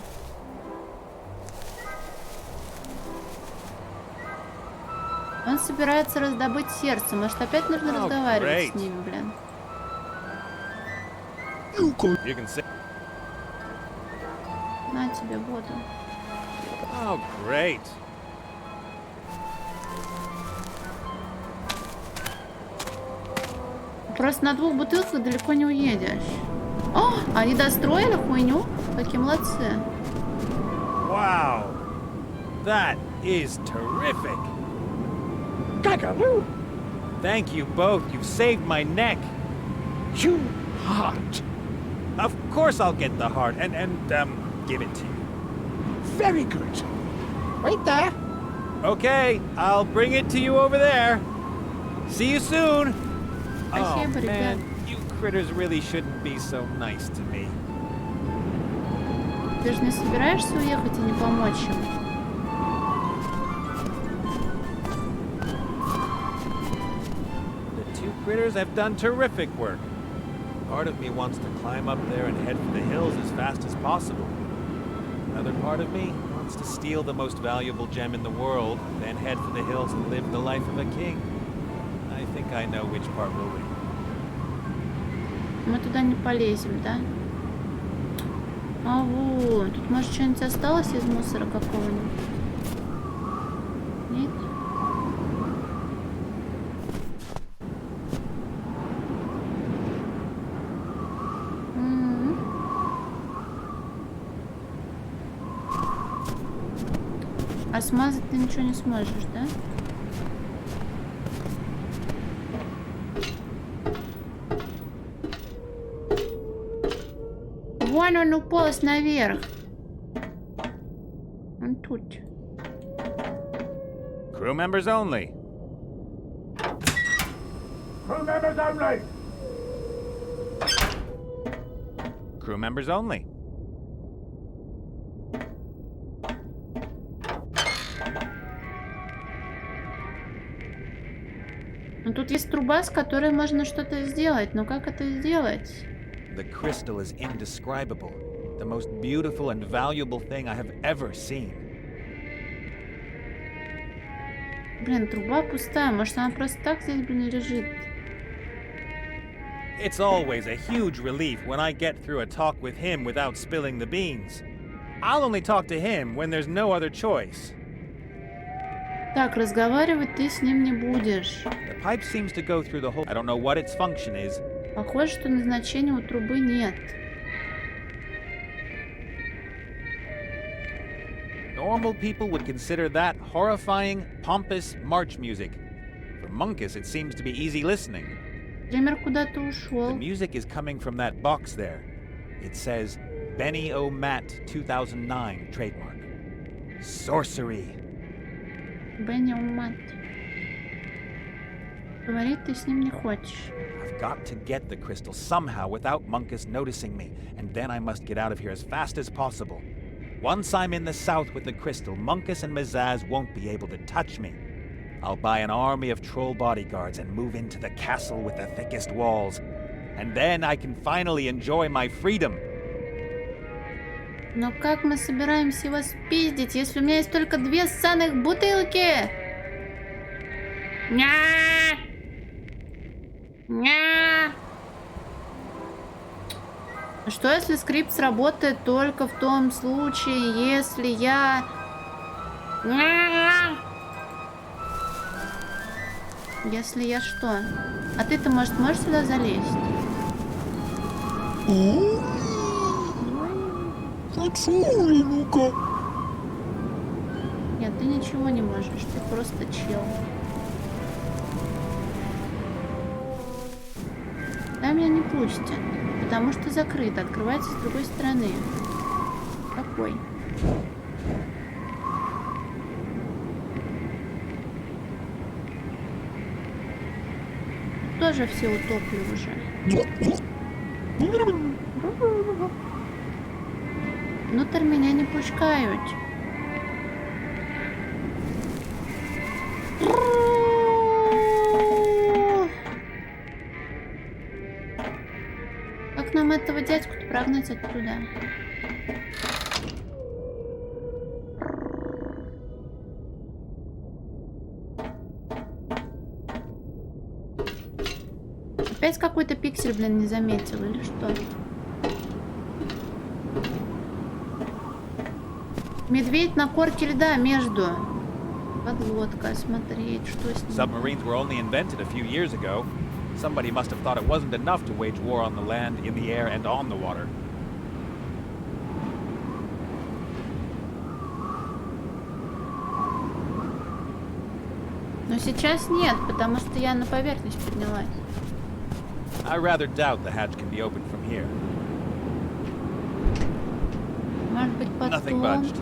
Он собирается раздобыть сердце. Может, опять нужно Oh, разговаривать great. с ним, блин? You can say. На тебе воду. Oh, great. Просто на двух бутылках далеко не уедешь. О, они достроили хуйню? Какие молодцы. Wow. That is terrific. Thank you both. You've saved my neck. You heart. Of course I'll get the heart and give it to you. Very good. Wait there. Okay, I'll bring it to you over there. See you soon. Oh Спасибо, ребят. man, you critters really shouldn't be so nice to me. Ты же не собираешься уехать и не помочь им? The two critters have done terrific work. Part of me wants to climb up there and head for the hills as fast as possible. Another part of me wants to steal the most valuable gem in the world, then head for the hills and live the life of a king. I think I know which part will win. Мы туда не полезем, да? А вот, тут может что-нибудь осталось из мусора какого-нибудь? Нет? М-м. А смазать ты ничего не сможешь, да? Вон он уполз наверх. Он тут. Crew members only. Crew members only! Crew members only. Ну, тут есть труба, с которой можно что-то сделать. Но как это сделать? The crystal is indescribable. The most beautiful and valuable thing I have ever seen. Блин, труба пустая. Может, она просто так здесь, блин, лежит? It's always a huge relief when I get through a talk with him without spilling the beans. I'll only talk to him when there's no other choice. Так, разговаривать ты с ним не будешь. The pipe seems to go through the whole... I don't know what its function is. Похоже, что назначения у трубы нет. Normal people would consider that horrifying, pompous march music. For Munkus, it seems to be easy listening. Триммер куда-то The ушел. music is coming from that box there. It says Benny O. Matt 2009 trademark. Sorcery. Бенни Умат. Говорить ты с ним не хочешь. I've got to get the crystal somehow without Munkus noticing me, and then I must get out of here as fast as possible. Once I'm in the south with the crystal, Munkus and Mazaz won't be able to touch me. I'll buy an army of troll bodyguards and move into the castle with the thickest walls. And then I can finally enjoy my freedom. Но как мы собираемся его спиздить, если у меня есть только 2 ссаных бутылки? Ня! Ня! Что если скрипт сработает только в том случае, если я... Ня! Если я что? А ты-то, может, можешь сюда залезть? Ну-ка. Нет, ты ничего не можешь, ты просто чел. Там меня не пустят, потому что закрыто, открывается с другой стороны. Какой? Тоже все утопли уже. Внутрь меня не пускают. Как нам этого дядьку-то прогнать оттуда? Опять какой-то пиксель, блин, не заметил или что? Медведь на корке льда между. Подлодка, смотреть, что с ним. Submarines were only invented a few years ago. Somebody must have thought it wasn't enough to wage war on the land, in the air, and on the water. Но сейчас нет, потому что я на поверхность поднялась. I rather doubt the hatch can be opened from here. Может быть, Nothing потом. budged.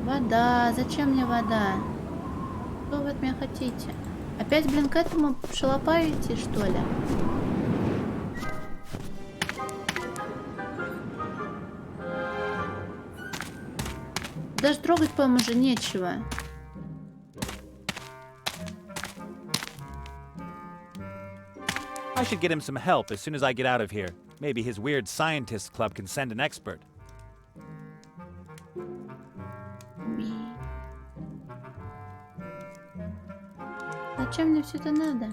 Вода. Зачем мне вода? Что вы от меня хотите? Опять, блин, к этому шалопаю идти, что ли? Даже трогать, по-моему, уже нечего. I should get him some help as soon as I get out of here. Maybe his weird scientist club can send an expert. Зачем мне все это надо?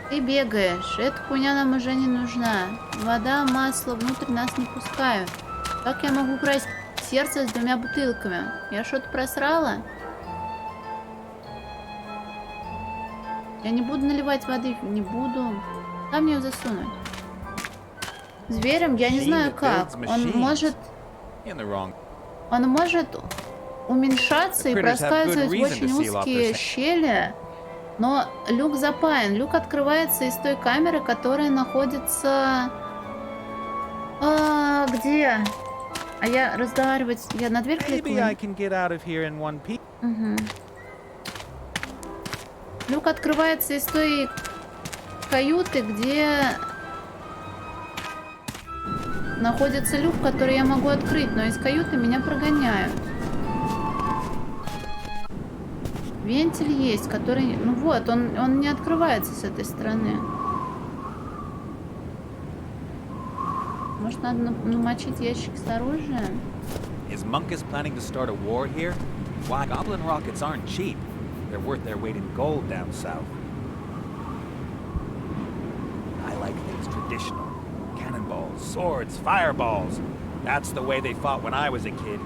Ты бегаешь. Эта хуйня нам уже не нужна. Вода, масло внутрь нас не пускают. Как я могу украсть сердце с 2 бутылками? Я что-то просрала? Я не буду наливать воды, не буду. Как мне ее засунуть? Зверем я не знаю как. Он может уменьшаться и проскальзывать в очень узкие щели. Но люк запаян. Люк открывается из той камеры, которая находится... где? А я разговаривать... Я на дверь кликаю? Maybe I can get out of here in one piece. Угу. Люк открывается из той каюты, где находится люк, который я могу открыть, но из каюты меня прогоняют. Вентиль есть, который... Ну вот, он не открывается с этой стороны. Может, надо намочить ящик с оружием? Is Munkus planning to start a war here? Why, goblin rockets aren't cheap. They're worth their weight in gold down south. I like things traditional. Cannonballs, swords, fireballs. That's the way they fought when I was a kid.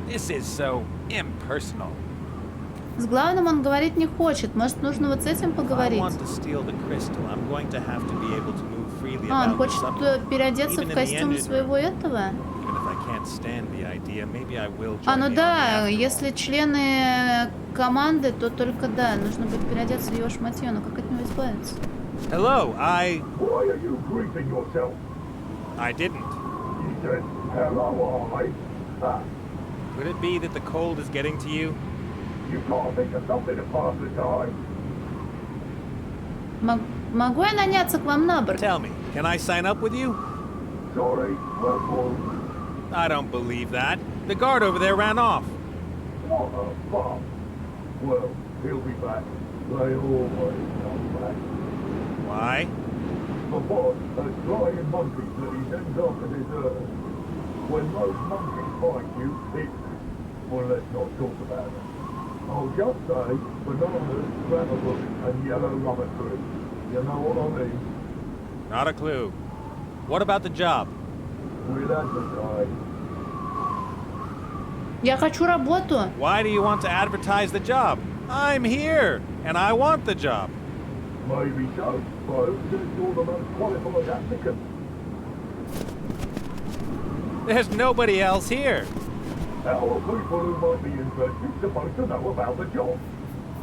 This is so impersonal. С главным он говорить не хочет. Может, нужно вот с этим поговорить? Он хочет переодеться в костюм своего этого? Ну да, если члены команды, то только да. Нужно будет переодеться в его шматье, но как от него избавиться? Hello, Why are you greeting yourself? I didn't. You said, hello, I. Could it be that the cold is getting to you? You can't think of something to pass the time. Могу я наняться к вам на борт? Tell me, can I sign up with you? Sorry, we're full. I don't believe that. The guard over there ran off. What a bum. Well, he'll be back. They always come back. Why? The boss has flying monkeys that he sends off to deserve. When those monkeys find you, it's... Well, let's not talk about it. I'll just say bananas, grabber book, and yellow rubber tree. You know what I mean? Not a clue. What about the job? We'll advertise. Я хочу работу. Why do you want to advertise the job? I'm here, and I want the job. Maybe so, but who says you're the most qualified applicant? There's nobody else here. How are people who might be interested supposed to know about the job?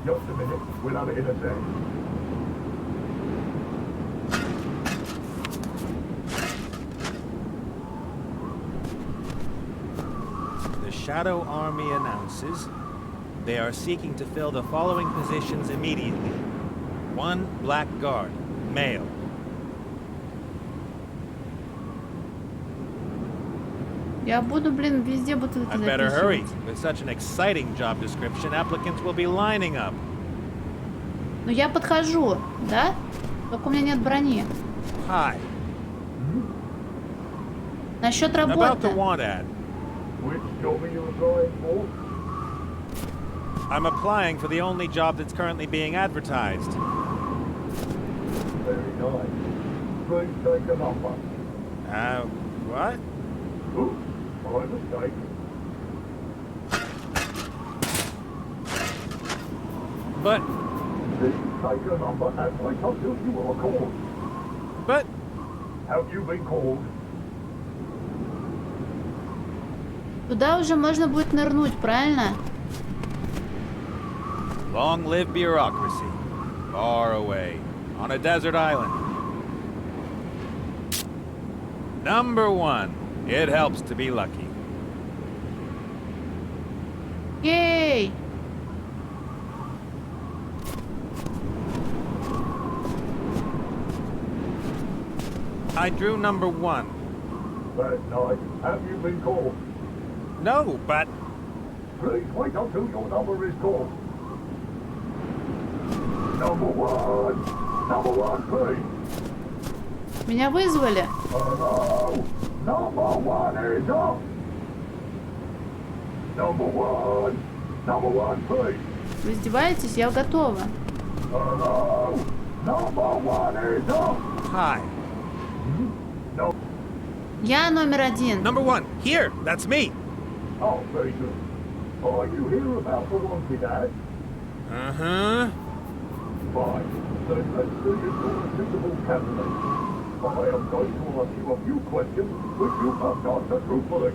Just a minute, we'll have it in a sec. The Shadow Army announces they are seeking to fill the following positions immediately. 1 black guard, male. Я буду, блин, везде буду это I'd better hurry. записывать. With such an exciting job description, applicants will be lining up. Ну я подхожу, да? Только у меня нет брони. Hi. Насчет About работы. the want ad. Which job are you applying for? I'm applying for the only job that's currently being advertised. Very nice. Please take a number. What? Oops, my mistake. But... Please take a number and wait until you are called. But... Have you been called? Туда уже можно будет нырнуть, правильно? Long live bureaucracy. Far away. On a desert island. Number 1. It helps to be lucky. Yay! I drew number 1. That's nice. Have you been called? No, but... Please wait until your number is called. Number 1! Number 1, please! Меня вызвали. Hello! Number 1 is up! Number 1! Number 1, please! Вы издеваетесь? Я готова. Hello! Number 1 is up! Hi. No. Я номер 1. Number 1. Here. That's me. Oh, very good. Are you here about the wanted ad? Uh-huh. Fine. Then let's see if you're a suitable candidate. I am going to ask you a few questions which you must answer truthfully.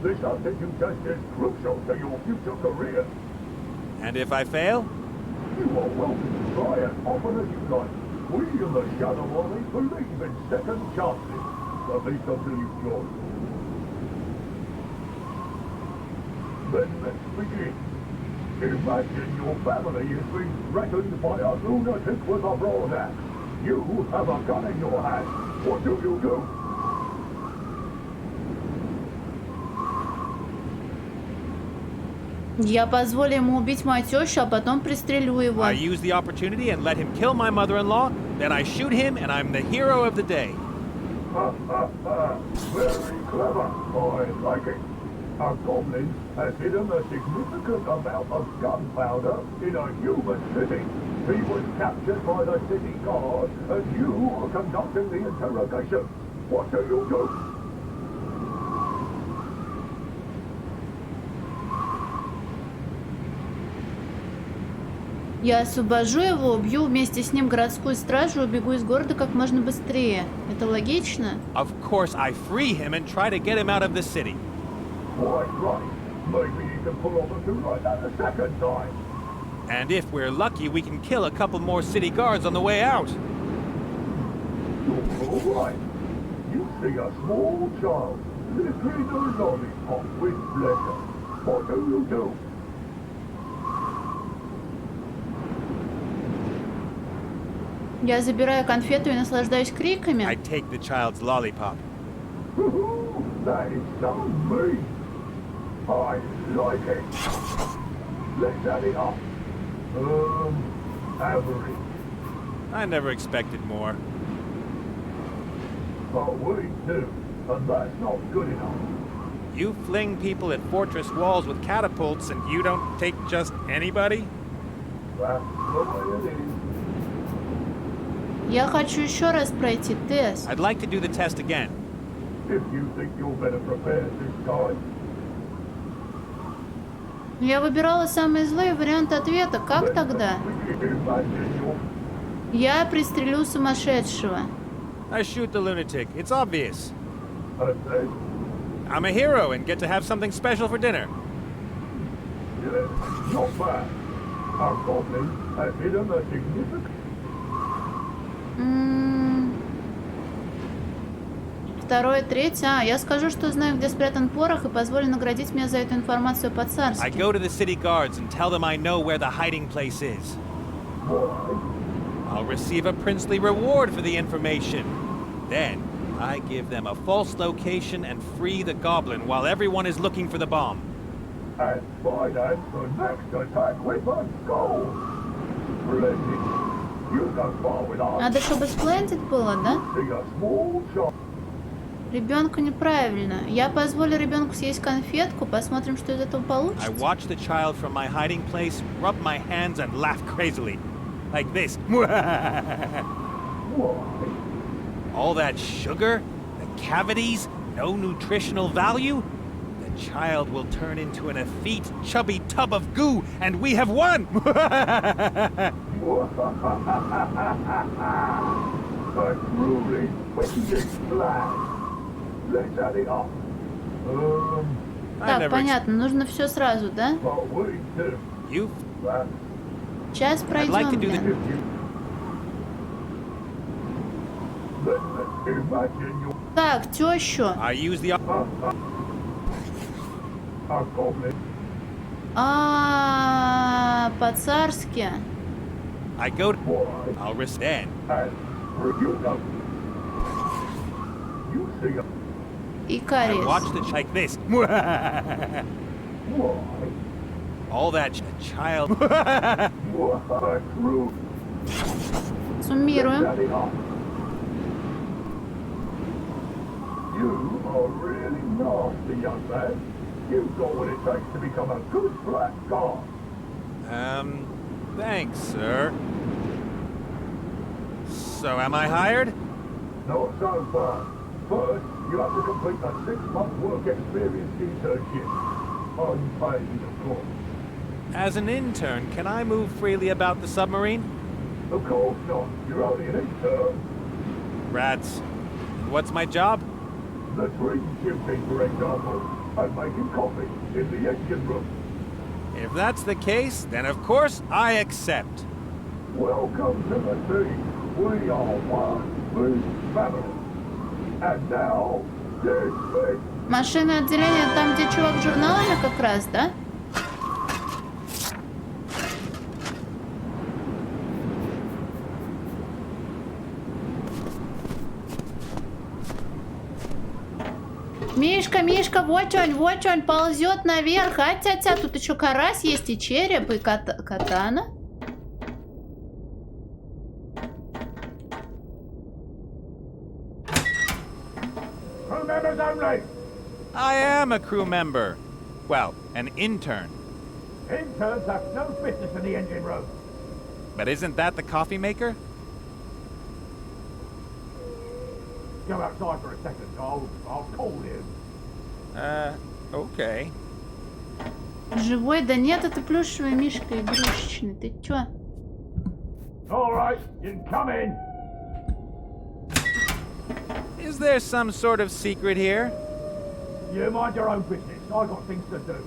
This aptitude test is crucial to your future career. And if I fail? You are welcome to try as often as you like. We in the Shadow Army believe in second chances, at least until you join. Then let's begin. Imagine your family is being threatened by a lunatic with a broad axe. You have a gun in your hand. What do? Я позволю ему убить мою тещу, а потом пристрелю его. I use the opportunity and let him kill my mother-in-law, then I shoot him and I'm the hero of the day. Very clever. I like it. A goblin has hidden a significant amount of gunpowder in a human city. He was captured by the city guard, and you are conducting the interrogation. What do? Я освобожу его, убью вместе с ним городскую стражу и убегу из города как можно быстрее. Это логично? Of course, I free him and try to get him out of the city. Quite right. Maybe you can pull off a do like that a second time. And if we're lucky, we can kill a couple more city guards on the way out. You're all right. You see a small child licking a lollipop with pleasure. What do? Я забираю конфету и наслаждаюсь криками. I take the child's lollipop. That is so mean. I like it. Let's add it up. Average. I never expected more. But we do, and that's not good enough. You fling people at fortress walls with catapults and you don't take just anybody? That's the way it is. Я хочу еще раз пройти тест. I'd like to do the test again. If you think you're better prepared this time. Я выбирала самые злые варианты ответа. Как тогда? Я пристрелю сумасшедшего. I shoot the lunatic. It's obvious. I'm a hero and get to have something special for dinner. Yes, not bad. Our goblin has hidden a significant... Второе, третье. Я скажу, что знаю, где спрятан порох, и позволю наградить меня за эту информацию по-царски. I go to the city guards and tell them I know where the hiding place is. I'll receive a princely reward for the information. Then, I give them a false location and free the goblin while everyone is looking for the bomb. And finance the next attack with a goal. Splendid. You go far with us. Надо, чтобы splendid было, да? See a small shop. Ребенку неправильно. Я позволю ребенку съесть конфетку, посмотрим, что из этого получится. I watch the child from my hiding place, rub my hands and laugh crazily. Like this. All that sugar, the cavities, no nutritional value? The child will turn into an effete, chubby tub of goo, and we have won! A truly wicked plan. Let's add it up. Так, понятно, нужно все сразу, да? You? Сейчас пройдем. Так, тещу. I use the... По-царски. I go to... I'll risk then. Икарис. I watch the like this. All that child. Суммируем. You are really nasty, young man. You've got what it takes to become a good black guard. Thanks, sir. So am I hired? Not so far. First, you have to complete a 6-month work experience internship. Unpaid, of course. As an intern, can I move freely about the submarine? Of course not. You're only an intern. Rats. What's my job? The dream shifting, for example, and making coffee in the engine room. If that's the case, then of course I accept. Welcome to the team. We are one big family. And now, this Машинное отделение там, где чувак с журналами как раз, да? Мишка, Мишка, вот он ползет наверх. А-тя-тя, тут еще карась есть и череп, и катана. Crew members only! I am a crew member. Well, an intern. Interns have no business in the engine room. But isn't that the coffee maker? Go outside for a second. I'll call him. Okay. Живой? Да нет, это плюшевый Мишка игрушечный. Ты чё? All right, you can come in. Is there some sort of secret here? You mind your own business. I got things to do.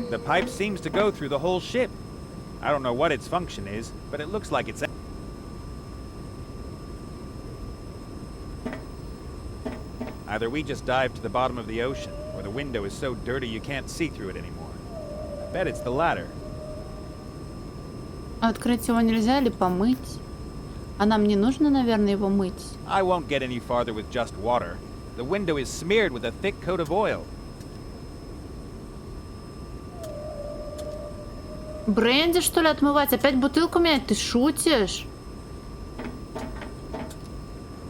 The pipe seems to go through the whole ship. I don't know what its function is, but it looks like it's... Either we just dive to the bottom of the ocean, or the window is so dirty you can't see through it anymore. I bet it's the latter. Открыть его нельзя или помыть? А нам не нужно, наверное, его мыть. I won't get any farther with just water. The window is smeared with a thick coat of oil. Бренди, что ли, отмывать? Опять бутылку менять? Ты шутишь?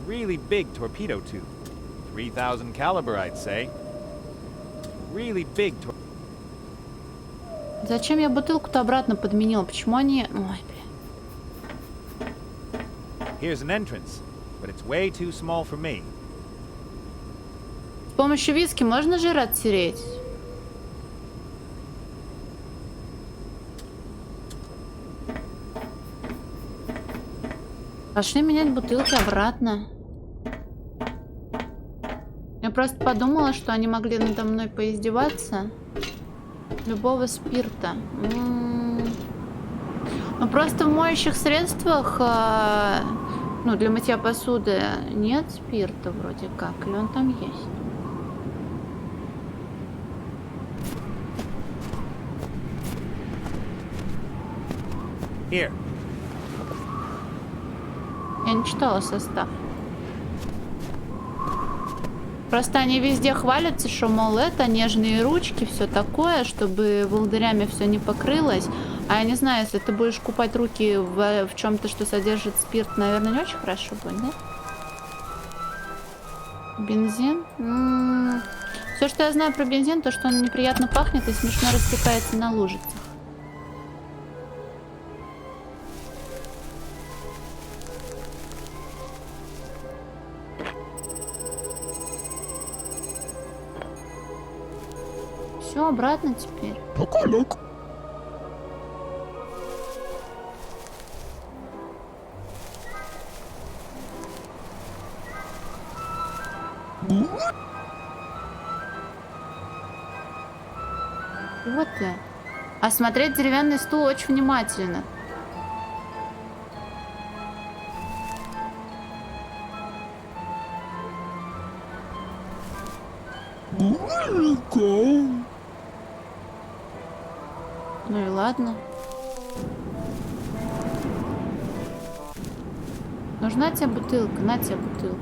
Really big torpedo tube. 3,000 caliber, I'd say. Really big Зачем я бутылку-то обратно подменил? Почему они... Ой, блин. Here's an entrance, but it's way too small for me. С помощью виски можно жир оттереть? Пошли менять бутылки обратно. Я просто подумала, что они могли надо мной поиздеваться. Любого спирта. Ну просто в моющих средствах, ну для мытья посуды нет спирта вроде как. Или он там есть? Here. Я не читала состав. Просто они везде хвалятся, что, мол, это нежные ручки, все такое, чтобы волдырями все не покрылось. А я не знаю, если ты будешь купать руки в чем-то, что содержит спирт, наверное, не очень хорошо будет, да? Бензин? Все, что я знаю про бензин, то, что он неприятно пахнет и смешно растекается на лужицах. Все, обратно теперь. Поколок. Вот ты. Осмотреть деревянный стул очень внимательно. Ну и ладно. Нужна тебе бутылка? На тебе бутылку.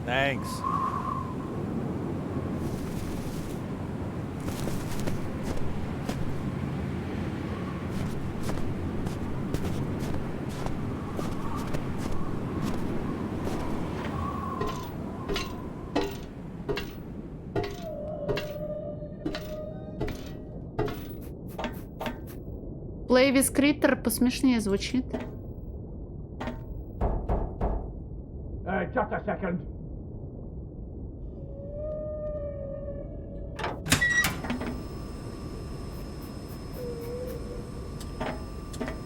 Thanks. Плейвис Криттер посмешнее звучит. Just a second.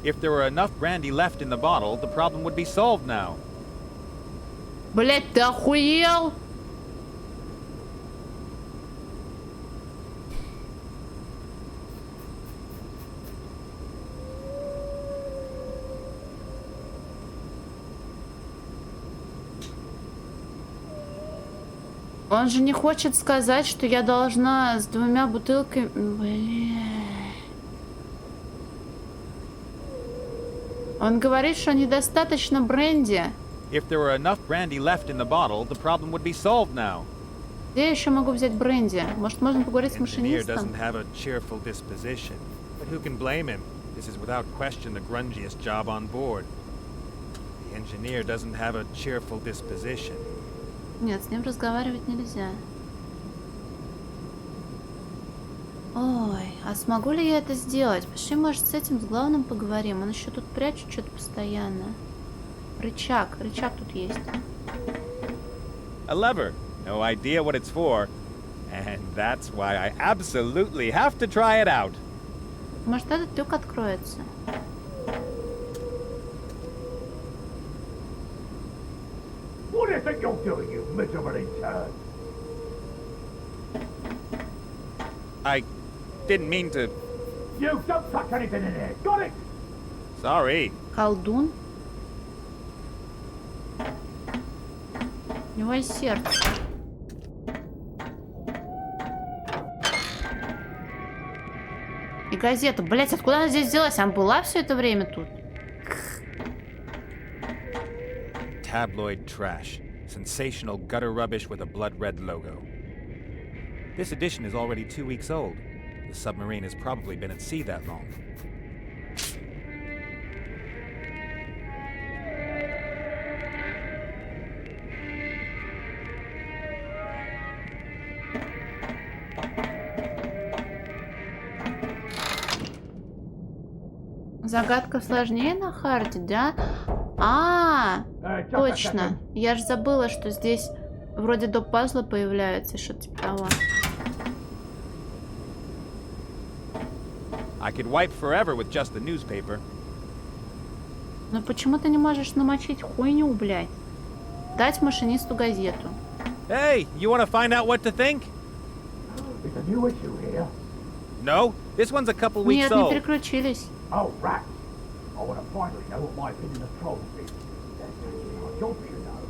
If there were enough brandy left in the bottle, the problem would be solved now. Блять, ты охуел? Он же не хочет сказать, что я должна с 2 бутылками... Блин. Он говорит, что недостаточно бренди. If there were enough brandy left in the bottle, the problem would be solved now. Где я еще могу взять бренди? Может, можно поговорить с The engineer машинистом? doesn't have a cheerful disposition, but who can blame him? This is without question the grungiest job on board. The engineer doesn't have a cheerful disposition. Нет, с ним разговаривать нельзя. Ой, а смогу ли я это сделать? Пошли, может, с этим, с главным поговорим. Он еще тут прячет что-то постоянно. Рычаг тут есть. A lever. No idea what it's for. And that's why I absolutely have to try it out. Может, этот люк откроется? What do you think you're doing, you miserable turd? I didn't mean to... You don't touch anything in here, got it? Sorry. Колдун? У него есть сердце. И газета. Блять, откуда она здесь взялась? Она была все это время тут? Tabloid trash. Sensational gutter rubbish with a blood-red logo. This edition is already 2 weeks old. The submarine has probably been at sea that long. Загадка сложнее на харде, да? Точно. Я же забыла, что здесь вроде до пазла появляется, что-то типа того. I could wipe forever with just the newspaper. Но почему ты не можешь намочить хуйню, блядь? Дать машинисту газету. Hey, you want to find out what to think? It's a new issue here. No, this one's a couple weeks Нет, не old. переключились. Oh, rats. I want to finally know what my opinion of trolls is. They're taking our jobs, you know.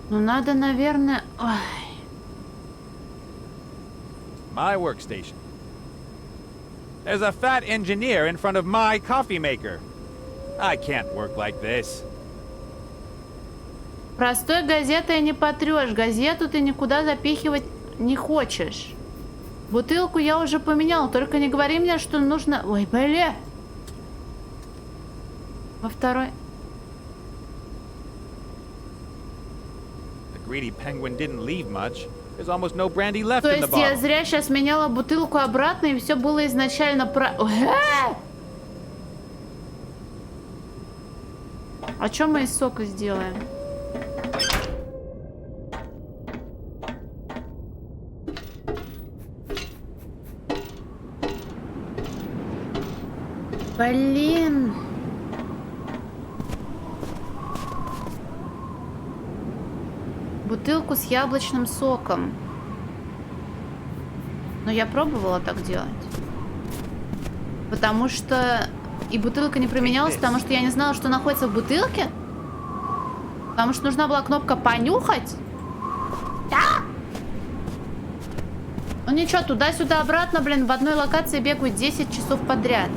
Ну надо, наверное... Ой. My workstation. There's a fat engineer in front of my coffee maker. I can't work like this. Простой газетой не потрешь. Газету ты никуда запихивать не хочешь. Бутылку я уже поменял. Только не говори мне, что нужно... Ой, бля. Во второй... The greedy penguin didn't leave much. There's almost no brandy left То in the есть я bottle. зря сейчас меняла бутылку обратно, и все было изначально про... А что мы из сока сделаем? Блин. Бутылку с яблочным соком. Но я пробовала так делать. Потому что... И бутылка не применялась, потому что я не знала, что находится в бутылке. Потому что нужна была кнопка «понюхать». Да! Ну ничего, туда-сюда, обратно, блин, в одной локации бегаю 10 часов подряд.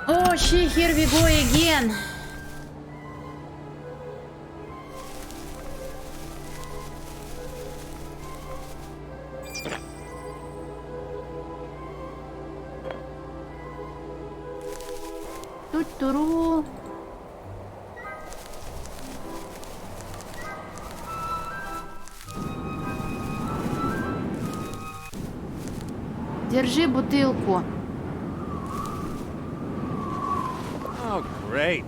О, here we go again. Ту-туру. Держи бутылку. Oh, great.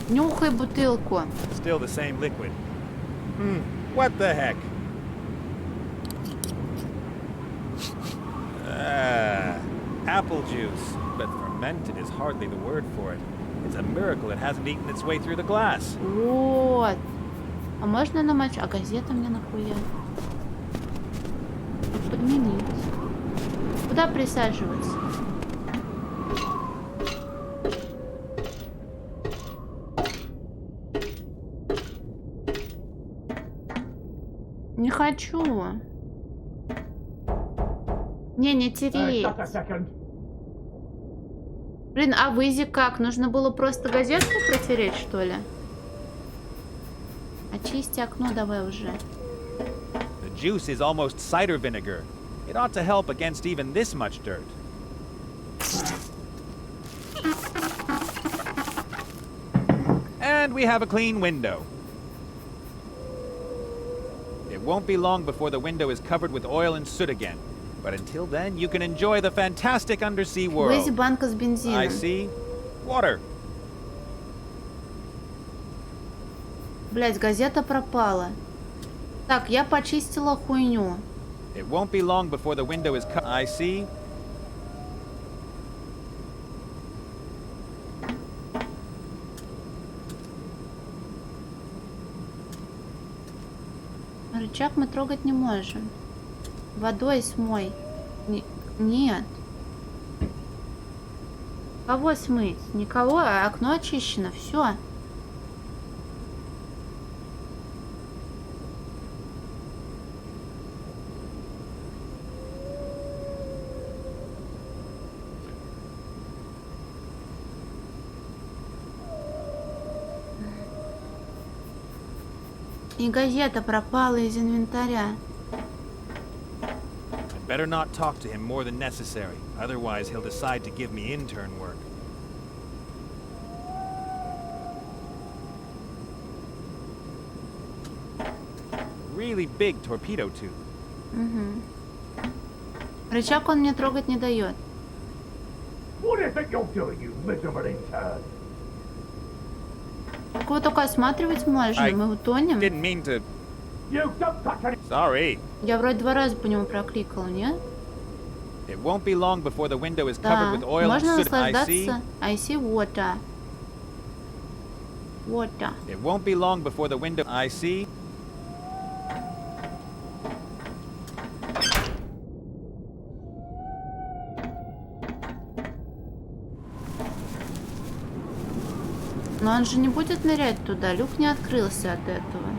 Нюхай бутылку. Still the same liquid. What the heck? Apple juice. But fermented is hardly the word for it. It's a miracle it hasn't eaten its way through the glass. Вот. А можно намочить? А газета мне нахуя? Подменить. Куда присаживаться? хочу. Не тереть. Блин, а в Изи как? Нужно было просто газетку протереть, что ли? Очисти окно давай уже. The juice is almost cider vinegar. It ought to help against even this much dirt. And we have a clean window. It won't be long before the window is covered with oil and soot again. But until then, you can enjoy the fantastic undersea В Изи world. банка с бензином. I see water. Блять, газета пропала. Так, я почистила хуйню. It won't be long before the window is covered. I see Рычаг мы трогать не можем. Водой смой. Нет. Кого смыть? Никого, а окно очищено. Все. И газета пропала из инвентаря. I'd better not talk to him more than necessary. Otherwise, he'll decide to give me intern work. Really big torpedo tube. Угу. Рычаг он мне трогать не дает. What do you think you're doing, you miserable intern? Так его только осматривать можно, I мы утонем. Didn't mean to. You don't touch any... Sorry. Я вроде 2 раза по нему прокликала, нет? It won't be long before the window is Да, covered with oil and можно soot. I see. наслаждаться. I see water. Water. It won't be long before the window. I see. Но он же не будет нырять туда, люк не открылся от этого.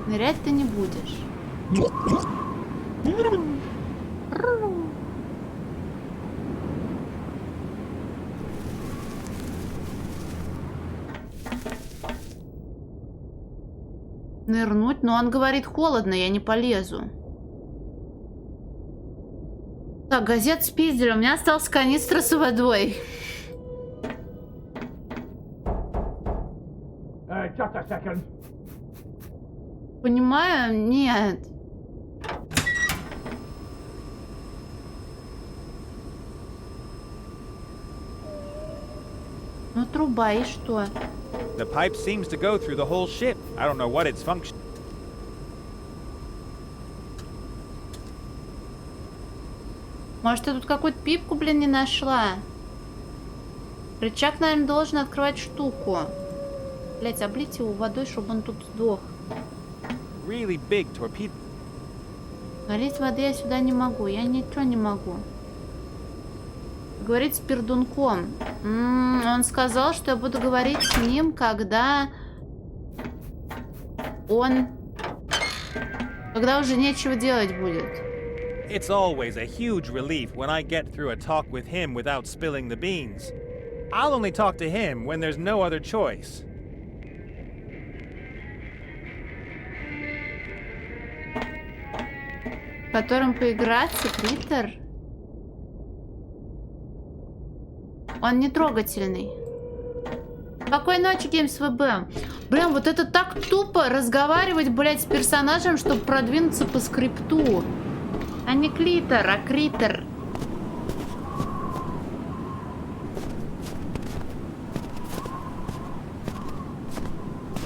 Нырять ты не будешь. Нырнуть? Но он говорит холодно, я не полезу. Так, газет спиздили. У меня осталась канистра с водой. Just a second. Понимаю? Нет. Ну, труба, и что? The pipe seems to go through the whole ship. I don't know what its function. Может, я тут какую-то пипку, блин, не нашла? Рычаг, наверное, должен открывать штуку. Блять, облить его водой, чтобы он тут сдох. Really big torpedo. Налить воды я сюда не могу. Я ничего не могу. Говорить с пердунком. Он сказал, что я буду говорить с ним, когда уже нечего делать будет. It's always a huge relief when I get through a talk with him without spilling the beans. I'll only talk to him when there's no other choice. Которым поиграться, Критер? Он не трогательный. Спокойной ночи, Games VB. Блин, вот это так тупо разговаривать, блядь, с персонажем, чтобы продвинуться по скрипту. А не клитер, а критер.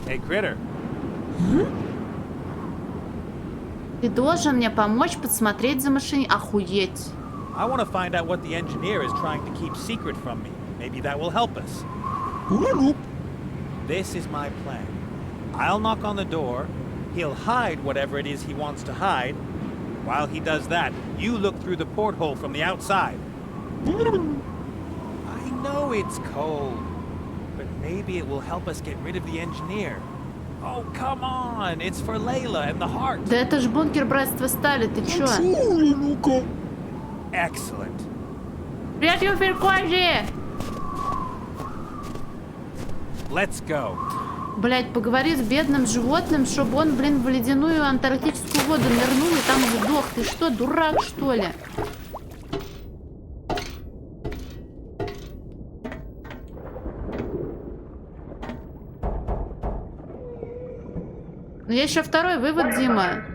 Hey, Critter. Ты должен мне помочь подсмотреть за машиной. Охуеть. I want to find out what the engineer is trying to keep secret from me. Maybe that will help us. This is my plan. I'll knock on the door. He'll hide whatever it is he wants to hide. While he does that, you look through the porthole from the outside. I know it's cold, but Maybe it will help us get rid of the engineer. Oh, come on! It's for Layla and the heart. Да это ж бункер братства стали, ты чё? Excellent. Прячь его в перекозе! Let's go. Блять, поговори с бедным животным, чтобы он, блин, в ледяную антарктическую воду нырнул и там сдох. Ты что, дурак, что ли? Но есть еще второй вывод, Дима.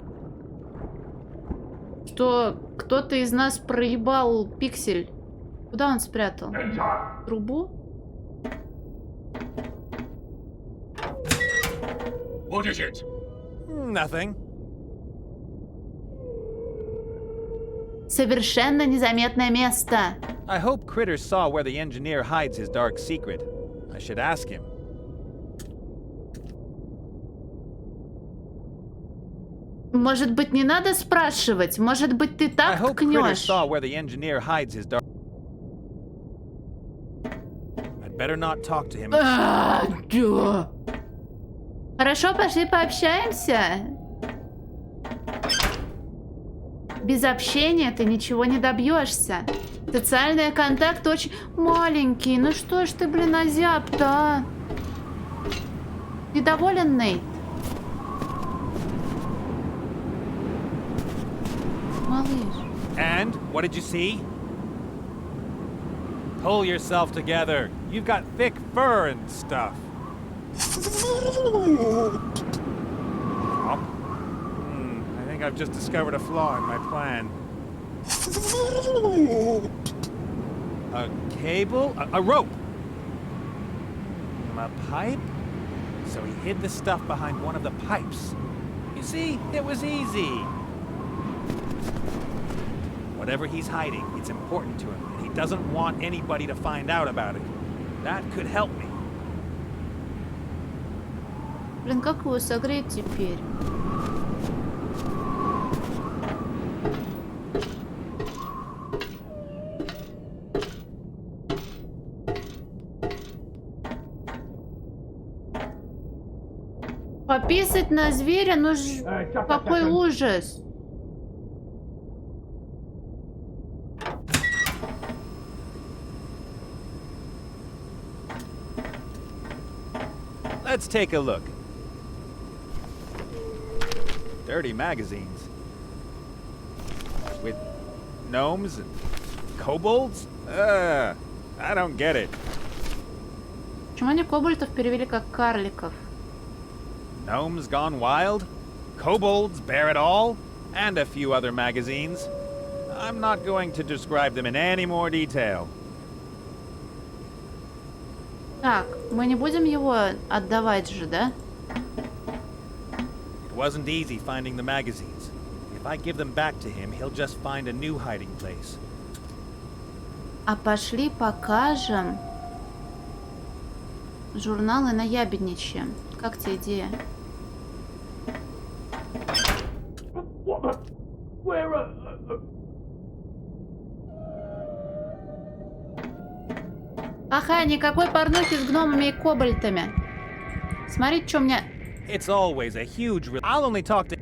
Что кто-то из нас проебал пиксель. Куда он спрятал? Трубу? What is it? Nothing. Совершенно незаметное место. I hope Critter saw where the engineer hides his dark secret. I should ask him. Может быть, не надо спрашивать? Может быть, ты I так hope Critter ткнешь? saw where the engineer hides his dark. I'd better not talk to him. Да. Хорошо, пошли пообщаемся. Без общения ты ничего не добьешься. Социальный контакт очень маленький. Ну что ж ты, блин, озяб-то, а? Ты доволен, Нейт? Малыш. And what did you see? Pull yourself together. You've got thick fur and stuff. I think I've just discovered a flaw in my plan. A cable? A rope! A pipe? So he hid the stuff behind one of the pipes. You see, it was easy. Whatever he's hiding, it's important to him, and he doesn't want anybody to find out about it. That could help me. Блин, как его согреть теперь? Пописать на зверя, ну ж... какой ужас! Let's take a look. Dirty magazines. With gnomes and kobolds? I don't get it. Почему они кобальтов перевели как карликов? Gnomes gone wild? Kobolds bear it all? And a few other magazines. I'm not going to describe them in any more detail. Так, мы не будем его отдавать же, да? It wasn't easy finding the magazines. If I give them back to him, he'll just find a new hiding place. А пошли покажем журналы на ябедничьем. Как тебе идея? Ага, никакой порнухи с гномами и кобальтами. Смотрите, что у меня... It's always a huge... I'll only talk to...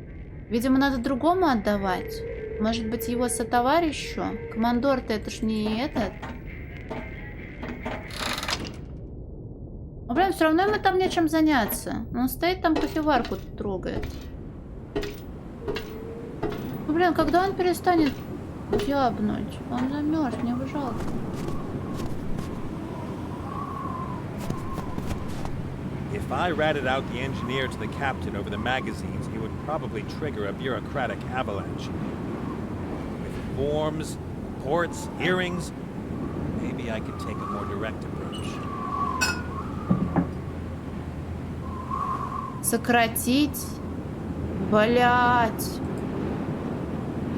Видимо, надо другому отдавать. Может быть, его сотоварищу? Командор-то это ж не этот. Ну, блин, все равно ему там нечем заняться. Он стоит там, кофеварку трогает. Ну, блин, когда он перестанет ябнуть? Он замерз, мне его жалко. If I ratted out the engineer to the captain over the magazines, it would probably trigger a bureaucratic avalanche. With forms, reports, hearings, maybe I could take a more direct approach. Сократить? Блять.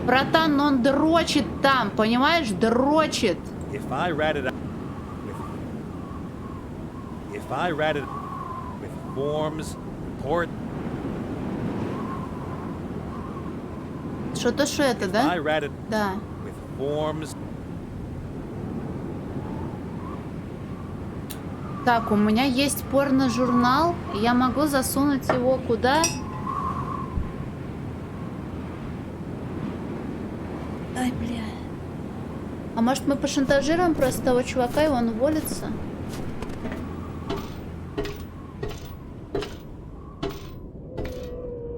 Братан, он дрочит там, понимаешь? Дрочит. If I ratted out with forms, report. Что-то что это, да? I ratted Да. with forms. Так, у меня есть порно-журнал. Я могу засунуть его куда? Ай, бля. А может мы пошантажируем просто того чувака, и он уволится?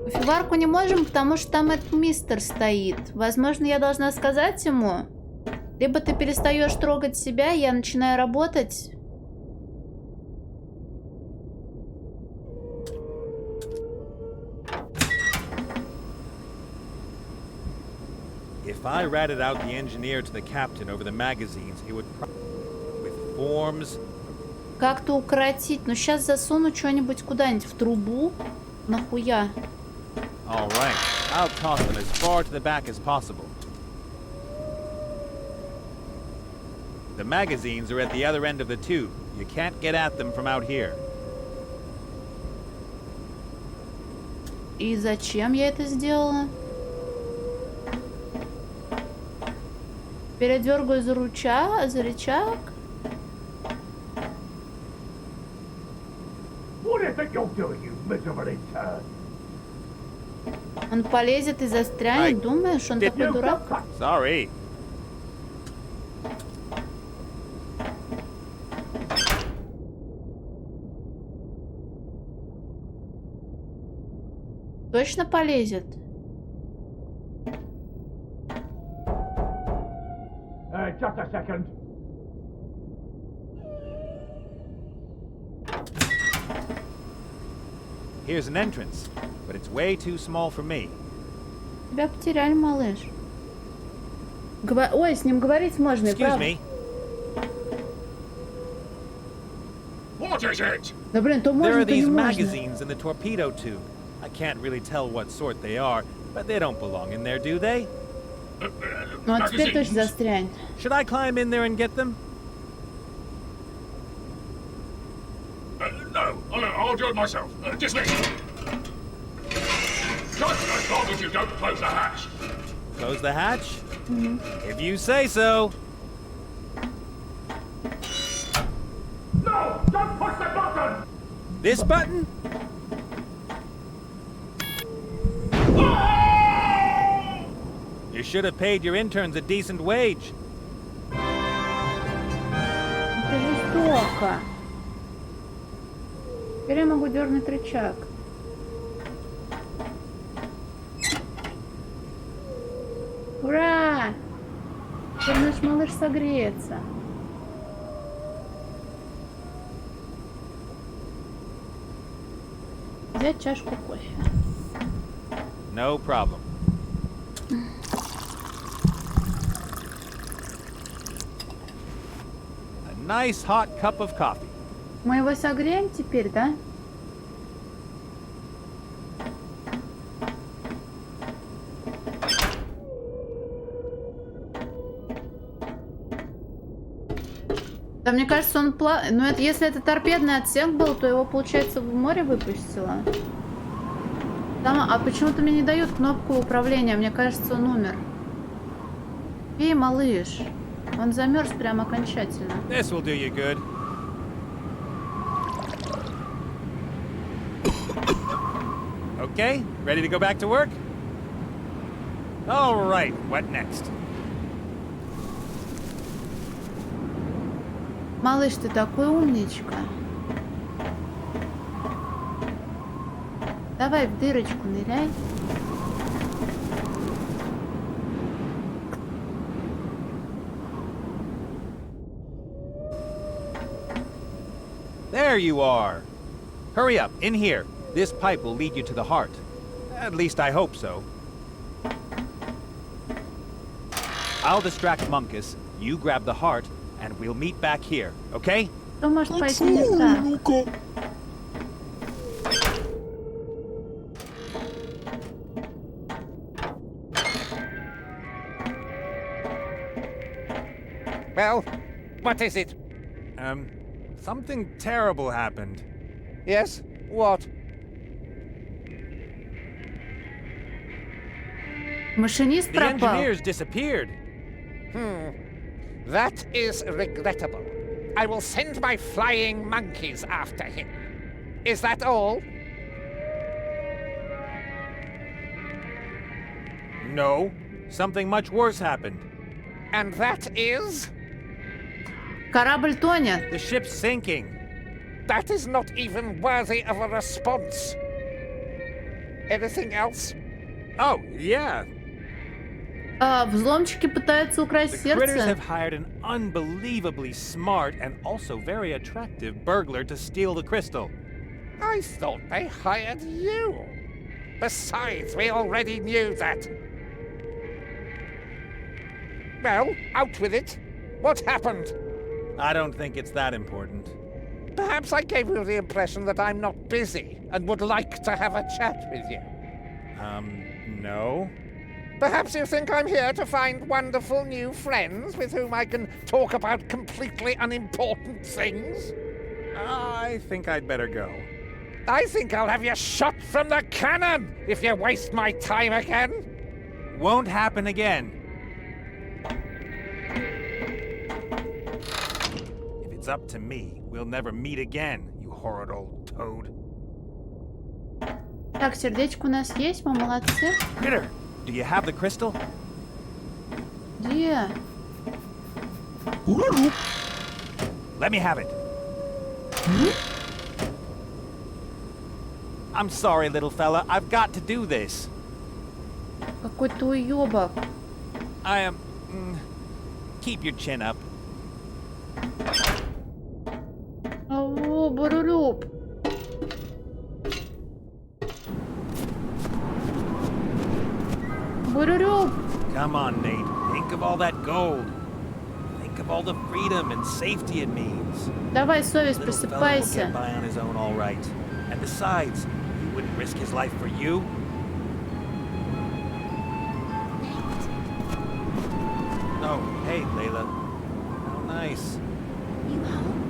Кофеварку не можем, потому что там этот мистер стоит. Возможно, я должна сказать ему. Либо ты перестаешь трогать себя, я начинаю работать. If I ratted out the engineer to the captain over the magazines, he would with forms. Как-то укоротить. Ну, сейчас засуну что-нибудь куда-нибудь в трубу. Нахуя? All right, I'll toss them as far to the back as possible. The magazines are at the other end of the tube. You can't get at them from out here. И зачем я это сделала? Передергаю за рычаг. What do you think you're doing, you miserable turd? Он полезет и застрянет. Думаешь, он такой дурак? Sorry. Точно полезет? Just a second. Here's an entrance, but it's way too small for me. Тебя потеряли, малыш. Ой, с ним говорить можно, и Excuse правда. me. What is it? Да блин, то There можно, are то не these можно. magazines in the torpedo tube. I can't really tell what sort they are, but they don't belong in there, do they? Ну а теперь точно застрянет. Should I climb in there and get them? No, I'll do it myself. Dismiss. Just as long as you don't close the hatch. Close the hatch? If you say so. No, don't push the button. This button? You should have paid your interns a decent wage. Это жестоко. Теперь я могу дернуть рычаг. Ура! Теперь наш малыш согреется. Взять чашку кофе. No problem. A nice hot cup of coffee. Мы его согреем теперь, да? Да, мне кажется, он Ну, это, если это торпедный отсек был, то его, получается, в море выпустило. Там, а почему-то мне не дают кнопку управления. Мне кажется, он умер. Пей, малыш. Он замерз прям окончательно. This will do you good. Okay, ready to go back to work? All right, what next? Малыш, ты такой умничка. Давай в дырочку ныряй. There you are. Hurry up, in here. This pipe will lead you to the heart. At least I hope so. I'll distract Munkus, you grab the heart, and we'll meet back here, okay? Что может пойти не так? Well, what is it? Something terrible happened. Yes? What? Машинист The пропал. engineers disappeared. That is regrettable. I will send my flying monkeys after him. Is that all? No. Something much worse happened. And that is? Корабль тонет. The ship's sinking. That is not even worthy of a response. Anything else? Oh, yeah. Взломщики пытаются украсть The critters сердце. have hired an unbelievably smart and also very attractive burglar to steal the crystal. I thought they hired you. Besides, we already knew that. Well, out with it. What happened? I don't think it's that important. Perhaps I gave you the impression that I'm not busy and would like to have a chat with you. No. Perhaps you think I'm here to find wonderful new friends with whom I can talk about completely unimportant things? I think I'd better go. I think I'll have you shot from the cannon if you waste my time again. Won't happen again. If it's up to me, we'll never meet again, you horrid old toad. Так, сердечко у нас есть, мы молодцы. Critter, do you have the crystal? Где? Let me have it. I'm sorry, little fella. I've got to do this. Какой-то уёбок. I am... keep your chin up. О, Бурулюб. Бурулюб. Come on, Nate. Think of all that gold. Think of all the freedom and safety it means. Давай, совесть, Little fella will просыпайся. get by on his own all right. And besides, he wouldn't risk his life for you. Oh, hey, Layla. How nice. You home?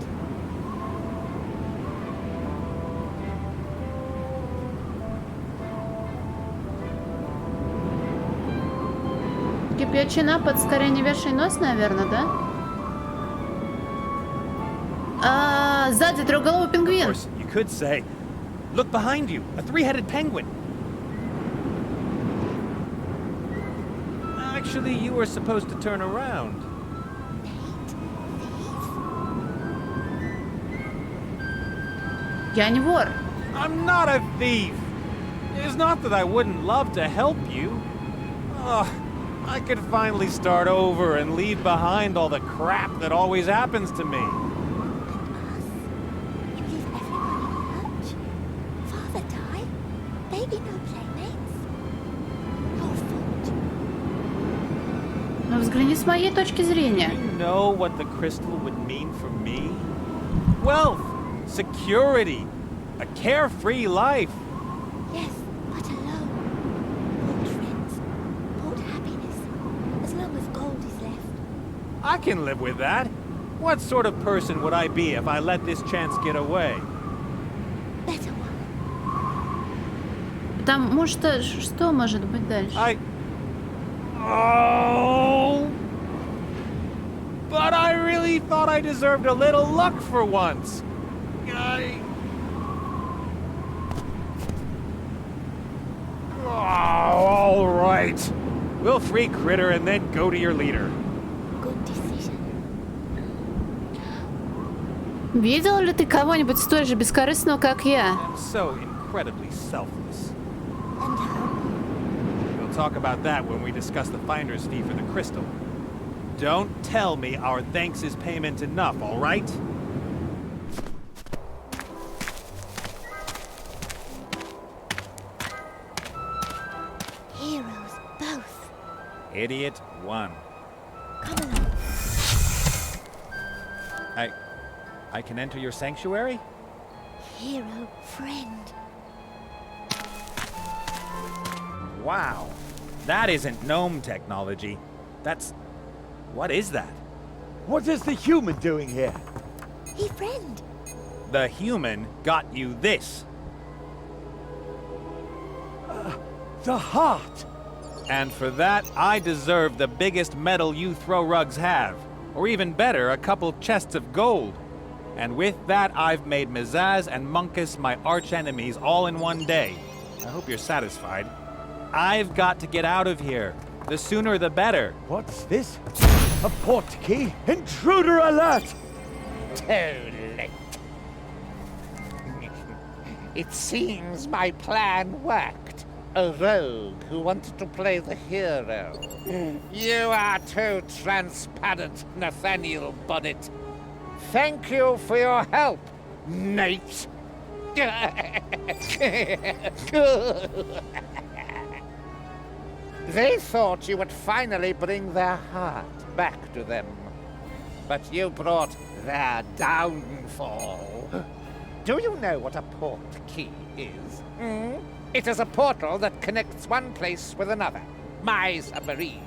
Кипячий напад, скорее не вешай нос, наверное, да? Сзади трехголовый Of пингвин. course, you could say, look behind you, a three-headed penguin. Actually, you were supposed to turn around. Я не вор. I'm not a thief. It's not that I wouldn't love to help you. Ugh, I could finally start over and leave behind all the crap that always happens to me. You leave everyone in lurch. Father died. Baby no playmates. Your fault. Но взгляни с моей точки зрения. You know what the crystal would mean for me? Wealth, security, a carefree life. Yes, but alone. Bought friends. Bought happiness. As long as gold is left. I can live with that. What sort of person would I be if I let this chance get away? Better one. Потому что может быть дальше? Oh! But I really thought I deserved a little luck for once. Oh, all right. We'll free Critter and then go to your leader. Good decision. Видел ли ты кого-нибудь столь же бескорыстного, как я? I'm so incredibly selfless. And We'll talk about that when we discuss the finder's fee for the crystal. Don't tell me our thanks is payment enough, all right? heroes both. Idiot 1. Come along. I can enter your sanctuary? Hero friend. Wow. That isn't gnome technology. That's... What is that? What is the human doing here? He friend. The human got you this. The heart! And for that, I deserve the biggest medal you throw rugs have. Or even better, a couple chests of gold. And with that, I've made Mizaz and Munkus my arch-enemies all in one day. I hope you're satisfied. I've got to get out of here. The sooner the better. What's this? A portkey? Intruder alert! Too late. It seems my plan worked. A rogue who wanted to play the hero. You are too transparent, Nathaniel Bonnet. Thank you for your help, Nate. They thought you would finally bring their heart back to them. But you brought their downfall. Do you know what a port key is? It is a portal that connects one place with another. My submarine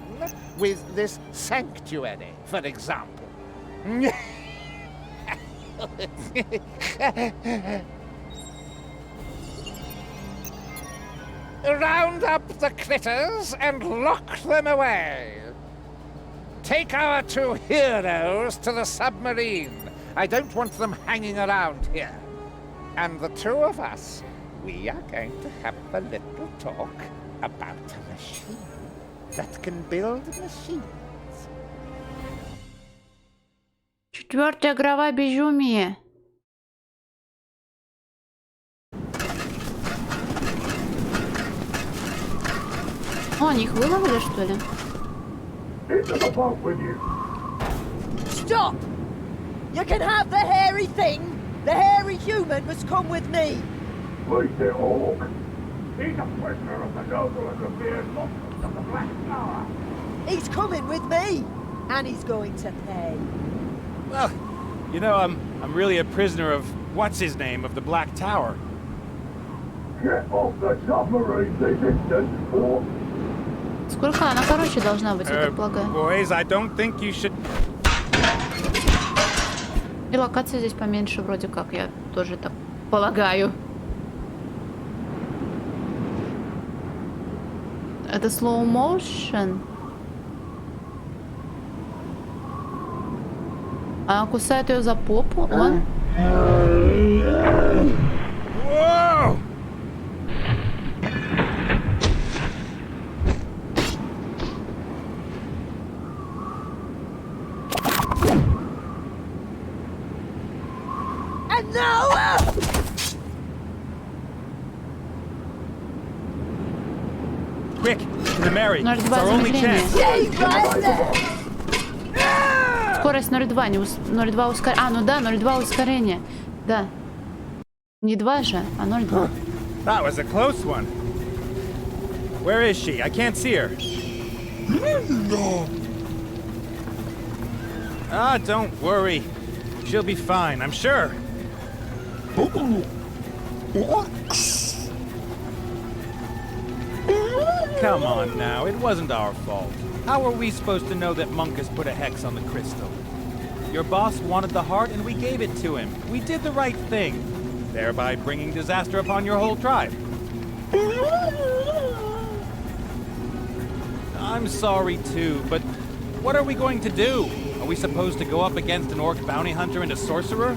with this sanctuary, for example. Round up the critters and lock them away. Take our two heroes to the submarine. I don't want them hanging around here. And the two of us, we are going to have a little talk about a machine that can build machines. Четвертая глава безумие. О, они их выловили, что ли? Into the boat with you. Stop! You can have the hairy thing. The hairy human must come with me. Please, dear Hawk. He's a prisoner of the noble and revered monsters of the Black Tower. He's coming with me. And he's going to pay. Well, you know, I'm really a prisoner of what's-his-name of the Black Tower. Get off the submarine this instant, or... Сколько она, короче, должна быть, я так полагаю. Boys, I don't think you should... И локация здесь поменьше, вроде как, я тоже так полагаю. Это slow motion. Она кусает ее за попу. Он... Whoa! And now... Quick, to the Mary. It's 0,2 our only замедления. chance. Stay right there! Скорость 0,2, не 0,2 ускорение. А, ну да, 0,2 ускорение. Да. Не 2 же, а 0,2. That was a close one. Where is she? I can't see her. Ah, don't worry. She'll be fine, I'm sure. Come on now, it wasn't our fault. How are we supposed to know that Munkus put a hex on the crystal? Your boss wanted the heart and we gave it to him. We did the right thing, thereby bringing disaster upon your whole tribe. I'm sorry too, but what are we going to do? Are we supposed to go up against an orc bounty hunter and a sorcerer?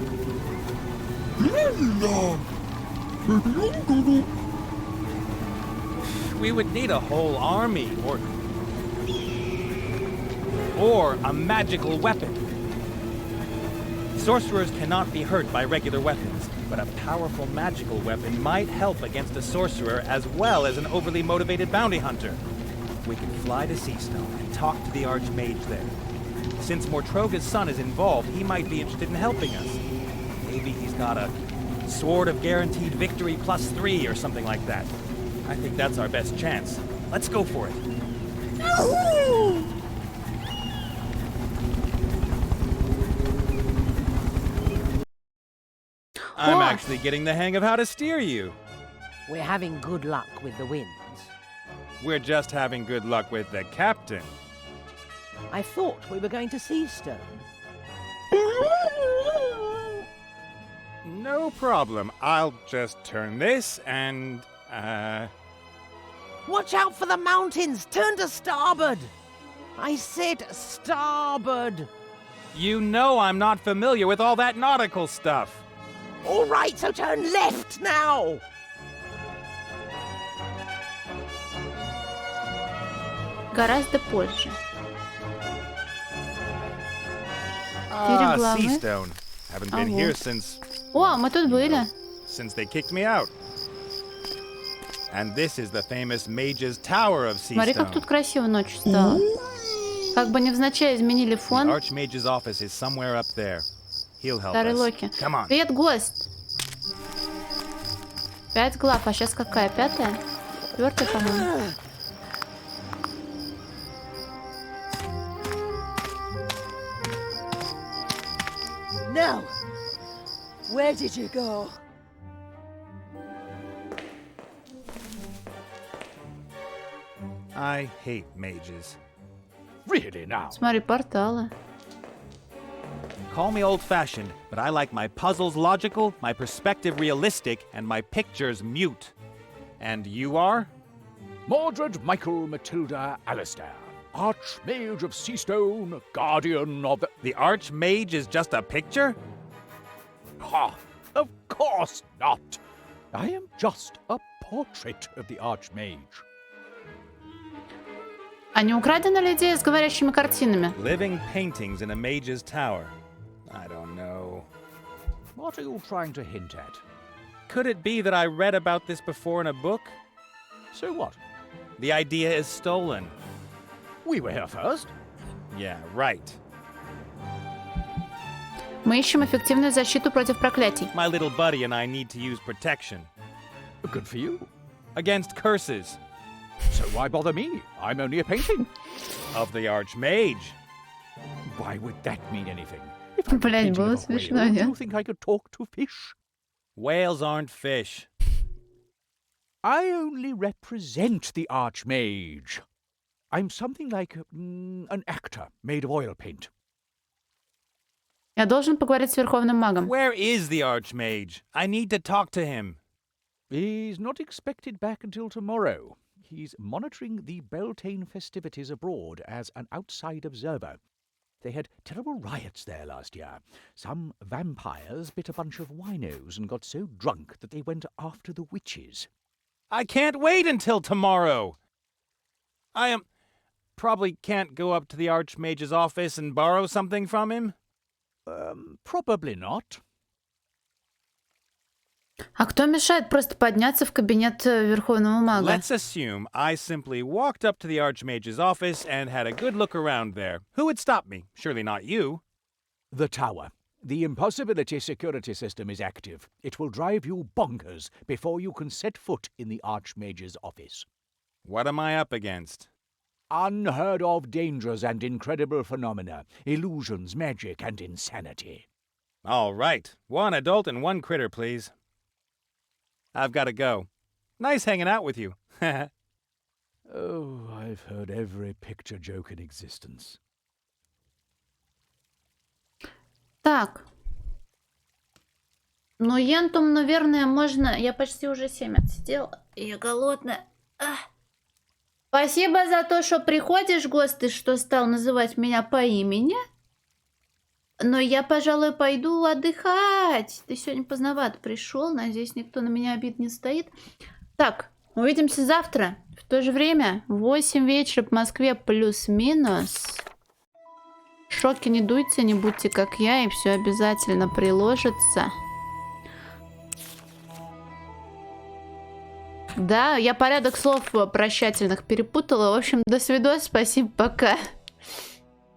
We would need a whole army, or a magical weapon. Sorcerers cannot be hurt by regular weapons, but a powerful magical weapon might help against a sorcerer as well as an overly motivated bounty hunter. We can fly to Seastone and talk to the Archmage there. Since Mortroga's son is involved, he might be interested in helping us. Maybe he's got a Sword of Guaranteed Victory +3 or something like that. I think that's our best chance. Let's go for it. I'm actually getting the hang of how to steer you. We're having good luck with the winds. We're just having good luck with the captain. I thought we were going to Seastone. No problem. I'll just turn this and, Watch out for the mountains! Turn to starboard! I said starboard! You know I'm not familiar with all that nautical stuff. All right, so turn left now. Гораздо позже. Ah, главы. Seastone. Haven't been Ого. here since О, мы тут были. they kicked me out. And this is the famous Mage's Tower of Смотри, как Seastone. тут красиво ночью стало. Как бы невзначай изменили The фон. Archmage's office is somewhere up there. He'll help Старый us. Локи. Come on. Привет, гость. 5 глав, а сейчас какая? 5-я? 4-я, по-моему. Now, where did you go? I hate mages. Really now? Смотри, порталы. Call me old-fashioned, but I like my puzzles logical, my perspective realistic, and my pictures mute. And you are? Mordred Michael Matilda Alistair, Archmage of Seastone, Guardian of the... The Archmage is just a picture? Ha! Of course not! I am just a portrait of the Archmage. А не украдена ли идея с говорящими картинами? Living paintings in a mage's tower. I don't know. What are you trying to hint at? Could it be that I read about this before in a book? So what? The idea is stolen. We were here first. Yeah, right. Мы ищем эффективную защиту против проклятий. My little buddy and I need to use protection. Good for you. Against curses. So why bother me? I'm only a painting. Of the Archmage. Why would that mean anything? If I'm Блядь, painting было of a смешно, whale, do нет? you think I could talk to fish? Whales aren't fish. I only represent the Archmage. I'm something like an actor made of oil paint. Я должен поговорить с Верховным Магом. Where is the Archmage? I need to talk to him. He's not expected back until tomorrow. He's monitoring the Beltane festivities abroad as an outside observer. They had terrible riots there last year. Some vampires bit a bunch of winos and got so drunk that they went after the witches. I can't wait until tomorrow. Probably can't go up to the Archmage's office and borrow something from him? Probably not. А кто мешает просто подняться в кабинет Верховного Мага? Let's assume I simply walked up to the Archmage's office and had a good look around there. Who would stop me? Surely not you. The tower. The impossibility security system is active. It will drive you bonkers before you can set foot in the Archmage's office. What am I up against? Unheard of dangers and incredible phenomena, illusions, magic, and insanity. All right. One adult and one critter, please. I've got to go. Nice hanging out with you. Oh, I've heard every picture joke in existence. Так. Ну, ентум, наверное, можно... Я почти уже 7 отсидела. И я голодная. Ах. Спасибо за то, что приходишь, гость, и что стал называть меня по имени. Но я, пожалуй, пойду отдыхать. Ты сегодня поздновато пришел. Надеюсь, никто на меня обид не стоит. Так, увидимся завтра. В то же время, в 8 вечера по Москве плюс-минус. В шоке не дуйте, не будьте как я, и все обязательно приложится. Да, я порядок слов прощательных перепутала. В общем, до свидос, спасибо, пока.